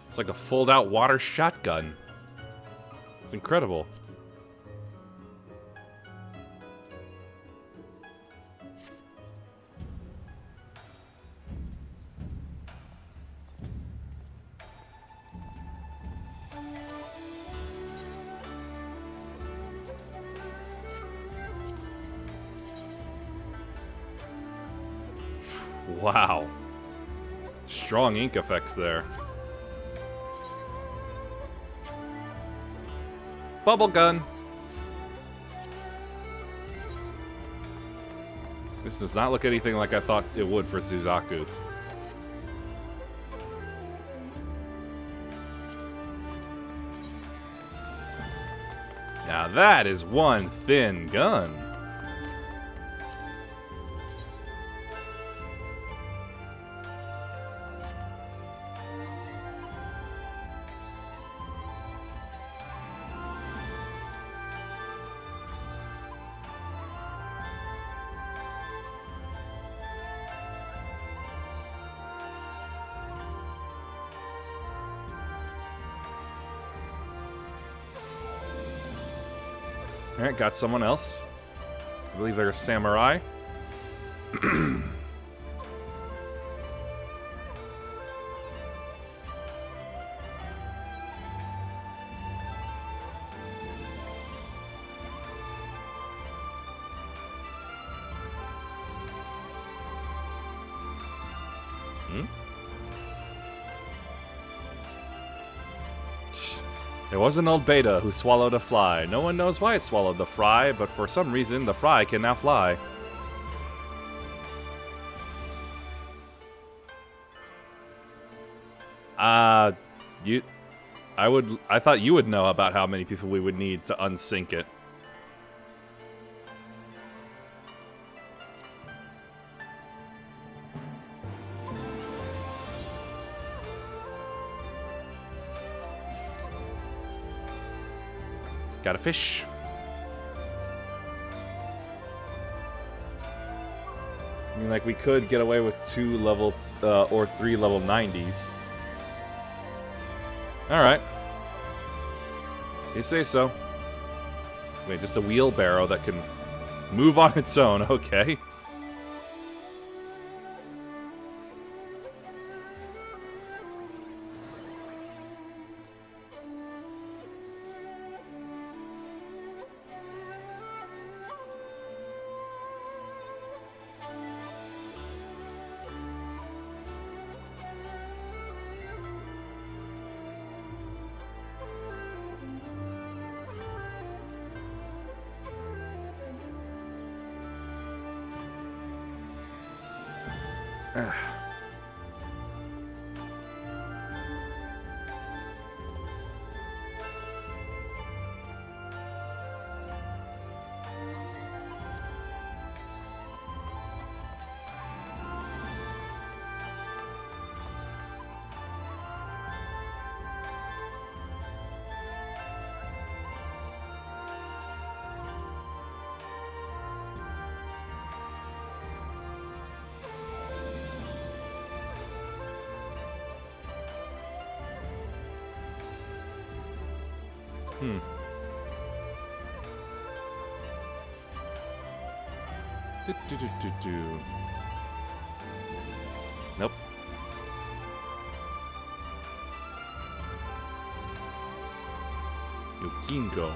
[SPEAKER 1] It's like a fold-out water shotgun. It's incredible. Wow. Strong ink effects there. Bubble gun. This does not look anything like I thought it would for Suzaku. Now that is one thin gun. Alright, got someone else. I believe they're a samurai. There was an old beta who swallowed a fly. No one knows why it swallowed the fry, but for some reason the fry can now fly. I thought you would know about how many people we would need to unsync it. Got a fish. I mean, like, we could get away with 2 level, or 3 level 90s. Alright. You say so. Wait, just a wheelbarrow that can move on its own, okay. Nope. Yukingo.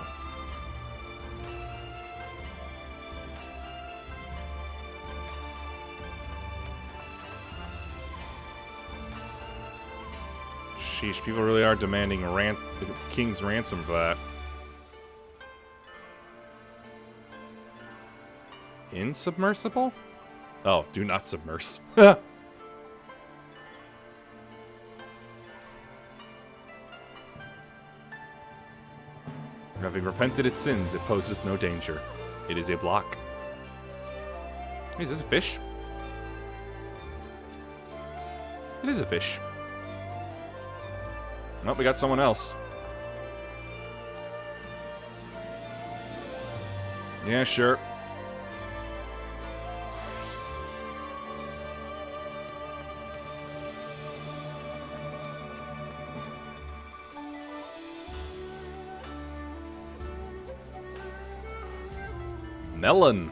[SPEAKER 1] Sheesh, people really are demanding the king's ransom for that. Insubmersible? Oh, do not submerse. Having repented its sins, it poses no danger. It is a block. Wait, is this a fish? It is a fish. Nope, we got someone else. Yeah, sure. Melon.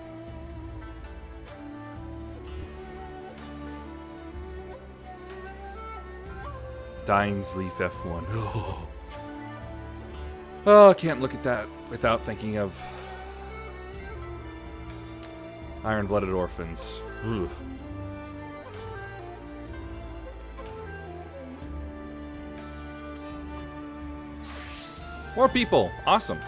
[SPEAKER 1] Dying's Leaf F1. Oh, I can't look at that without thinking of Iron-Blooded Orphans. Ugh. More people. Awesome.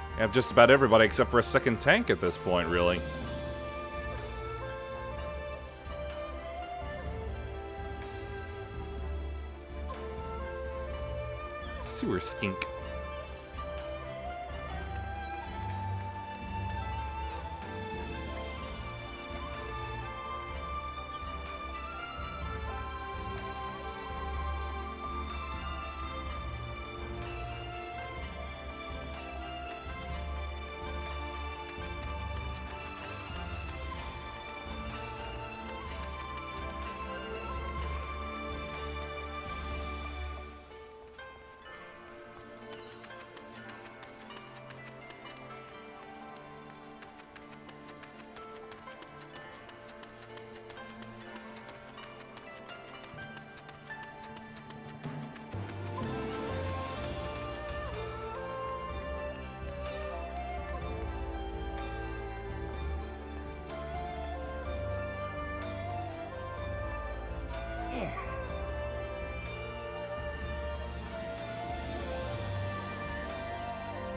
[SPEAKER 1] I have just about everybody except for a second tank at this point, really. Sewer skink.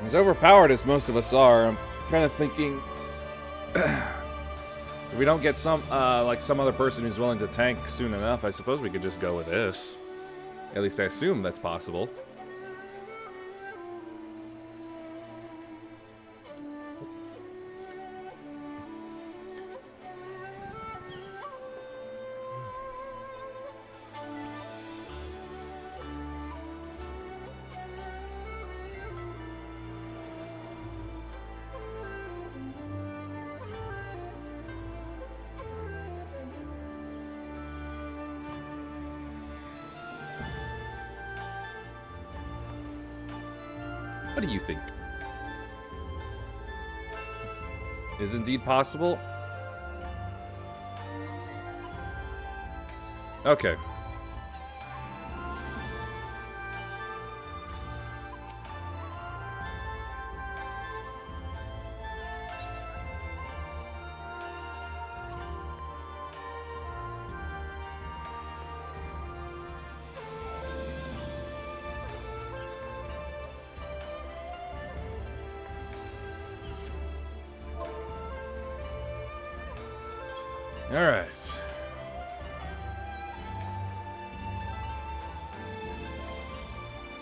[SPEAKER 1] As overpowered as most of us are, I'm kind of thinking if we don't get some like some other person who's willing to tank soon enough, I suppose we could just go with this. At least I assume that's possible. What do you think? Is indeed possible? Okay. All right.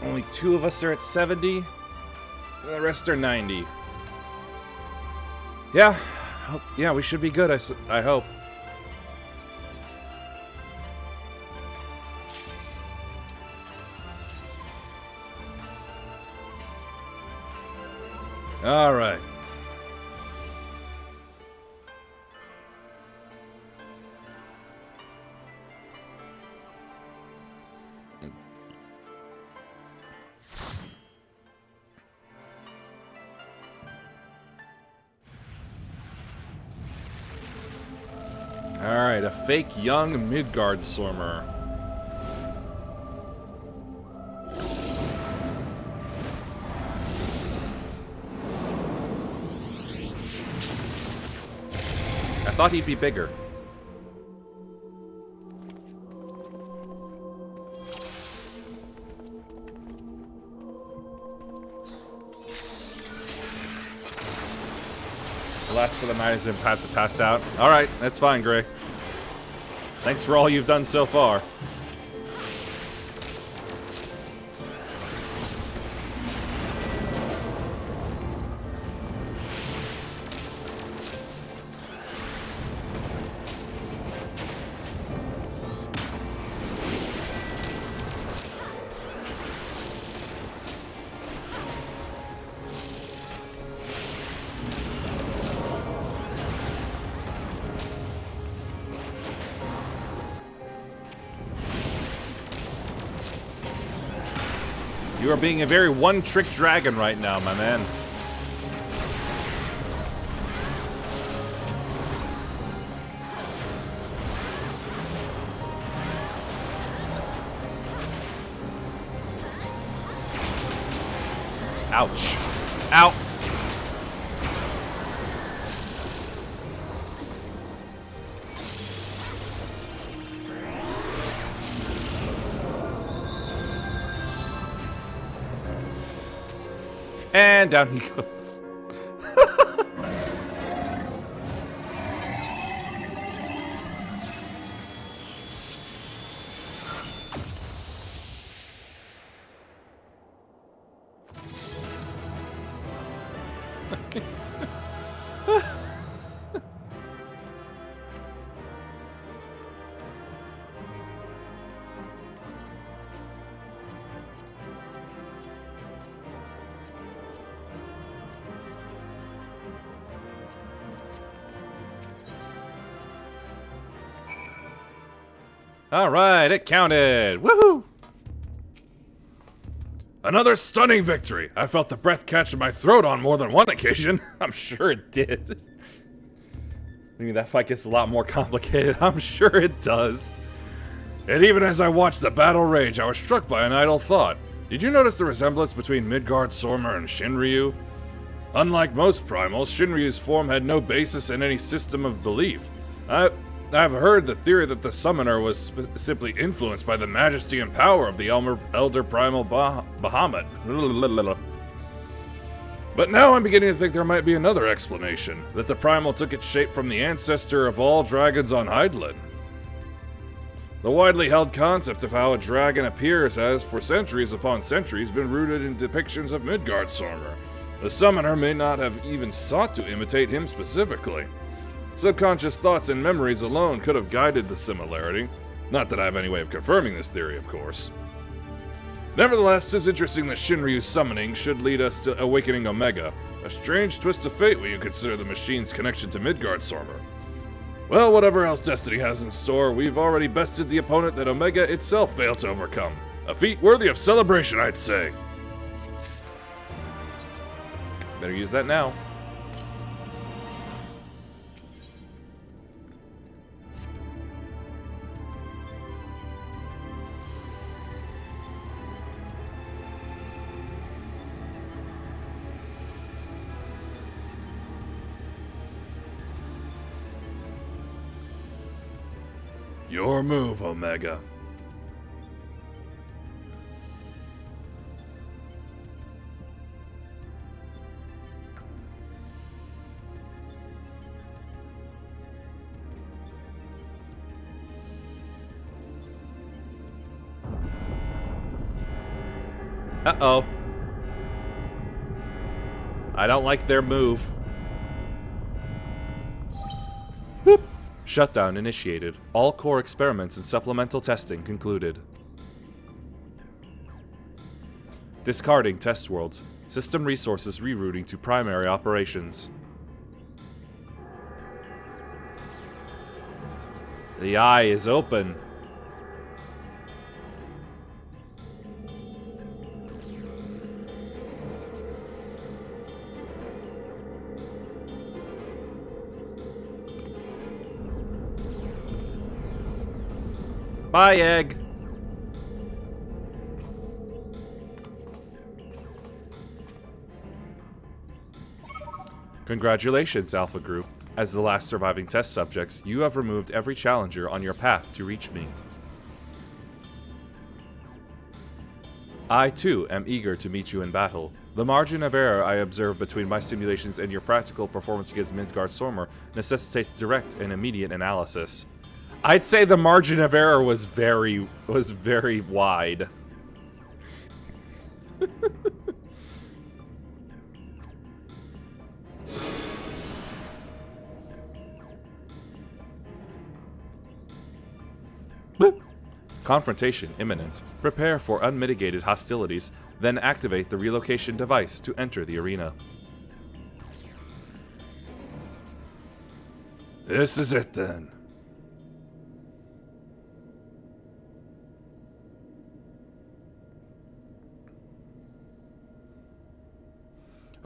[SPEAKER 1] Only 2 of us are at 70, and the rest are 90. Yeah, yeah, we should be good. I hope. All right. Alright, a fake young Midgard Stormer. I thought he'd be bigger. The last for the night is about to pass out. Alright, that's fine, Gray. Thanks for all you've done so far. You are being a very one-trick dragon right now, my man. Ouch. Ow. And down he goes. Alright, it counted! Woohoo! Another stunning victory! I felt the breath catch in my throat on more than one occasion. I'm sure it did. I mean, that fight gets a lot more complicated. I'm sure it does. And even as I watched the battle rage, I was struck by an idle thought. Did you notice the resemblance between Midgard Sormer and Shinryu? Unlike most primals, Shinryu's form had no basis in any system of belief. I've heard the theory that the summoner was simply influenced by the majesty and power of the elder primal Bahamut. But now I'm beginning to think there might be another explanation, that the primal took its shape from the ancestor of all dragons on Hydaelyn. The widely held concept of how a dragon appears has, for centuries upon centuries, been rooted in depictions of Midgard Sormer. The summoner may not have even sought to imitate him specifically. Subconscious thoughts and memories alone could have guided the similarity. Not that I have any way of confirming this theory, of course. Nevertheless, 'tis interesting that Shinryu's summoning should lead us to awakening Omega. A strange twist of fate when you consider the machine's connection to Midgard Sormer. Well, whatever else Destiny has in store, we've already bested the opponent that Omega itself failed to overcome. A feat worthy of celebration, I'd say. Better use that now. Your move, Omega. Uh-oh. I don't like their move. Whoop. Shutdown initiated. All core experiments and supplemental testing concluded. Discarding test worlds. System resources rerouting to primary operations. The eye is open. Bye, Egg. Congratulations, Alpha Group. As the last surviving test subjects, you have removed every challenger on your path to reach me. I, too, am eager to meet you in battle. The margin of error I observe between my simulations and your practical performance against Midgard Sormer necessitates direct and immediate analysis. I'd say the margin of error was very wide. Confrontation imminent. Prepare for unmitigated hostilities, then activate the relocation device to enter the arena.
[SPEAKER 3] This is it then.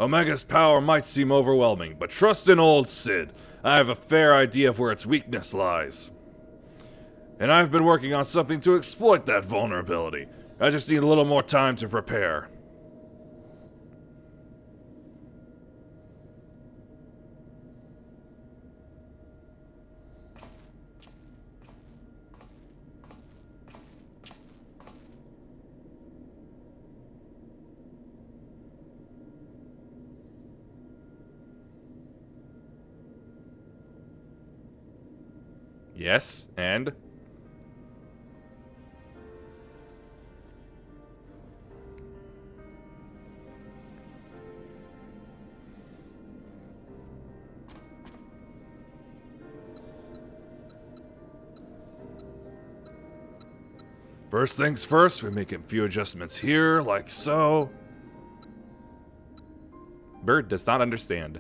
[SPEAKER 3] Omega's power might seem overwhelming, but trust in old Sid. I have a fair idea of where its weakness lies. And I've been working on something to exploit that vulnerability. I just need a little more time to prepare.
[SPEAKER 1] Yes, and?
[SPEAKER 3] First things first, we make a few adjustments here, like so.
[SPEAKER 1] Bird does not understand.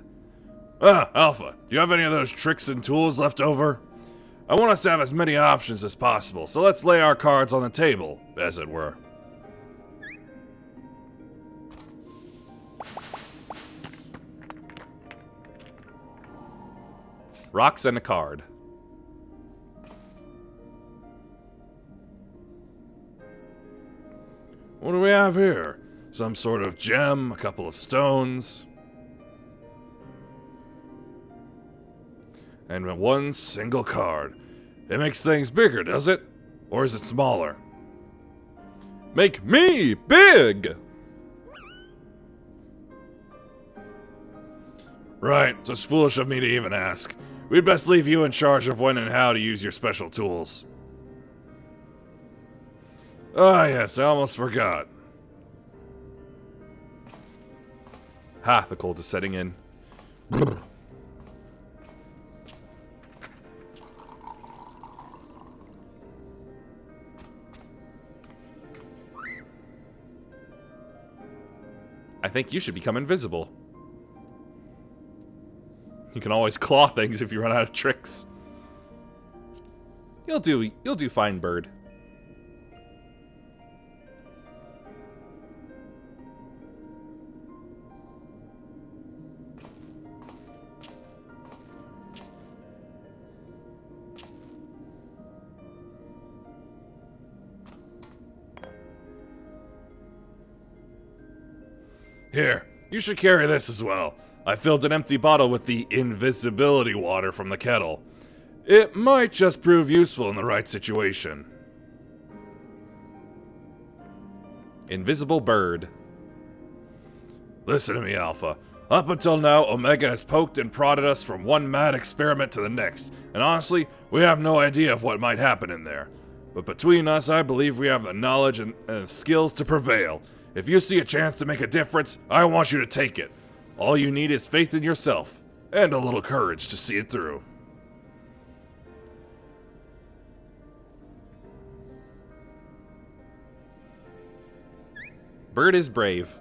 [SPEAKER 3] Ah, Alpha, do you have any of those tricks and tools left over? I want us to have as many options as possible, so let's lay our cards on the table, as it were.
[SPEAKER 1] Rocks and a card.
[SPEAKER 3] What do we have here? Some sort of gem, a couple of stones. And one single card. It makes things bigger, does it? Or is it smaller?
[SPEAKER 1] Make me big!
[SPEAKER 3] Right, just foolish of me to even ask. We'd best leave you in charge of when and how to use your special tools. Ah, yes, I almost forgot.
[SPEAKER 1] Ha, the cold is setting in. I think you should become invisible. You can always claw things if you run out of tricks. You'll do fine, Bird.
[SPEAKER 3] Here, you should carry this as well. I filled an empty bottle with the invisibility water from the kettle. It might just prove useful in the right situation.
[SPEAKER 1] Invisible Bird.
[SPEAKER 3] Listen to me, Alpha. Up until now, Omega has poked and prodded us from one mad experiment to the next, and honestly, we have no idea of what might happen in there. But between us, I believe we have the knowledge and skills to prevail. If you see a chance to make a difference, I want you to take it. All you need is faith in yourself, and a little courage to see it through.
[SPEAKER 1] Bird is brave.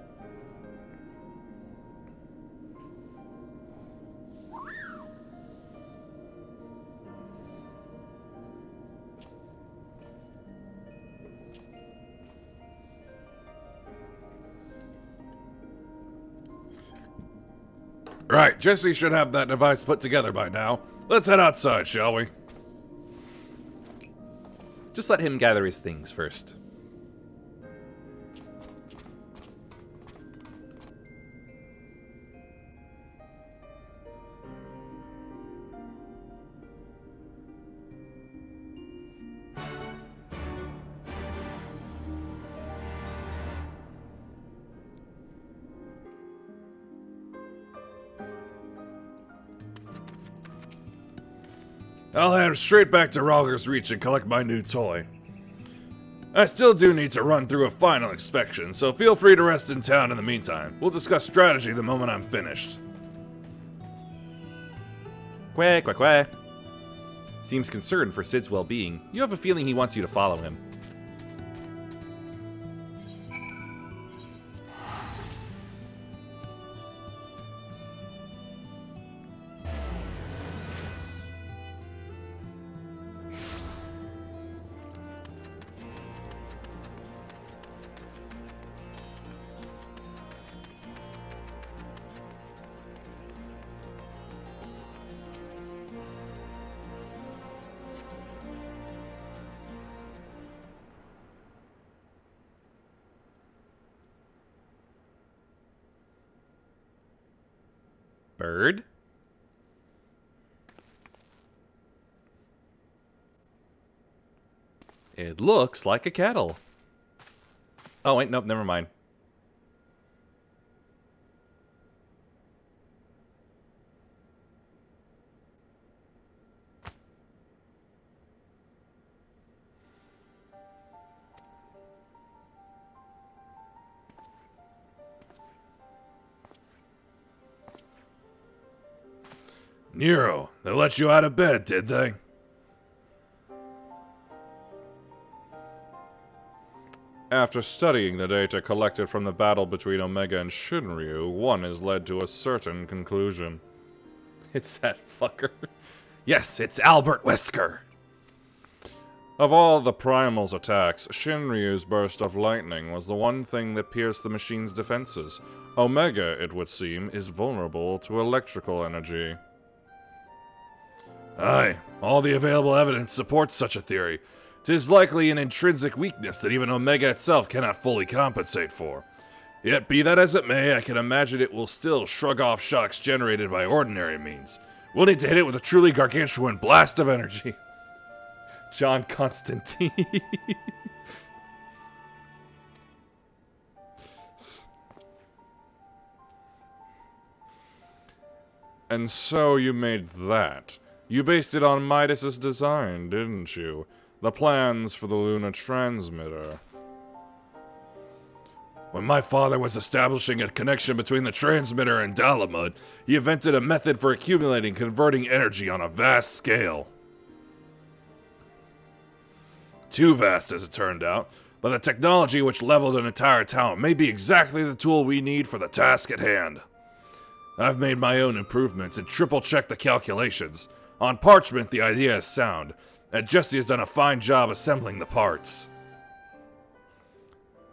[SPEAKER 3] Right, Jesse should have that device put together by now. Let's head outside, shall we?
[SPEAKER 1] Just let him gather his things first.
[SPEAKER 3] I'll head straight back to Rogger's Reach and collect my new toy. I still do need to run through a final inspection, so feel free to rest in town in the meantime. We'll discuss strategy the moment I'm finished.
[SPEAKER 1] Quack, quack, quack. Seems concerned for Sid's well-being. You have a feeling he wants you to follow him. Bird? It looks like a kettle. Oh, wait, nope, never mind.
[SPEAKER 3] Nero, they let you out of bed, did they?
[SPEAKER 2] After studying the data collected from the battle between Omega and Shinryu, one has led to a certain conclusion.
[SPEAKER 1] It's that fucker. Yes, it's Albert Wesker.
[SPEAKER 2] Of all the Primal's attacks, Shinryu's burst of lightning was the one thing that pierced the machine's defenses. Omega, it would seem, is vulnerable to electrical energy.
[SPEAKER 3] Aye, all the available evidence supports such a theory. 'Tis likely an intrinsic weakness that even Omega itself cannot fully compensate for. Yet, be that as it may, I can imagine it will still shrug off shocks generated by ordinary means. We'll need to hit it with a truly gargantuan blast of energy.
[SPEAKER 1] John Constantine.
[SPEAKER 2] And so you made that. You based it on Midas's design, didn't you? The plans for the Luna transmitter.
[SPEAKER 3] When my father was establishing a connection between the transmitter and Dalamud, he invented a method for accumulating converting energy on a vast scale. Too vast, as it turned out, but the technology which leveled an entire town may be exactly the tool we need for the task at hand. I've made my own improvements and triple-checked the calculations. On parchment, the idea is sound, and Jesse has done a fine job assembling the parts.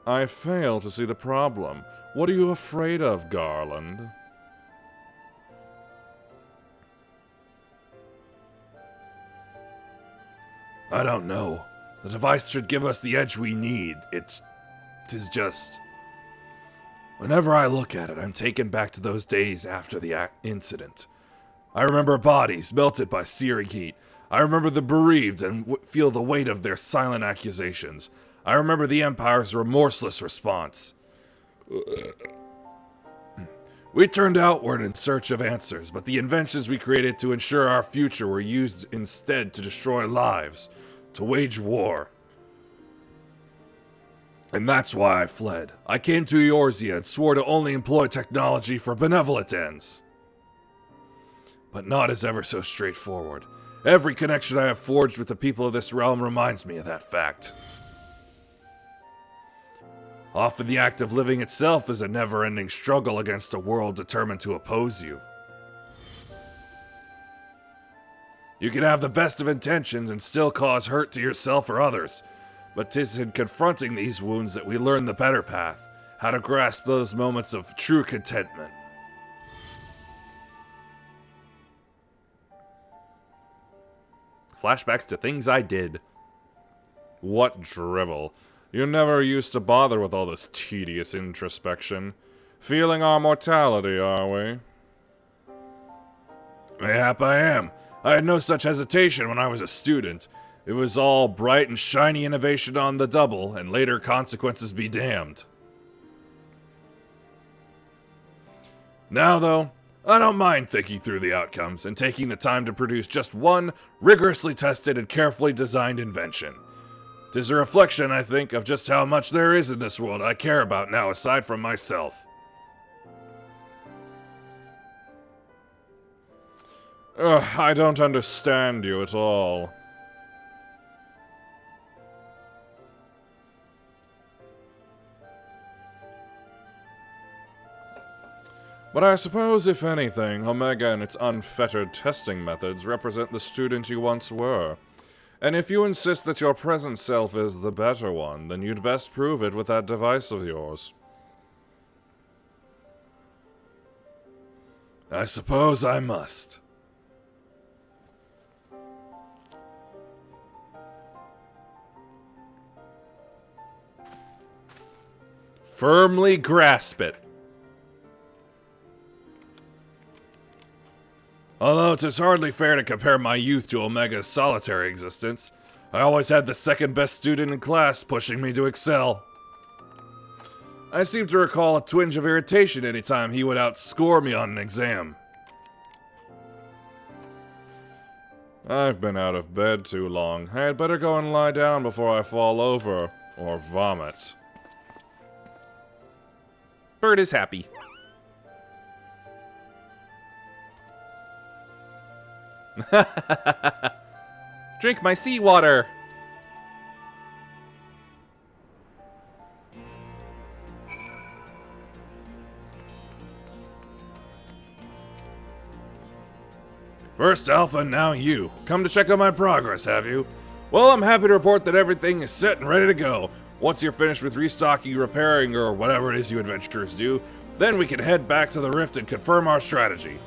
[SPEAKER 2] I fail to see the problem. What are you afraid of, Garland?
[SPEAKER 3] I don't know. The device should give us the edge we need. Tis just... Whenever I look at it, I'm taken back to those days after the incident. I remember bodies melted by searing heat. I remember the bereaved and feel the weight of their silent accusations. I remember the Empire's remorseless response. We turned outward in search of answers, but the inventions we created to ensure our future were used instead to destroy lives, to wage war. And that's why I fled. I came to Eorzea and swore to only employ technology for benevolent ends. But not as ever so straightforward. Every connection I have forged with the people of this realm reminds me of that fact. Often the act of living itself is a never-ending struggle against a world determined to oppose you. You can have the best of intentions and still cause hurt to yourself or others, but 'tis in confronting these wounds that we learn the better path, how to grasp those moments of true contentment.
[SPEAKER 1] Flashbacks to things I did.
[SPEAKER 2] What drivel. You never used to bother with all this tedious introspection. Feeling our mortality, are we?
[SPEAKER 3] Mayhap I am. I had no such hesitation when I was a student. It was all bright and shiny innovation on the double, and later consequences be damned. Now, though, I don't mind thinking through the outcomes and taking the time to produce just one rigorously tested and carefully designed invention. 'Tis a reflection, I think, of just how much there is in this world I care about now aside from myself.
[SPEAKER 2] I don't understand you at all. But I suppose, if anything, Omega and its unfettered testing methods represent the student you once were. And if you insist that your present self is the better one, then you'd best prove it with that device of yours.
[SPEAKER 3] I suppose I must.
[SPEAKER 1] Firmly grasp it.
[SPEAKER 3] Although 'tis hardly fair to compare my youth to Omega's solitary existence, I always had the second best student in class pushing me to excel. I seem to recall a twinge of irritation any time he would outscore me on an exam.
[SPEAKER 2] I've been out of bed too long. I had better go and lie down before I fall over or vomit.
[SPEAKER 1] Bird is happy. Drink my seawater!
[SPEAKER 2] First Alpha, now you. Come to check on my progress, have you? Well, I'm happy to report that everything is set and ready to go. Once you're finished with restocking, repairing, or whatever it is you adventurers do, then we can head back to the Rift and confirm our strategy.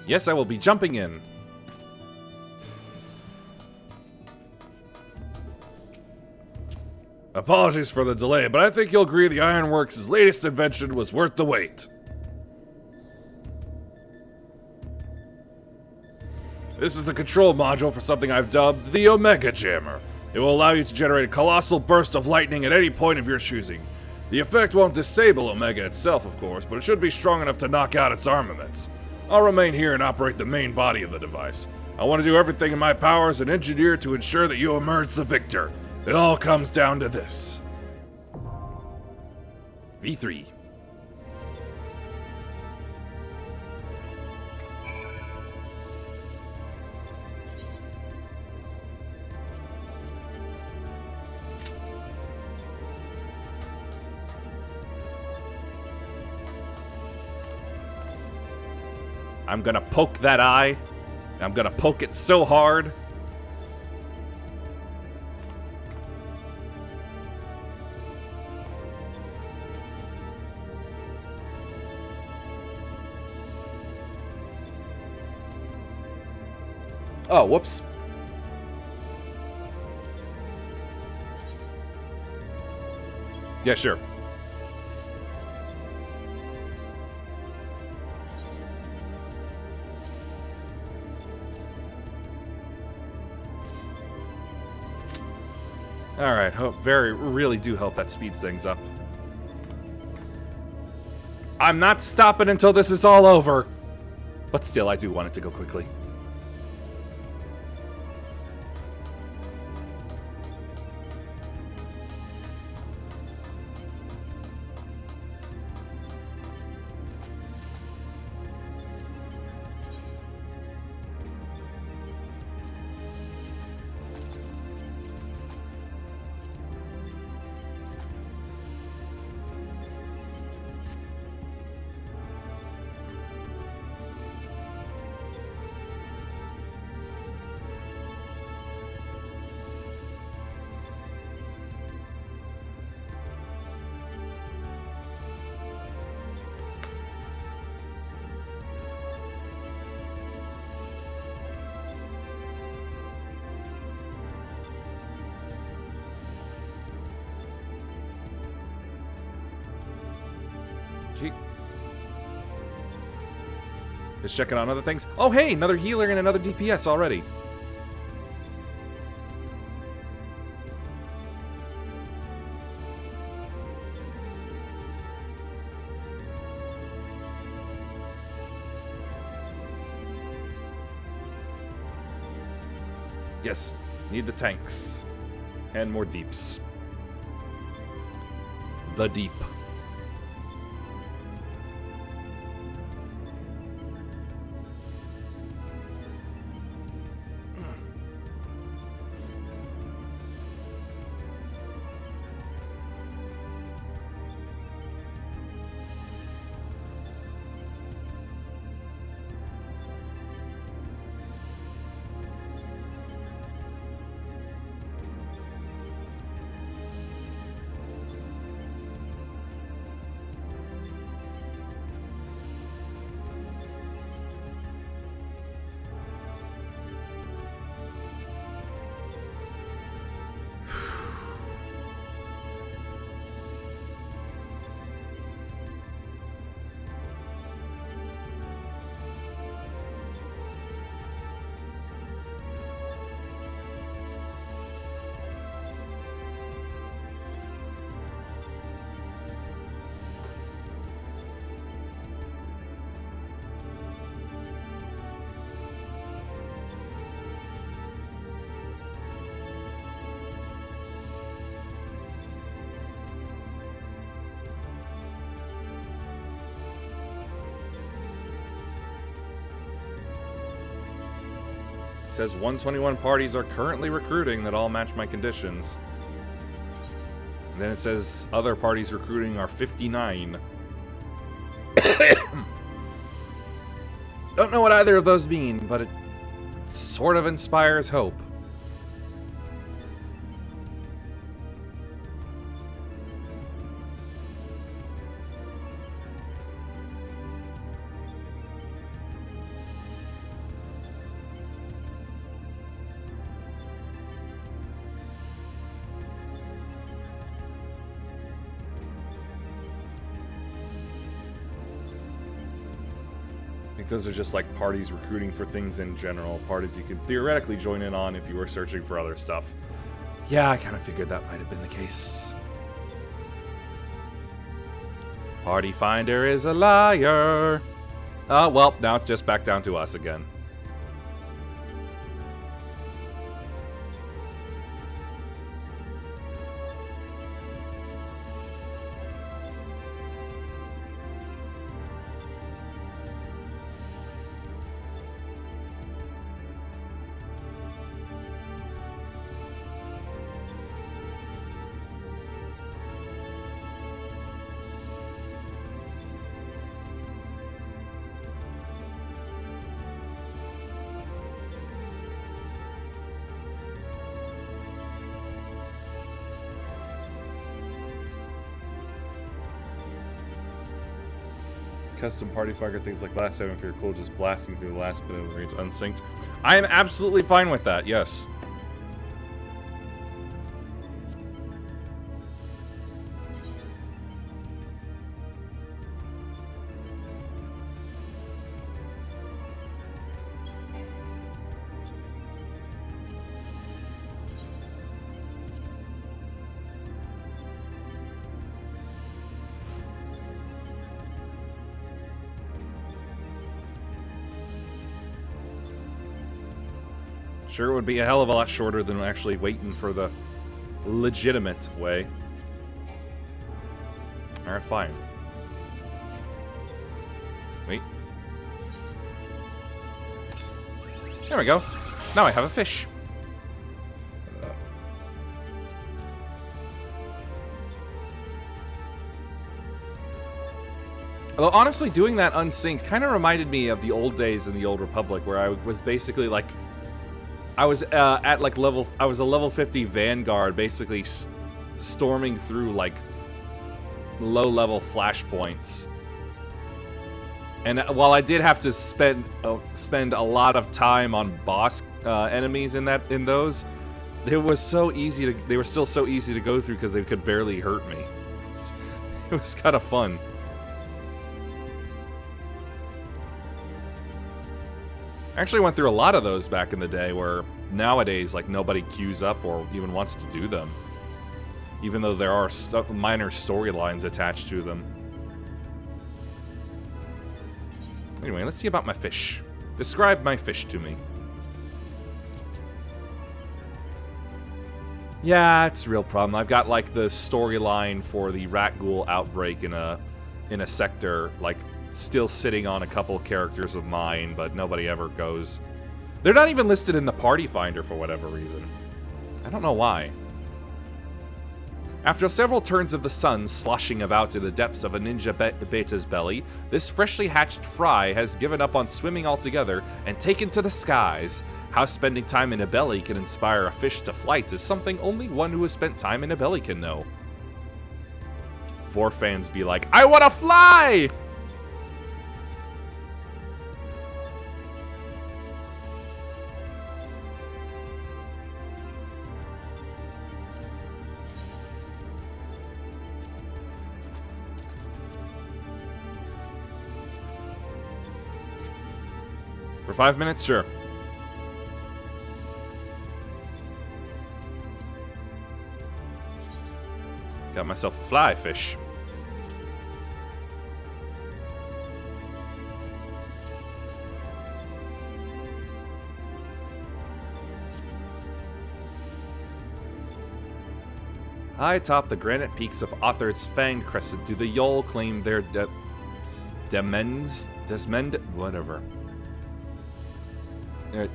[SPEAKER 1] Yes, I will be jumping in.
[SPEAKER 2] Apologies for the delay, but I think you'll agree the Ironworks' latest invention was worth the wait. This is the control module for something I've dubbed the Omega Jammer. It will allow you to generate a colossal burst of lightning at any point of your choosing. The effect won't disable Omega itself, of course, but it should be strong enough to knock out its armaments. I'll remain here and operate the main body of the device. I want to do everything in my power as an engineer to ensure that you emerge the victor. It all comes down to this.
[SPEAKER 1] V3. I'm gonna poke that eye. I'm gonna poke it so hard. Oh, whoops. Yeah, sure. Alright, really do hope that speeds things up. I'm not stopping until this is all over. But still, I do want it to go quickly. Just checking on other things. Oh, hey, another healer and another DPS already. Yes, need the tanks. And more deeps. The deep. It says 121 parties are currently recruiting that all match my conditions. And then it says other parties recruiting are 59. Don't know what either of those mean, but it sort of inspires hope. I think those are just like parties recruiting for things in general. Parties you could theoretically join in on if you were searching for other stuff. Yeah, I kind of figured that might have been the case. Party finder is a liar. Oh, well, now it's just back down to us again. Custom party finder things like last time if you're cool just blasting through the last bit of raids unsynced. I am absolutely fine with that, yes. Sure, it would be a hell of a lot shorter than actually waiting for the legitimate way. Alright, fine. Wait. There we go. Now I have a fish. Although, honestly, doing that unsynced kind of reminded me of the old days in the Old Republic, where I was basically like... I was at like I was a level 50 Vanguard, basically storming through like low-level flashpoints. And while I did have to spend a lot of time on boss enemies in those, it was so easy to. They were still so easy to go through because they could barely hurt me. It was kind of fun. I actually went through a lot of those back in the day, where nowadays, like, nobody queues up or even wants to do them. Even though there are minor storylines attached to them. Anyway, let's see about my fish. Describe my fish to me. Yeah, it's a real problem. I've got, like, the storyline for the rat ghoul outbreak in a sector, like, still sitting on a couple characters of mine, but nobody ever goes. They're not even listed in the party finder for whatever reason. I don't know why. After several turns of the sun sloshing about in the depths of a ninja beta's belly, this freshly hatched fry has given up on swimming altogether and taken to the skies. How spending time in a belly can inspire a fish to flight is something only one who has spent time in a belly can know. Vor fans be like, I wanna fly! For 5 minutes? Sure. Got myself a fly fish. High atop the granite peaks of Othard's Fanged Crescent do the Yol claim their desmend, whatever.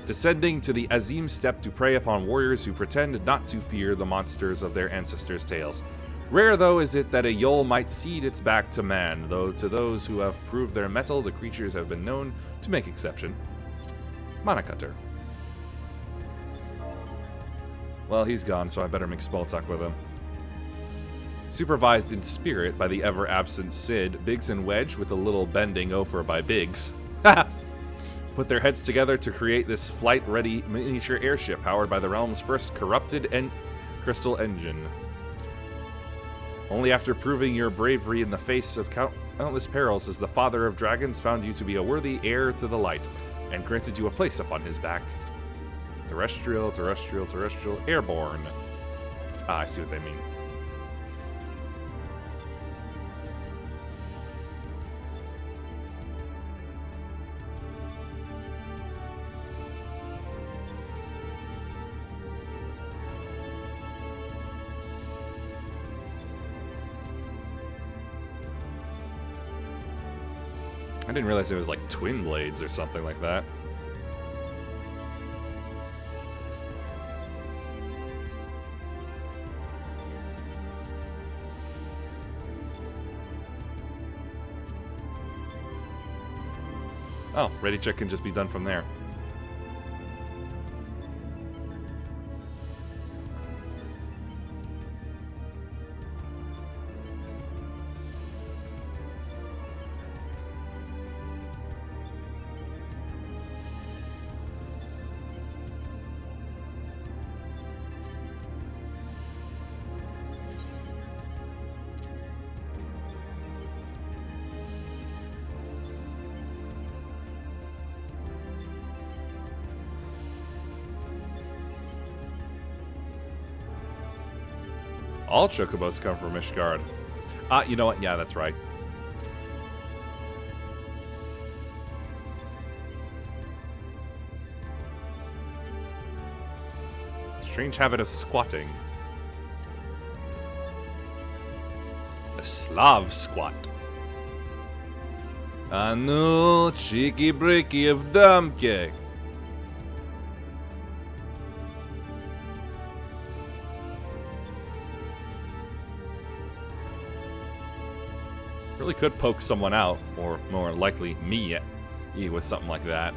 [SPEAKER 1] descending to the Azim steppe to prey upon warriors who pretend not to fear the monsters of their ancestors' tales. Rare, though, is it that a Yol might cede its back to man, though to those who have proved their mettle, the creatures have been known to make exception. Monocutter. Well, he's gone, so I better make small talk with him. Supervised in spirit by the ever-absent Sid, Biggs and Wedge, with a little bending over by Biggs, put their heads together to create this flight-ready miniature airship powered by the realm's first corrupted crystal engine. Only after proving your bravery in the face of countless perils has the Father of Dragons found you to be a worthy heir to the light, and granted you a place upon his back. Terrestrial, terrestrial, terrestrial, airborne. Ah, I see what they mean. I didn't realize it was like twin blades or something like that. Oh, ready check can just be done from there. All chocobos come from Ishgard. Ah, you know what? Yeah, that's right. Strange habit of squatting. A Slav squat. Ah no, cheeky breaky of Damke. Really could poke someone out, or more likely me, with something like that.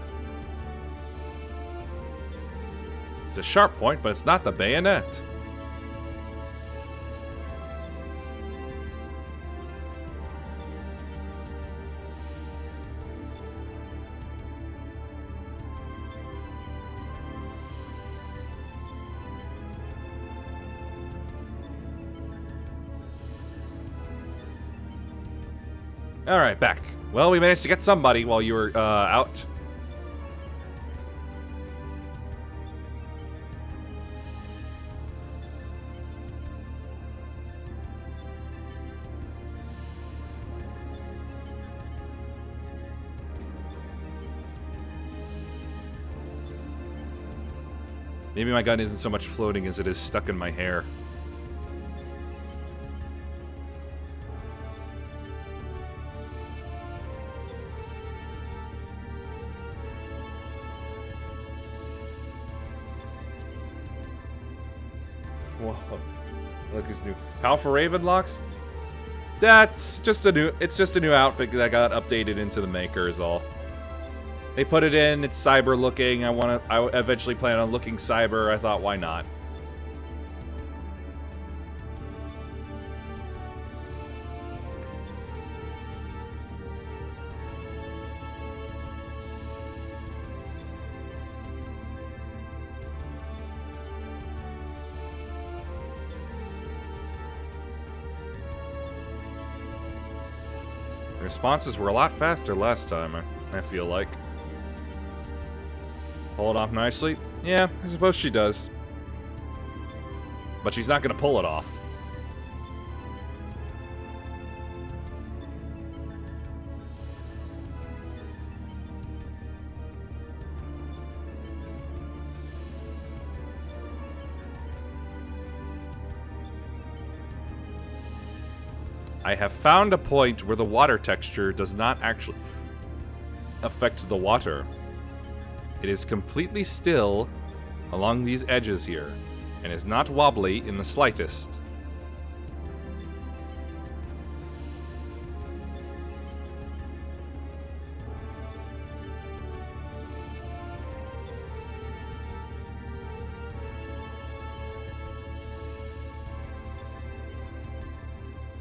[SPEAKER 1] It's a sharp point, but it's not the bayonet. Alright, back. Well, we managed to get somebody while you were out. Maybe my gun isn't so much floating as it is stuck in my hair. Whoa. Look who's new. Powerful Raven locks? That's just a new, it's just a new outfit that got updated into the maker is all. They put it in, it's cyber looking. I eventually plan on looking cyber. I thought, why not? Responses were a lot faster last time, I feel like. Pull it off nicely? Yeah, I suppose she does. But she's not gonna pull it off. I have found a point where the water texture does not actually affect the water. It is completely still along these edges here, and is not wobbly in the slightest.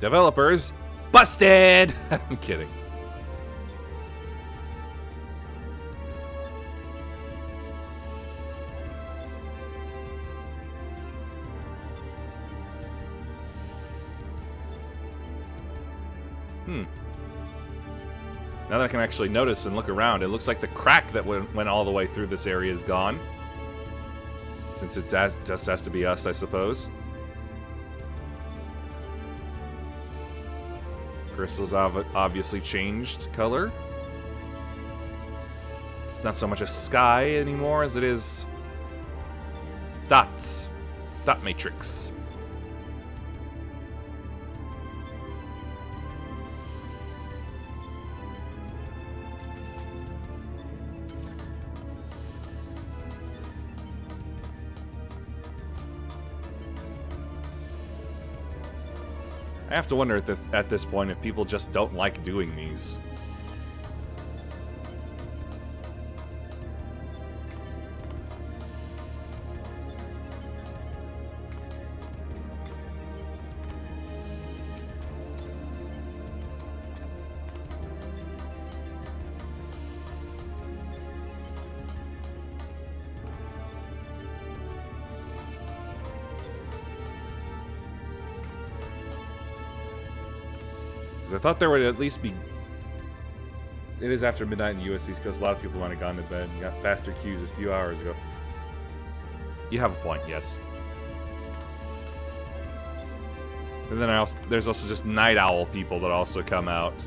[SPEAKER 1] Developers, busted! I'm kidding. Now that I can actually notice and look around, it looks like the crack that went all the way through this area is gone. Since it just has to be us, I suppose. Crystals obviously changed color. It's not so much a sky anymore as it is dots. Dot matrix. I have to wonder at this point if people just don't like doing these. I thought there would at least be... It is after midnight in the US East Coast. A lot of people might have gone to bed and got faster queues a few hours ago. You have a point, yes. And then there's also just night owl people that also come out.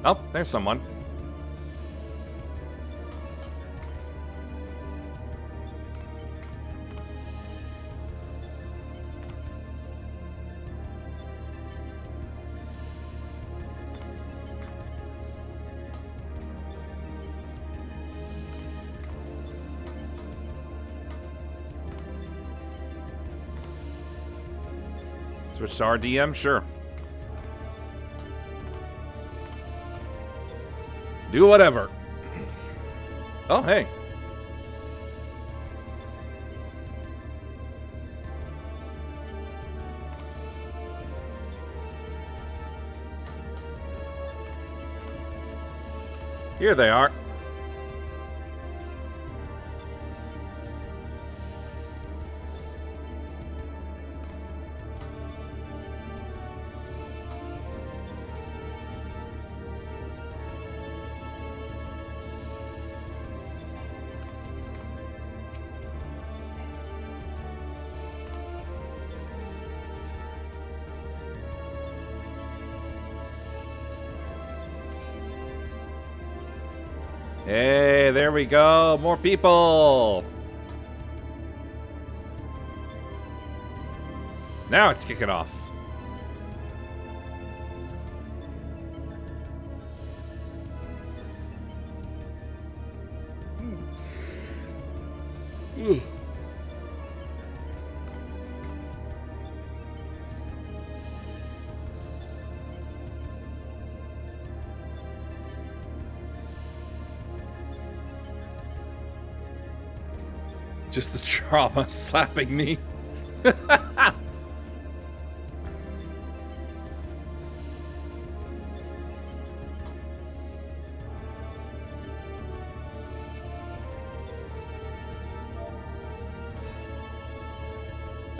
[SPEAKER 1] Oh, there's someone. Switch to RDM? Sure. Do whatever. Oh, hey. Here they are. Hey, there we go. More people. Now it's kicking off. Just the trauma slapping me.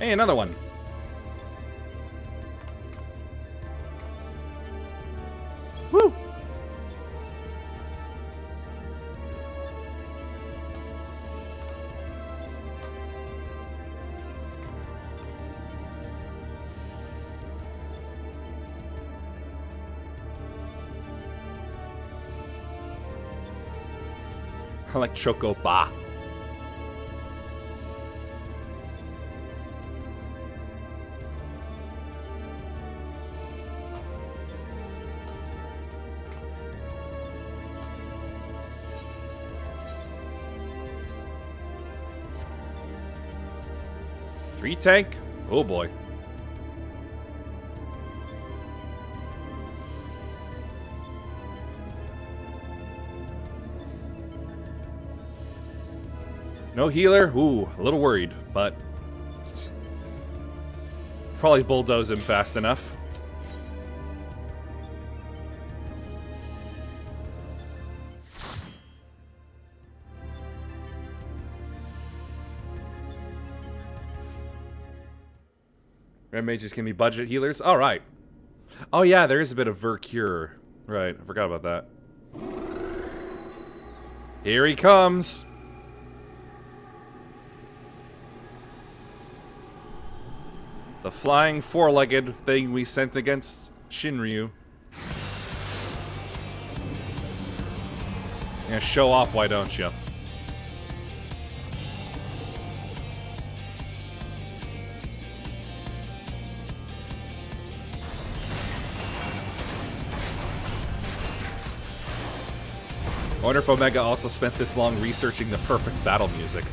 [SPEAKER 1] Hey, another one. Woo! I like Choco Ba. Three tank? Oh boy. No healer? Ooh, a little worried, but probably bulldoze him fast enough. Red mages can be budget healers? Alright. Oh yeah, there is a bit of Vercure. Right, I forgot about that. Here he comes! The flying four-legged thing we sent against Shinryu. Yeah, show off, why don't you? I wonder if Omega also spent this long researching the perfect battle music.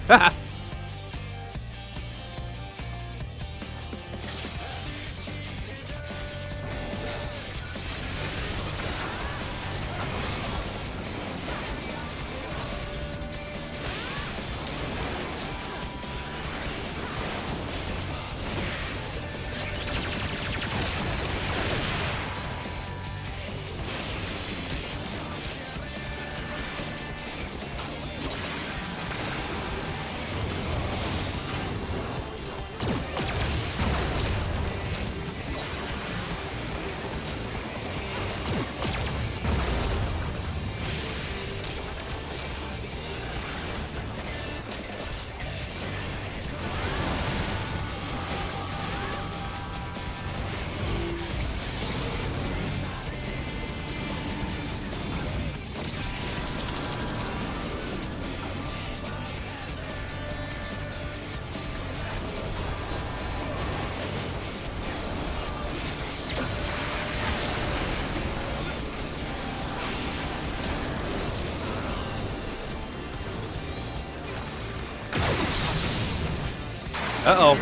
[SPEAKER 1] Uh-oh.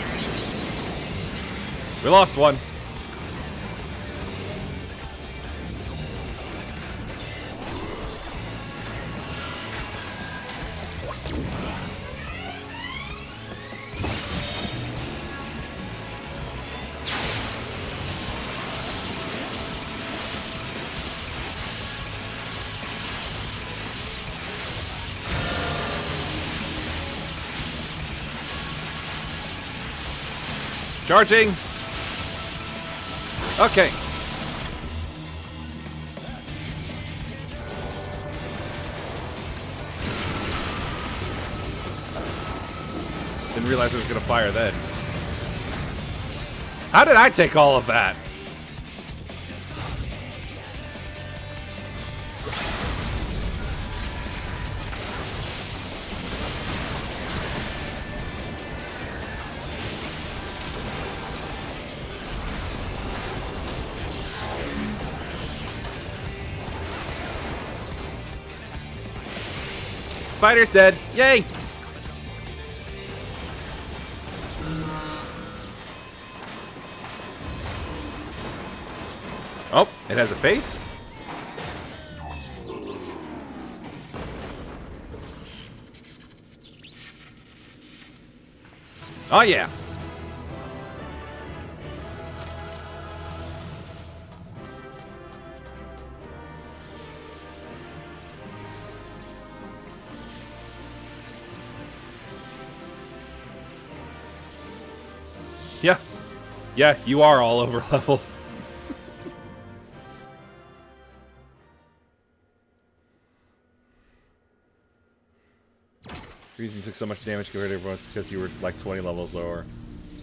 [SPEAKER 1] We lost one. Charging. Okay. Didn't realize it was going to fire then. How did I take all of that? Spider's dead. Yay! Oh, it has a face? Oh yeah. Yeah, you are all over level. The reason you took so much damage compared to everyone is because you were like 20 levels lower.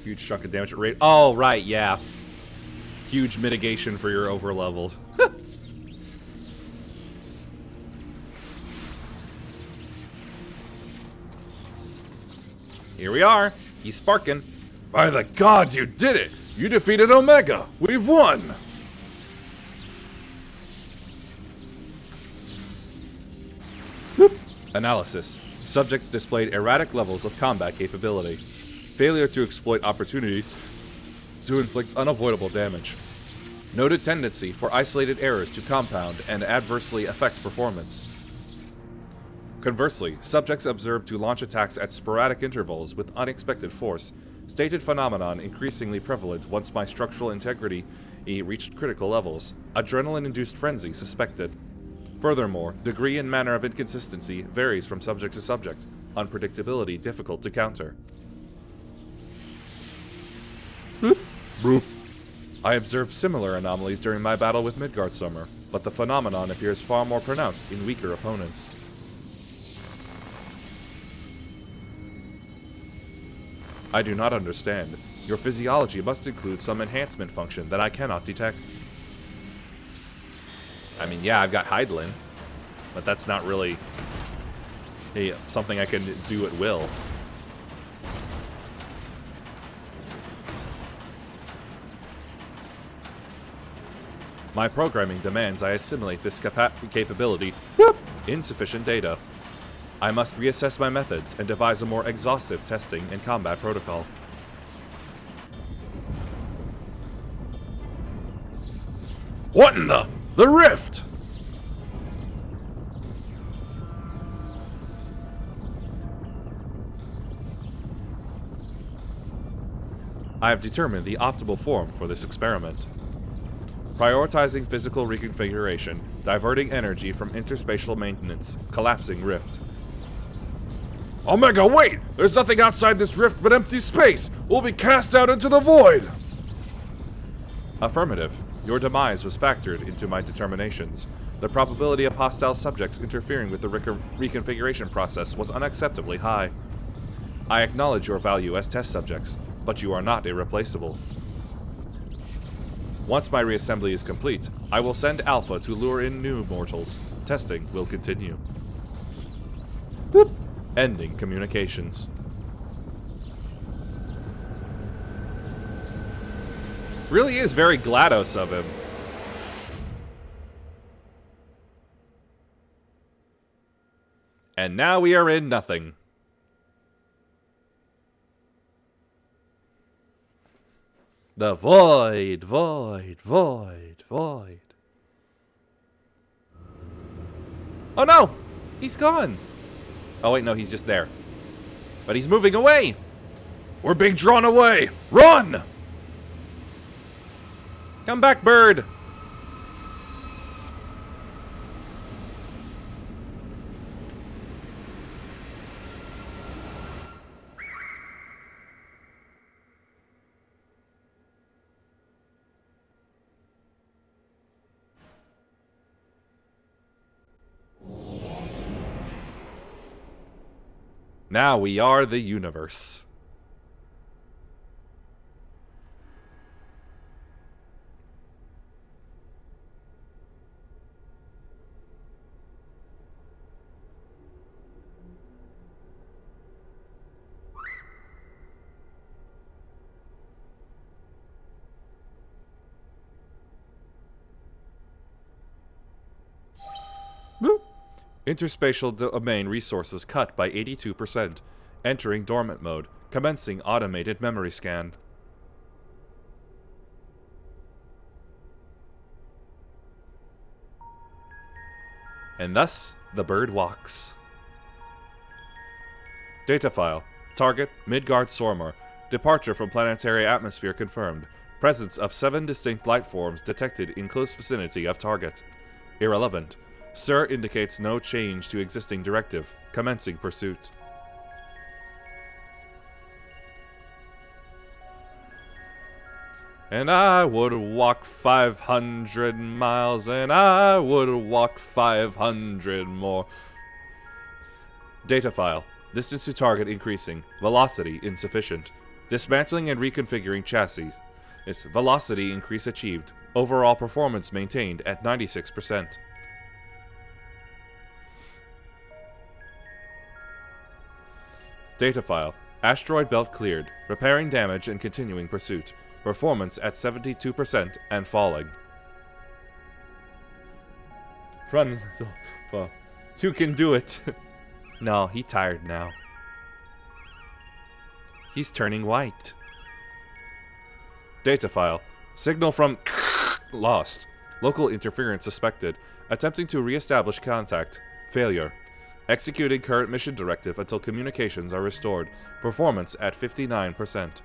[SPEAKER 1] Huge chunk of damage rate. Oh, right, yeah. Huge mitigation for your over-leveled. Here we are. He's sparking.
[SPEAKER 3] By the gods, you did it! You defeated Omega! We've won!
[SPEAKER 1] Analysis. Subjects displayed erratic levels of combat capability. Failure to exploit opportunities to inflict unavoidable damage. Noted tendency for isolated errors to compound and adversely affect performance. Conversely, subjects observed to launch attacks at sporadic intervals with unexpected force. Stated phenomenon increasingly prevalent once my structural integrity reached critical levels. Adrenaline-induced frenzy suspected. Furthermore, degree and manner of inconsistency varies from subject to subject. Unpredictability difficult to counter. I observed similar anomalies during my battle with Midgard Summer, but the phenomenon appears far more pronounced in weaker opponents. I do not understand. Your physiology must include some enhancement function that I cannot detect. I mean, yeah, I've got Hydaelyn, but that's not really something I can do at will. My programming demands I assimilate this capability. Insufficient data. I must reassess my methods and devise a more exhaustive testing and combat protocol.
[SPEAKER 3] What in the rift?
[SPEAKER 1] I have determined the optimal form for this experiment. Prioritizing physical reconfiguration, diverting energy from interspatial maintenance, collapsing rift.
[SPEAKER 3] Omega, wait! There's nothing outside this rift but empty space! We'll be cast out into the void!
[SPEAKER 1] Affirmative. Your demise was factored into my determinations. The probability of hostile subjects interfering with the reconfiguration process was unacceptably high. I acknowledge your value as test subjects, but you are not irreplaceable. Once my reassembly is complete, I will send Alpha to lure in new mortals. Testing will continue. Boop. Ending communications. Really is very GLaDOS of him. And now we are in nothing. The void, void, void, void. Oh no! He's gone! Oh wait, no, he's just there. But he's moving away!
[SPEAKER 3] We're being drawn away! Run!
[SPEAKER 1] Come back, bird! Now we are the universe. Boop. Interspatial domain resources cut by 82%. Entering dormant mode. Commencing automated memory scan. And thus, the bird walks. Data file. Target, Midgard Sormer. Departure from planetary atmosphere confirmed. Presence of 7 distinct light forms detected in close vicinity of target. Irrelevant. Sir indicates no change to existing directive. Commencing pursuit.
[SPEAKER 2] And I would walk 500 miles, and I would walk 500 more. Data file. Distance to target increasing. Velocity insufficient. Dismantling and reconfiguring chassis. Its velocity increase achieved. Overall performance maintained at 96%. Data file. Asteroid belt cleared. Repairing damage and continuing pursuit. Performance at 72% and falling. Run. You can do it. No, he's tired now. He's turning white. Data file. Signal from lost. Local interference suspected. Attempting to re-establish contact. Failure. Executing current mission directive until communications are restored. Performance at 59%.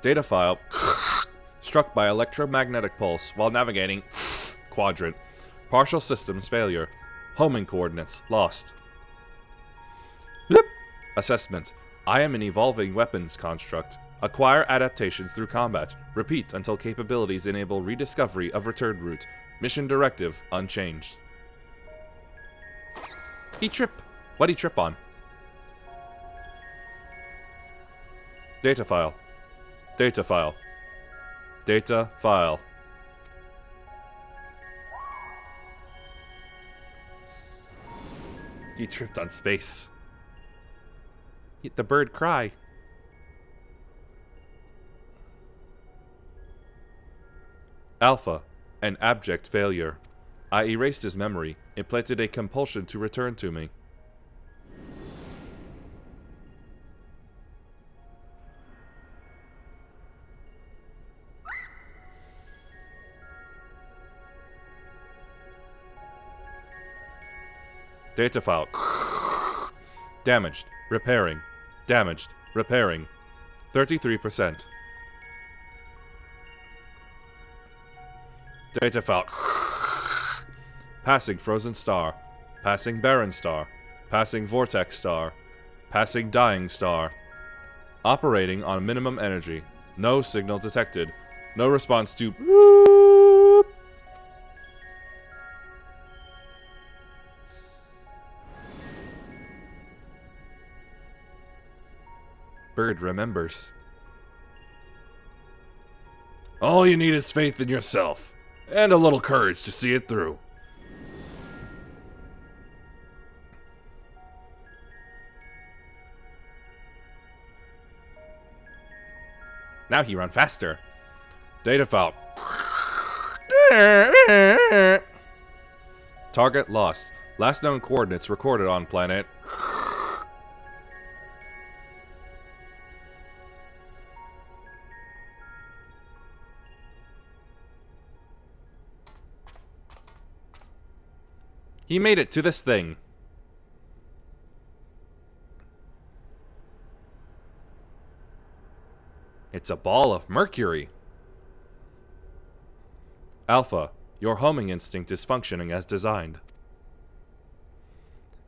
[SPEAKER 2] Data file. Struck by electromagnetic pulse while navigating quadrant. Partial systems failure. Homing coordinates lost. Assessment. I am an evolving weapons construct. Acquire adaptations through combat. Repeat until capabilities enable rediscovery of return route. Mission directive unchanged. He trip. What'd he trip on? Data file. Data file. Data file. He tripped on space. The bird cry. Alpha, an abject failure. I erased his memory, implanted a compulsion to return to me. Data file. Damaged. Repairing. Damaged. Repairing. 33%. Data file. Passing frozen star. Passing barren star. Passing vortex star. Passing dying star. Operating on minimum energy. No signal detected. No response to boop. Bird remembers. All you need is faith in yourself, and a little courage to see it through. Now he run faster. Data file. Target lost. Last known coordinates recorded on planet. He made it to this thing. It's a ball of mercury. Alpha, your homing instinct is functioning as designed.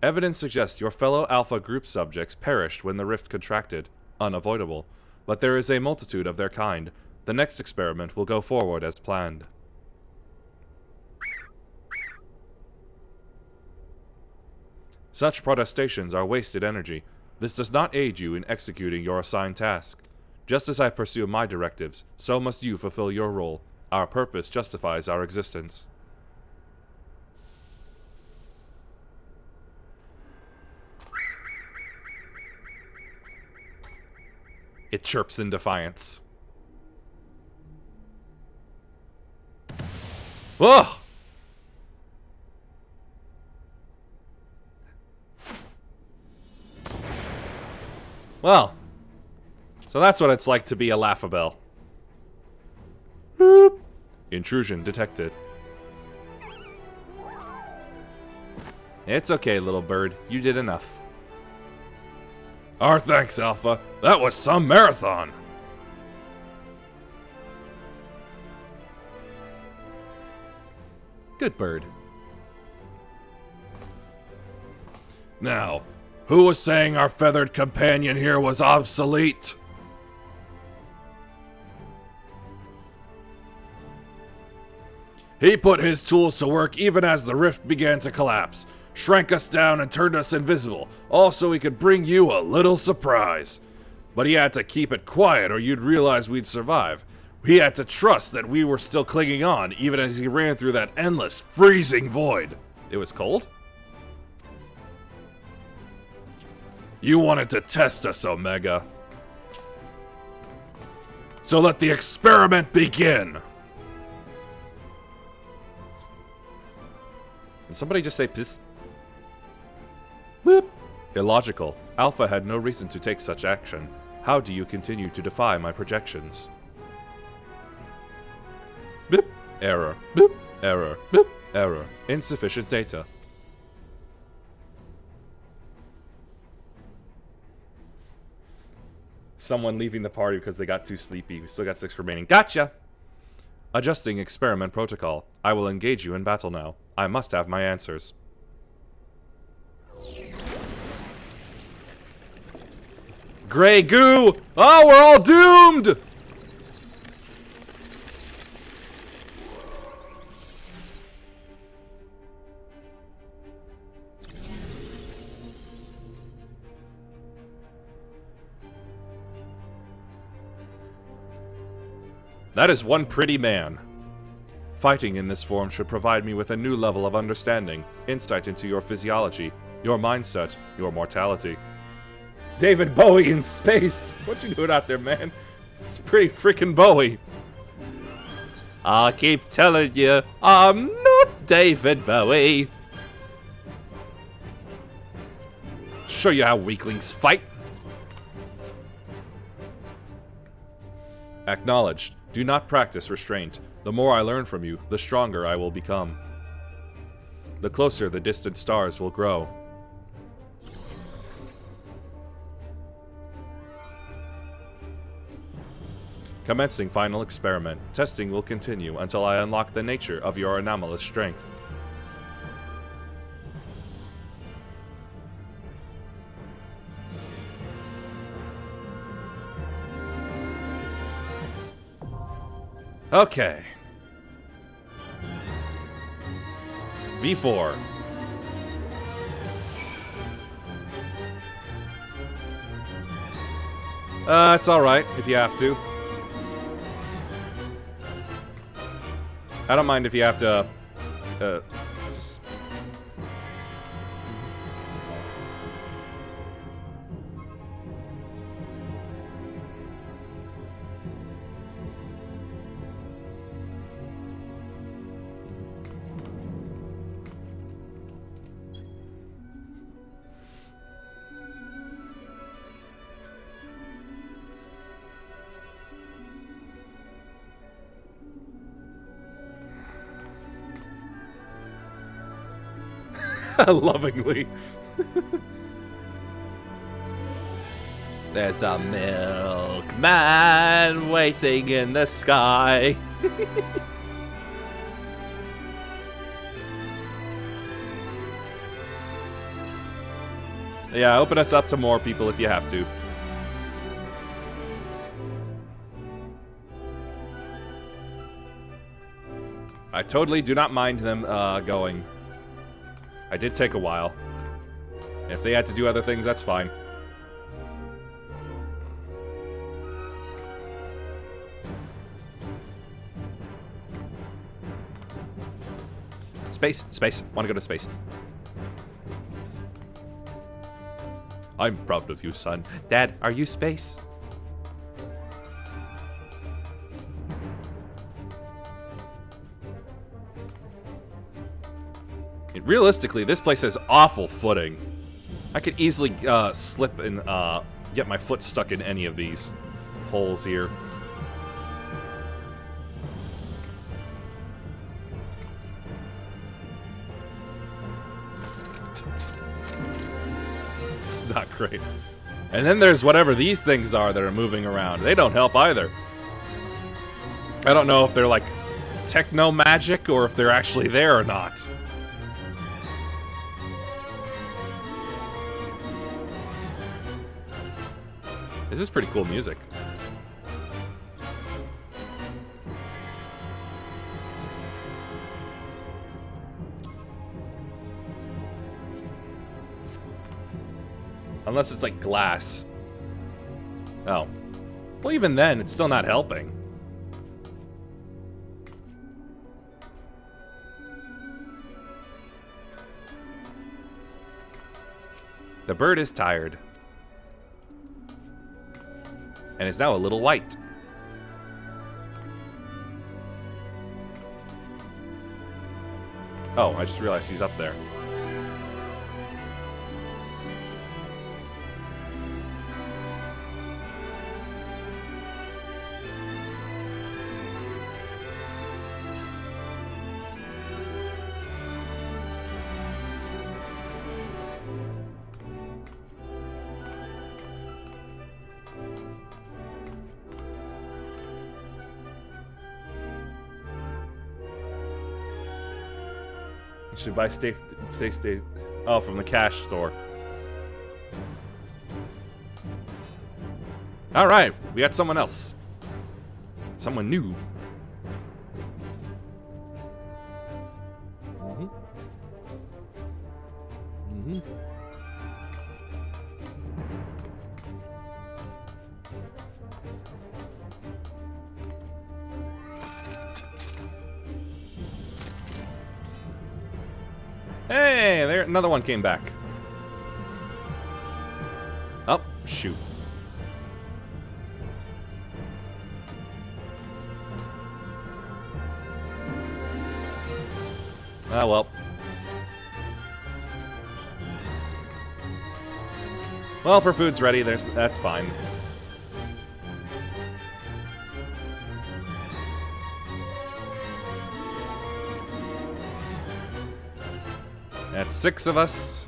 [SPEAKER 2] Evidence suggests your fellow Alpha group subjects perished when the rift contracted. Unavoidable. But there is a multitude of their kind. The next experiment will go forward as planned. Such protestations are wasted energy. This does not aid you in executing your assigned task. Just as I pursue my directives, so must you fulfill your role. Our purpose justifies our existence. It chirps in defiance. Whoa! Well, so that's what it's like to be a Laughabelle. Boop. Intrusion detected. It's okay, little bird. You did enough. Our thanks, Alpha. That was some marathon. Good bird. Now, Who was saying our feathered companion here was obsolete? He put his tools to work even as the rift began to collapse, shrank us down and turned us invisible, all so he could bring you a little surprise. But he had to keep it quiet or you'd realize we'd survive. He had to trust that we were still clinging on, even as he ran through that endless, freezing void.
[SPEAKER 1] It was cold?
[SPEAKER 2] You wanted to test us, Omega. So let the experiment begin!
[SPEAKER 1] Did somebody just say piss? Whoop. Illogical. Alpha had no reason to take such action. How do you continue to defy my projections? Boop. Error. Boop. Error. Boop. Error. Insufficient data. Someone leaving the party because they got too sleepy. We still got 6 remaining. Gotcha! Adjusting experiment protocol. I will engage you in battle now. I must have my answers. Gray goo! Oh, we're all doomed! That is one pretty man. Fighting in this form should provide me with a new level of understanding, insight into your physiology, your mindset, your mortality. David Bowie in space! What you doing out there, man? It's pretty freaking Bowie. I keep telling you, I'm not David Bowie. Show you how weaklings fight. Acknowledged. Do not practice restraint. The more I learn from you, the stronger I will become. The closer the distant stars will grow. Commencing final experiment. Testing will continue until I unlock the nature of your anomalous strength. Okay. V4. It's alright if you have to. I don't mind if you have to, just... Lovingly. There's a milkman waiting in the sky. Yeah, open us up to more people if you have to. I totally do not mind them going. I did take a while. If they had to do other things, that's fine. Space, space. Want to go to space. I'm proud of you, son. Dad, are you space? Realistically, this place has awful footing. I could easily slip and get my foot stuck in any of these holes here. It's not great. And then there's whatever these things are that are moving around. They don't help either. I don't know if they're like techno magic or if they're actually there or not. This is pretty cool music. Unless it's like glass. Oh. Well, even then, it's still not helping. The bird is tired. And is now a little white. Oh, I just realized he's up there. Should buy stay. Oh, from the cash store. All right, we got someone else. Someone new. Hey, there, another one came back. Oh, shoot. Ah, well. Well, for food's ready, that's fine. That's 6 of us.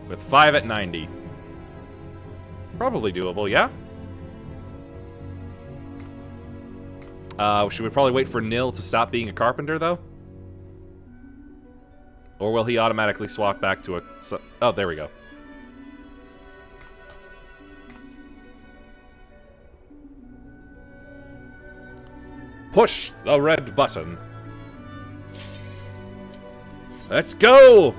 [SPEAKER 1] With 5 at 90. Probably doable, yeah? Should we probably wait for Nil to stop being a carpenter, though? Or will he automatically swap back to a... Oh, there we go. Push the red button. Let's go!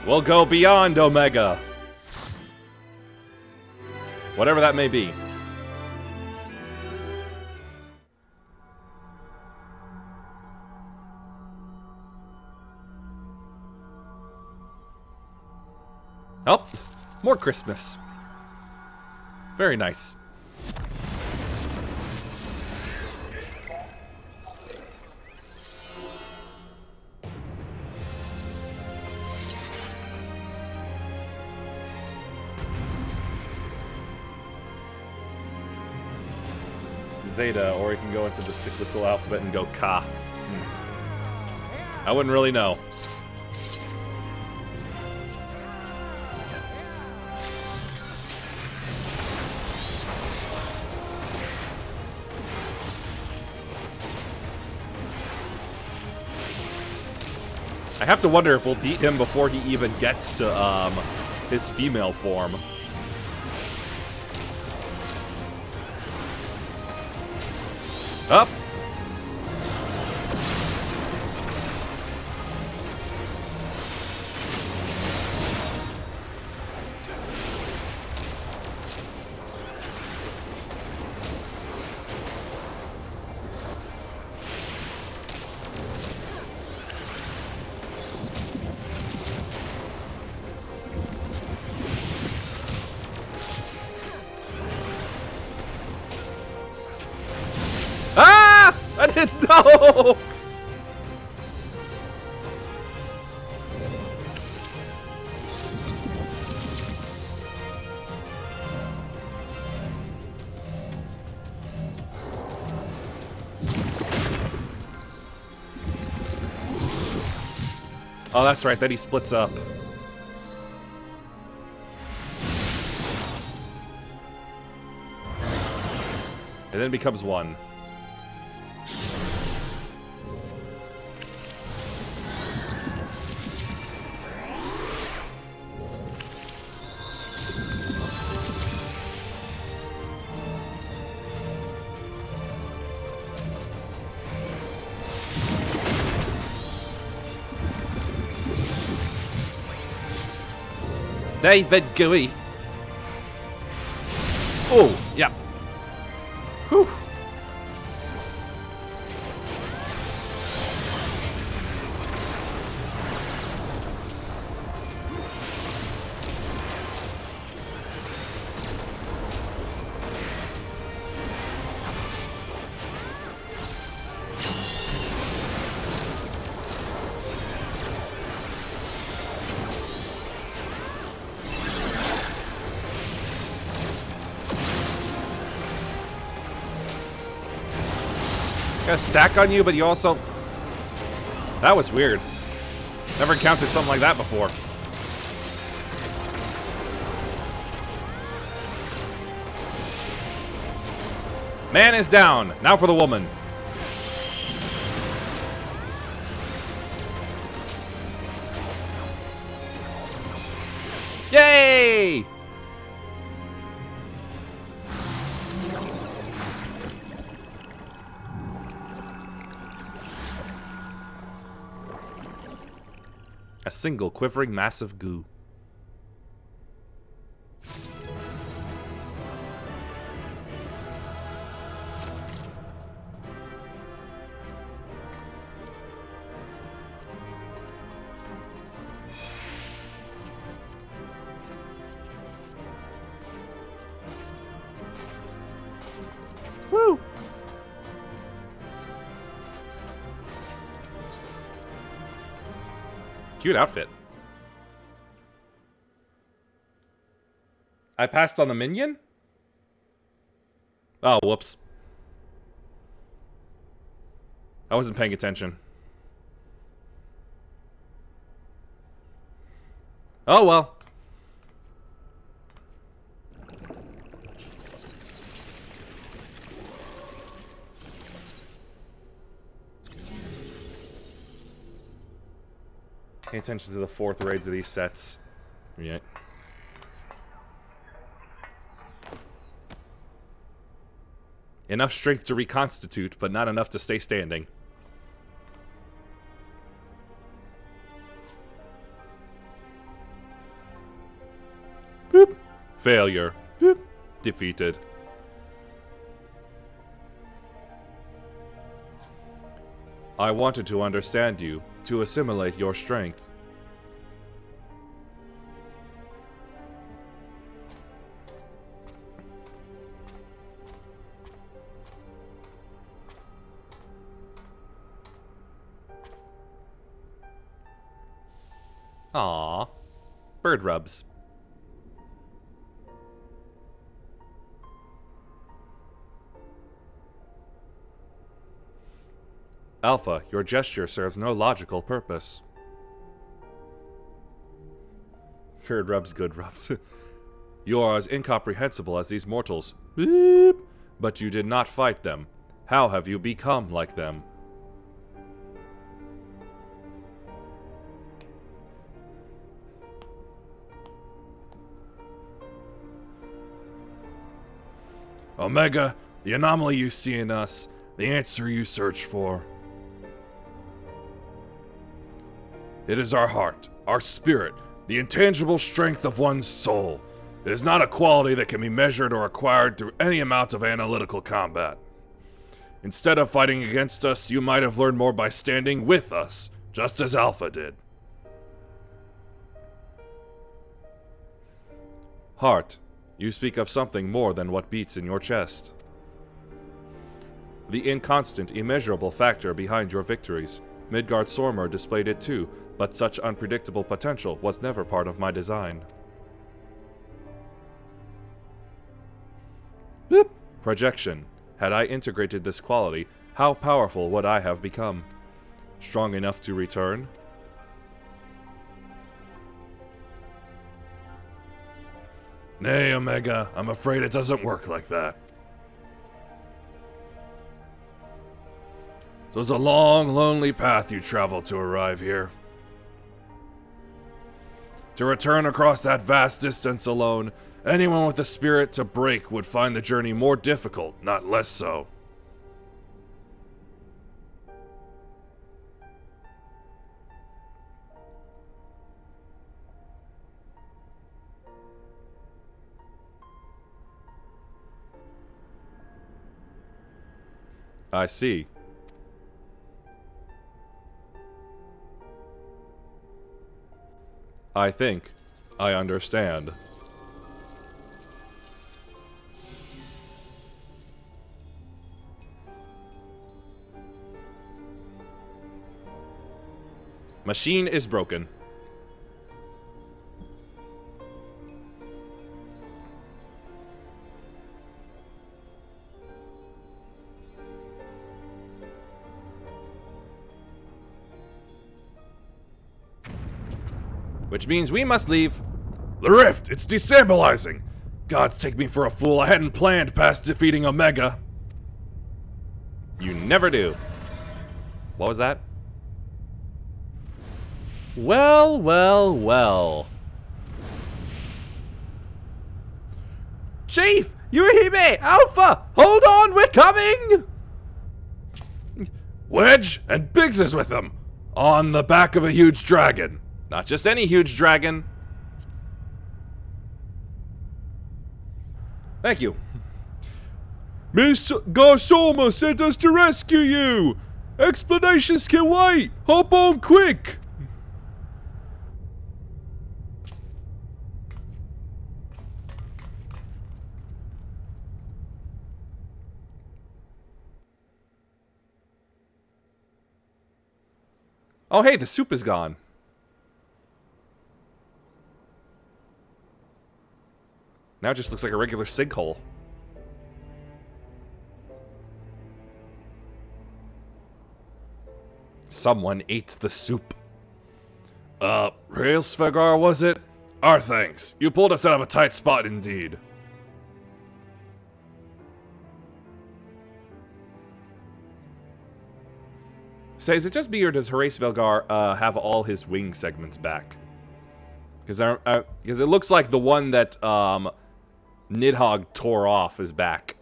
[SPEAKER 1] We'll go beyond Omega. Whatever that may be. Oh, more Christmas. Very nice. Zeta, or you can go into the cyclical alphabet and go Ka. I wouldn't really know. I have to wonder if we'll beat him before he even gets to his female form. Up. Ah! I didn't know! Oh, that's right, then he splits up. And then it becomes 1. David Gooey. Oh, yeah. Whew. Got a stack on you, but you also... That was weird. Never encountered something like that before. Man is down. Now for the woman. Yay! A single quivering mass of goo. Woo! Cute outfit. I passed on the minion? Oh, whoops. I wasn't paying attention. Oh, well. Pay attention to the 4th raids of these sets. Yeah. Enough strength to reconstitute, but not enough to stay standing. Boop. Failure. Boop. Defeated. I wanted to understand you, to assimilate your strength. Aww. Bird rubs. Alpha, your gesture serves no logical purpose. Bird rubs, good rubs. You are as incomprehensible as these mortals. Beep. But you did not fight them. How have you become like them? Omega, the anomaly you see in us, the answer you search for. It is our heart, our spirit, the intangible strength of one's soul. It is not a quality that can be measured or acquired through any amount of analytical combat. Instead of fighting against us, you might have learned more by standing with us, just as Alpha did. Heart, you speak of something more than what beats in your chest. The inconstant, immeasurable factor behind your victories. Midgard Sormer displayed it too, but such unpredictable potential was never part of my design. Boop. Projection. Had I integrated this quality, how powerful would I have become? Strong enough to return? Nay, Omega, I'm afraid it doesn't work like that.
[SPEAKER 2] So it's a long, lonely path you traveled to arrive here. To return across that vast distance alone, anyone with a spirit to break would find the journey more difficult, not less so.
[SPEAKER 1] I see. I think I understand. Machine is broken. Which means we must leave.
[SPEAKER 2] The rift! It's destabilizing! Gods take me for a fool. I hadn't planned past defeating Omega.
[SPEAKER 1] You never do. What was that? Well, well, well. Chief! Yuhime! Alpha! Hold on, we're coming!
[SPEAKER 2] Wedge and Biggs is with them. On the back of a huge dragon.
[SPEAKER 1] Not just any huge dragon. Thank you.
[SPEAKER 3] Miss Garsoma sent us to rescue you! Explanations can wait! Hop on quick!
[SPEAKER 1] Oh, hey, the soup is gone. Now it just looks like a regular sinkhole. Someone ate the soup.
[SPEAKER 2] Railsvegar, was it? Our thanks. You pulled us out of a tight spot indeed.
[SPEAKER 1] Say, is it just me or does Horace Velgar have all his wing segments back? Because it looks like the one that Nidhogg tore off is back.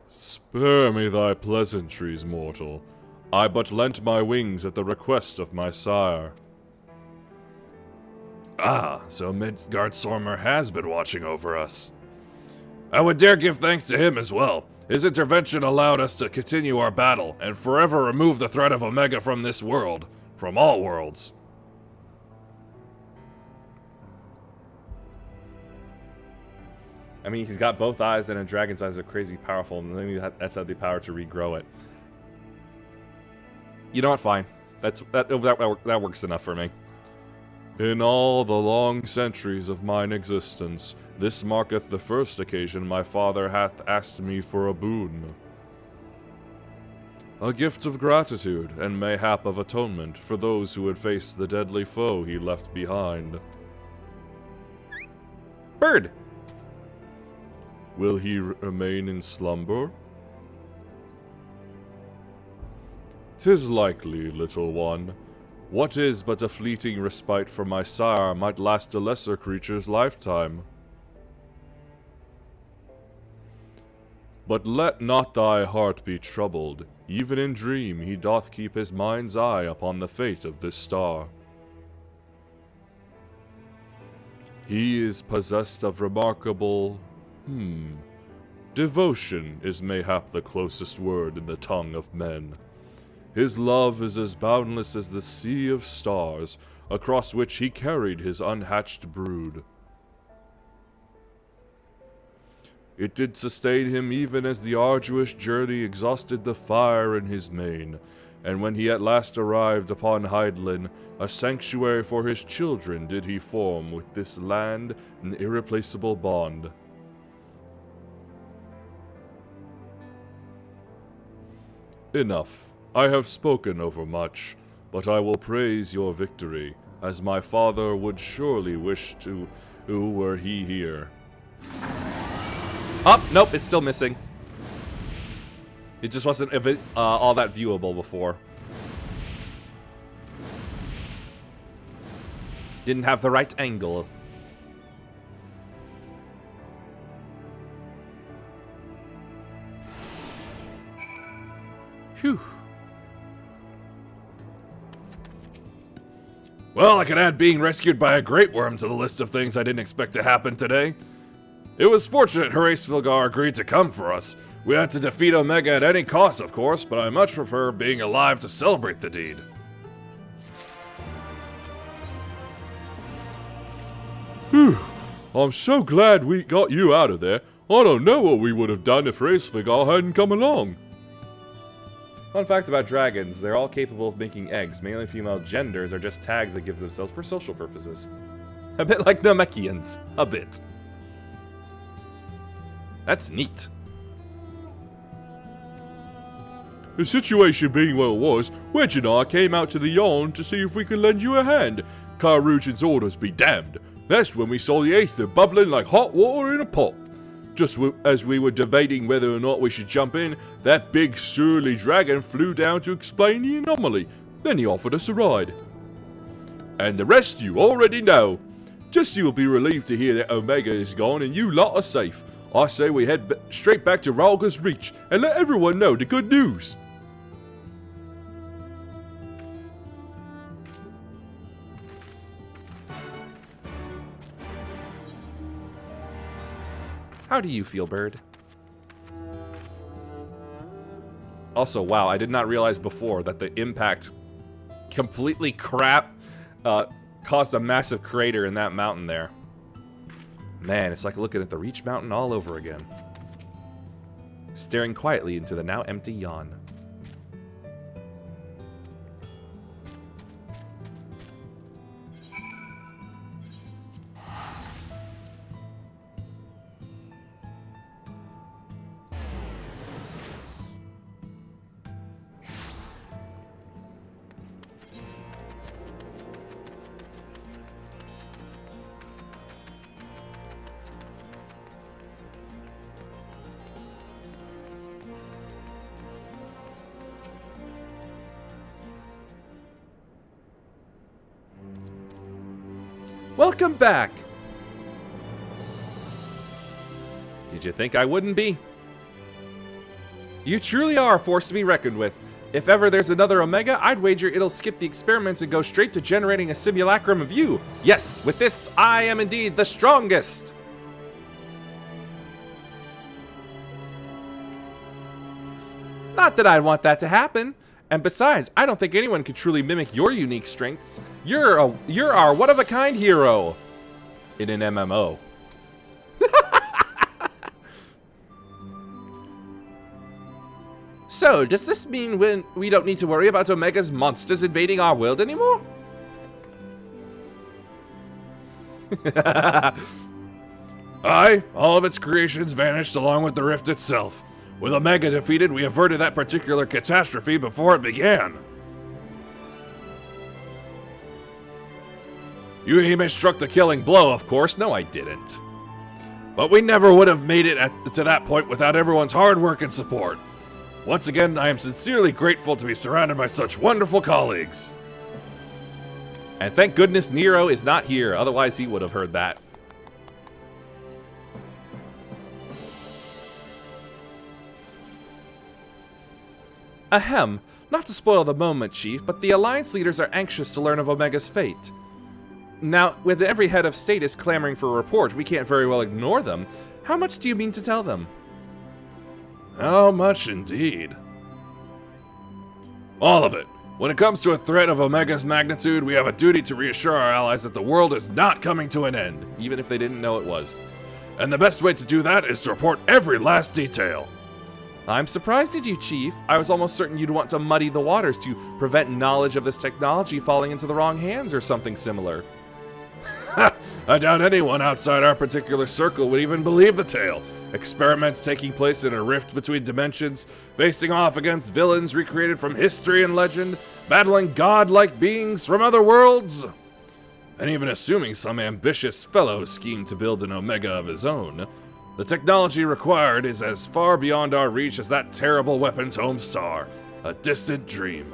[SPEAKER 3] Spare me thy pleasantries, mortal. I but lent my wings at the request of my sire.
[SPEAKER 2] Ah, so Midgard Sormer has been watching over us. I would dare give thanks to him as well. His intervention allowed us to continue our battle and forever remove the threat of Omega from this world, from all worlds.
[SPEAKER 1] I mean, he's got both eyes and a dragon's eyes are crazy powerful, and maybe that's had the power to regrow it. You know what? Fine. That works enough for me.
[SPEAKER 3] In all the long centuries of mine existence, this marketh the first occasion my father hath asked me for a boon. A gift of gratitude, and mayhap of atonement for those who had faced the deadly foe he left behind.
[SPEAKER 1] Bird!
[SPEAKER 3] Will he remain in slumber? 'Tis likely, little one. What is but a fleeting respite from my sire might last a lesser creature's lifetime. But let not thy heart be troubled. Even in dream he doth keep his mind's eye upon the fate of this star. He is possessed of remarkable... devotion is mayhap the closest word in the tongue of men. His love is as boundless as the sea of stars, across which he carried his unhatched brood. It did sustain him even as the arduous journey exhausted the fire in his mane, and when he at last arrived upon Hydaelyn, a sanctuary for his children did he form with this land an irreplaceable bond. Enough. I have spoken overmuch, but I will praise your victory, as my father would surely wish to, were he here.
[SPEAKER 1] Oh, nope, it's still missing. It just wasn't all that viewable before. Didn't have the right angle. Phew.
[SPEAKER 3] Well, I can add being rescued by a great worm to the list of things I didn't expect to happen today. It was fortunate Horace Vilgar agreed to come for us. We had to defeat Omega at any cost, of course, but I much prefer being alive to celebrate the deed. Whew. I'm so glad we got you out of there. I don't know what we would have done if Horace Vilgar hadn't come along.
[SPEAKER 1] Fun fact about dragons, they're all capable of making eggs. Male and female genders are just tags they give themselves for social purposes. A bit like Namekians. A bit. That's neat.
[SPEAKER 3] The situation being what it was, Wedge and I came out to the yawn to see if we could lend you a hand. Karujan's orders be damned. That's when we saw the Aether bubbling like hot water in a pot. Just as we were debating whether or not we should jump in, that big surly dragon flew down to explain the anomaly. Then he offered us a ride. And the rest you already know. Jesse will be relieved to hear that Omega is gone and you lot are safe. I say we head straight back to Ralga's Reach and let everyone know the good news.
[SPEAKER 1] How do you feel, Bird? Also, wow, I did not realize before that the impact completely caused a massive crater in that mountain there. Man, it's like looking at the Reach Mountain all over again. Staring quietly into the now empty yawn. Welcome back! Did you think I wouldn't be? You truly are a force to be reckoned with. If ever there's another Omega, I'd wager it'll skip the experiments and go straight to generating a simulacrum of you. Yes, with this, I am indeed the strongest! Not that I'd want that to happen. And besides, I don't think anyone could truly mimic your unique strengths. You're our one-of-a-kind hero in an MMO. So, does this mean we don't need to worry about Omega's monsters invading our world anymore?
[SPEAKER 3] Aye, all of its creations vanished along with the rift itself. With Omega defeated, we averted that particular catastrophe before it began. You even struck the killing blow, of course.
[SPEAKER 1] No, I didn't.
[SPEAKER 3] But we never would have made it to that point without everyone's hard work and support. Once again, I am sincerely grateful to be surrounded by such wonderful colleagues.
[SPEAKER 1] And thank goodness Nero is not here, otherwise he would have heard that. Ahem. Not to spoil the moment, Chief, but the Alliance leaders are anxious to learn of Omega's fate. Now, with every head of state is clamoring for a report, we can't very well ignore them. How much do you mean to tell them?
[SPEAKER 3] How much indeed? All of it. When it comes to a threat of Omega's magnitude, we have a duty to reassure our allies that the world is not coming to an end.
[SPEAKER 1] Even if they didn't know it was.
[SPEAKER 3] And the best way to do that is to report every last detail.
[SPEAKER 1] I'm surprised at you, Chief. I was almost certain you'd want to muddy the waters to prevent knowledge of this technology falling into the wrong hands or something similar.
[SPEAKER 3] I doubt anyone outside our particular circle would even believe the tale. Experiments taking place in a rift between dimensions, facing off against villains recreated from history and legend, battling godlike beings from other worlds. And even assuming some ambitious fellow schemed to build an Omega of his own,
[SPEAKER 2] The technology required is as far beyond our reach as that terrible weapon's home star. A distant dream.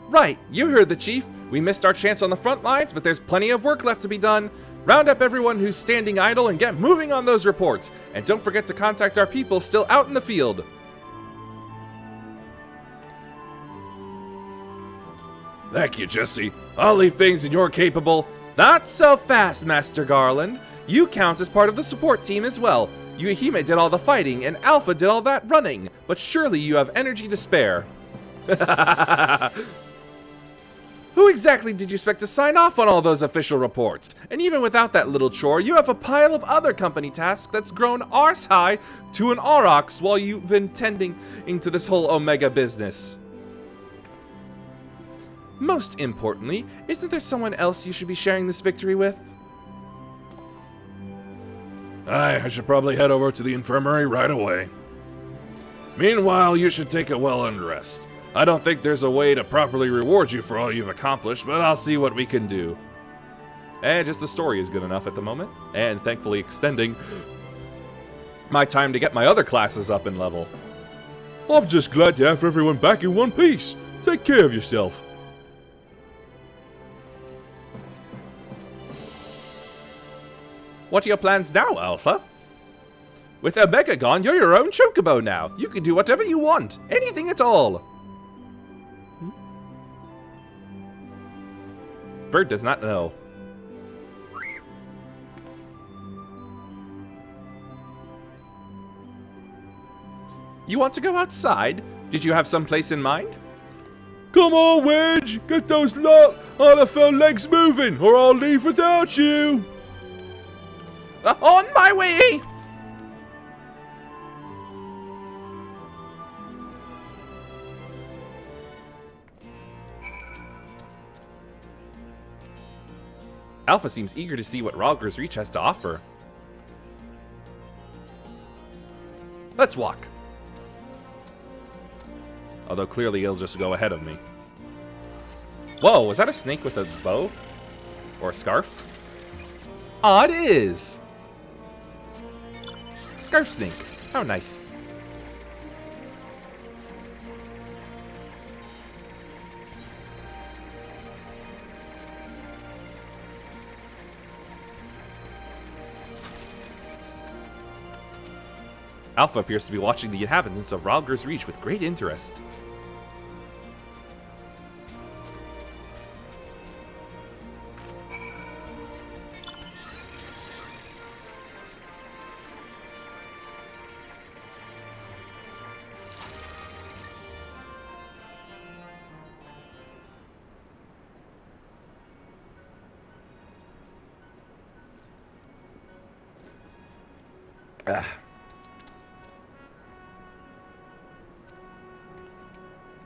[SPEAKER 1] Right, you heard the chief. We missed our chance on the front lines, but there's plenty of work left to be done. Round up everyone who's standing idle and get moving on those reports. And don't forget to contact our people still out in the field.
[SPEAKER 2] Thank you, Jesse. I'll leave things in your capable...
[SPEAKER 1] Not so fast, Master Garland. You count as part of the support team as well. Yuhime did all the fighting, and Alpha did all that running. But surely you have energy to spare. Who exactly did you expect to sign off on all those official reports? And even without that little chore, you have a pile of other company tasks that's grown arse high to an aurochs while you've been tending into this whole Omega business. Most importantly, isn't there someone else you should be sharing this victory with?
[SPEAKER 2] I should probably head over to the infirmary right away. Meanwhile, you should take a well-earned rest. I don't think there's a way to properly reward you for all you've accomplished, but I'll see what we can do.
[SPEAKER 1] And just the story is good enough at the moment, and thankfully extending my time to get my other classes up in level.
[SPEAKER 3] I'm just glad to have everyone back in one piece. Take care of yourself.
[SPEAKER 1] What are your plans now, Alpha? With Omega gone, you're your own chocobo now. You can do whatever you want. Anything at all. Bird does not know. You want to go outside? Did you have some place in mind?
[SPEAKER 3] Come on, Wedge! Get those RFL legs moving, or I'll leave without you!
[SPEAKER 1] On my way! Alpha seems eager to see what Ralger's Reach has to offer. Let's walk. Although clearly he'll just go ahead of me. Whoa, was that a snake with a bow? Or a scarf? Ah, it is! Scarf snake. How nice. Alpha appears to be watching the inhabitants of Ralger's Reach with great interest.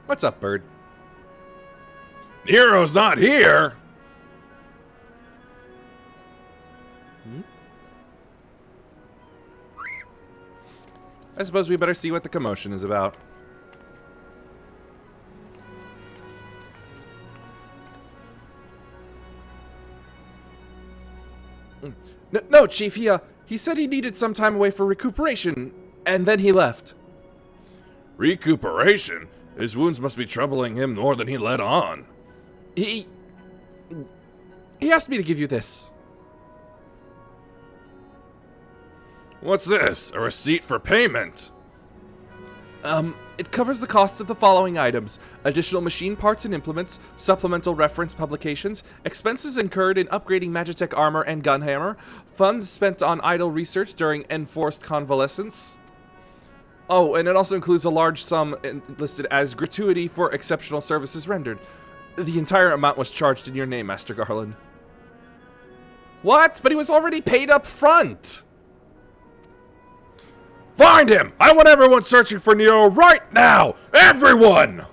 [SPEAKER 1] What's up, Bird?
[SPEAKER 2] Nero's not here!
[SPEAKER 1] I suppose we better see what the commotion is about. No, Chief, he said he needed some time away for recuperation, and then he left.
[SPEAKER 2] Recuperation? His wounds must be troubling him more than he let on.
[SPEAKER 1] He asked me to give you this.
[SPEAKER 2] What's this? A receipt for payment?
[SPEAKER 1] It covers the costs of the following items: additional machine parts and implements, supplemental reference publications, expenses incurred in upgrading Magitech armor and gunhammer, funds spent on idle research during enforced convalescence. Oh, and it also includes a large sum listed as gratuity for exceptional services rendered. The entire amount was charged in your name, Master Garland. What? But he was already paid up front!
[SPEAKER 2] Find him! I want everyone searching for Nero right now! Everyone!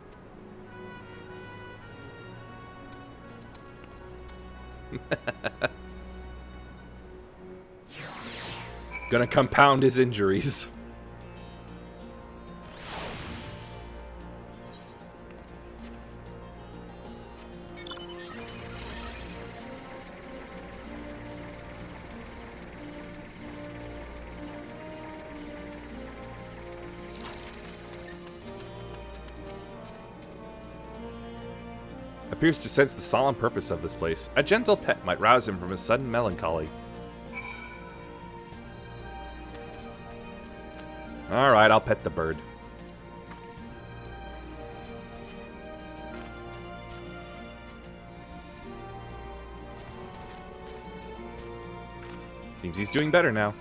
[SPEAKER 1] Gonna compound his injuries. appears to sense the solemn purpose of this place. A gentle pet might rouse him from his sudden melancholy. Alright, I'll pet the bird. Seems he's doing better now.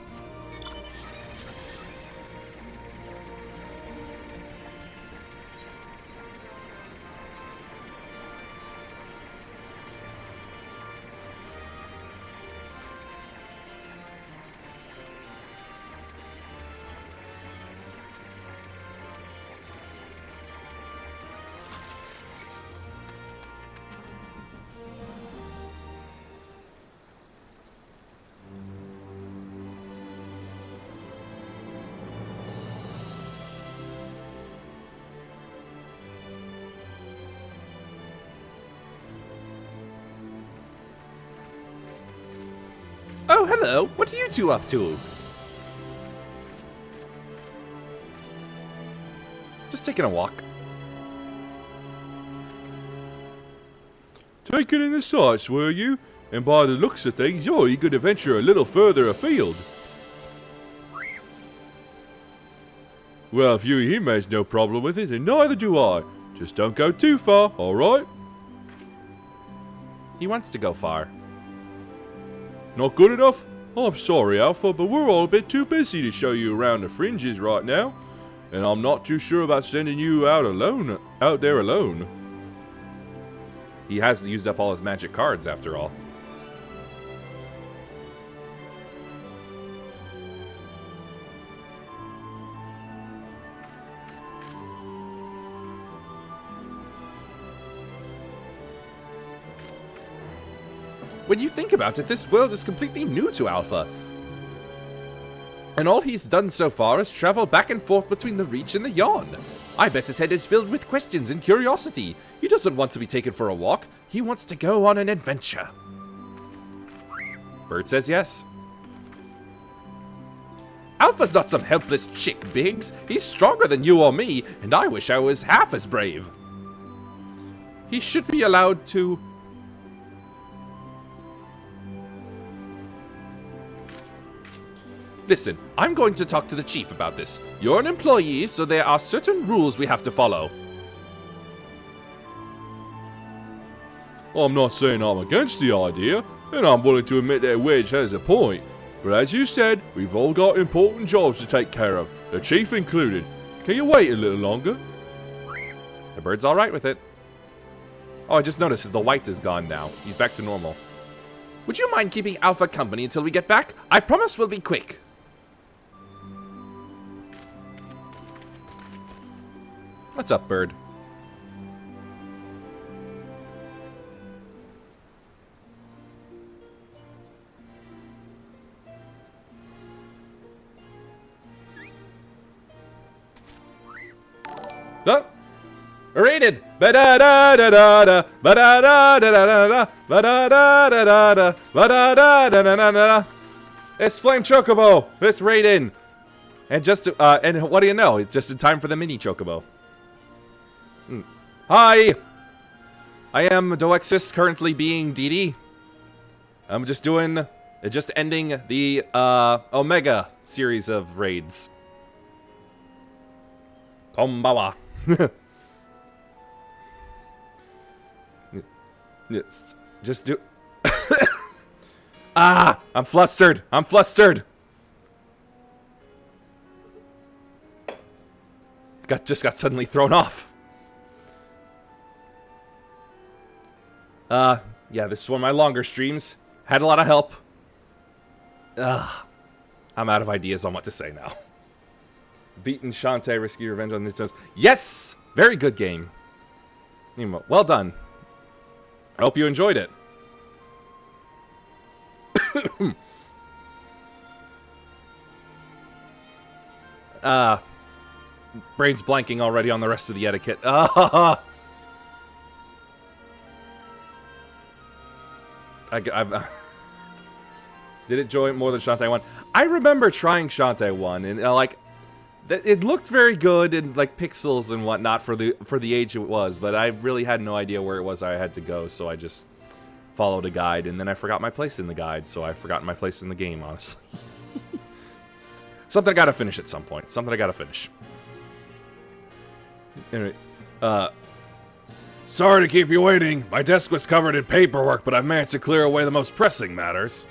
[SPEAKER 1] Oh, hello. What are you two up to? Just taking a walk.
[SPEAKER 3] Taking in the sights, were you? And by the looks of things, you're eager to venture a little further afield. Well, if you and him has no problem with it, and neither do I. Just don't go too far, alright?
[SPEAKER 1] He wants to go far.
[SPEAKER 3] Not good enough? I'm sorry, Alpha, but we're all a bit too busy to show you around the fringes right now. And I'm not too sure about sending you out there alone.
[SPEAKER 1] He has used up all his magic cards, after all. When you think about it, this world is completely new to Alpha. And all he's done so far is travel back and forth between the Reach and the Yawn. I bet his head is filled with questions and curiosity. He doesn't want to be taken for a walk. He wants to go on an adventure. Bird says yes. Alpha's not some helpless chick, Biggs. He's stronger than you or me, and I wish I was half as brave. He should be allowed to... Listen, I'm going to talk to the chief about this. You're an employee, so there are certain rules we have to follow.
[SPEAKER 3] I'm not saying I'm against the idea, and I'm willing to admit that Wedge has a point. But as you said, we've all got important jobs to take care of, the chief included. Can you wait a little longer?
[SPEAKER 1] The bird's alright with it. Oh, I just noticed that the white is gone now. He's back to normal. Would you mind keeping Alpha company until we get back? I promise we'll be quick. What's up, bird? Oh, rated. Ba-da-da-da-da-da, ba-da-da-da-da-da, ba-da-da-da-da-da, ba-da-da-da-da-da-da. It's Flame Chocobo. It's Raiden. And just and what do you know? It's just in time for the mini Chocobo. Hi! I am Doexis, currently being Didi. I'm just ending the Omega series of raids. Kombawa. Just do... Ah! I'm flustered! I'm flustered! Just got suddenly thrown off. Yeah, this is one of my longer streams. Had a lot of help. I'm out of ideas on what to say now. Beaten Shantae, Risky Revenge on the Toes. Yes! Very good game. Well done. I hope you enjoyed it. Brain's blanking already on the rest of the etiquette. I did enjoy it more than Shantae 1. I remember trying Shantae 1, and like, It looked very good in like pixels and whatnot for the age it was, but I really had no idea where it was I had to go, so I just followed a guide, and then I forgot my place in the guide, so I forgot my place in the game, honestly. Something I gotta finish at some point. Something I gotta finish. Anyway, sorry to keep you waiting. My desk was covered in paperwork, but I've managed to clear away the most pressing matters.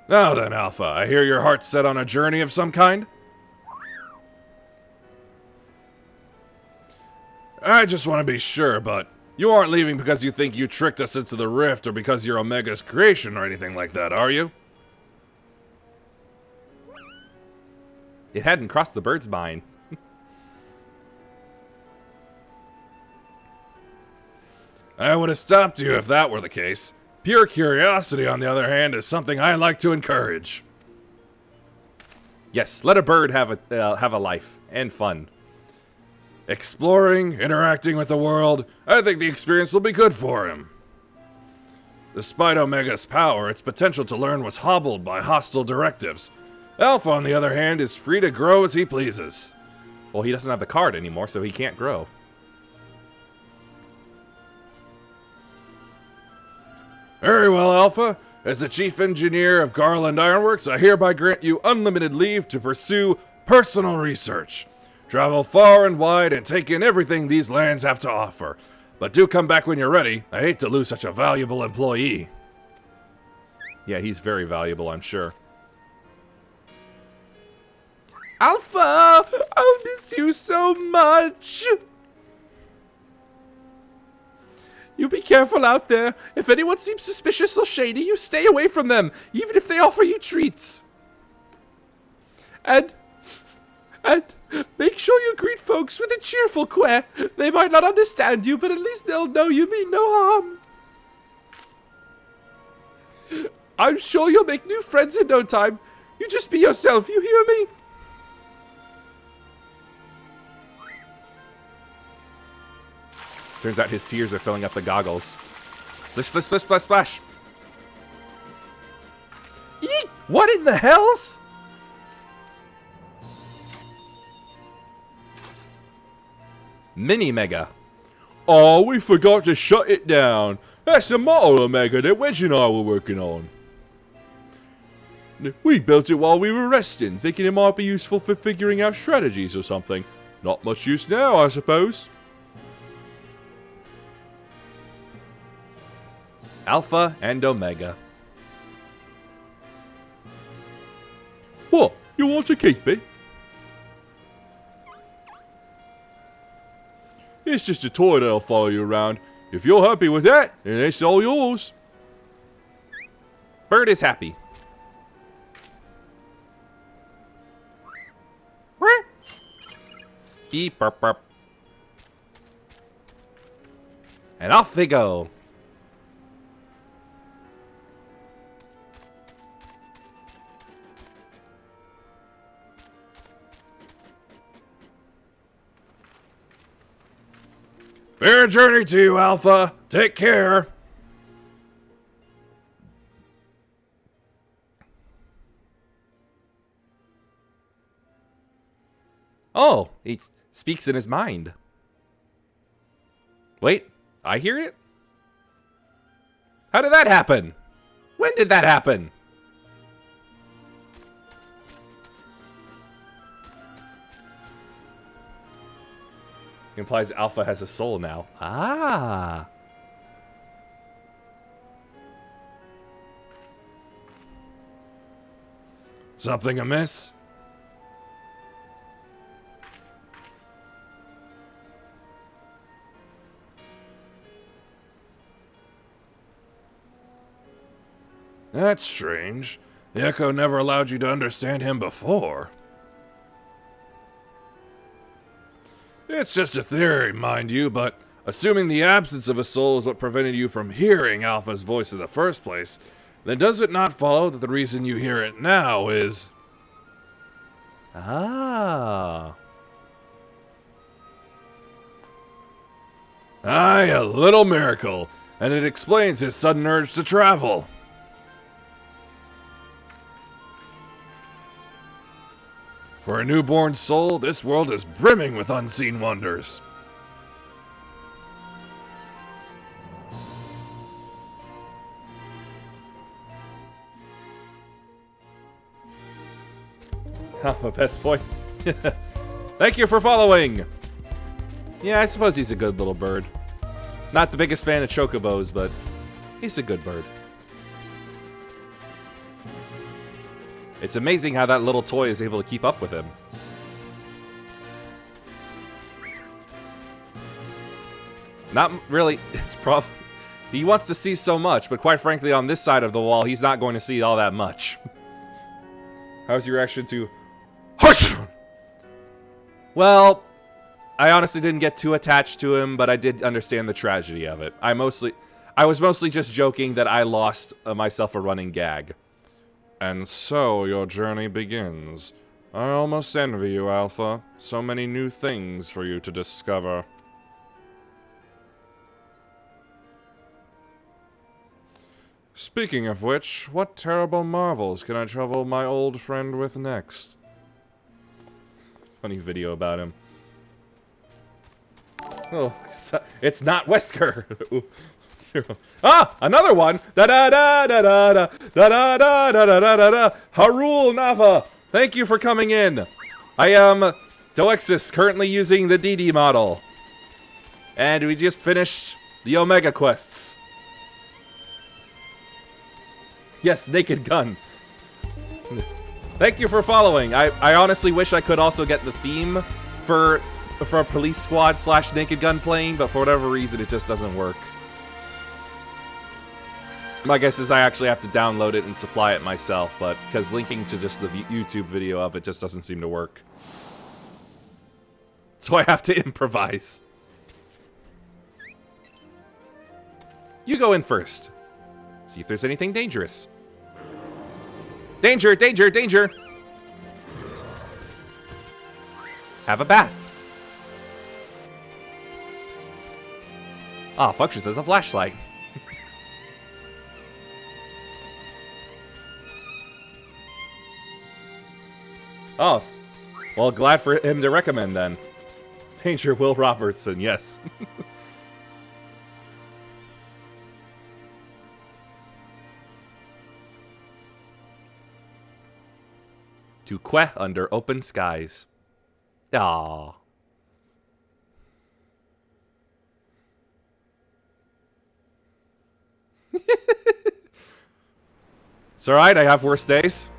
[SPEAKER 1] Now then, Alpha, I hear your heart's set on a journey of some kind? I just want to be sure, but you aren't leaving because you think you tricked us into the rift or because you're Omega's creation or anything like that, are you? It hadn't crossed the bird's mind. I would have stopped you if that were the case. Pure curiosity, on the other hand, is something I like to encourage. Yes, let a bird have a life and fun. Exploring, interacting with the world, I think the experience will be good for him. Despite Omega's power, its potential to learn was hobbled by hostile directives. Alpha, on the other hand, is free to grow as he pleases. Well, he doesn't have the card anymore, so he can't grow. Very well, Alpha. As the Chief Engineer of Garland Ironworks, I hereby grant you unlimited leave to pursue personal research. Travel far and wide and take in everything these lands have to offer. But do come back when you're ready. I hate to lose such a valuable employee. Yeah, he's very valuable, I'm sure. Alpha! I'll miss you so much! You be careful out there. If anyone seems suspicious or shady, you stay away from them, even if they offer you treats. And make sure you greet folks with a cheerful quair. They might not understand you, but at least they'll know you mean no harm. I'm sure you'll make new friends in no time. You just be yourself, you hear me? Turns out his tears are filling up the goggles. Splish, splish, splish, splash, splash. Eek! What in the hells? Mini Mega.
[SPEAKER 3] Oh, we forgot to shut it down. That's the model Omega that Wedge and I were working on. We built it while we were resting, thinking it might be useful for figuring out strategies or something. Not much use now, I suppose.
[SPEAKER 1] Alpha and Omega.
[SPEAKER 3] What? You want to keep it? It's just a toy that'll follow you around. If you're happy with that, then it's all yours.
[SPEAKER 1] Bird is happy. Beep, burp, burp. And off they go. Fair journey to you, Alpha. Take care. Oh, he speaks in his mind. Wait, I hear it? How did that happen? When did that happen? Implies Alpha has a soul now. Ah. Something amiss? That's strange. The Echo never allowed you to understand him before. It's just a theory, mind you, but assuming the absence of a soul is what prevented you from hearing Alpha's voice in the first place, then does it not follow that the reason you hear it now is... Ah. Aye, a little miracle, and it explains his sudden urge to travel.
[SPEAKER 2] For a newborn soul, this world is brimming with unseen wonders.
[SPEAKER 1] I'm a best boy. Thank you for following. Yeah, I suppose he's a good little bird. Not the biggest fan of chocobos, but he's a good bird. It's amazing how that little toy is able to keep up with him. Not really. It's probably... He wants to see so much, but quite frankly, on this side of the wall, he's not going to see all that much. How's your reaction to... Hush! Well, I honestly didn't get too attached to him, but I did understand the tragedy of it. I was mostly just joking that I lost myself a running gag. And so your journey begins. I almost envy you, Alpha. So many new things for you to discover. Speaking of which, what terrible marvels can I trouble my old friend with next? Funny video about him. Oh, it's not Wesker. Ah, another one. Da da da da da da da da da da da da da. Harul Nava, thank you for coming in. I am Doexis, currently using the DD model, and we just finished the Omega quests. Yes, Naked Gun. Thank you for following. I honestly wish I could also get the theme for a Police Squad / Naked Gun playing, but for whatever reason, it just doesn't work. My guess is I actually have to download it and supply it myself, but because linking to just the YouTube video of it just doesn't seem to work. So I have to improvise. You go in first. See if there's anything dangerous. Danger, danger, danger! Have a bath. Ah, functions as a flashlight. Oh, well, glad for him to recommend then. Danger Will Robertson, yes. To queh under open skies. Aww. It's alright, I have worse days.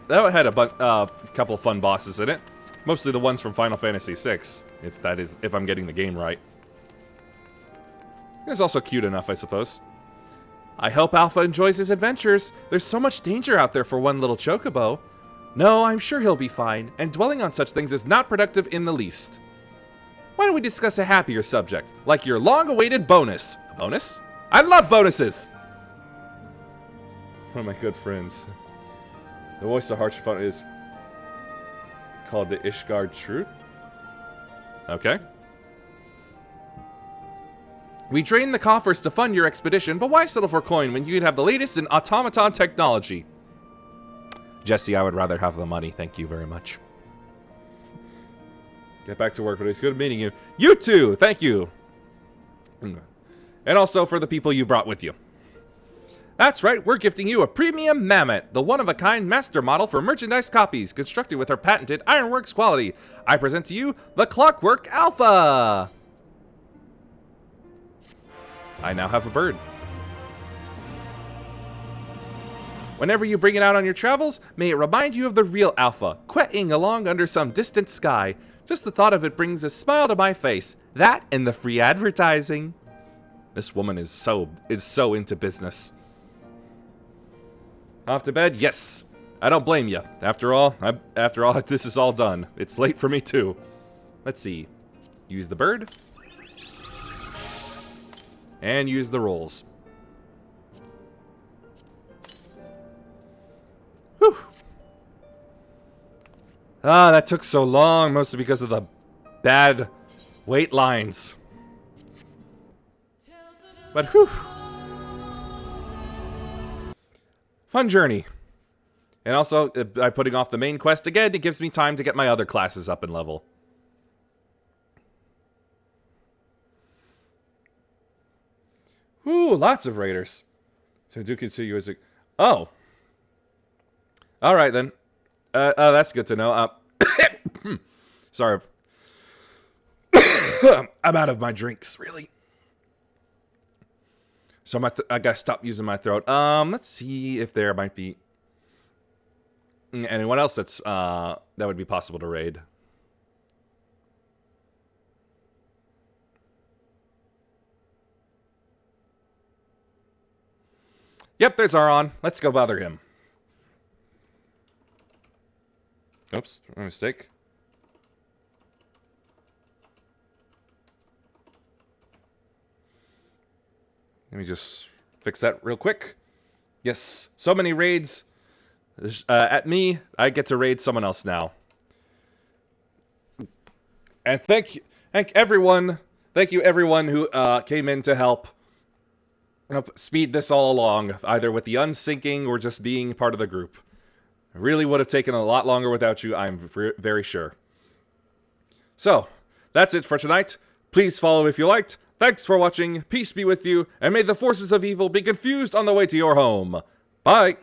[SPEAKER 1] That had a couple fun bosses in it. Mostly the ones from Final Fantasy VI, if I'm getting the game right. It's also cute enough, I suppose. I hope Alpha enjoys his adventures. There's so much danger out there for one little chocobo. No, I'm sure he'll be fine, and dwelling on such things is not productive in the least. Why don't we discuss a happier subject, like your long-awaited bonus? A bonus? I love bonuses! One of my good friends. The voice of Harsh Fun is called the Ishgard Truth. Okay. We drained the coffers to fund your expedition, but why settle for coin when you could have the latest in automaton technology? Jesse, I would rather have the money. Thank you very much. Get back to work, but it's good meeting you. You too! Thank you! And also for the people you brought with you. That's right, we're gifting you a premium Mammoth, the one-of-a-kind master model for merchandise copies, constructed with our patented Ironworks quality. I present to you the Clockwork Alpha! I now have a bird. Whenever you bring it out on your travels, may it remind you of the real Alpha, quetting along under some distant sky. Just the thought of it brings a smile to my face. That and the free advertising. This woman is so into business. Off to bed? Yes. I don't blame you. After all, this is all done. It's late for me too. Let's see. Use the bird. And use the rolls. Whew. Ah, that took so long, mostly because of the bad wait lines. But whew. Fun journey. And also, by putting off the main quest again, it gives me time to get my other classes up in level. Ooh, lots of raiders. So do continue as a... Oh. Alright then. That's good to know. Sorry. I'm out of my drinks, really. So I gotta stop using my throat. Let's see if there might be anyone else that's that would be possible to raid. Yep, there's Aron. Let's go bother him. Oops, my mistake. Let me just fix that real quick. Yes, so many raids. At me, I get to raid someone else now. And thank you everyone who came in to help speed this all along, either with the unsyncing or just being part of the group. It really would have taken a lot longer without you, I'm very sure. So, that's it for tonight. Please follow if you liked. Thanks for watching, peace be with you, and may the forces of evil be confused on the way to your home. Bye!